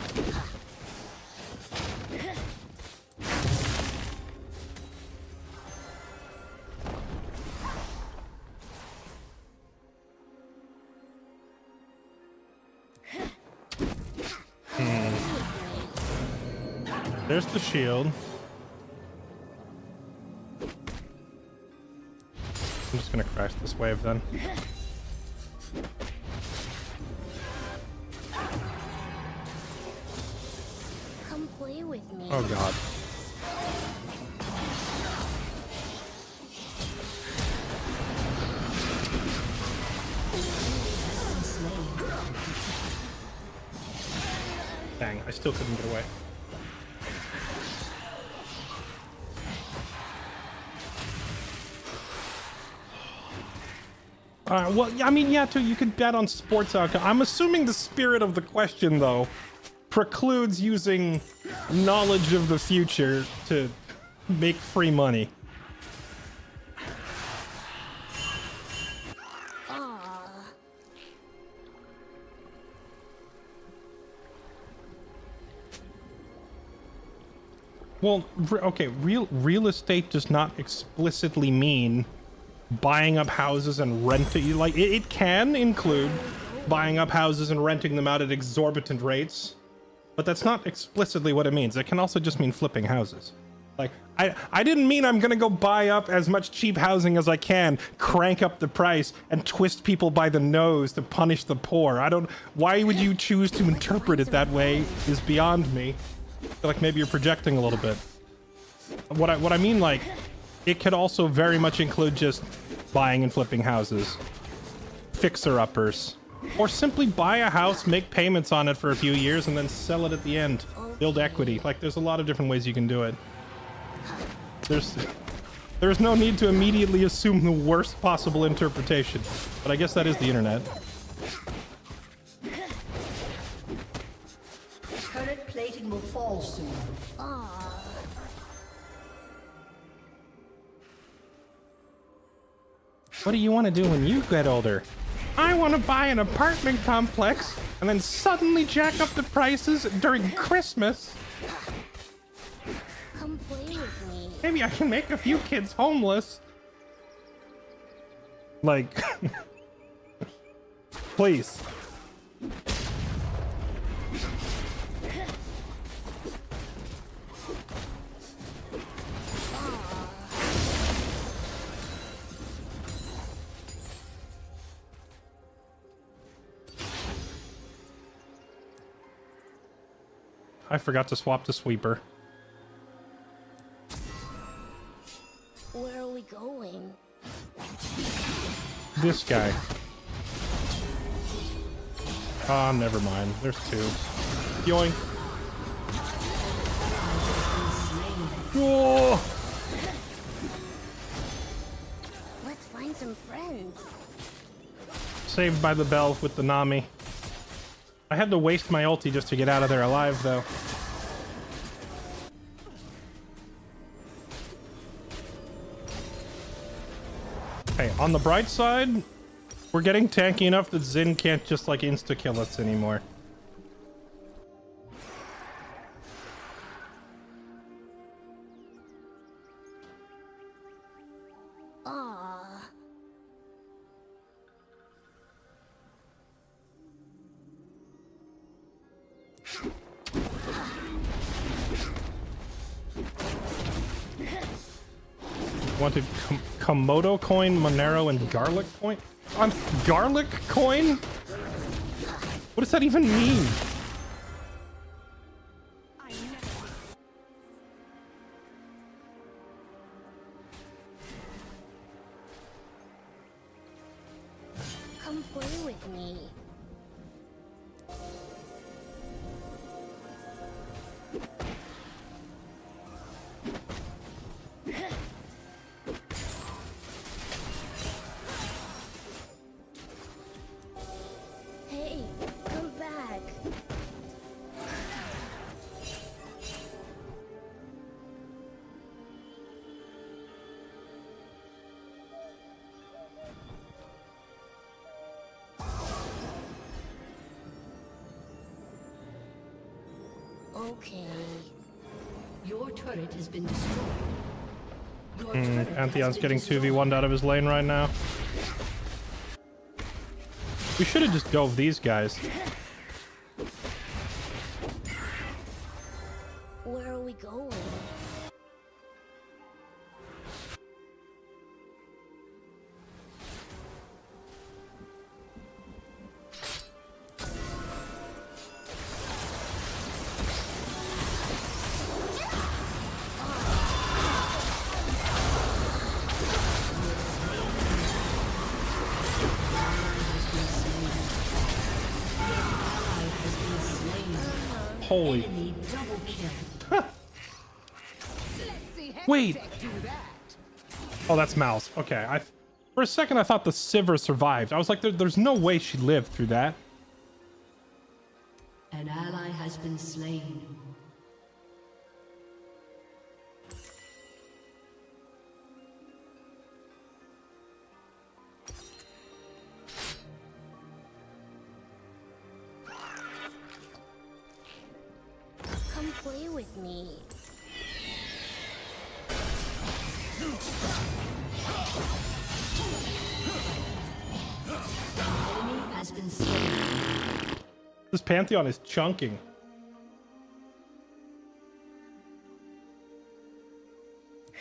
There's the shield. I'm just gonna crash this wave then. play with me. Oh god. Dang, I still couldn't get away. Well, I mean, yeah, too, you could bet on sports outcome. I'm assuming the spirit of the question, though, precludes using knowledge of the future to make free money. Well, okay, real estate does not explicitly mean buying up houses and renting. Like, it can include buying up houses and renting them out at exorbitant rates, but that's not explicitly what it means. It can also just mean flipping houses. Like, I didn't mean I'm gonna go buy up as much cheap housing as I can, crank up the price, and twist people by the nose to punish the poor. Why would you choose to interpret it that way is beyond me. I feel like maybe you're projecting a little bit. What I mean, like, it could also very much include just buying and flipping houses, fixer-uppers, or simply buy a house, make payments on it for a few years, and then sell it at the end. Build equity. Like, there's a lot of different ways you can do it. There's no need to immediately assume the worst possible interpretation, but I guess that is the internet. Turret plating will fall soon. What do you want to do when you get older? I want to buy an apartment complex and then suddenly jack up the prices during Christmas. Come play with me. Maybe I can make a few kids homeless. Like, please. I forgot to swap to sweeper. Where are we going? This guy. Ah, never mind. There's two. Yoink. Oh! Let's find some friends. Saved by the bell with the Nami. I had to waste my ulti just to get out of there alive, though. Hey, on the bright side, we're getting tanky enough that Xin can't just, like, insta-kill us anymore. Wanted Komodo coin, Monero, and garlic coin? Garlic coin? What does that even mean? Come play with me. Hey, come back. Okay. Your turret has been destroyed. Your turret has Pantheon's been getting destroyed. 2v1'd out of his lane right now. We should have just dove these guys. Where are we going? Holy. Enemy double kill. Wait. Oh, that's Mouse. Okay. For a second, I thought the Sivir survived. I was like, there's no way she lived through that. An ally has been slain. Come play with me. Enemy has been slain. This Pantheon is chunking.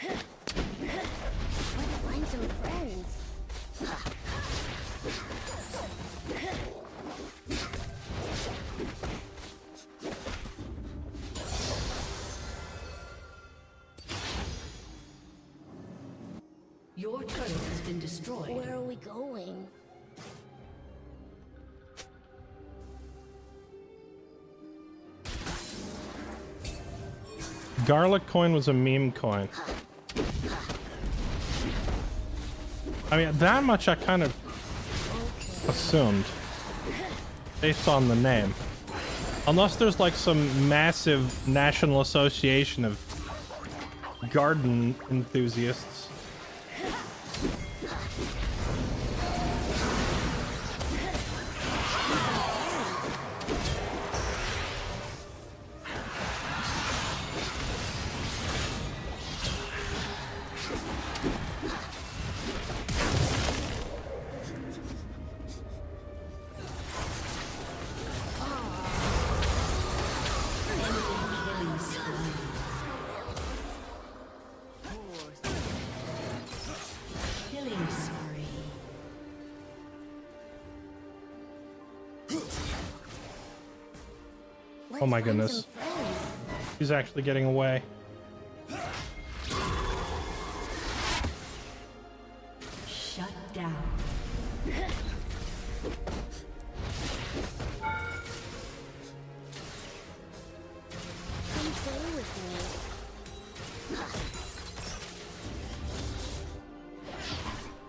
Let's find some friends. Your turret has been destroyed. Where are we going? Garlic coin was a meme coin. I mean, that much I kind of assumed based on the name. Unless there's like some massive national association of garden enthusiasts. Killing spree. Oh my Let's find goodness. some friends. He's actually getting away. Shut down. Come play with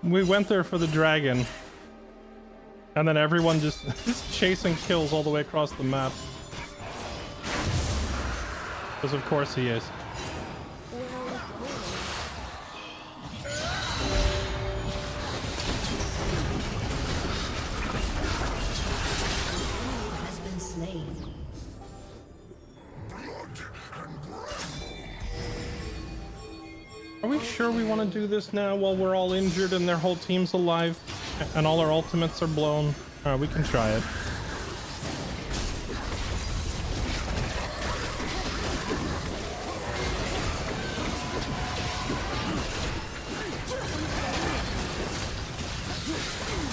me. We went there for the dragon. And then everyone just is chasing kills all the way across the map. Because of course he is. Where are we going? Enemy has been slain. Are we sure we want to do this now while we're all injured and their whole team's alive? And all our ultimates are blown? Alright, we can try it.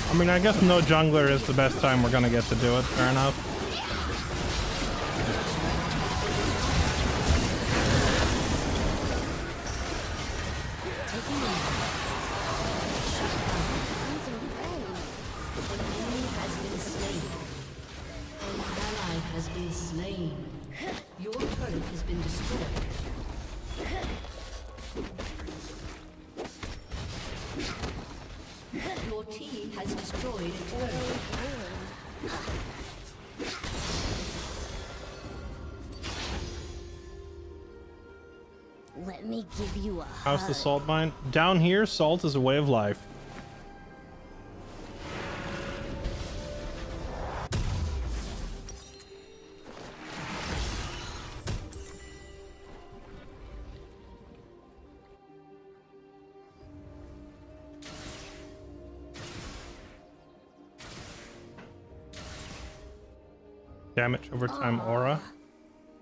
I mean, I guess no jungler is the best time we're gonna get to do it. Fair enough. Find some friends. An enemy has been slain. An ally has been slain. Your turret has been destroyed. Your team has destroyed a turret. Let me give you a How's the hug. salt mine? Down here, salt is a way of life. Damage over time aura.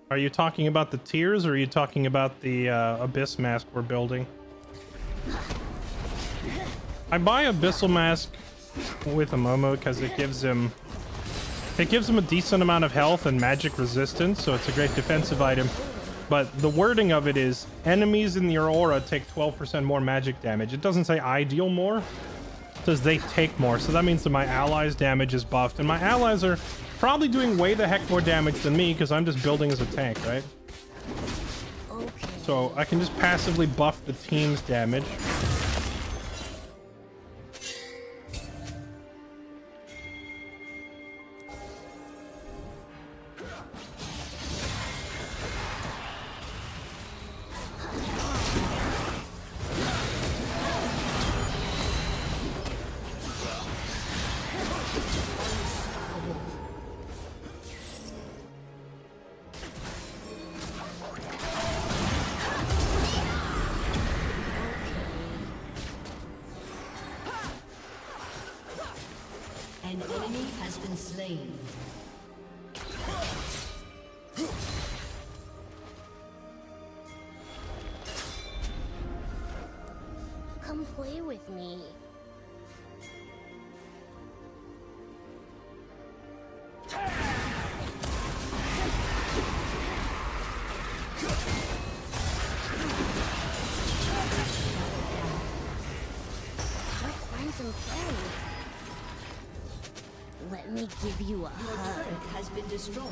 Are you talking about the tiers, or are you talking about the abyss mask we're building? I buy abyssal mask with a Momo because it gives him a decent amount of health and magic resistance, so it's a great defensive item. But the wording of it is enemies in your aura take 12% more magic damage. It doesn't say I deal more. It says they take more, so that means that my allies' damage is buffed, and my allies are probably doing way the heck more damage than me because I'm just building as a tank, right? Okay. So I can just passively buff the team's damage. An enemy has been slain. Come play with me. Let's find some friends. Let me give you a Your hug. turret has been destroyed.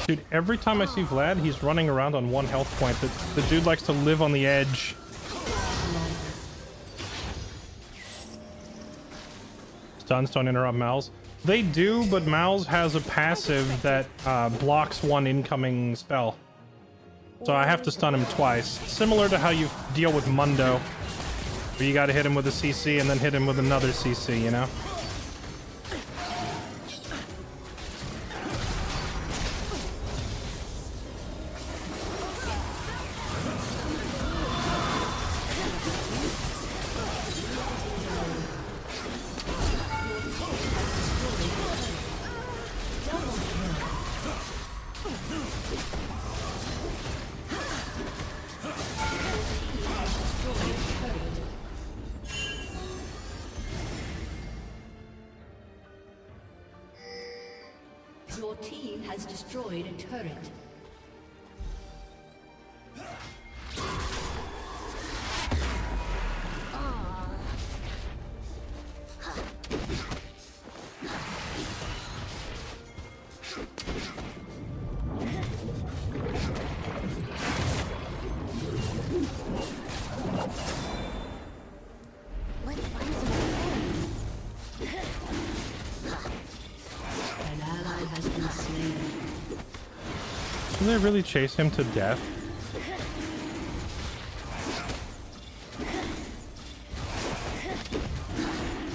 Dude, every time I see Vlad, he's running around on 1 health point. The dude likes to live on the edge. Stuns don't interrupt Mal's. They do, but Mal's has a passive that blocks 1 incoming spell. So I have to stun him twice. Similar to how you deal with Mundo, where you gotta hit him with a CC and then hit him with another CC, you know? Your team has destroyed a turret. Let's find some friends. An ally has been slain. Can they really chase him to death?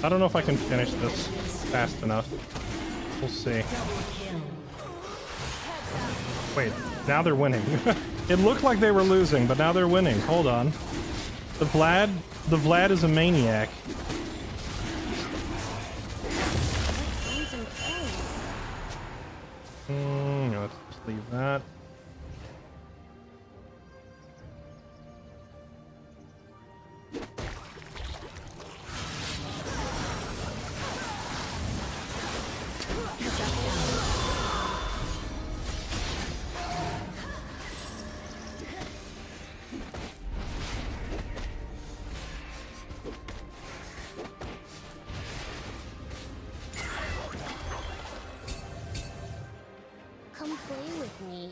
I don't know if I can finish this fast enough. We'll see. Wait, now they're winning. It looked like they were losing, but now they're winning. Hold on. The Vlad is a maniac. Find some friends. Let's just leave that. Come play with me.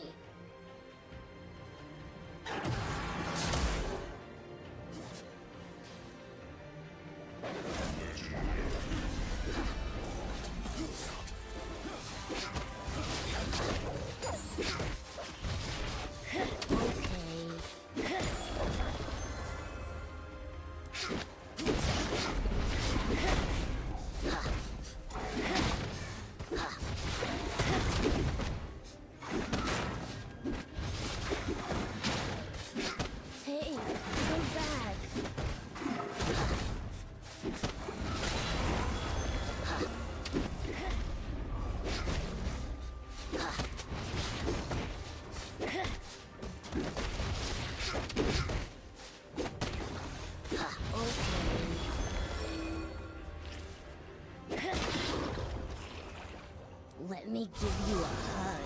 Let me give you a hug.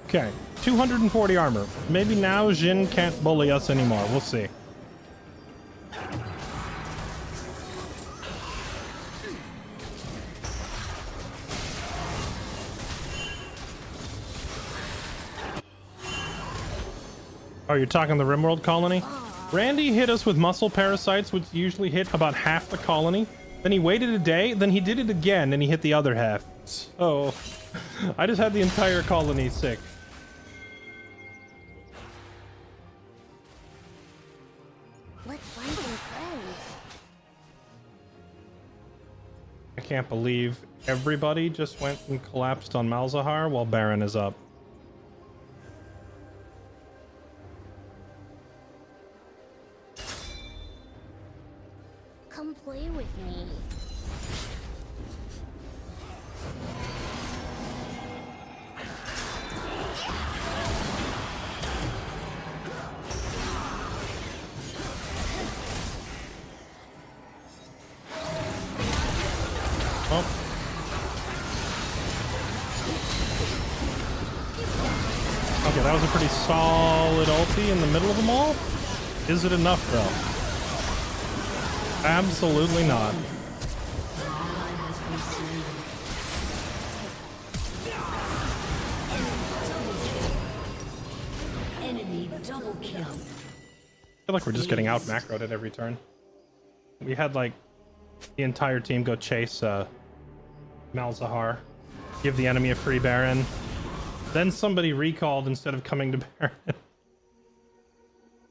Okay, 240 armor. Maybe now Jin can't bully us anymore. We'll see. Oh, you're talking the Rimworld colony? Randy hit us with muscle parasites, which usually hit about half the colony. Then he waited a day, then he did it again, and he hit the other half. So, I just had the entire colony sick. Let's find some friends. I can't believe everybody just went and collapsed on Malzahar while Baron is up. Come play with me. Oh. Okay, that was a pretty solid ulti in the middle of them all. Is it enough, though? Absolutely not. Enemy double kill. I feel like we're just getting out macroed at every turn. We had like the entire team go chase Malzahar, give the enemy a free Baron, then somebody recalled instead of coming to Baron.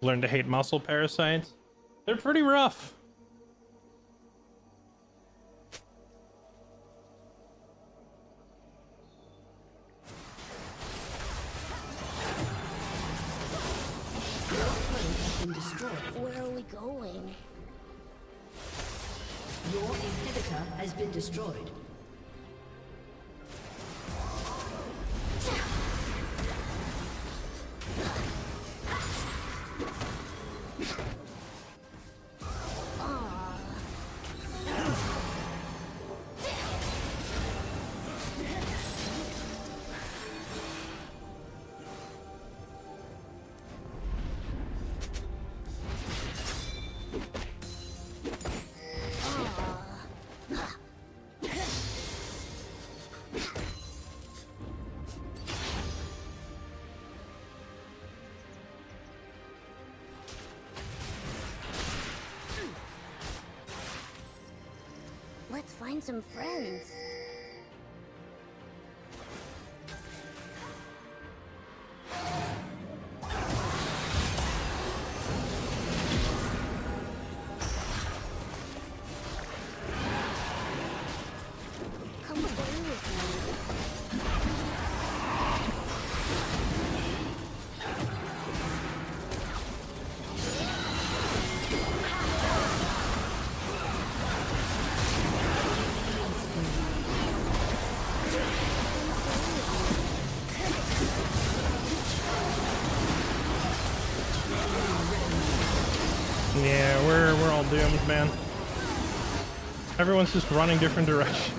Learn to hate muscle parasites. They're pretty rough. Where are we going? Your inhibitor has been destroyed. Let's find some friends. Come play with me. Yeah, we're all doomed, man. Everyone's just running different directions.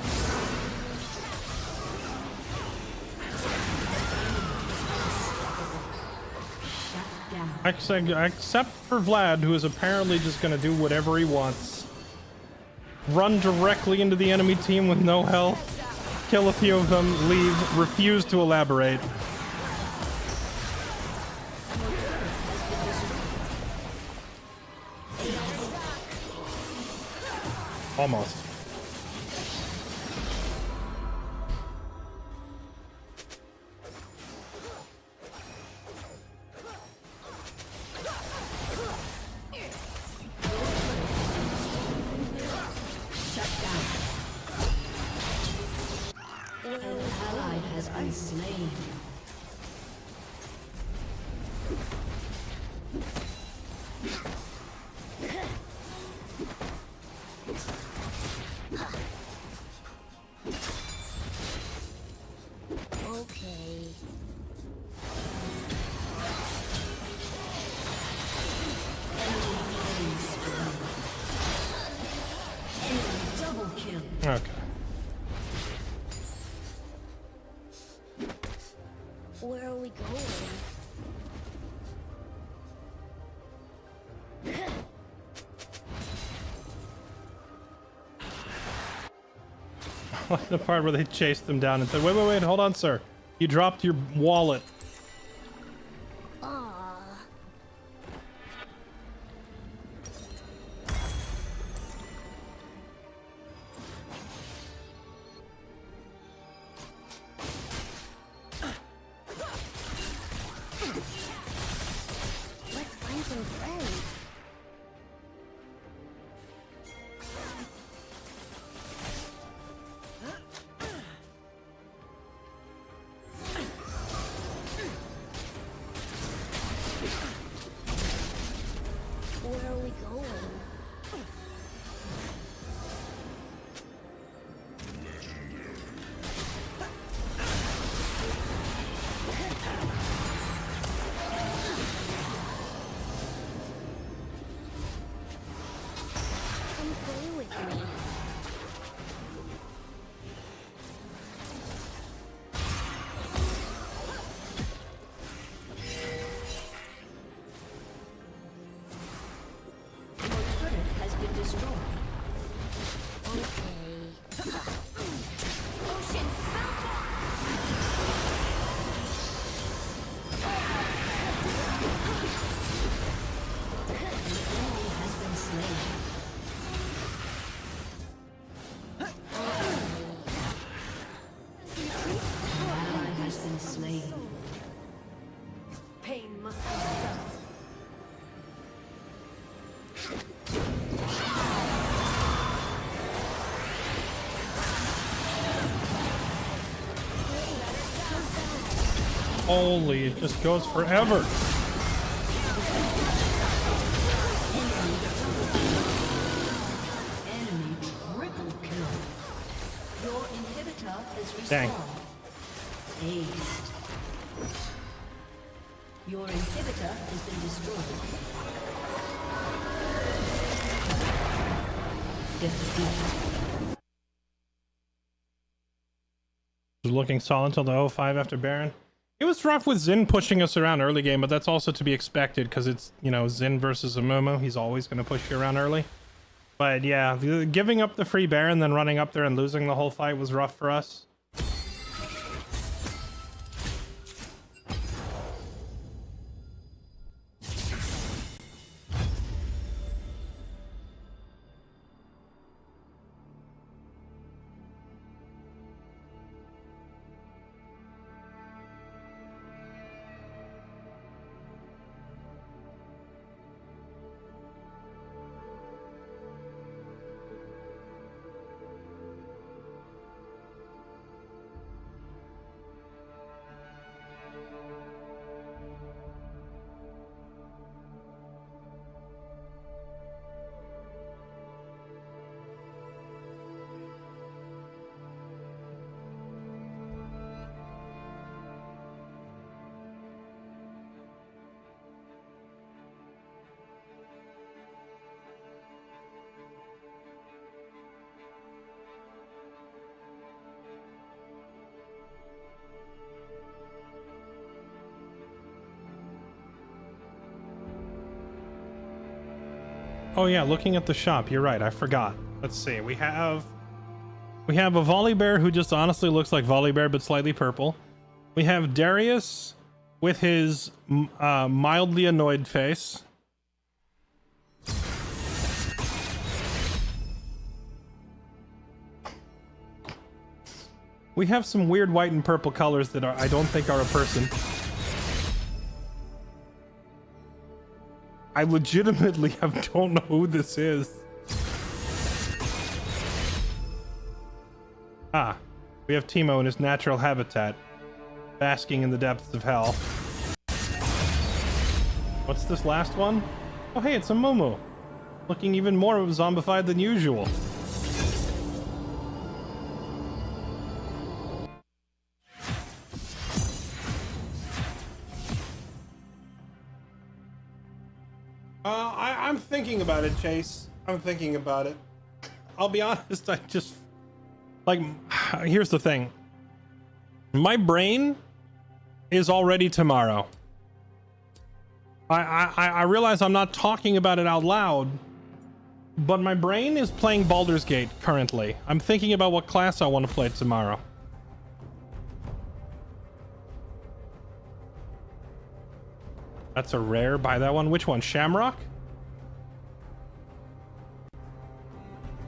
Except for Vlad, who is apparently just gonna do whatever he wants. Run directly into the enemy team with no health, kill a few of them, leave, refuse to elaborate. Almost. An ally has been slain. Okay. Where are we going? Like the part where they chased them down and said, wait, wait, wait, hold on, sir. You dropped your wallet. Ah. Let's find some friends. Where are we going? Come play with me. Your turret has been destroyed. Okay. Ocean spell enemy has been slain. An ally has been slain. Pain must be felt. Holy, it just goes forever. Enemy triple kill. Your inhibitor is respawned. Dang. Aced. Your inhibitor has been destroyed. Defeat. Was looking solid until the 05 after Baron. It was rough with Xin pushing us around early game, but that's also to be expected because it's, you know, Xin versus Amumu. He's always going to push you around early. But yeah, giving up the free Baron, then running up there and losing the whole fight was rough for us. Oh yeah, looking at the shop, you're right, I forgot. Let's see, we have a Volibear who just honestly looks like Volibear but slightly purple. We have Darius with his mildly annoyed face. We have some weird white and purple colors that I don't think are a person. I legitimately don't know who this is. Ah, we have Teemo in his natural habitat, basking in the depths of hell. What's this last one? Oh hey, it's a Momo, looking even more zombified than usual. I'm thinking about it, Chase. I'm thinking about it. I'll be honest, I just... Like, here's the thing. My brain is already tomorrow. I realize I'm not talking about it out loud, but my brain is playing Baldur's Gate currently. I'm thinking about what class I want to play tomorrow. That's a rare. Buy that one. Which one? Shamrock?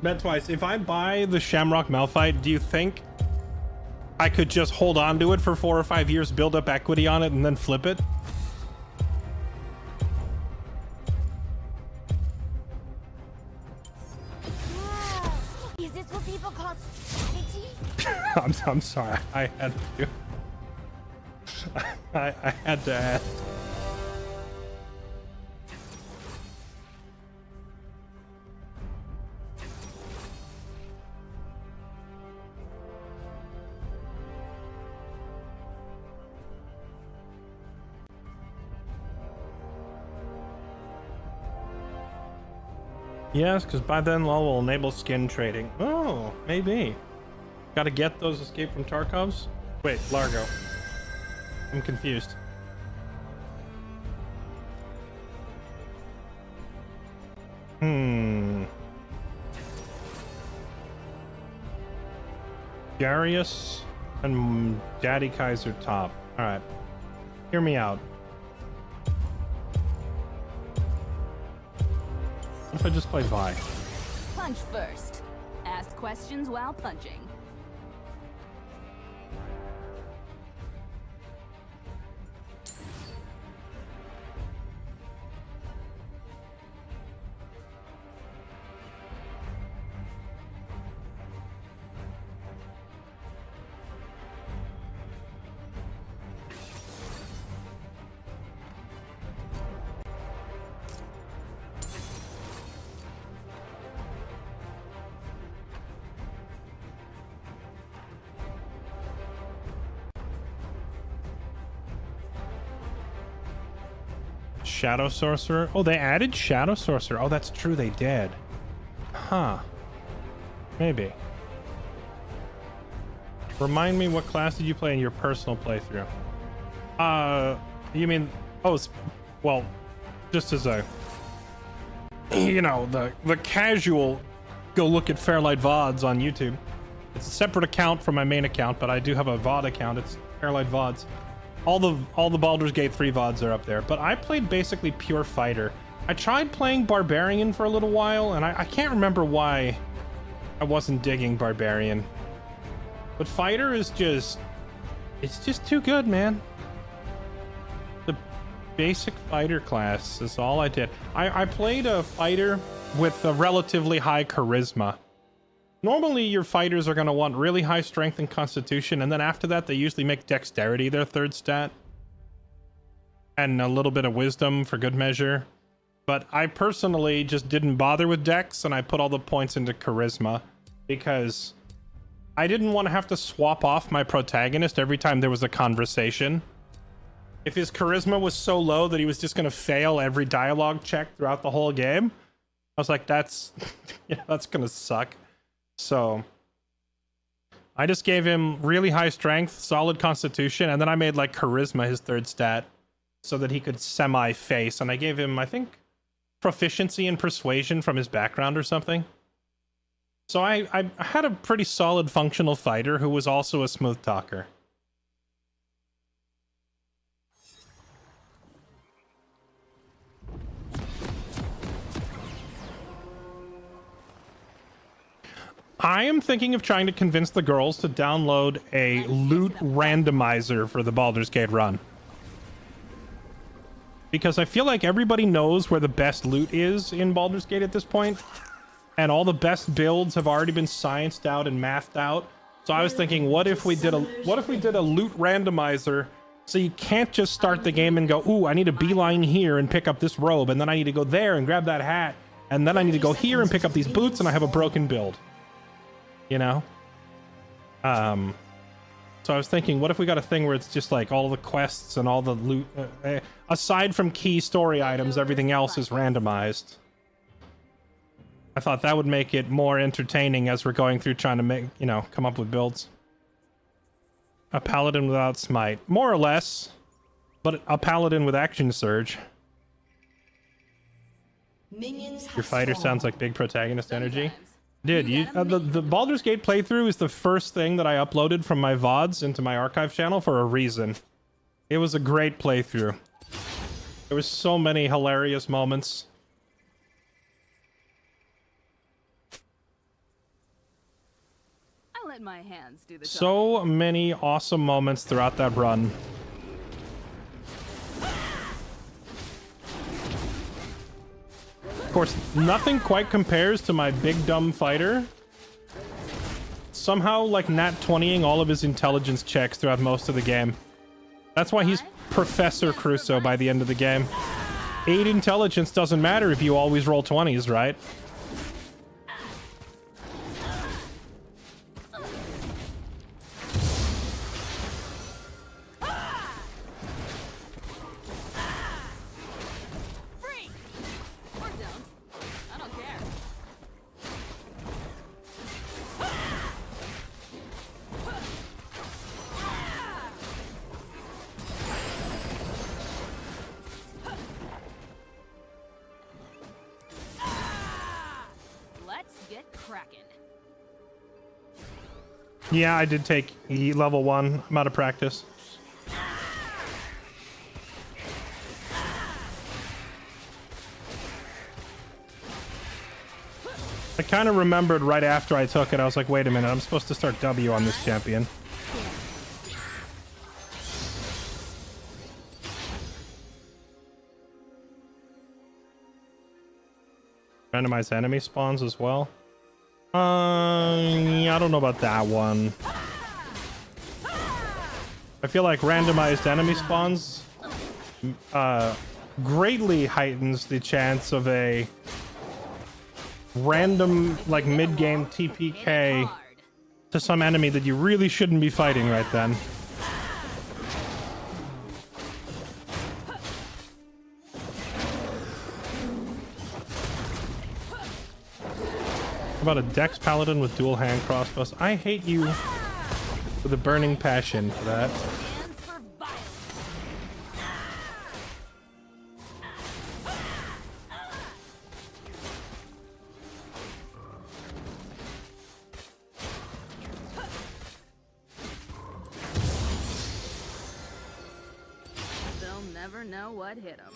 Bet twice. If I buy the Shamrock Malphite, do you think I could just hold on to it for 4 or 5 years, build up equity on it, and then flip it? Wow. Is this what people call strategy? I'm sorry. I had to. I had to ask. Yes, because by then law will enable skin trading. Oh, maybe. Gotta get those Escape from Tarkovs? Wait, Largo. I'm confused. Darius and Daddy Kaiser top. Alright. Hear me out. What if I just play Vi? Punch first. Ask questions while punching. Shadow Sorcerer? Oh, they added Shadow Sorcerer. Oh, that's true, they did. Huh. Maybe. Remind me, what class did you play in your personal playthrough? You mean... Oh, well, just as a... You know, the casual... Go look at Fairlight VODs on YouTube. It's a separate account from my main account, but I do have a VOD account. It's Fairlight VODs. All the Baldur's Gate 3 VODs are up there, but I played basically pure fighter. I tried playing Barbarian for a little while, and I can't remember why I wasn't digging Barbarian. But fighter is just... It's just too good, man. The basic fighter class is all I did. I played a fighter with a relatively high charisma. Normally, your fighters are going to want really high strength and constitution, and then after that, they usually make dexterity their third stat. And a little bit of wisdom for good measure. But I personally just didn't bother with dex, and I put all the points into charisma, because I didn't want to have to swap off my protagonist every time there was a conversation. If his charisma was so low that he was just going to fail every dialogue check throughout the whole game, I was like, that's going to suck. So I just gave him really high strength, solid constitution, and then I made like charisma his third stat so that he could semi-face. And I gave him, I think, proficiency in persuasion from his background or something. So I had a pretty solid functional fighter who was also a smooth talker. I am thinking of trying to convince the girls to download a loot randomizer for the Baldur's Gate run. Because I feel like everybody knows where the best loot is in Baldur's Gate at this point. And all the best builds have already been scienced out and mathed out. So I was thinking, what if we did a loot randomizer so you can't just start the game and go, ooh, I need a beeline here and pick up this robe, and then I need to go there and grab that hat, and then I need to go here and pick up these boots, and I have a broken build. You know? So I was thinking, what if we got a thing where it's just like all the quests and all the loot, aside from key story items, everything else is randomized. I thought that would make it more entertaining as we're going through trying to make, you know, come up with builds. a paladin without smite. More or less, but a paladin with action surge. Minions have Your fighter spawned. sounds like big protagonist energy. Sometimes. Dude, the Baldur's Gate playthrough is the first thing that I uploaded from my VODs into my archive channel for a reason. It was a great playthrough. There was so many hilarious moments. I let my hands do the talking. So many awesome moments throughout that run. Of course, nothing quite compares to my big dumb fighter. Somehow, like, nat 20ing all of his intelligence checks throughout most of the game. That's why he's Professor Crusoe by the end of the game. 8 intelligence doesn't matter if you always roll 20s, right? Free! Or don't. I don't care. Let's get cracking. Yeah, I did take level 1. I'm out of practice. I kind of remembered right after I took it, I was like, wait a minute, I'm supposed to start W on this champion. Randomized enemy spawns as well. Yeah, I don't know about that one. I feel like randomized enemy spawns greatly heightens the chance of a random, like, mid-game TPK Hard. to some enemy that you really shouldn't be fighting right then. How about a Dex Paladin with dual hand crossbows? I hate you with a burning passion for that. Hands for violence. They'll never know what hit them.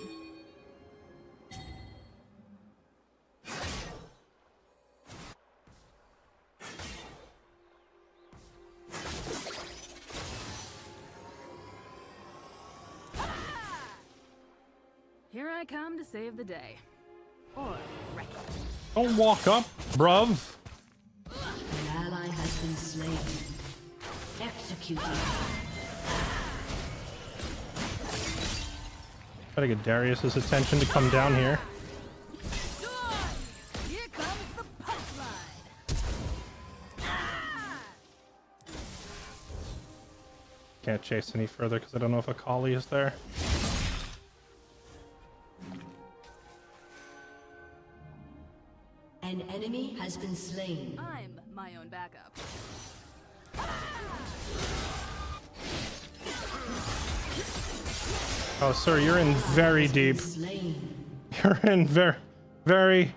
Here I come to save the day. Or wreck it. Don't walk up, bruv. An ally has been slain. Executed. Try to get Darius's attention to come down here. Here comes the punchline. Can't chase any further because I don't know if a collie is there. An enemy has been slain. I'm my own backup. Oh, sir, you're in very deep. Slain. You're in very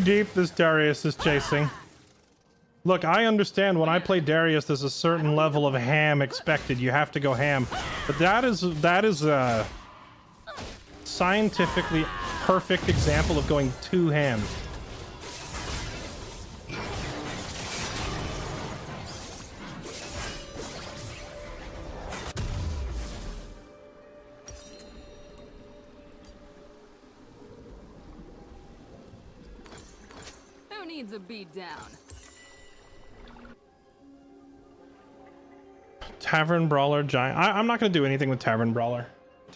deep. This Darius is chasing. Look, I understand when I play Darius, there's a certain level of ham expected. You have to go ham. But that is a scientifically perfect example of going too ham. Who needs a beat down? Tavern Brawler Giant. I'm not going to do anything with Tavern Brawler.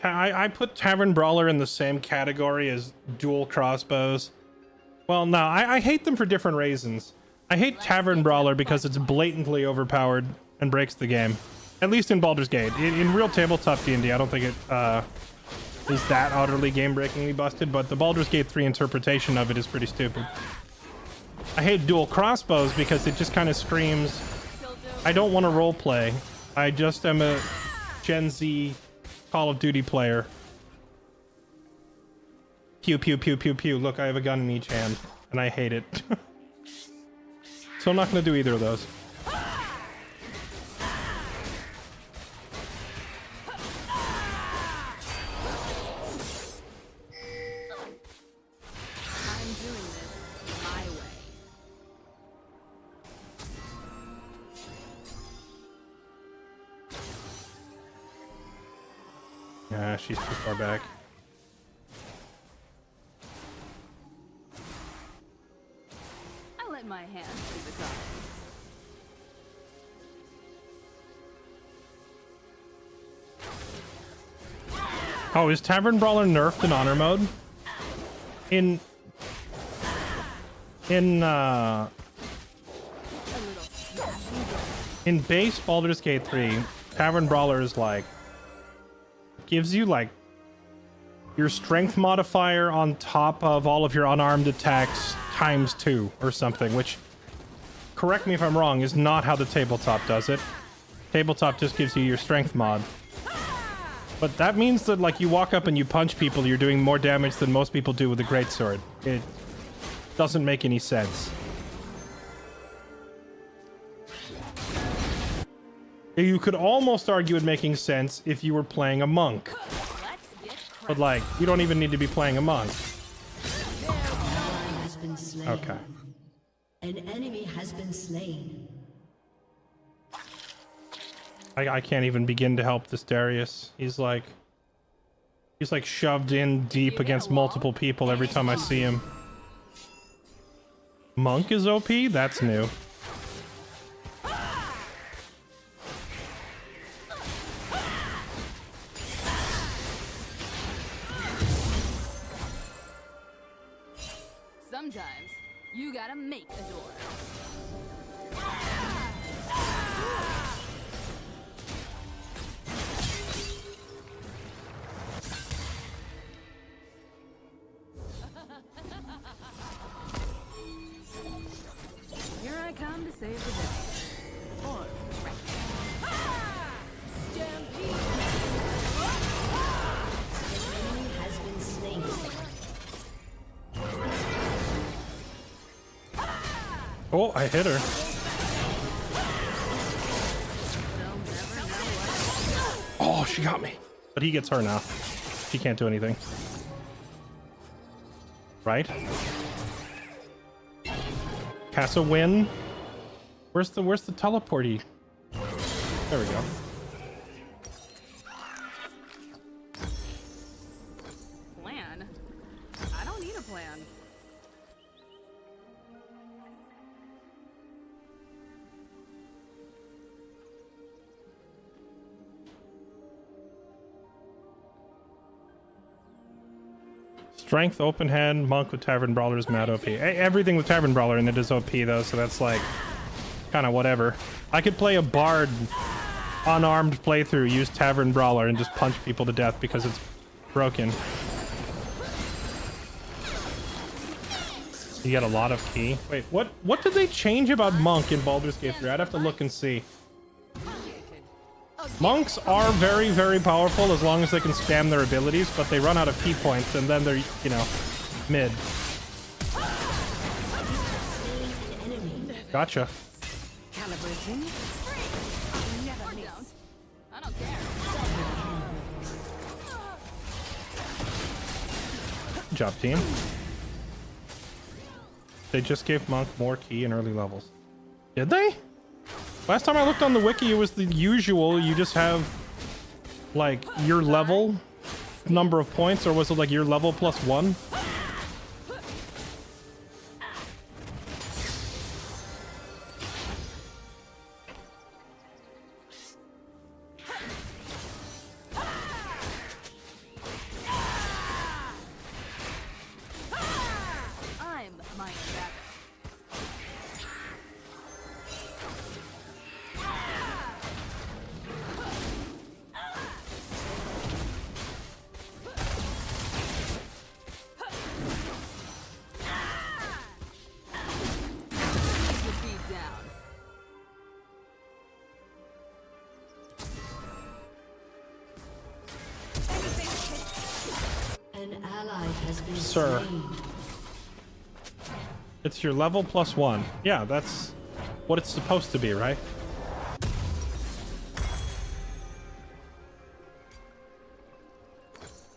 I put Tavern Brawler in the same category as dual crossbows. Well, no, I hate them for different reasons. I hate Tavern Brawler because it's blatantly overpowered and breaks the game. At least in Baldur's Gate. In real tabletop D&D, I don't think it is that utterly game-breakingly busted, but the Baldur's Gate 3 interpretation of it is pretty stupid. I hate dual crossbows because it just kind of screams, I don't want to roleplay. I just am a Gen Z Call of Duty player. Pew, pew, pew, pew, pew. Look, I have a gun in each hand, and I hate it. So I'm not going to do either of those. I'm doing this my way. Yeah, she's too far back. I let my hands do the talking. Oh, is Tavern Brawler nerfed in honor mode? In base Baldur's Gate 3, Tavern Brawler is like gives you like your strength modifier on top of all of your unarmed attacks times 2 or something, which, correct me if I'm wrong, is not how the tabletop does it. Tabletop just gives you your strength mod. But that means that, like, you walk up and you punch people, you're doing more damage than most people do with a greatsword. It doesn't make any sense. You could almost argue it making sense if you were playing a monk. But, like, you don't even need to be playing a monk. Has been slain. Okay. An enemy has been slain. I can't even begin to help this Darius. He's like shoved in deep against multiple people every time I see him. Monk is OP? That's new. Sometimes you gotta make a door. Here I come to save the day. Or Stampede. An enemy has been slain. Oh, I hit her. Oh, she got me. But he gets her now. She can't do anything. Right? Casa win. Where's the teleporty? There we go. plan? I don't need a plan. Strength, open hand, monk with Tavern Brawler is mad OP. Everything with Tavern Brawler in it is OP though, so that's like kind of whatever. I could play a bard unarmed playthrough, use Tavern Brawler, and just punch people to death because it's broken. You get a lot of key. Wait, what did they change about monk in Baldur's Gate 3? I'd have to look and see. Monks are very, very powerful as long as they can spam their abilities, but they run out of P points and then they're, you know, mid. Gotcha. Calibrating. Never don't. I don't care. Good job, team. They just gave monk more key in early levels. Did they? Last time I looked on the wiki, it was the usual. You just have, like, your level number of points, or was it like your level plus 1? I'm my back. ally has been Sir. slain. It's your level +1. Yeah, that's what it's supposed to be, right?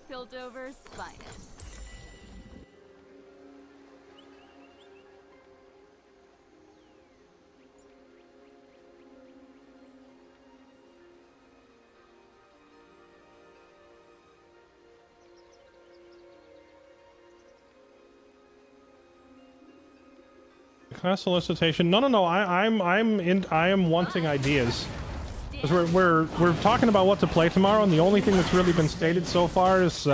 Piltover's finest. Class solicitation. No. I am wanting ideas. Because we're talking about what to play tomorrow, and the only thing that's really been stated so far is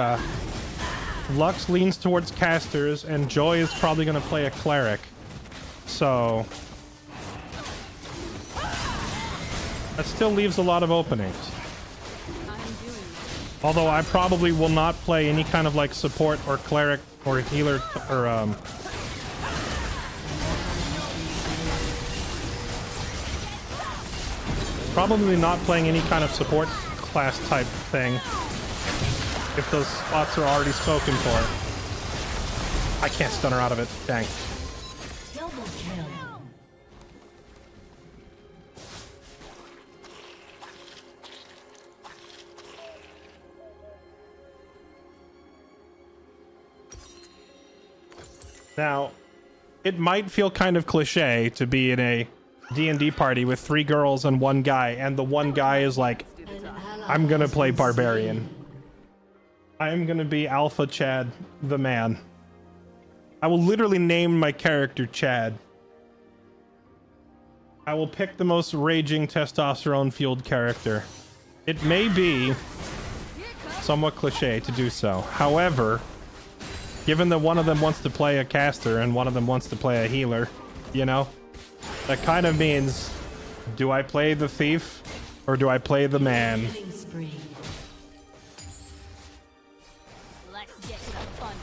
Lux leans towards casters, and Joy is probably going to play a cleric. So that still leaves a lot of openings. Although I probably will not play any kind of like support or cleric or healer or probably not playing any kind of support class type thing if those spots are already spoken for. I can't stun her out of it. Dang. Double kill. Now, it might feel kind of cliche to be in a D&D party with 3 girls and 1 guy, and the 1 guy is like, I'm gonna play Barbarian. I'm gonna be Alpha Chad, the man. I will literally name my character Chad. I will pick the most raging testosterone-fueled character. It may be somewhat cliche to do so. However, given that one of them wants to play a caster and one of them wants to play a healer, you know? That kind of means, do I play the thief or do I play the man? Killing spree. Let's get to the fun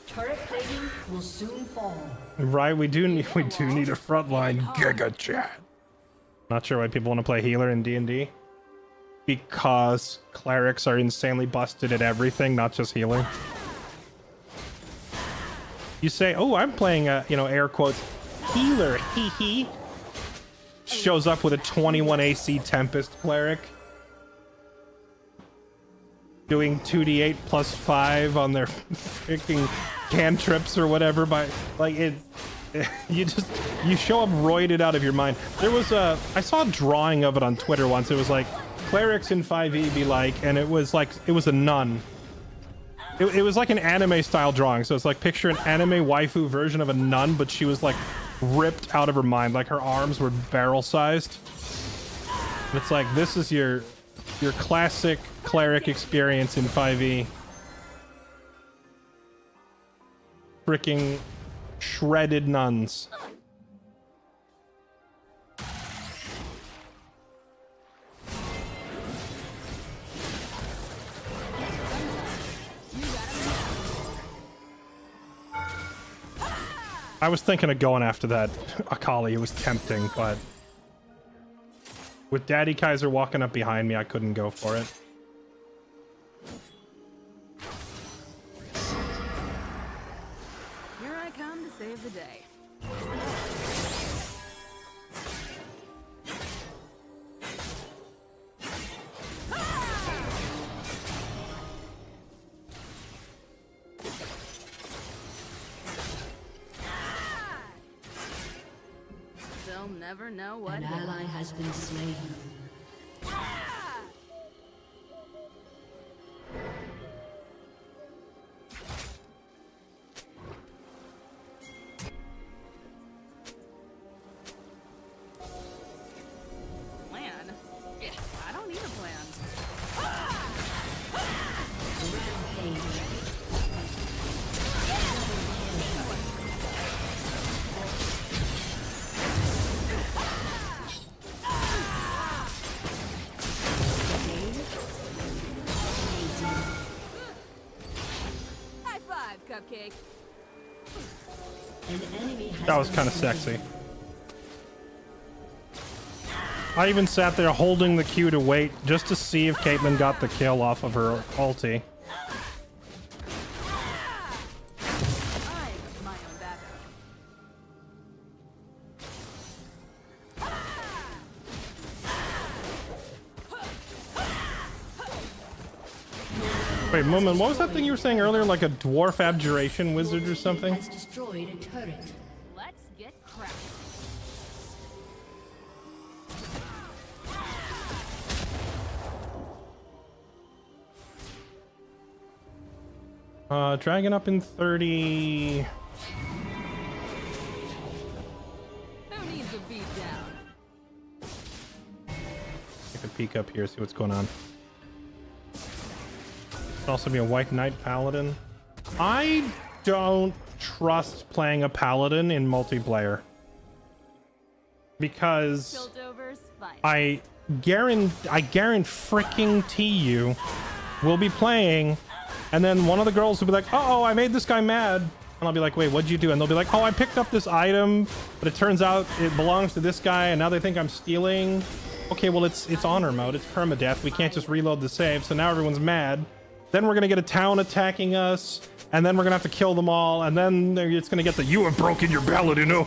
Turret plating will soon fall. Right, we do need a frontline giga chat. Not sure why people want to play healer in D&D. Because clerics are insanely busted at everything, not just healing. You say, oh, I'm playing a, air quotes, healer, hee hee. Shows up with a 21 AC Tempest cleric. Doing 2d8 plus 5 on their freaking cantrips or whatever by, like, you show up roided out of your mind. There was I saw a drawing of it on Twitter once. It was like, clerics in 5e be like, and it was a nun. It was like an anime style drawing. So it's like, picture an anime waifu version of a nun, but she was like ripped out of her mind. Like her arms were barrel sized. And it's like, this is your classic cleric experience in 5e. Freaking shredded nuns. I was thinking of going after that Akali. It was tempting, but with Daddy Kaiser walking up behind me, I couldn't go for it. Here I come to save the day. They'll never know what An hit 'em. ally has been slain. Plan? I don't need a plan. Rampage. High five, Cupcake. An enemy has That was been kind of slain. sexy. I even sat there holding the Q to wait just to see if Caitlyn got the kill off of her ulti. I'm my own backup. Wait, Moomin, what was that thing you were saying earlier? Like a dwarf abjuration wizard or something? Has destroyed a turret. Let's get cracking. Dragon up in 30. Who needs a beat down? Take a peek up here, see what's going on. Could also be a White Knight Paladin. I don't trust playing a Paladin in multiplayer. Because Piltover's fight. I guarantee you we'll be playing, and then one of the girls will be like, "Uh-oh, I made this guy mad." And I'll be like, "Wait, what'd you do?" And they'll be like, "Oh, I picked up this item, but it turns out it belongs to this guy, and now they think I'm stealing." Okay, well, it's honor mode. It's permadeath. We can't just reload the save, so now everyone's mad. Then we're gonna get a town attacking us, and then we're gonna have to kill them all, and then it's gonna get the "you have broken your paladin." Oh.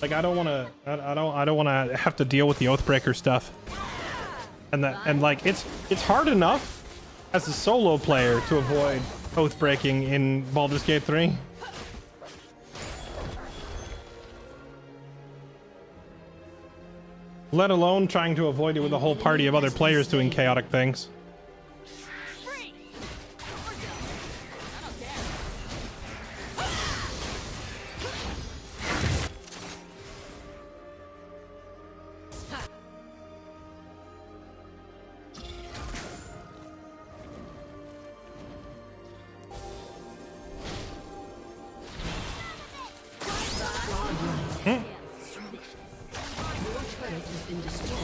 Like, I don't want to have to deal with the Oathbreaker stuff. And like it's hard enough as a solo player to avoid Oathbreaking in Baldur's Gate 3. Let alone trying to avoid it with a whole party of other players doing chaotic things. Freeze! We're done. I don't care. Your turret has been destroyed.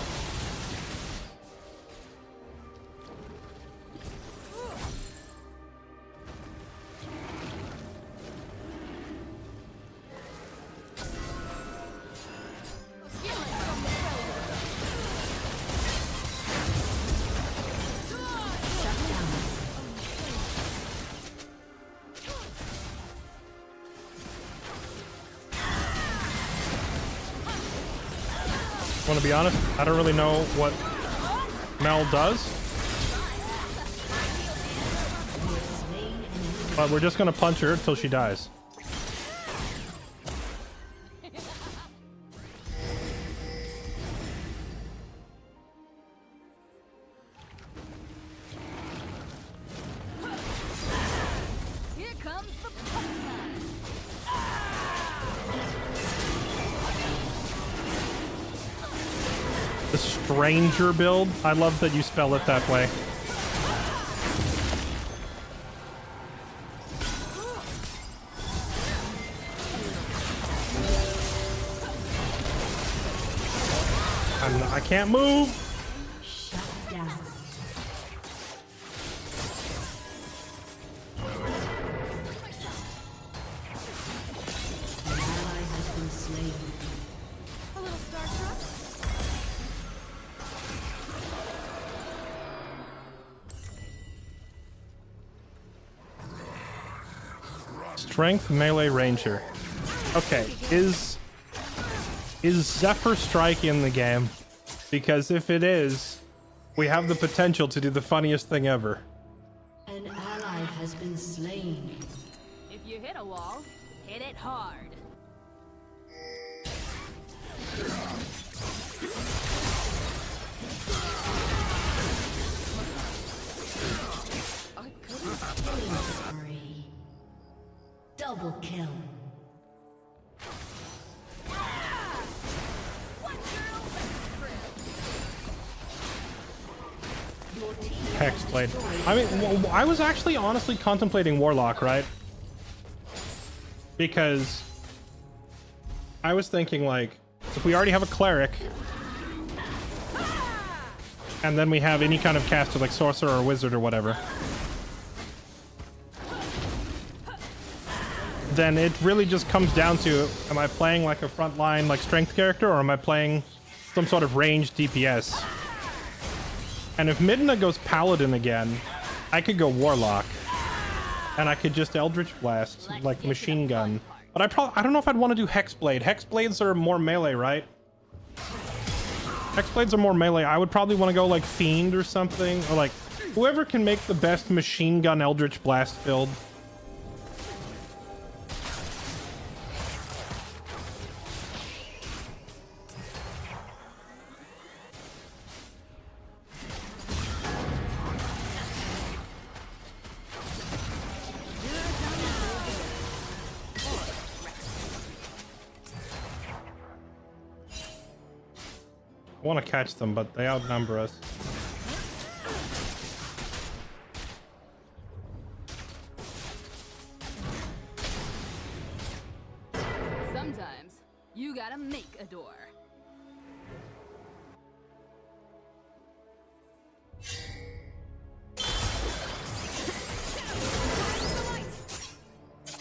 Want to be honest, I don't really know what Mel does, but we're just gonna punch her until she dies. Here comes the punch. The Stranger build, I love that you spell it that way. I can't move. Shut down. An ally has been slain. A little starstruck. Strength melee ranger. Okay, is Zephyr Strike in the game? Because if it is, we have the potential to do the funniest thing ever. An ally has been slain. If you hit a wall, hit it hard. Killing spree. Double kill. Hexblade. I mean, I was actually honestly contemplating Warlock, right? Because I was thinking, like, if we already have a cleric, and then we have any kind of caster like sorcerer or wizard or whatever, then it really just comes down to, am I playing like a frontline like strength character, or am I playing some sort of ranged DPS? And if Midna goes Paladin again, I could go Warlock. And I could just Eldritch Blast, like machine gun. But I don't know if I'd want to do Hexblade. Hexblades are more melee, right? Hexblades are more melee. I would probably want to go like Fiend or something, or like whoever can make the best machine gun Eldritch Blast build. I want to catch them, but they outnumber us. Sometimes you gotta make a door.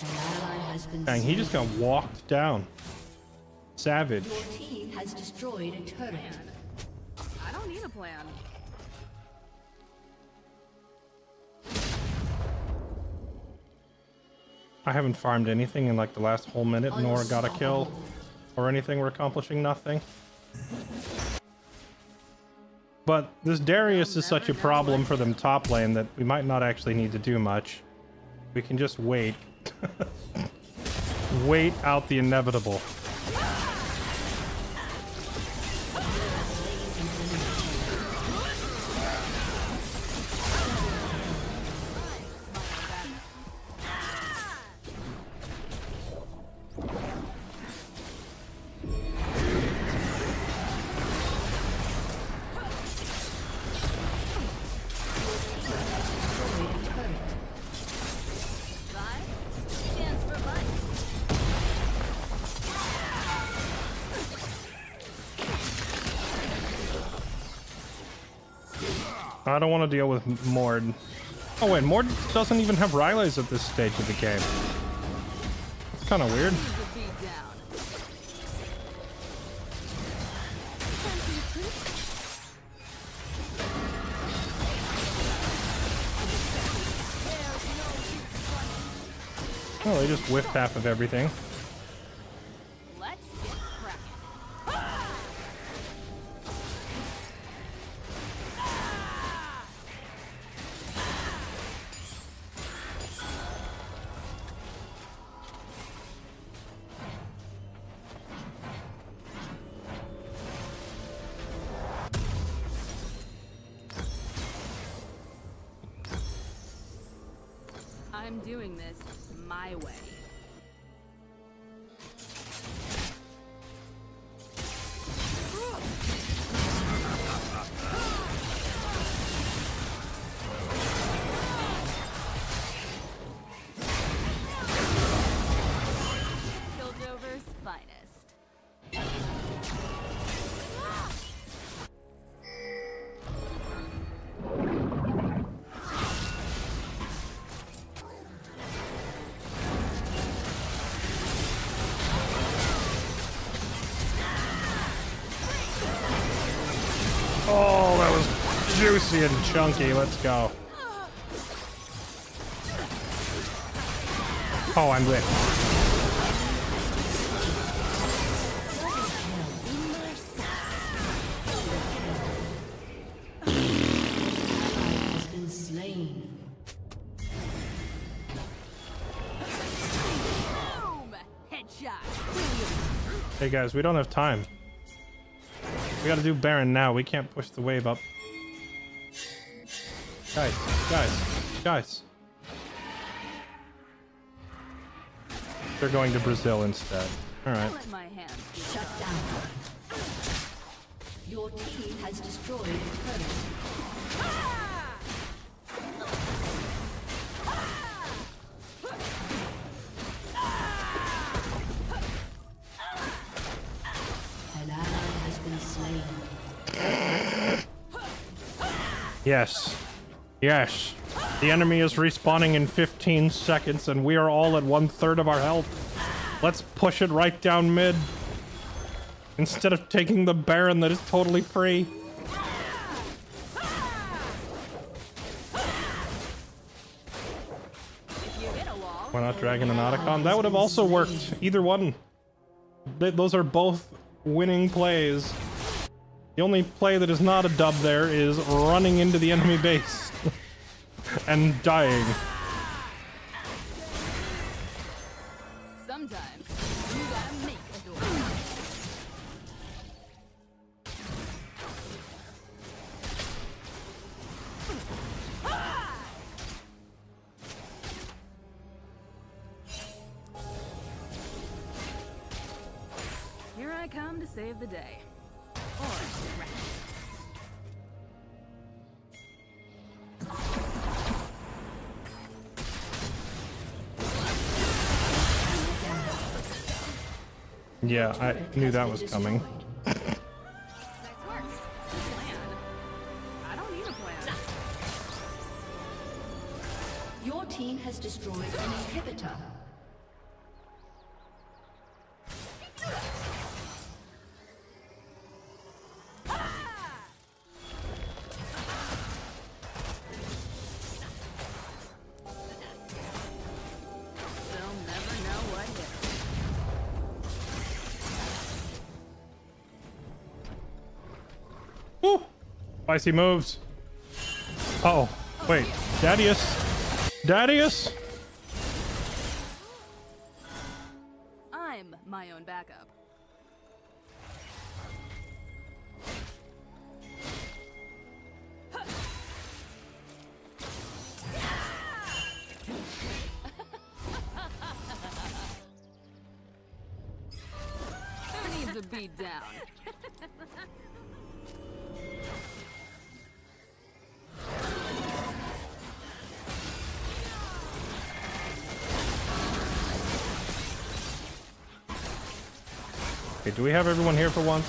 An ally has been Dang, he just got walked down. Savage. Your team has destroyed a turret. I don't need a plan. I haven't farmed anything in like the last whole minute, nor got a kill or anything. We're accomplishing nothing. But this Darius is such a problem for them top lane that we might not actually need to do much. We can just wait. Wait out the inevitable. I don't want to deal with Mord. Oh wait, Mord doesn't even have Rylays at this stage of the game. It's kind of weird. Oh, they just whiffed half of everything. Let's get cracking. I'm doing this my way. Piltover's finest. Oh, that was juicy and chunky. Let's go. Oh, I'm lit. Has been slain. Boom! Headshot. Hey guys, we don't have time. We gotta do Baron now. We can't push the wave up. Guys. They're going to Brazil instead. Alright. Let my hands be Shut down. Your team has destroyed a turret. An ally has been slain. Yes. Yes. The enemy is respawning in 15 seconds, and we are all at 1/3 of our health. Let's push it right down mid. Instead of taking the Baron that is totally free. Why not Dragon and Otacon? That would have also worked. Either one. Those are both winning plays. The only play that is not a dub there is running into the enemy base and dying. Sometimes you gotta make a door. Here I come to save the day. Or rest. Yeah, I knew that was coming. Nice work. Plan. I don't need a plan. Your team has destroyed an inhibitor. They'll never know what hit 'em. Woo! Spicy moves. Uh-oh. Wait. Dadius. Dadius? I'm my own backup. Who needs a beat down? Okay, do we have everyone here for once?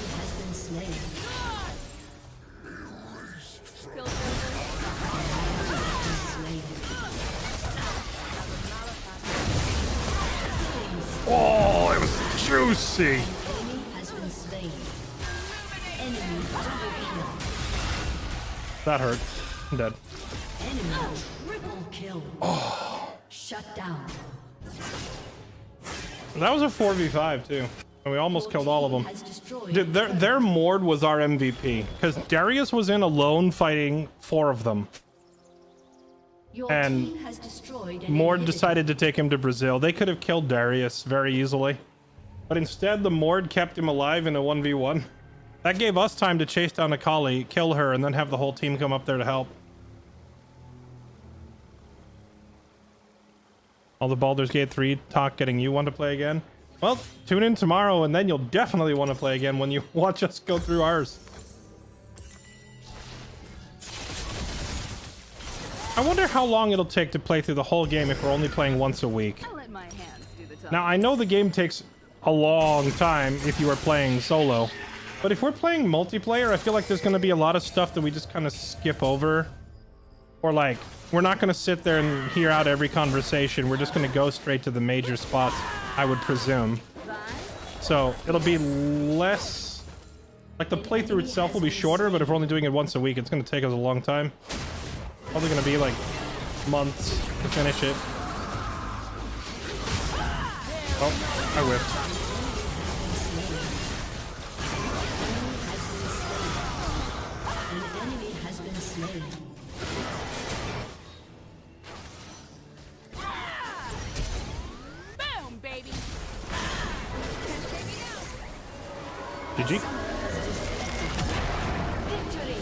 Has been slain. Oh, it was juicy. Enemy has been slain. Enemy double kill. That hurt. I'm dead. Enemy triple kill. Shut down. That was a 4v5 too. And we almost killed all of them. Has destroyed Dude, their Mord was our MVP. Because Darius was in alone fighting 4 of them. Your and team has destroyed an Mord inhibitor. decided to take him to Brazil. They could have killed Darius very easily. But instead, the Mord kept him alive in a 1v1. That gave us time to chase down Akali, kill her, and then have the whole team come up there to help. All the Baldur's Gate 3 talk getting you want to play again? Well, tune in tomorrow, and then you'll definitely want to play again when you watch us go through ours. I wonder how long it'll take to play through the whole game if we're only playing once a week. I'll let my hands do the talking. Now, I know the game takes a long time if you are playing solo, but if we're playing multiplayer, I feel like there's going to be a lot of stuff that we just kind of skip over. Or like, we're not going to sit there and hear out every conversation. We're just going to go straight to the major spots, I would presume. So it'll be less... Like, the playthrough itself will be shorter, but if we're only doing it once a week, it's going to take us a long time. Probably going to be like months to finish it. Oh, I whiffed. An enemy has been slain. Boom, baby. GG. Victory.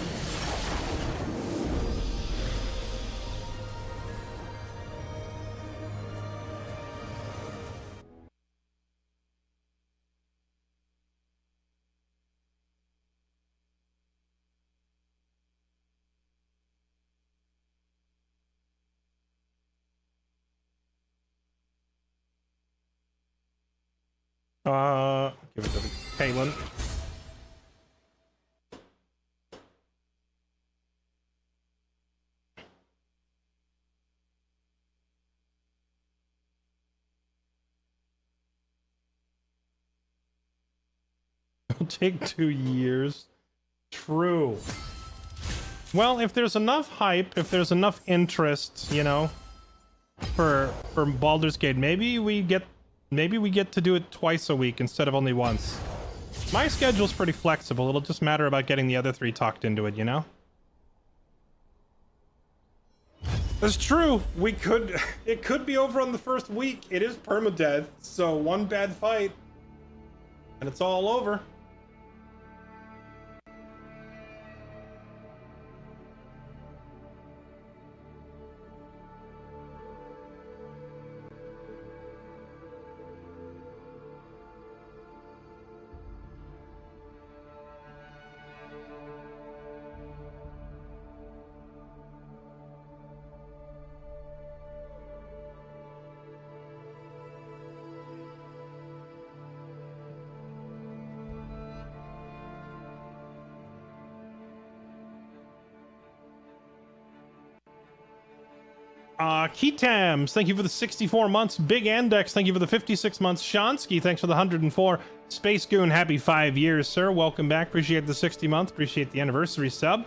Give it to Caitlin. It'll take 2 years. True. Well, if there's enough hype, if there's enough interest, you know, for Baldur's Gate, maybe we get to do it twice a week instead of only once. My schedule's pretty flexible. It'll just matter about getting the other 3 talked into it, you know? That's true. It could be over on the first week. It is permadeath, so one bad fight and it's all over. Keetams, thank you for the 64 months. Big Andex, thank you for the 56 months. Shonsky, thanks for the 104. Space Goon, happy 5 years, sir. Welcome back. Appreciate the 60 months. Appreciate the anniversary sub.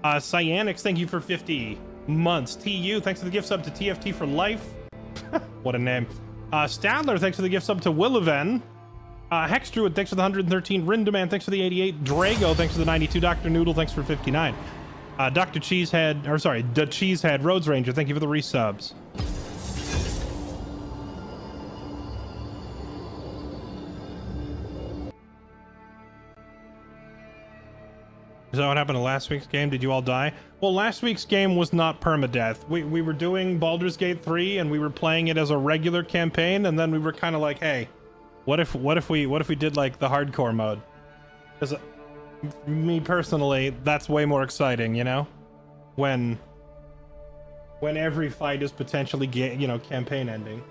Cyanix, thank you for 50 months. TU, thanks for the gift sub to TFT for life. What a name. Stadler, thanks for the gift sub to Williven. Hex Druid, thanks for the 113. Rindeman, thanks for the 88. Drago, thanks for the 92. Dr. Noodle, thanks for 59. Dr. Cheesehead, or sorry, the Cheesehead Roads Ranger, thank you for the resubs. Is that what happened to last week's game? Did you all die? Well, last week's game was not permadeath. We were doing Baldur's Gate 3 and we were playing it as a regular campaign, and then we were kind of like, hey, what if we did like the hardcore mode? Because me personally, that's way more exciting, you know? When every fight is potentially, campaign ending.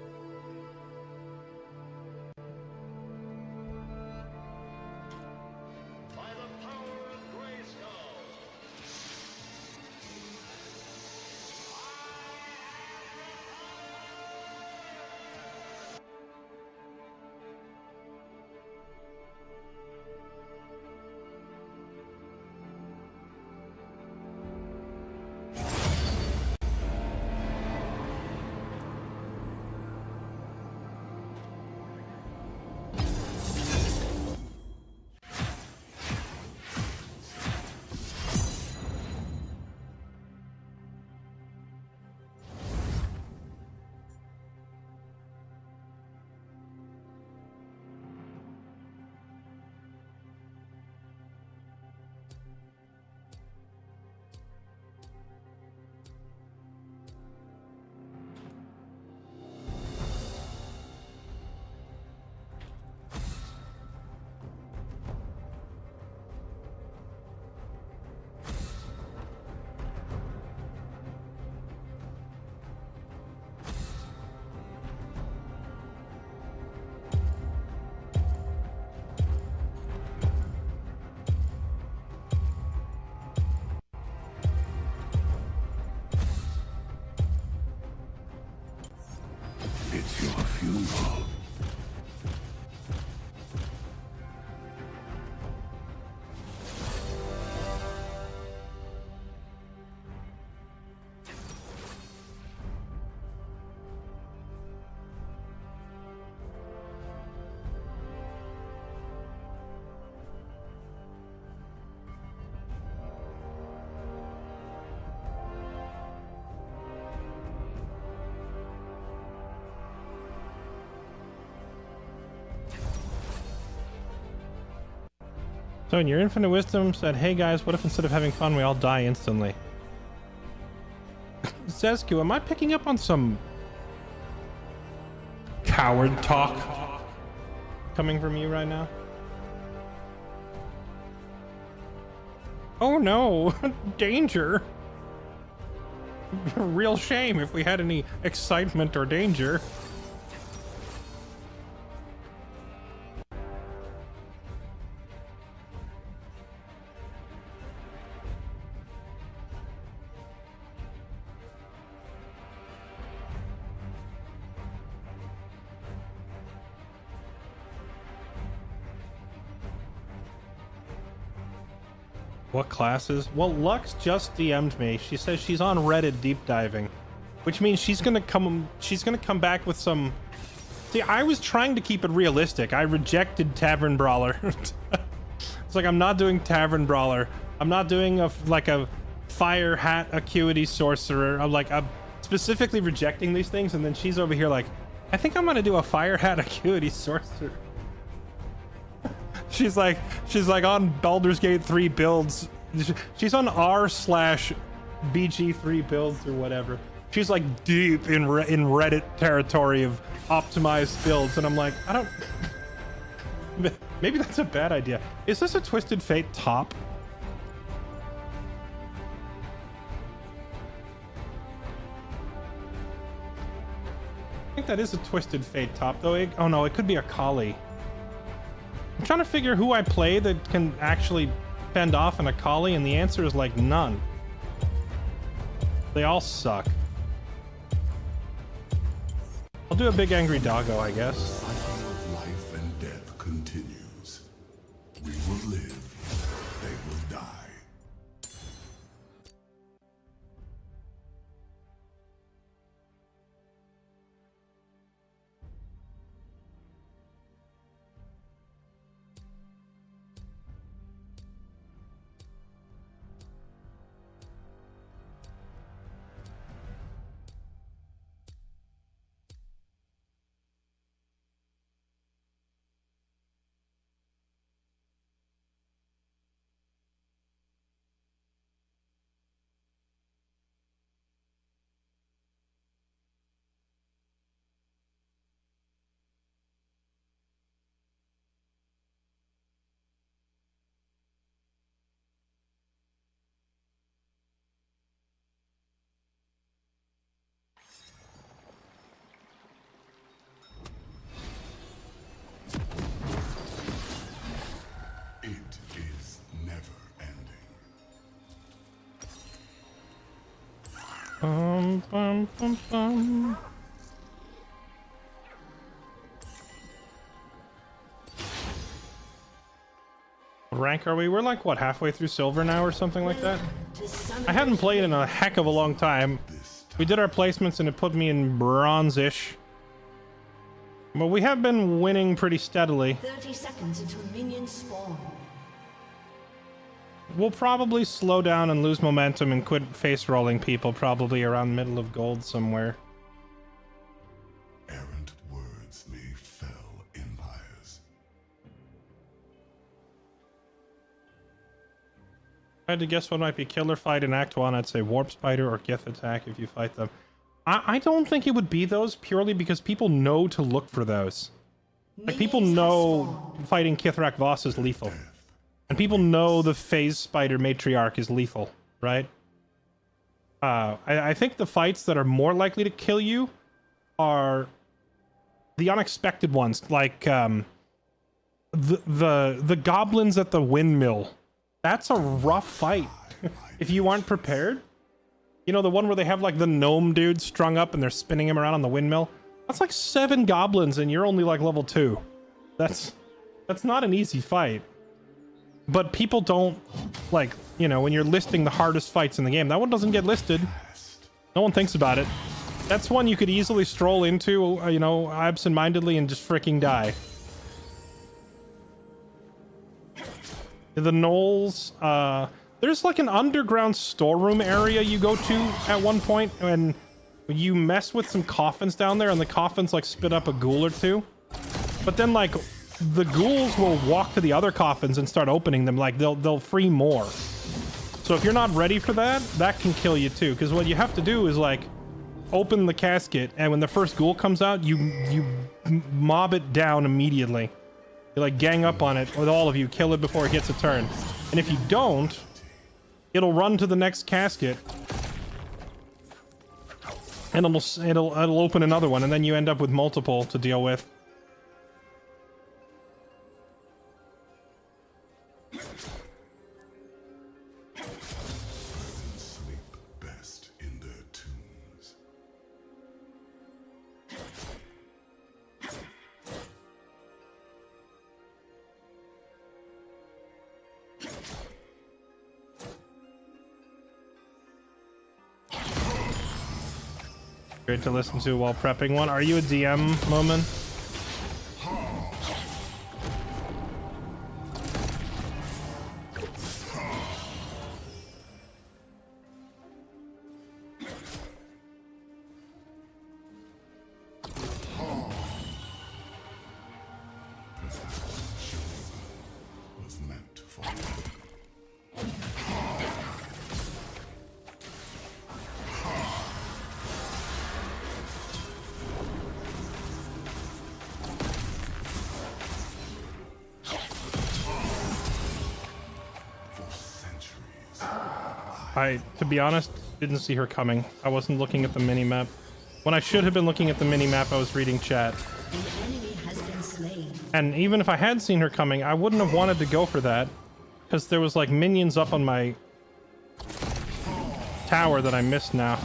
It's your funeral. So in your infinite wisdom said, hey guys, what if instead of having fun we all die instantly? Zesku, am I picking up on some coward talk coming from you right now? Oh no, danger. It'd be a real shame if we had any excitement or danger. What classes? Well, Lux just DM'd me. She says she's on Reddit deep diving, which means she's gonna come back with some. See, I was trying to keep it realistic. I rejected Tavern Brawler. It's like, I'm not doing Tavern Brawler. I'm not doing a Fire Hat Acuity Sorcerer. I'm specifically rejecting these things, and then she's over here like, I think I'm gonna do a Fire Hat Acuity Sorcerer. She's like on Baldur's Gate 3 builds. She's on r/BG3 builds or whatever. She's like deep in Reddit territory of optimized builds, and I'm like, I don't. Maybe that's a bad idea. Is this a Twisted Fate top? I think that is a Twisted Fate top, though. Oh no, it could be a Kali. I'm trying to figure who I play that can actually fend off an Akali, and the answer is like none. They all suck. I'll do a big angry doggo, I guess. The cycle of life and death continues. We will live, they will die. It is never ending. Bum, bum, bum. What rank are we? We're like, what, halfway through silver now or something like that? I hadn't played in a heck of a long time. We did our placements and it put me in bronze-ish. But we have been winning pretty steadily. 30 seconds until minions spawn. We'll probably slow down and lose momentum and quit face rolling people probably around middle of gold somewhere. Errant words may fell empires. If I had to guess what might be killer fight in Act 1, I'd say Warp Spider or Gith Attack if you fight them. I don't think it would be those purely because people know to look for those. Like, people know fighting Kithrak Voss is lethal. And people know the Phase Spider Matriarch is lethal, right? I think the fights that are more likely to kill you are the unexpected ones, like the goblins at the windmill. That's a rough fight if you aren't prepared. You know, the one where they have like the gnome dude strung up and they're spinning him around on the windmill? That's like 7 goblins and you're only like level 2. That's not an easy fight. But people don't, like, you know, when you're listing the hardest fights in the game, that one doesn't get listed. No one thinks about it. That's one you could easily stroll into, you know, absent-mindedly and just freaking die. The Knolls, there's like an underground storeroom area you go to at one point, and you mess with some coffins down there, and the coffins like spit up a ghoul or two. But then like the ghouls will walk to the other coffins and start opening them. Like they'll free more. So if you're not ready for that, that can kill you too. Because what you have to do is like open the casket, and when the first ghoul comes out, you mob it down immediately. You like gang up on it with all of you, kill it before it gets a turn. And if you don't, it'll run to the next casket, and it'll open another one, and then you end up with multiple to deal with. Sleep best in their tombs. Great to listen to while prepping one. Are you a DM, Moment? Was meant for To be honest, didn't see her coming. I wasn't looking at the mini-map. When I should have been looking at the mini-map, I was reading chat. An enemy has been slain. And even if I had seen her coming, I wouldn't have wanted to go for that. Because there was like minions up on my tower that I missed now.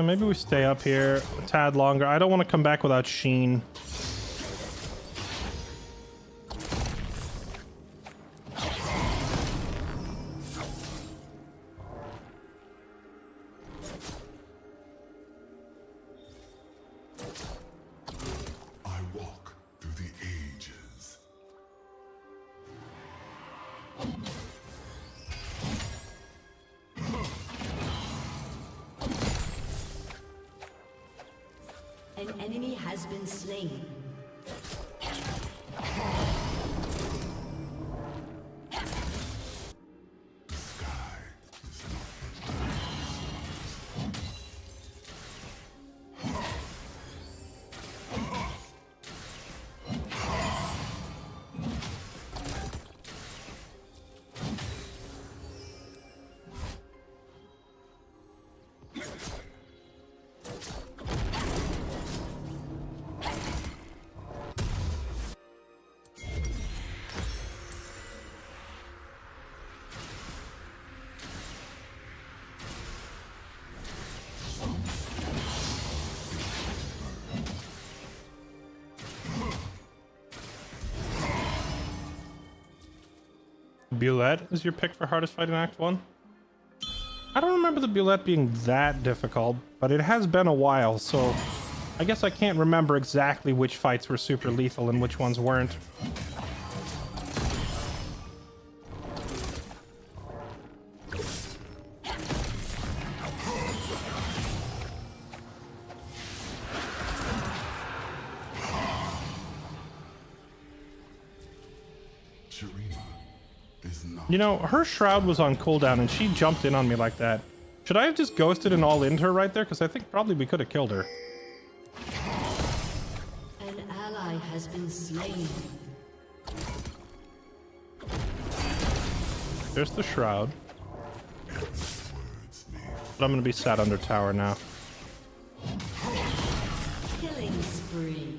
Maybe we stay up here a tad longer. I don't want to come back without Sheen. I walk through the ages. An enemy has been slain. Bulette is your pick for hardest fight in Act 1? I don't remember the Bulette being that difficult, but it has been a while, so I guess I can't remember exactly which fights were super lethal and which ones weren't. You know, her shroud was on cooldown and she jumped in on me like that. Should I have just ghosted and all into her right there? Because I think probably we could have killed her. An ally has been slain. There's the shroud. But I'm going to be sat under tower now. Killing spree.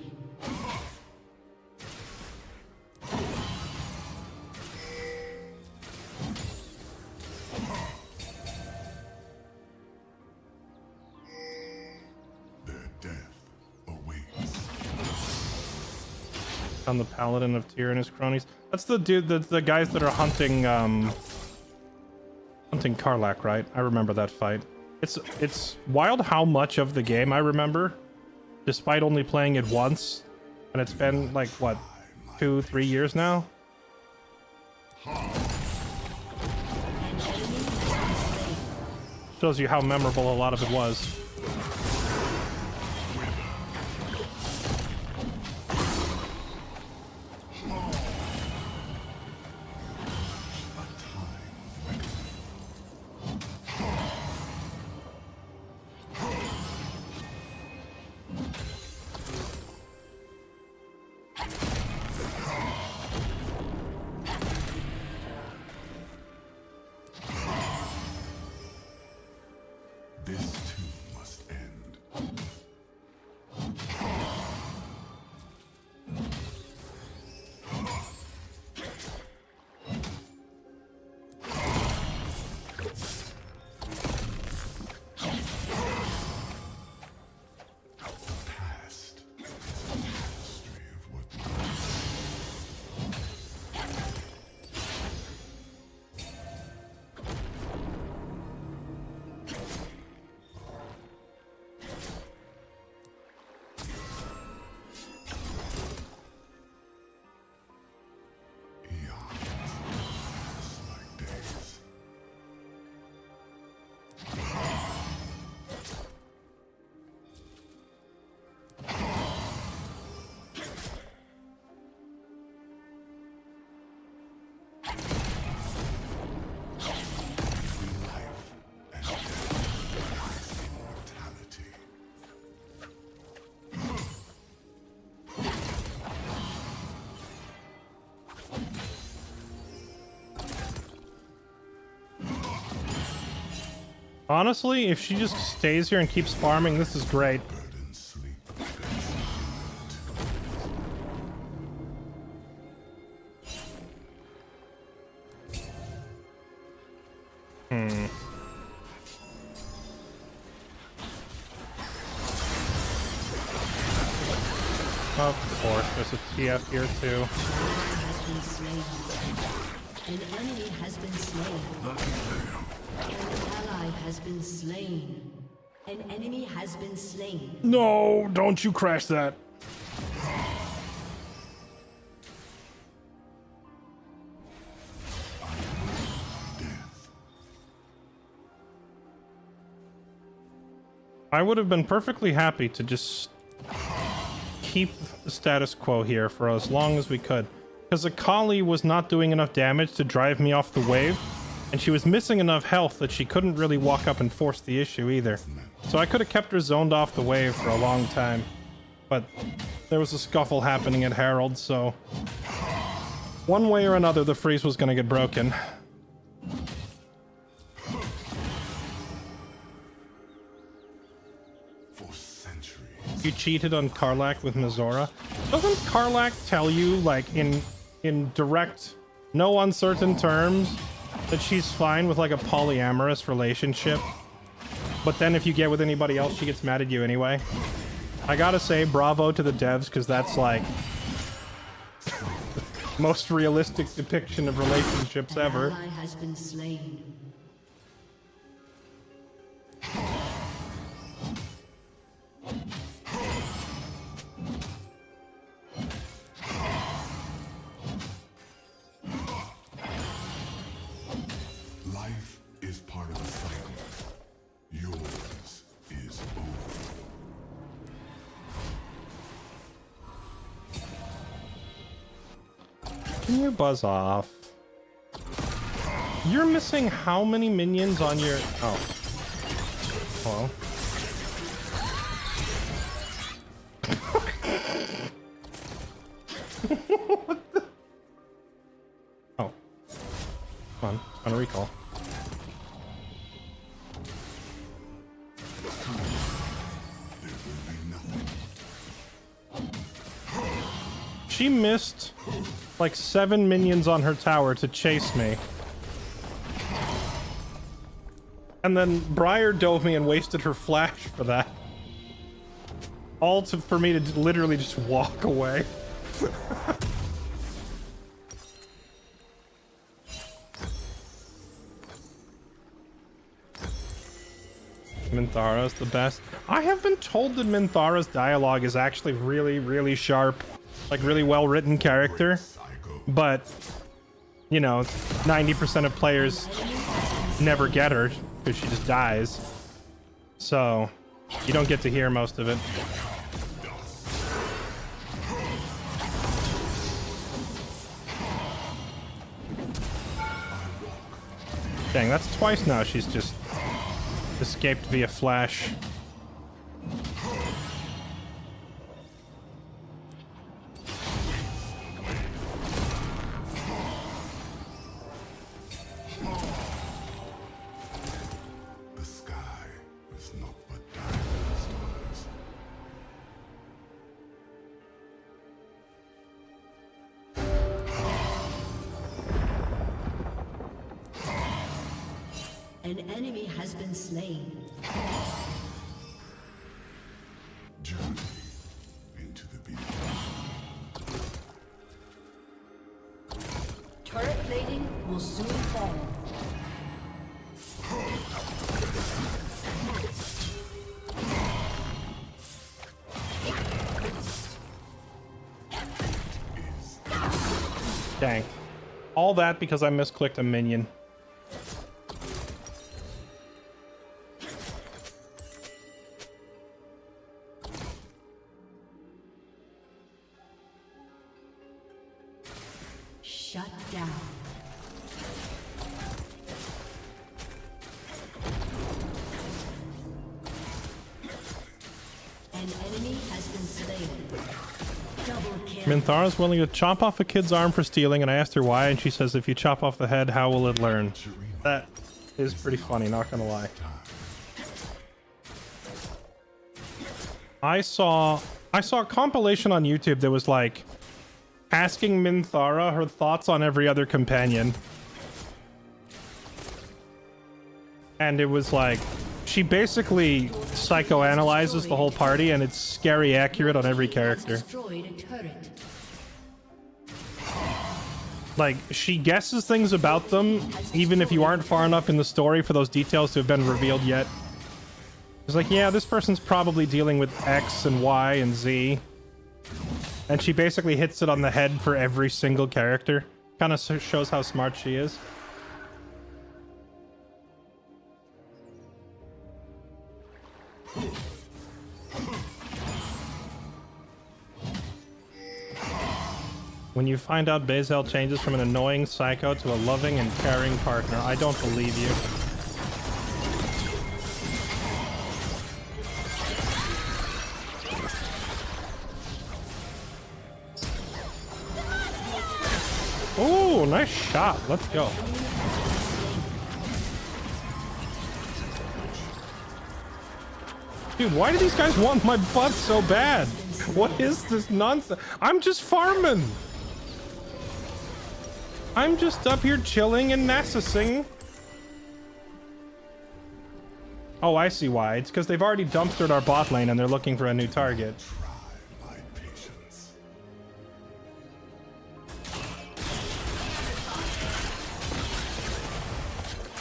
On the Paladin of Tyr and his cronies. That's the dude, the guys that are hunting, hunting Karlach, right? I remember that fight. It's wild how much of the game I remember, despite only playing it once, and it's been like what, 2-3 years now. Shows you how memorable a lot of it was. This too must end. Past is the tapestry of what eons pass like days. Life and death, immortality. Honestly, if she just stays here and keeps farming, this is great. Burden sleep. Of course, there's a TF here too. Has been slain. An enemy has been slain. An ally has been slain. An enemy has been slain. No, don't you crash that. I would have been perfectly happy to just keep the status quo here for as long as we could. Because Akali was not doing enough damage to drive me off the wave, and she was missing enough health that she couldn't really walk up and force the issue either. So I could have kept her zoned off the wave for a long time. But there was a scuffle happening at Herald, so one way or another the freeze was going to get broken. For centuries. You cheated on Karlach with Mizora. Doesn't Karlach tell you, like, in direct, no uncertain terms, that she's fine with, like, a polyamorous relationship? But then if you get with anybody else, she gets mad at you anyway? I gotta say, bravo to the devs, because that's, like, most realistic depiction of relationships ever. An ally has been slain. Life is part of a cycle. Yours is over. Can you buzz off? You're missing how many minions on your... Oh. Hello? What the... Oh. Come on a recall. She missed like 7 minions on her tower to chase me. And then Briar dove me and wasted her flash for that. All for me to literally just walk away. Minthara's the best. I have been told that Minthara's dialogue is actually really, really sharp. Like, really well-written character. But, you know, 90% of players never get her because she just dies. So, you don't get to hear most of it. Dang, that's twice now she's just escaped via flash. The sky An enemy has been slain. Journey into the beyond. Turret plating will soon fall. Dang. All that because I misclicked a minion. Shut down. An enemy has been slain. Double kill. Minthara's willing to chop off a kid's arm for stealing, and I asked her why, and she says if you chop off the head, how will it learn? That is pretty funny, not gonna lie. I saw a compilation on YouTube that was like asking Minthara her thoughts on every other companion. And it was like she basically psychoanalyzes the whole party, and it's scary accurate on every character. Destroyed a turret. Like, she guesses things about them, even if you aren't far enough in the story for those details to have been revealed yet. It's like, yeah, this person's probably dealing with X and Y and Z. And she basically hits it on the head for every single character. Kind of shows how smart she is. When you find out Bazel changes from an annoying psycho to a loving and caring partner, I don't believe you. Ooh, nice shot. Let's go. Dude, why do these guys want my butt so bad? What is this nonsense? I'm just farming. I'm just up here chilling and nassising. Oh, I see why. It's because they've already dumpstered our bot lane and they're looking for a new target. Try my patience.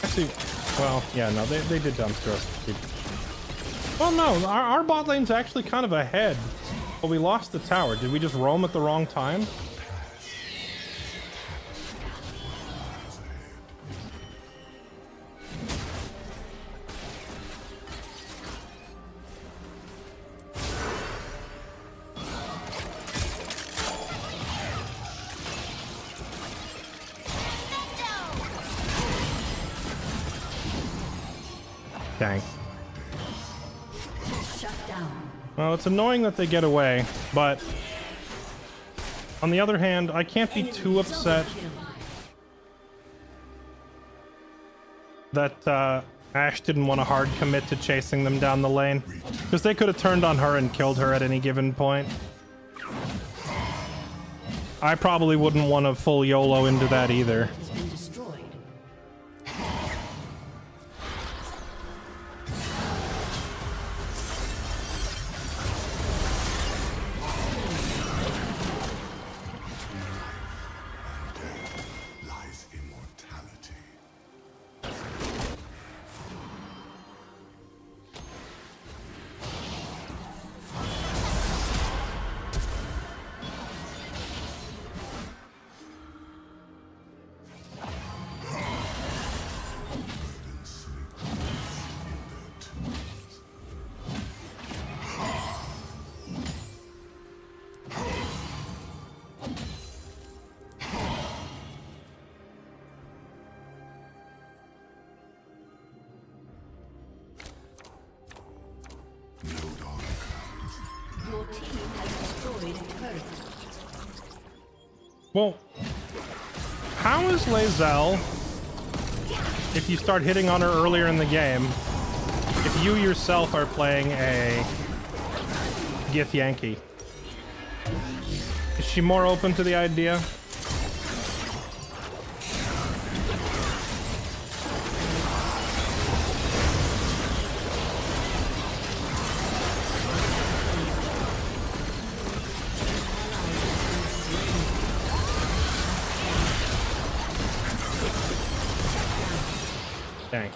Actually, well, yeah, no, they did dumpster us. Well, no, our bot lane's actually kind of ahead. But we lost the tower. Did we just roam at the wrong time? Dang. Shut down. Well, it's annoying that they get away, but on the other hand, I can't be too upset that Ashe didn't want to hard commit to chasing them down the lane, because they could have turned on her and killed her at any given point. I probably wouldn't want to full YOLO into that either. Has been destroyed. Lies immortality. Your team has destroyed a turret. Well, how is Leauge, if you start hitting on her earlier in the game, if you yourself are playing a Gith Yankee? Is she more open to the idea? Dang.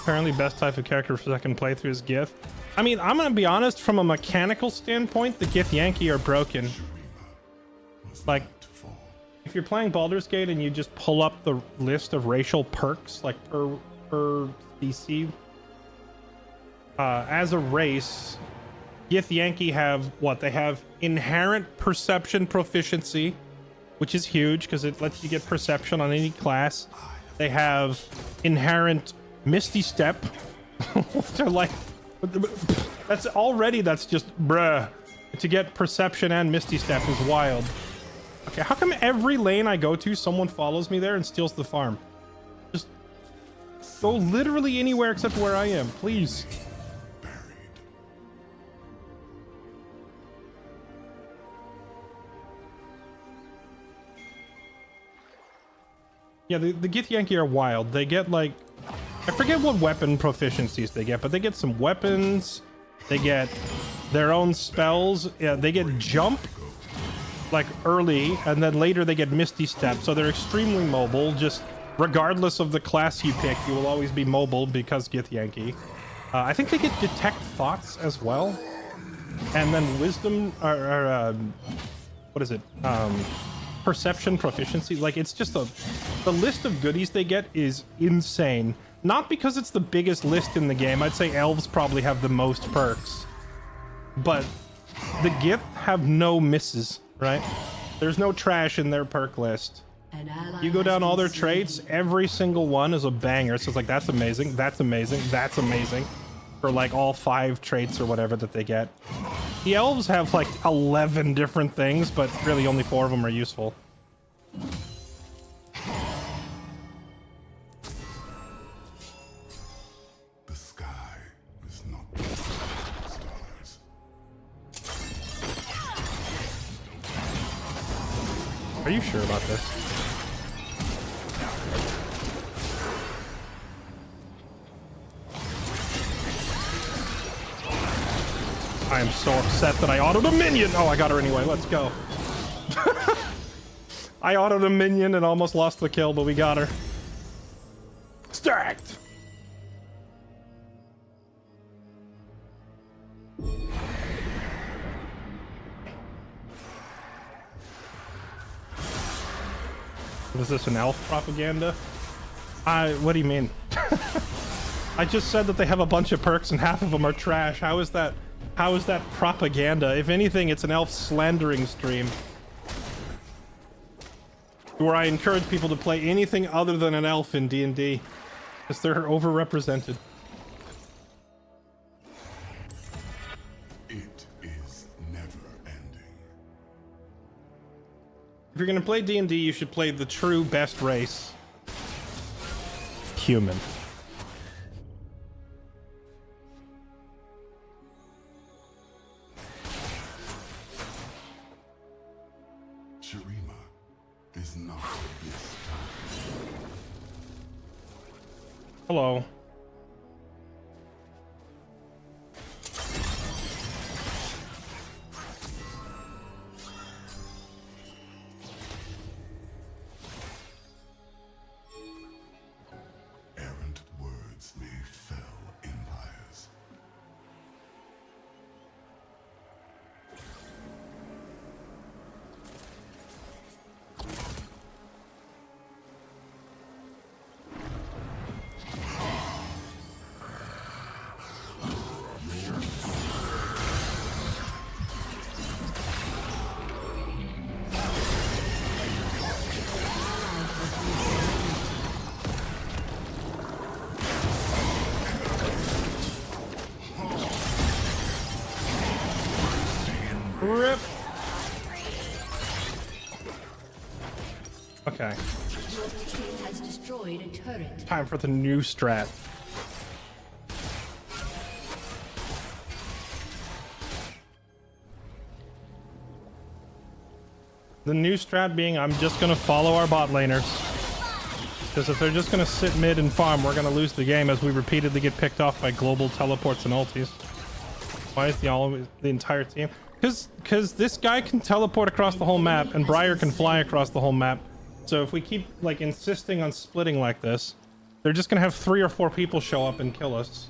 Apparently best type of character for second playthrough is Gith. I mean, I'm gonna be honest, from a mechanical standpoint, the Gith Yankee are broken. Like, if you're playing Baldur's Gate and you just pull up the list of racial perks, like per DC, as a race, Gith Yankee have what? They have inherent perception proficiency, which is huge because it lets you get perception on any class. They have inherent Misty Step. They're like, that's just bruh. To get perception and Misty Step is wild. Okay, how come every lane I go to, someone follows me there and steals the farm? Just go literally anywhere except where I am, please. Yeah, the Gith Yankee are wild. They get like, I forget what weapon proficiencies they get, but they get some weapons. They get their own spells. Yeah, they get jump like early, and then later they get Misty Step. So they're extremely mobile. Just regardless of the class you pick, you will always be mobile because Gith Yankee. I think they get Detect Thoughts as well, and then Wisdom or what is it? Perception proficiency. Like, it's just the list of goodies they get is insane. Not because it's the biggest list in the game. I'd say elves probably have the most perks, but the Gith have no misses, right? There's no trash in their perk list. You go down all their traits, every single one is a banger. So it's like, that's amazing, that's amazing, that's amazing, for like all 5 traits or whatever that they get. The elves have like 11 different things, but really only 4 of them are useful. The sky is not built of stars. Are you sure about this? I am so upset that I autoed a minion. Oh, I got her anyway. Let's go. I autoed a minion and almost lost the kill, but we got her. Stacked. Was this an elf propaganda? What do you mean? I just said that they have a bunch of perks and half of them are trash. How is that propaganda? If anything, it's an elf slandering stream, where I encourage people to play anything other than an elf in D&D, because they're overrepresented. It is never ending. If you're gonna play D&D, you should play the true best race. Human. Shurima is not this time. Hello. Errant words may fell empires. Rip. Okay. Your team has destroyed a turret. Time for the new strat. The new strat being, I'm just gonna follow our bot laners. Because if they're just gonna sit mid and farm, we're gonna lose the game as we repeatedly get picked off by global teleports and ultis. Why is the entire team? Because this guy can teleport across the whole map, and Briar can fly across the whole map. So if we keep like insisting on splitting like this, they're just gonna have 3 or 4 people show up and kill us.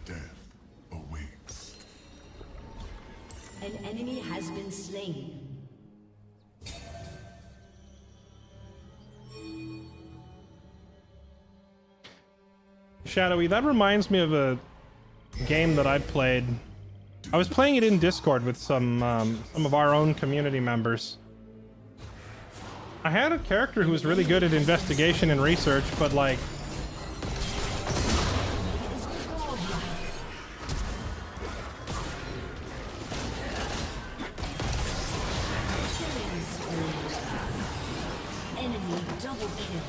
Death awaits. An enemy has been slain. Shadowy, that reminds me of a game that I played. I was playing it in Discord with some of our own community members. I had a character who was really good at investigation and research, but like... Enemy double kill.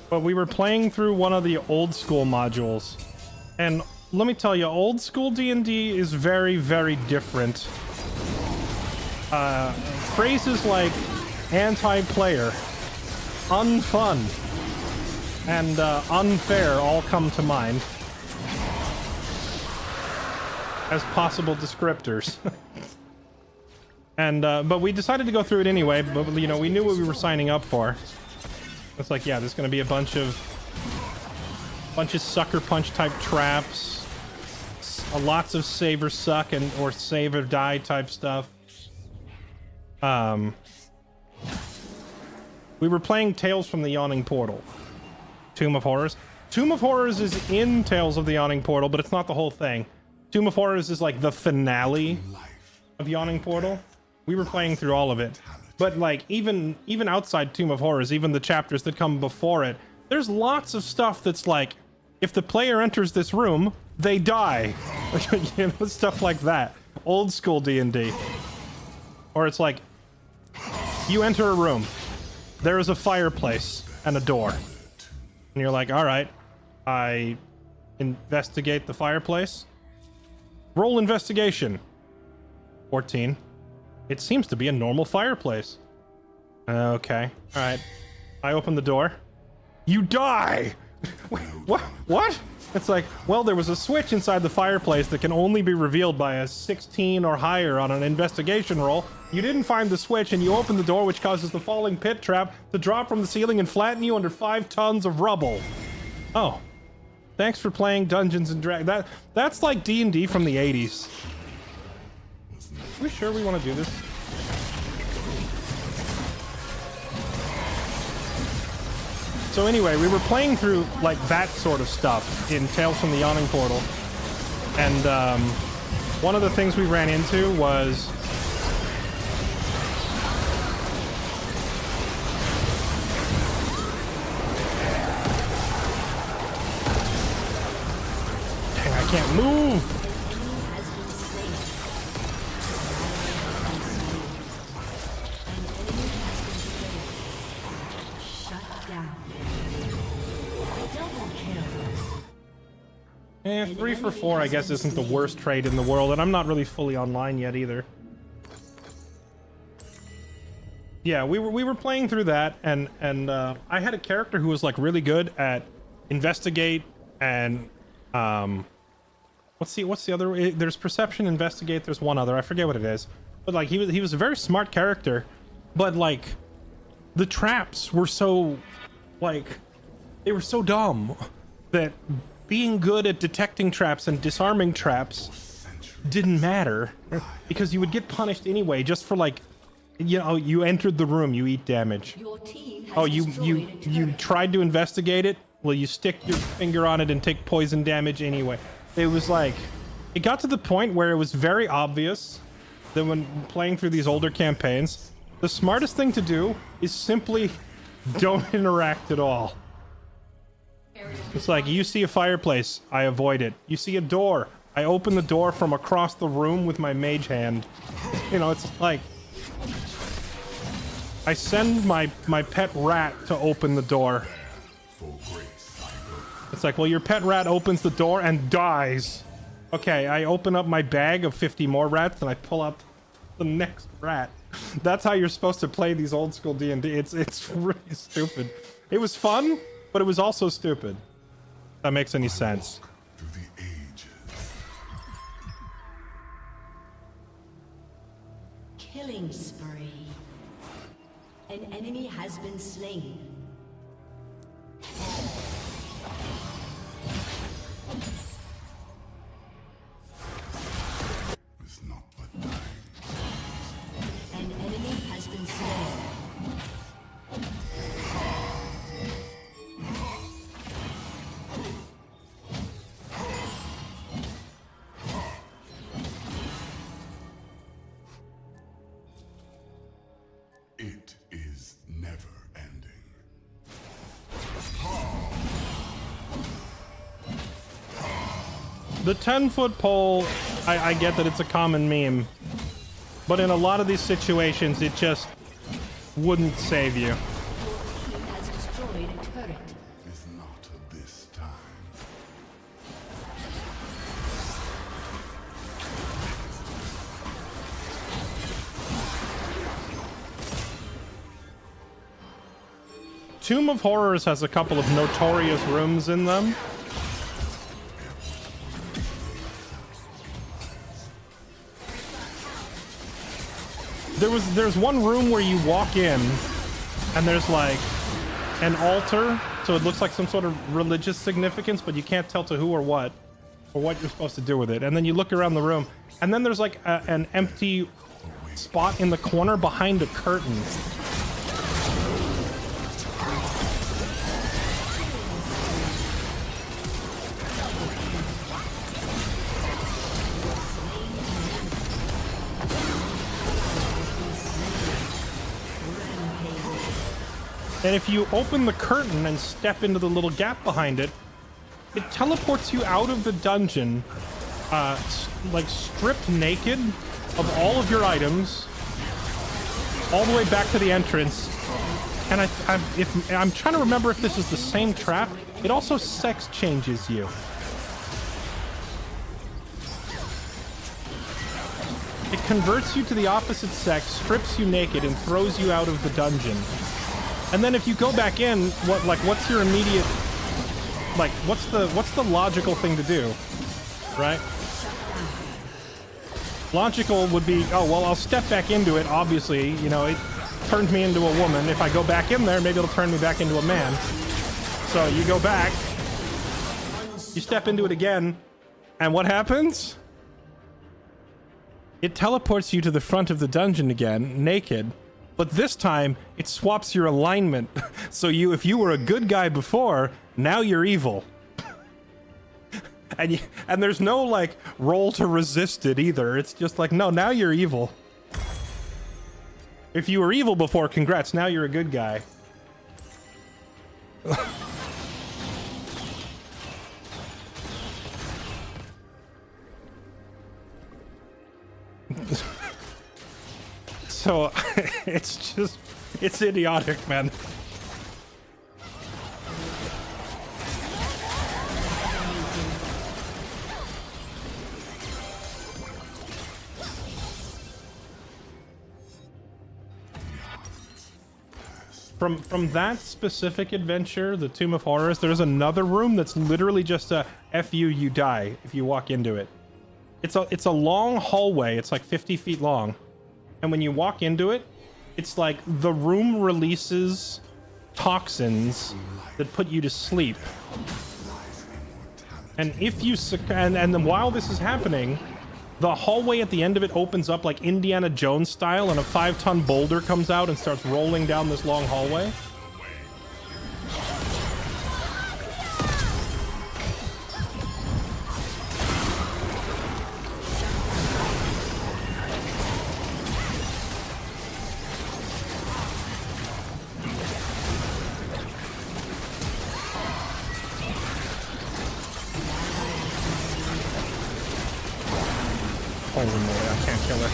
But we were playing through one of the old school modules, and let me tell you, old school D&D is very, very different. Phrases like anti-player, unfun, and unfair all come to mind as possible descriptors. And but we decided to go through it anyway, but you know, we knew what we were signing up for. It's like, yeah, there's gonna be a bunch of sucker punch type traps, lots of save or suck and or save or die type stuff. We were playing Tales from the Yawning Portal, Tomb of Horrors. Tomb of Horrors is in Tales of the Yawning Portal, but it's not the whole thing. Tomb of Horrors is like the finale of Yawning Portal. We were playing through all of it. But like even outside Tomb of Horrors, even the chapters that come before it, there's lots of stuff that's like, if the player enters this room, they die. You know, stuff like that. Old school D&D. Or it's like, you enter a room, there is a fireplace and a door. And you're like, all right, I investigate the fireplace. Roll investigation. 14. It seems to be a normal fireplace. Okay. All right. I open the door. You die! What? What? It's like, well, there was a switch inside the fireplace that can only be revealed by a 16 or higher on an investigation roll. You didn't find the switch, and you open the door, which causes the falling pit trap to drop from the ceiling and flatten you under 5 tons of rubble. Oh. Thanks for playing Dungeons and Dragons. That's like D&D from the 80s. Are we sure we want to do this? So anyway, we were playing through like that sort of stuff in Tales from the Yawning Portal. And one of the things we ran into was... Dang, I can't move! Eh, 3 for 4, I guess, isn't the worst trade in the world, and I'm not really fully online yet either. Yeah, we were playing through that, and I had a character who was like really good at investigate and what's the other? There's perception, investigate. There's one other. I forget what it is, but like he was a very smart character, but like the traps were so like they were so dumb that being good at detecting traps and disarming traps didn't matter because you would get punished anyway just for like, you know, you entered the room, you eat damage. Your team has Oh, you tried to investigate it? Well, you stick your finger on it and take poison damage anyway. It was like, it got to the point where it was very obvious that when playing through these older campaigns, the smartest thing to do is simply don't interact at all. It's like, you see a fireplace, I avoid it. You see a door, I open the door from across the room with my mage hand. You know, it's like... I send my pet rat to open the door. It's like, well, your pet rat opens the door and dies. Okay, I open up my bag of 50 more rats and I pull out the next rat. That's how you're supposed to play these old school D&D. It's really stupid. It was fun, but it was also stupid. If that makes any sense. Through the ages. Killing spree. An enemy has been slain. It's not but dying. An enemy has been slain. It is never ending. The 10-foot pole, I get that it's a common meme, but in a lot of these situations, it just wouldn't save you. Your team has destroyed a turret. It's not of this time. Tomb of Horrors has a couple of notorious rooms in them. There's one room where you walk in and there's like an altar, so it looks like some sort of religious significance, but you can't tell to who or what you're supposed to do with it. And then you look around the room and then there's like an empty spot in the corner behind a curtain. And if you open the curtain and step into the little gap behind it, it teleports you out of the dungeon, like stripped naked of all of your items, all the way back to the entrance. And I'm trying to remember if this is the same trap. It also sex changes you. It converts you to the opposite sex, strips you naked, and throws you out of the dungeon. And then if you go back in, what's your immediate, like, what's the logical thing to do, right? Logical would be, oh, well, I'll step back into it. Obviously, you know, it turned me into a woman. If I go back in there, maybe it'll turn me back into a man. So you go back, you step into it again, and what happens? It teleports you to the front of the dungeon again, naked. But this time, it swaps your alignment. So if you were a good guy before, now you're evil. And there's no, like, roll to resist it either. It's just like, no, now you're evil. If you were evil before, congrats, now you're a good guy. So, it's idiotic, man. From that specific adventure, the Tomb of Horrors, there's another room that's literally just a F you die if you walk into it. It's a long hallway, it's like 50 feet long. And when you walk into it, it's like the room releases toxins that put you to sleep. And if you and then while this is happening, the hallway at the end of it opens up like Indiana Jones style, and a 5-ton boulder comes out and starts rolling down this long hallway. Holy moly, I can't kill her.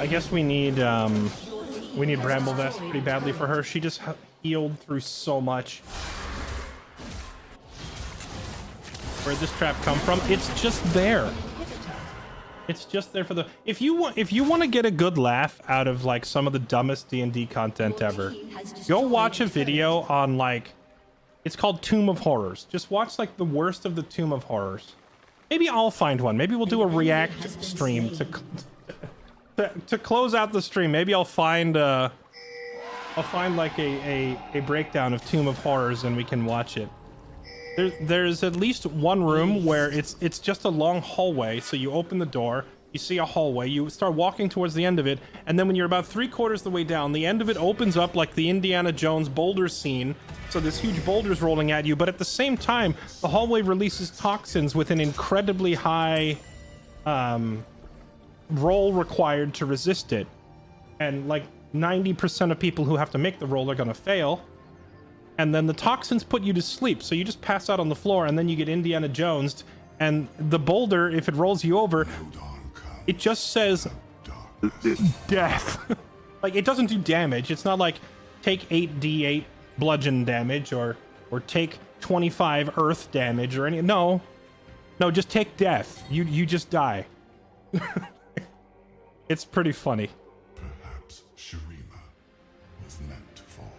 I guess we need Bramble Vest pretty badly for her. She just healed through so much. Where'd this trap come from? It's just there. It's just there for the if you want to get a good laugh out of like some of the dumbest D&D content ever, go watch a video on like it's called Tomb of Horrors. Just watch like the worst of the Tomb of Horrors. Maybe I'll find one. Maybe we'll do a react stream to close out the stream. Maybe I'll find like a breakdown of Tomb of Horrors and we can watch it. There's at least one room where it's just a long hallway. So you open the door, you see a hallway, you start walking towards the end of it, and then when you're about 3/4 of the way down, the end of it opens up like the Indiana Jones boulder scene. So this huge boulder's rolling at you, but at the same time, the hallway releases toxins with an incredibly high roll required to resist it. And like 90% of people who have to make the roll are gonna fail. And then the toxins put you to sleep, so you just pass out on the floor, and then you get Indiana Jones'd, and the boulder, if it rolls you over, it just says death. Like, it doesn't do damage. It's not like take 8d8 bludgeon damage or take 25 earth damage or any. No, just take death. You just die. It's pretty funny. Perhaps Shurima was meant to fall.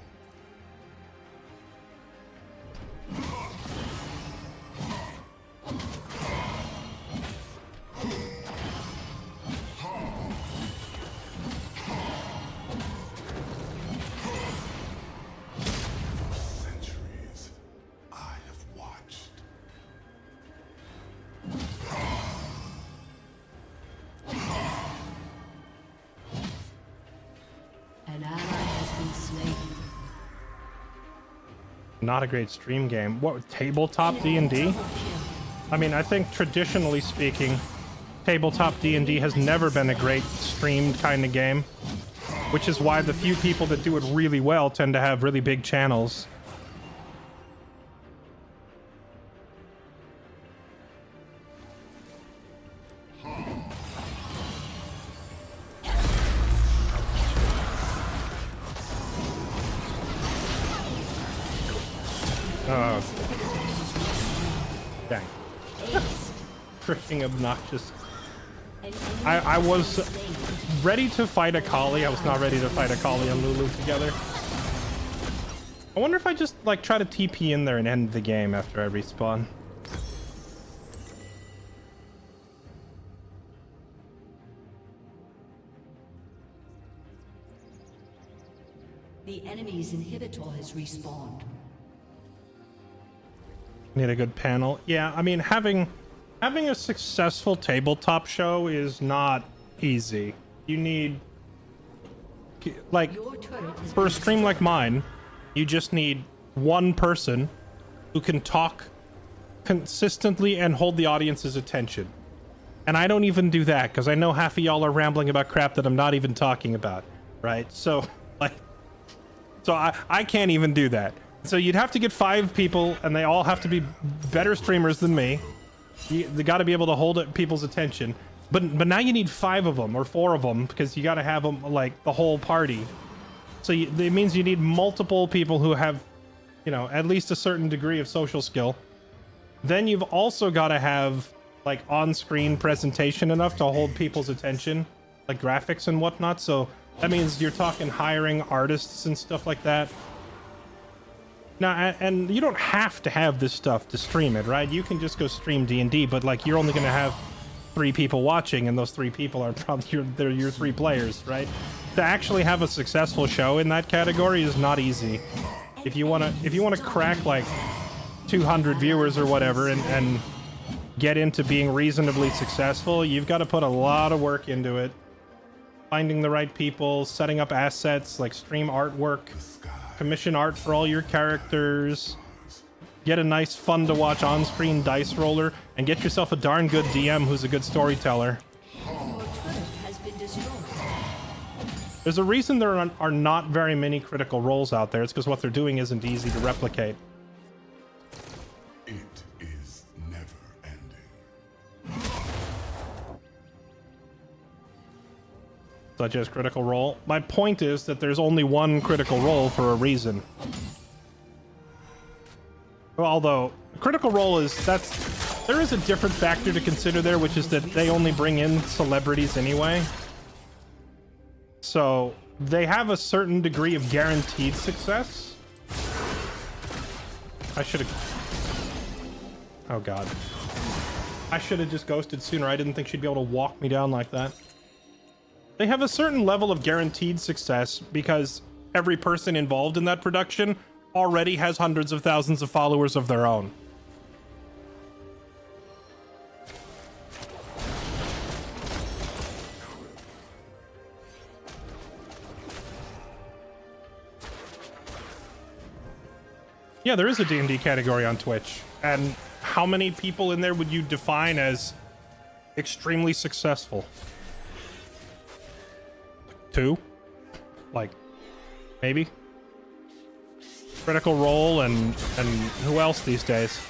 For centuries, I have watched. An ally has been slain. Not a great stream game. What, tabletop D&D? I mean, I think traditionally speaking, tabletop D&D has never been a great streamed kind of game, which is why the few people that do it really well tend to have really big channels. Dang. Freaking obnoxious. I was ready to fight a Kali. I was not ready to fight a Kali and Lulu together. I wonder if I just like try to TP in there and end the game after I respawn. The enemy's inhibitor has respawned. Need a good panel. Yeah, I mean, having a successful tabletop show is not easy. You need, like, for a stream like mine, you just need one person who can talk consistently and hold the audience's attention. And I don't even do that because I know half of y'all are rambling about crap that I'm not even talking about, right? So, like, I can't even do that. So you'd have to get 5 people, and they all have to be better streamers than me. They got to be able to hold people's attention. But now you need 5 of them or 4 of them because you got to have them like the whole party. So it means you need multiple people who have, you know, at least a certain degree of social skill. Then you've also got to have like on-screen presentation enough to hold people's attention, like graphics and whatnot. So that means you're talking hiring artists and stuff like that. Now, and you don't have to have this stuff to stream it, right? You can just go stream D&D, but like you're only going to have 3 people watching, and those 3 people are probably your 3 players, right? To actually have a successful show in that category is not easy. If you want to crack like 200 viewers or whatever and get into being reasonably successful, you've got to put a lot of work into it. Finding the right people, setting up assets like stream artwork, commission art for all your characters, get a nice fun to watch on-screen dice roller, and get yourself a darn good DM who's a good storyteller. There's a reason there are not very many critical roles out there. It's because what they're doing isn't easy to replicate. It is never ending. Such as critical role. My point is that there's only one critical role for a reason. Although critical role is that's There is a different factor to consider there, which is that they only bring in celebrities anyway. So they have a certain degree of guaranteed success. I should have... Oh god. I should have just ghosted sooner. I didn't think she'd be able to walk me down like that. They have a certain level of guaranteed success because every person involved in that production already has hundreds of thousands of followers of their own. Yeah, there is a D&D category on Twitch. And how many people in there would you define as extremely successful? 2? Like, maybe? Critical Role and who else these days?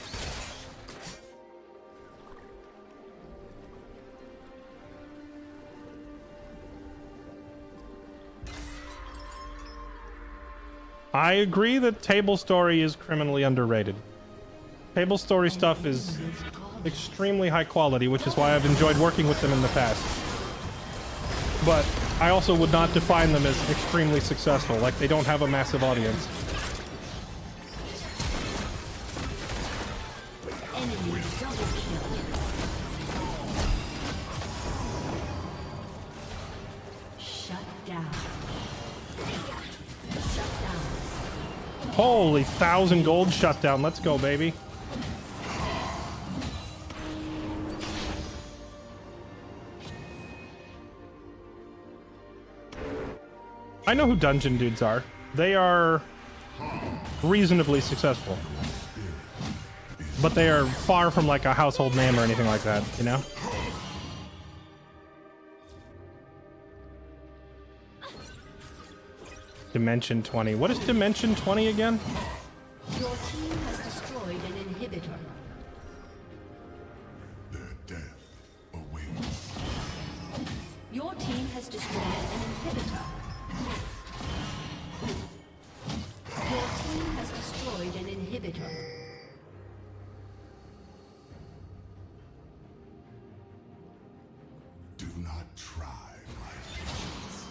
I agree that table story is criminally underrated. Table story stuff is extremely high quality, which is why I've enjoyed working with them in the past. But I also would not define them as extremely successful, like they don't have a massive audience. Enemy double kill. Shut down. Shut down. Holy 1,000 gold shutdown. Let's go, baby. I know who dungeon dudes are. They are reasonably successful. But they are far from like a household name or anything like that, you know? Dimension 20. What is Dimension 20 again? Your team has destroyed an inhibitor. Their death awaits. Your team has destroyed an inhibitor. Your team has destroyed an inhibitor. Do not try my patience.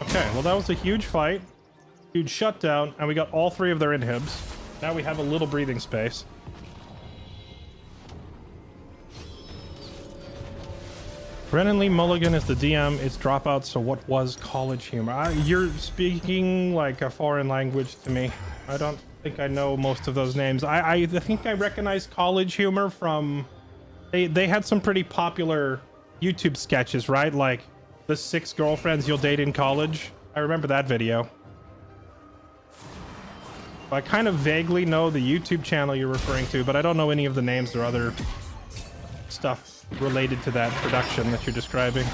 Okay, well that was a huge fight. Huge shutdown, and we got all 3 of their inhibs. Now we have a little breathing space. Brennan Lee Mulligan is the DM. It's Dropout, so what was College Humor? You're speaking like a foreign language to me. I don't think I know most of those names. I think I recognize College Humor from... They had some pretty popular YouTube sketches, right? Like the 6 girlfriends you'll date in college. I remember that video. I kind of vaguely know the YouTube channel you're referring to, but I don't know any of the names or other stuff related to that production that you're describing.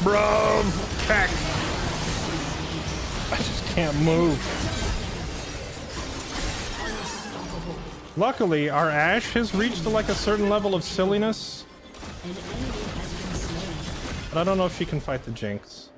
Bro, heck. I just can't move. Luckily, our Ashe has reached like a certain level of silliness. An enemy has been slain. But I don't know if she can fight the Jinx.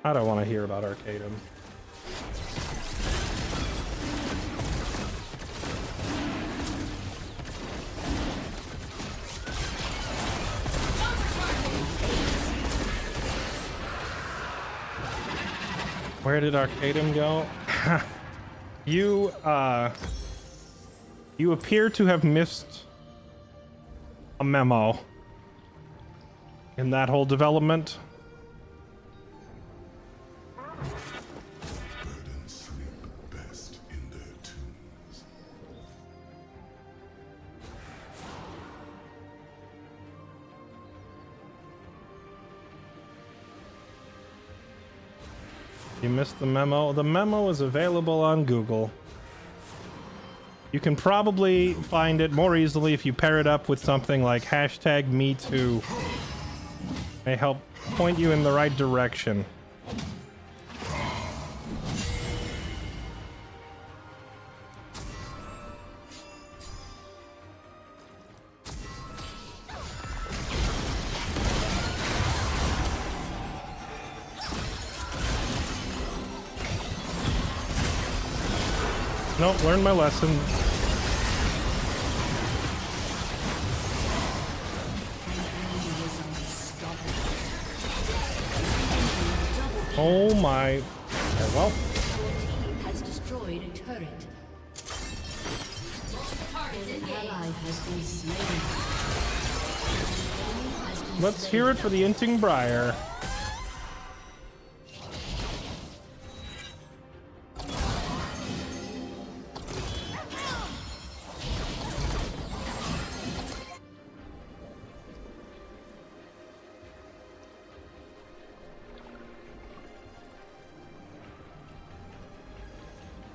I don't want to hear about Arcadum. Where did Arcadum go? You appear to have missed a memo in that whole development. Burden sleep best in their tombs. You missed the memo. The memo is available on Google. You can probably find it more easily if you pair it up with something like hashtag #MeToo. May help point you in the right direction. Nope, learned my lesson. Oh my. Okay, well. Your team has destroyed a turret. An ally has been slain. Let's hear it for the Inting Briar.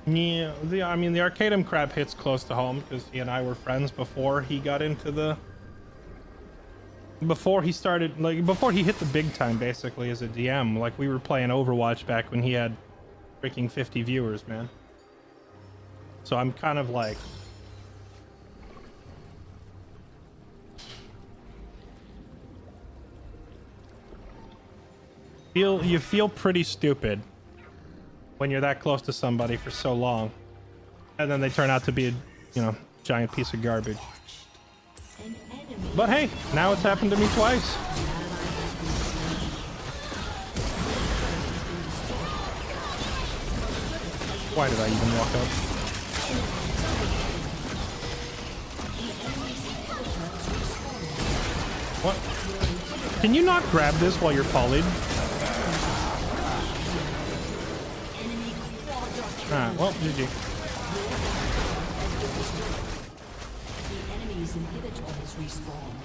Yeah, I mean, the Arcadum crap hits close to home because he and I were friends before he got into the... Before he started, like, before he hit the big time, basically, as a DM. Like, we were playing Overwatch back when he had freaking 50 viewers, man. So I'm kind of like... You feel pretty stupid when you're that close to somebody for so long, and then they turn out to be a, you know, giant piece of garbage. But hey, now it's happened to me twice. Why did I even walk up? What? Can you not grab this while you're polyed? Ah, well, GG. The enemy's inhibitor has respawned.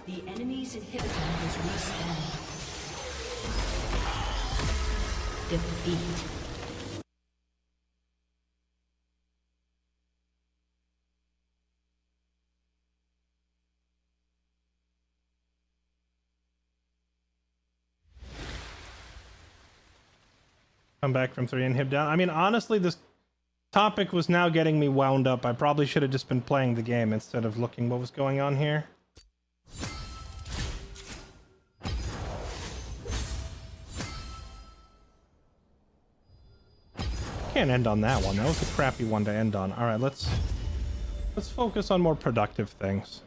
The enemy's inhibitor has respawned. Defeat. Come back from 3 and hib down. I mean, honestly, this topic was now getting me wound up. I probably should have just been playing the game instead of looking what was going on here. Can't end on that one. That was a crappy one to end on. All right, let's focus on more productive things.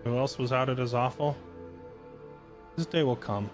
Who else was outed as awful? This day will come.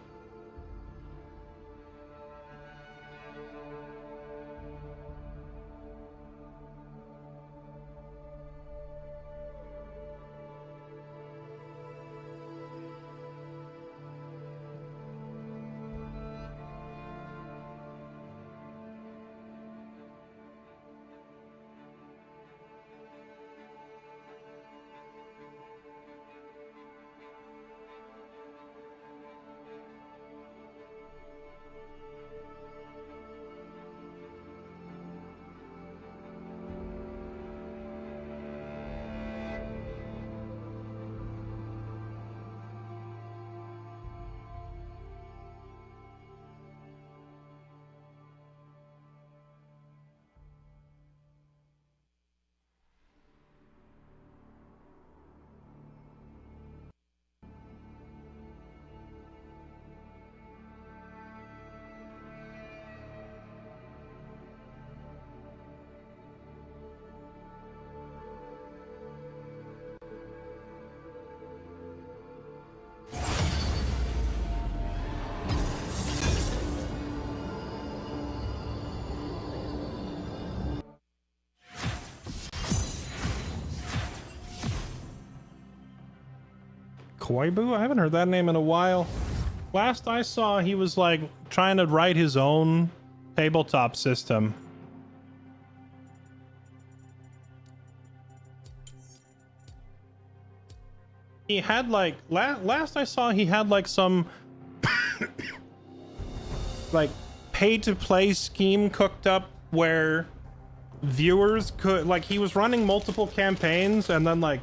Koibu? I haven't heard that name in a while. Last I saw, he was like trying to write his own tabletop system. He had like last I saw, he had like some like pay to play scheme cooked up where viewers could, like, he was running multiple campaigns and then like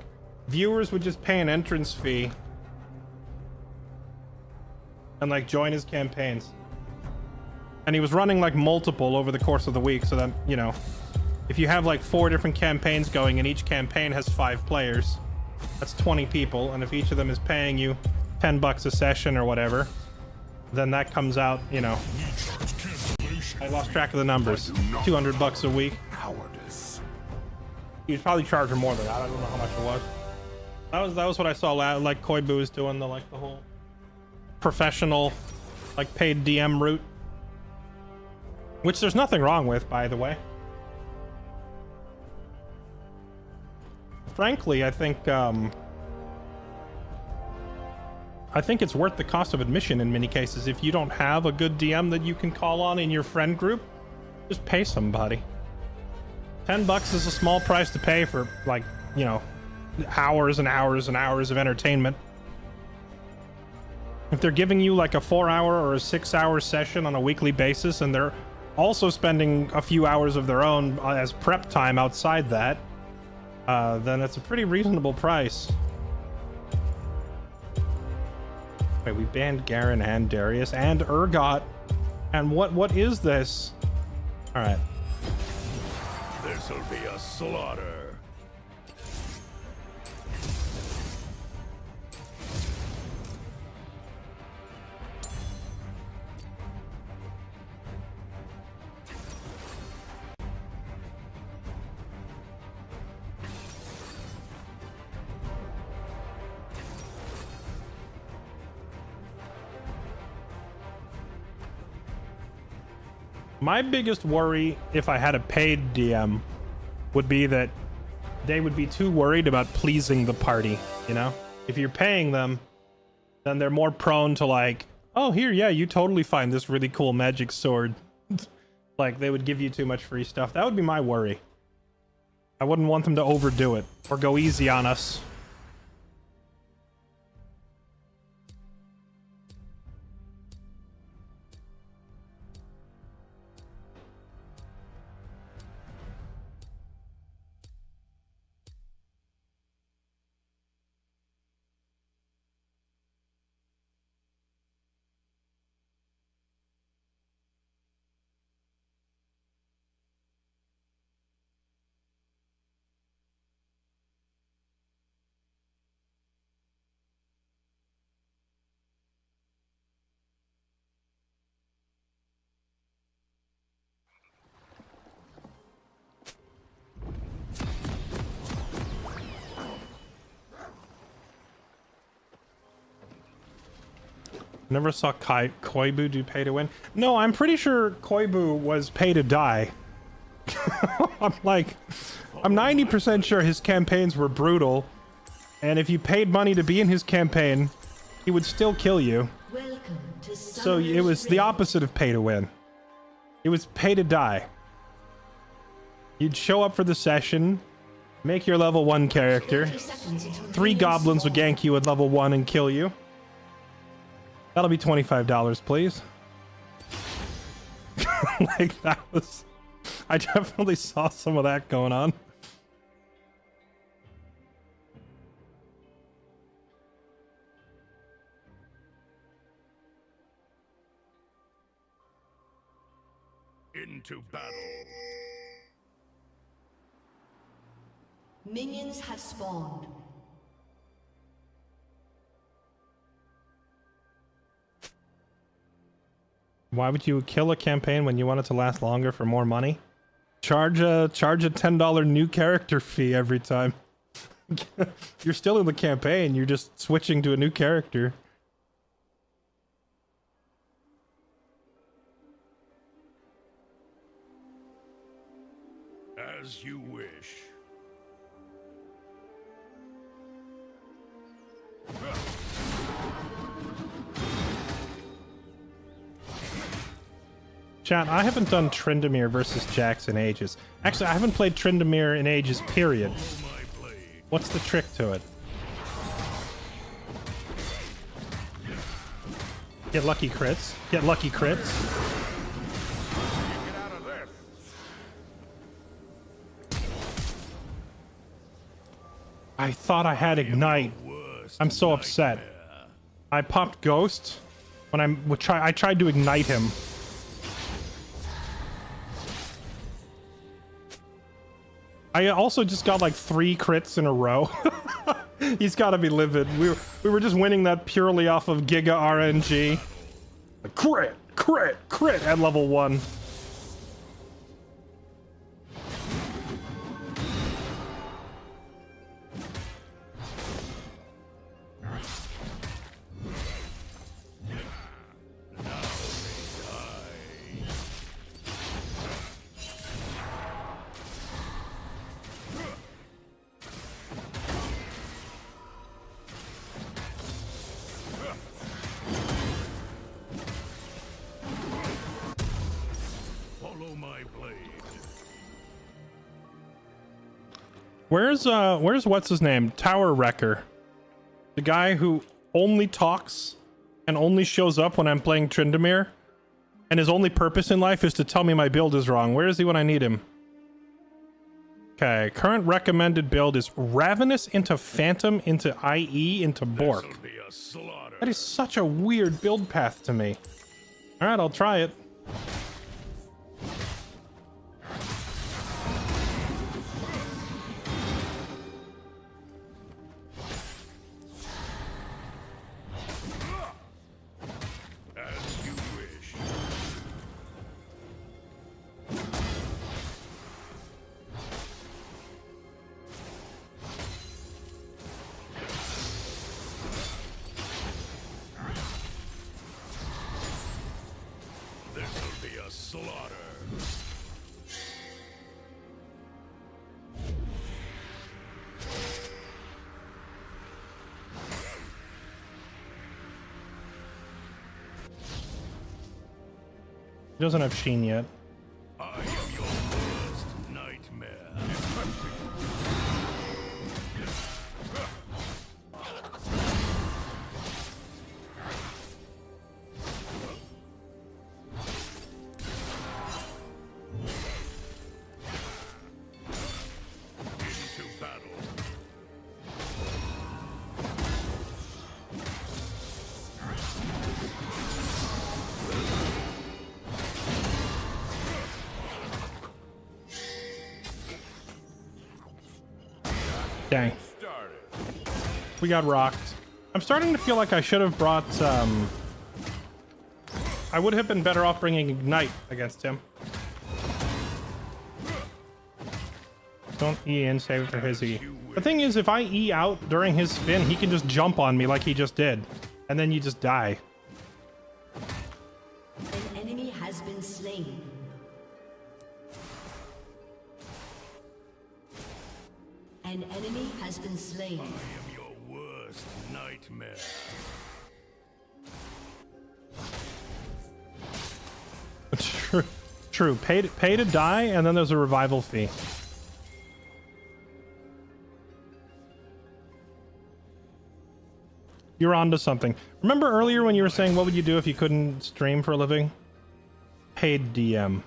viewers would just pay an entrance fee and like join his campaigns. And he was running like multiple over the course of the week, so that, you know, if you have like 4 different campaigns going and each campaign has 5 players, that's 20 people, and if each of them is paying you $10 a session or whatever, then that comes out, you know, I lost track of the numbers, $200 a week. Cowardice. He was probably charging more than that. I don't know how much it was. That was what I saw. Like Koibu was doing the whole professional, like, paid DM route, which there's nothing wrong with, by the way. Frankly, I think it's worth the cost of admission in many cases. If you don't have a good DM that you can call on in your friend group, just pay somebody. $10 is a small price to pay for, like, you know, hours and hours and hours of entertainment. If they're giving you like a 4-hour or a 6-hour session on a weekly basis, and they're also spending a few hours of their own as prep time outside that, then it's a pretty reasonable price. Wait, we banned Garen and Darius and Urgot. And what is this? All right. This'll be a slaughter. My biggest worry, if I had a paid DM, would be that they would be too worried about pleasing the party, you know? If you're paying them, then they're more prone to like, oh, here, yeah, you totally find this really cool magic sword. Like, they would give you too much free stuff. That would be my worry. I wouldn't want them to overdo it or go easy on us. Never saw Koibu do pay to win. No, I'm pretty sure Koibu was pay to die. I'm 90% sure his campaigns were brutal, and if you paid money to be in his campaign, he would still kill you. Welcome to So it was the opposite of pay to win. It was pay to die. You'd show up for the session, make your level 1 character, 3 goblins would gank you at level 1 and kill you. That'll be $25, please. Like, that was... I definitely saw some of that going on. Into battle. Minions have spawned. Why would you kill a campaign when you want it to last longer for more money? Charge a $10 new character fee every time. You're still in the campaign, you're just switching to a new character. As you wish. Chat, I haven't done Tryndamere versus Jax in ages. Actually, I haven't played Tryndamere in ages, period. What's the trick to it? Get lucky crits. Get lucky crits. Get out of this. I thought I had Ignite. I'm so upset. I popped Ghost when I tried to ignite him. I also just got like 3 crits in a row. He's got to be livid. We were just winning that purely off of Giga RNG. Crit, crit, crit at level 1. Follow my blade. Where's what's his name? Tower Wrecker. The guy who only talks and only shows up when I'm playing Tryndamere, and his only purpose in life is to tell me my build is wrong. Where is he when I need him? Okay, current recommended build is Ravenous into Phantom into IE into Bork. This'll be a slaughter. That is such a weird build path to me. Alright, I'll try it. As you wish. This'll be a slaughter. He doesn't have Sheen yet. I am your worst nightmare. Into battle. Dang. Started. We got rocked. I'm starting to feel like I should have brought, I would have been better off bringing Ignite against him. Don't E in, save it for his E. The thing is, if I E out during his spin, he can just jump on me like he just did. And then you just die. An enemy has been slain. An enemy has been slain. I am your worst nightmare. True. True. Pay to die, and then there's a revival fee. You're onto something. Remember earlier when you were saying what would you do if you couldn't stream for a living? Paid DM.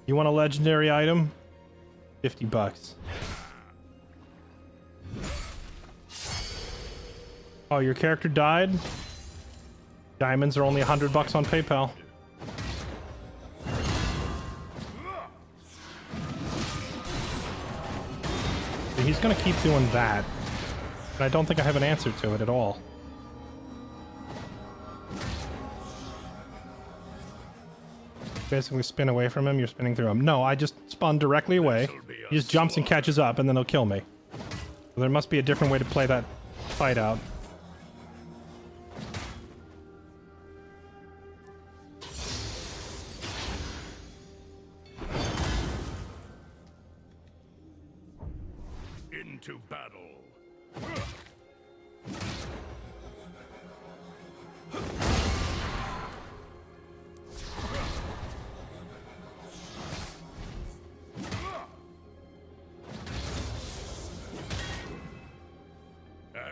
You want a legendary item? $50. Oh, your character died? Diamonds are only $100 on PayPal. So he's gonna keep doing that. And I don't think I have an answer to it at all. Basically spin away from him, you're spinning through him. No, I just spun directly away. He just jumps and catches up, and then he'll kill me. So there must be a different way to play that fight out. Into battle.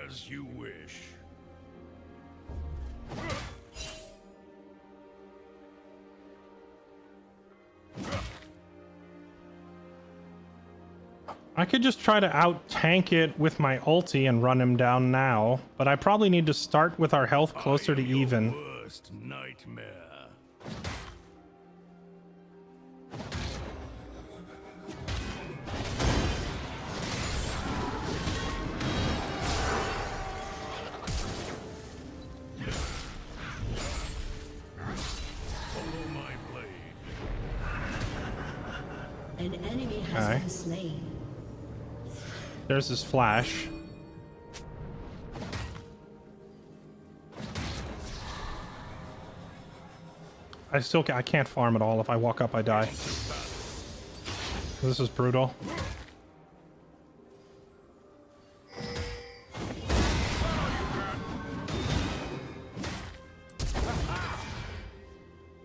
As you wish. I could just try to out-tank it with my ulti and run him down now, but I probably need to start with our health closer to even. Worst nightmare. Follow my blade. An enemy has been slain. There's his flash. I can't farm at all. If I walk up, I die. This is brutal.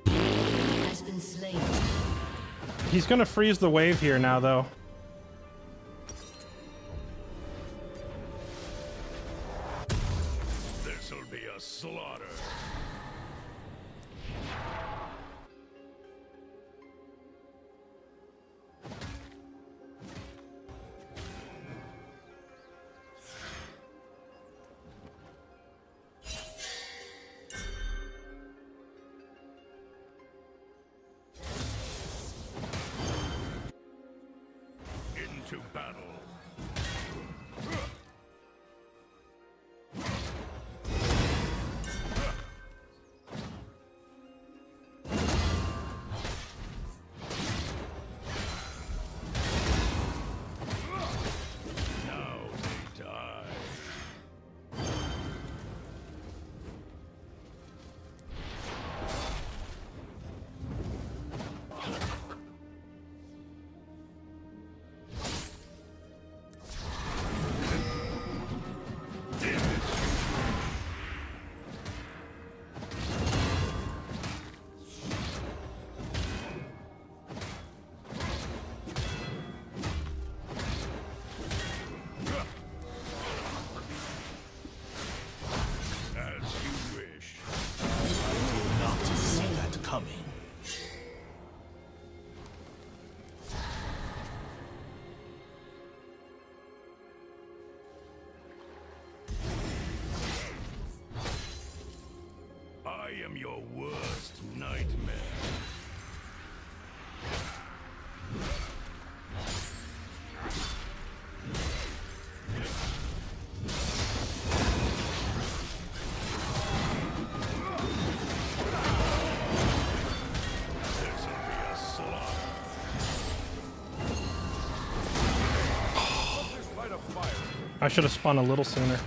Has been slain. He's gonna freeze the wave here now, though. This'll be a slaughter. Into battle. Now they die. As you wish. Not to see that coming. I am your worst nightmare. This'll be a slaughter. Just light a fire. I should have spun a little sooner.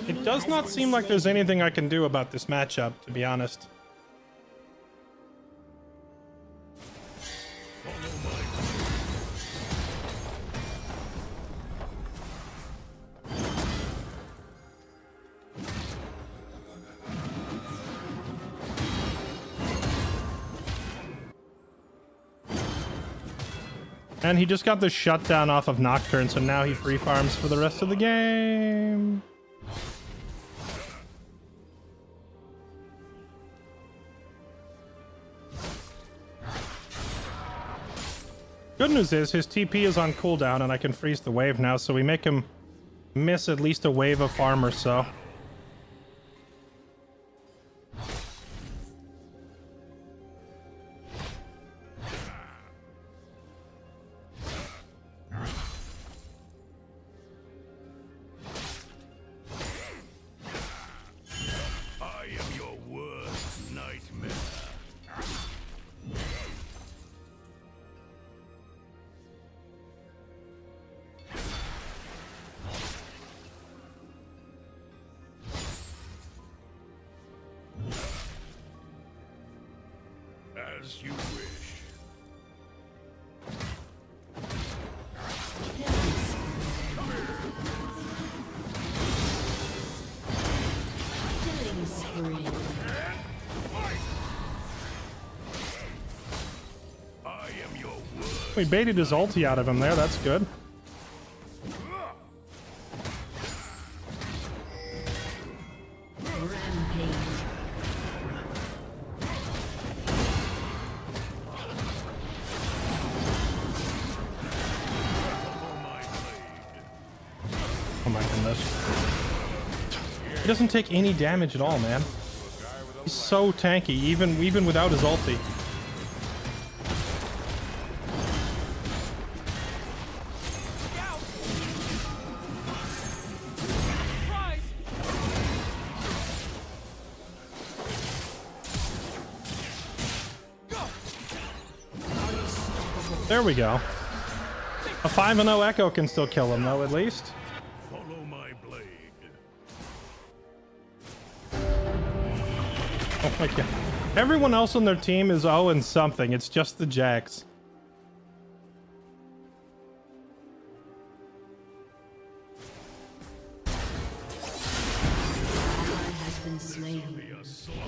It does not seem like there's anything I can do about this matchup, to be honest. And he just got the shutdown off of Nocturne, so now he free farms for the rest of the game. Good news is his TP is on cooldown and I can freeze the wave now, so we make him miss at least a wave of farm or so. I am your worst nightmare. As you wish. Killing spree. I am your worst. We baited his ulti out of him there, that's good. Oh my goodness. He doesn't take any damage at all, man. He's so tanky, even without his ulti. There we go. A 5-0 Echo can still kill him, though, at least. Follow my blade. Oh my god. Everyone else on their team is 0 and something. It's just the Jax. Has been slain. Be a slaughter.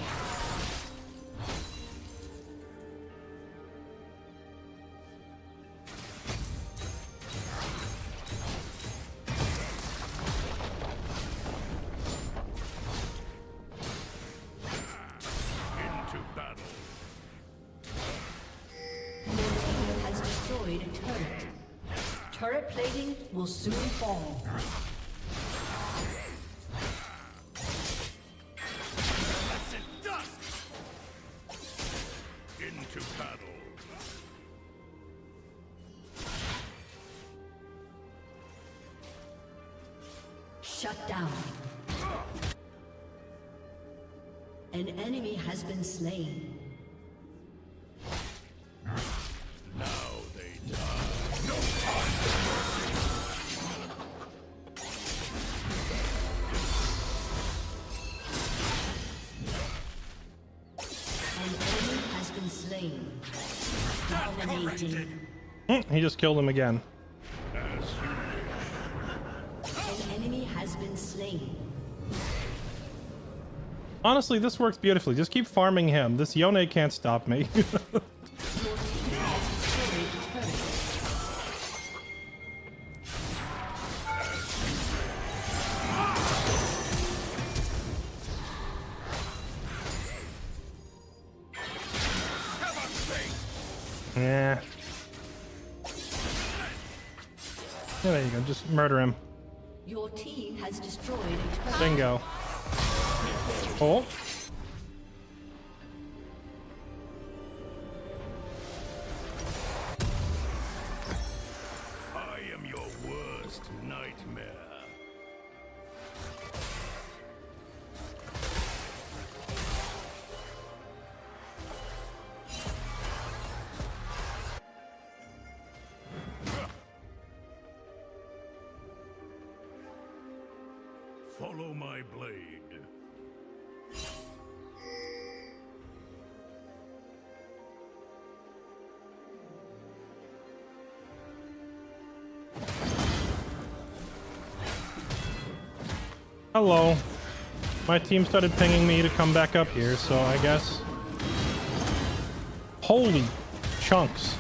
Into battle. Has destroyed a turret. Turret plating will soon fall. Into battle. Shut down. An enemy has been slain. Now they die. An enemy has been slain. Dominating. He just killed him again. As you An enemy has been slain. Honestly, this works beautifully. Just keep farming him. This Yone can't stop me. Your team has destroyed a turret. Yeah. Yeah, there you go. Just murder him. Your team has destroyed a turret. Bingo. Oh. I am your worst nightmare. Follow my blade. Hello. My team started pinging me to come back up here, so I guess... Holy chunks.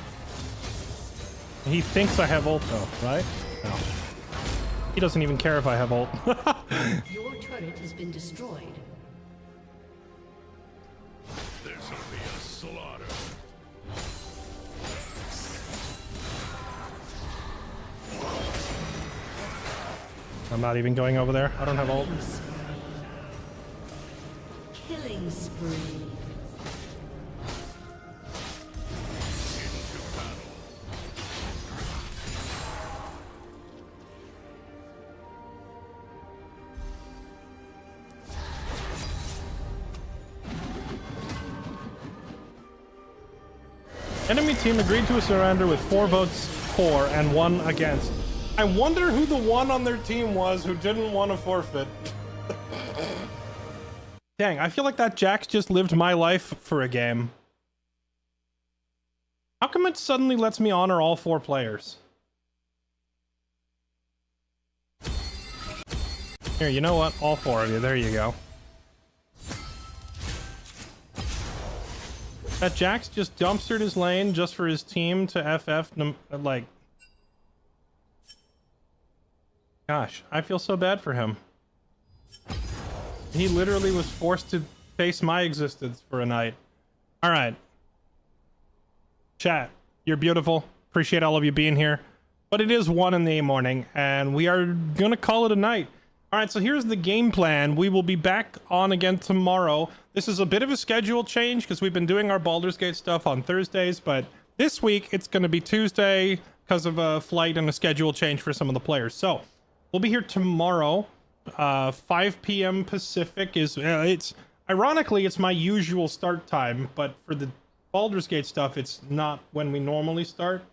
He thinks I have ult though, right? No. He doesn't even care if I have ult. Your turret has been destroyed. This'll be a slaughter. I'm not even going over there. I don't have ult. Killing spree. Enemy team agreed to a surrender with 4 votes for and 1 against. I wonder who the one on their team was who didn't want to forfeit. Dang, I feel like that Jax just lived my life for a game. How come it suddenly lets me honor all 4 players? Here, you know what? All 4 of you. There you go. That Jax just dumpstered his lane just for his team to FF, like... Gosh, I feel so bad for him. He literally was forced to face my existence for a night. Alright. Chat, you're beautiful. Appreciate all of you being here. but it is 1 in the morning, and we are gonna call it a night. All right, so here's the game plan. We will be back on again tomorrow. This is a bit of a schedule change because we've been doing our Baldur's Gate stuff on Thursdays, but this week it's going to be Tuesday because of a flight and a schedule change for some of the players. So we'll be here tomorrow, 5 p.m. Pacific. It's ironically it's my usual start time, but for the Baldur's Gate stuff, it's not when we normally start.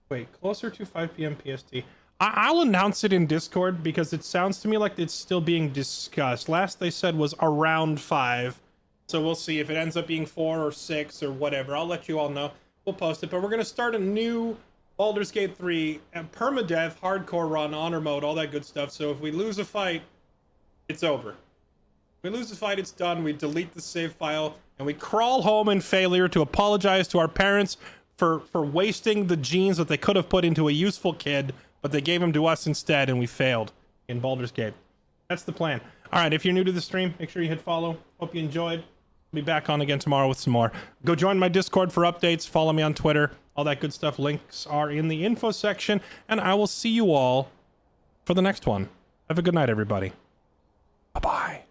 Wait, closer to 5 p.m. PST. I'll announce it in Discord because it sounds to me like it's still being discussed. Last they said was around 5. So we'll see if it ends up being 4 or 6 or whatever. I'll let you all know. We'll post it. But we're going to start a new Baldur's Gate 3 permadeath, hardcore run, honor mode, all that good stuff. So if we lose a fight, it's over. If we lose a fight, it's done. We delete the save file and we crawl home in failure to apologize to our parents for wasting the genes that they could have put into a useful kid, but they gave them to us instead, and we failed in Baldur's Gate. That's the plan. All right, if you're new to the stream, make sure you hit follow. Hope you enjoyed. Be back on again tomorrow with some more. Go join my Discord for updates. Follow me on Twitter. All that good stuff. Links are in the info section, and I will see you all for the next one. Have a good night, everybody. Bye-bye.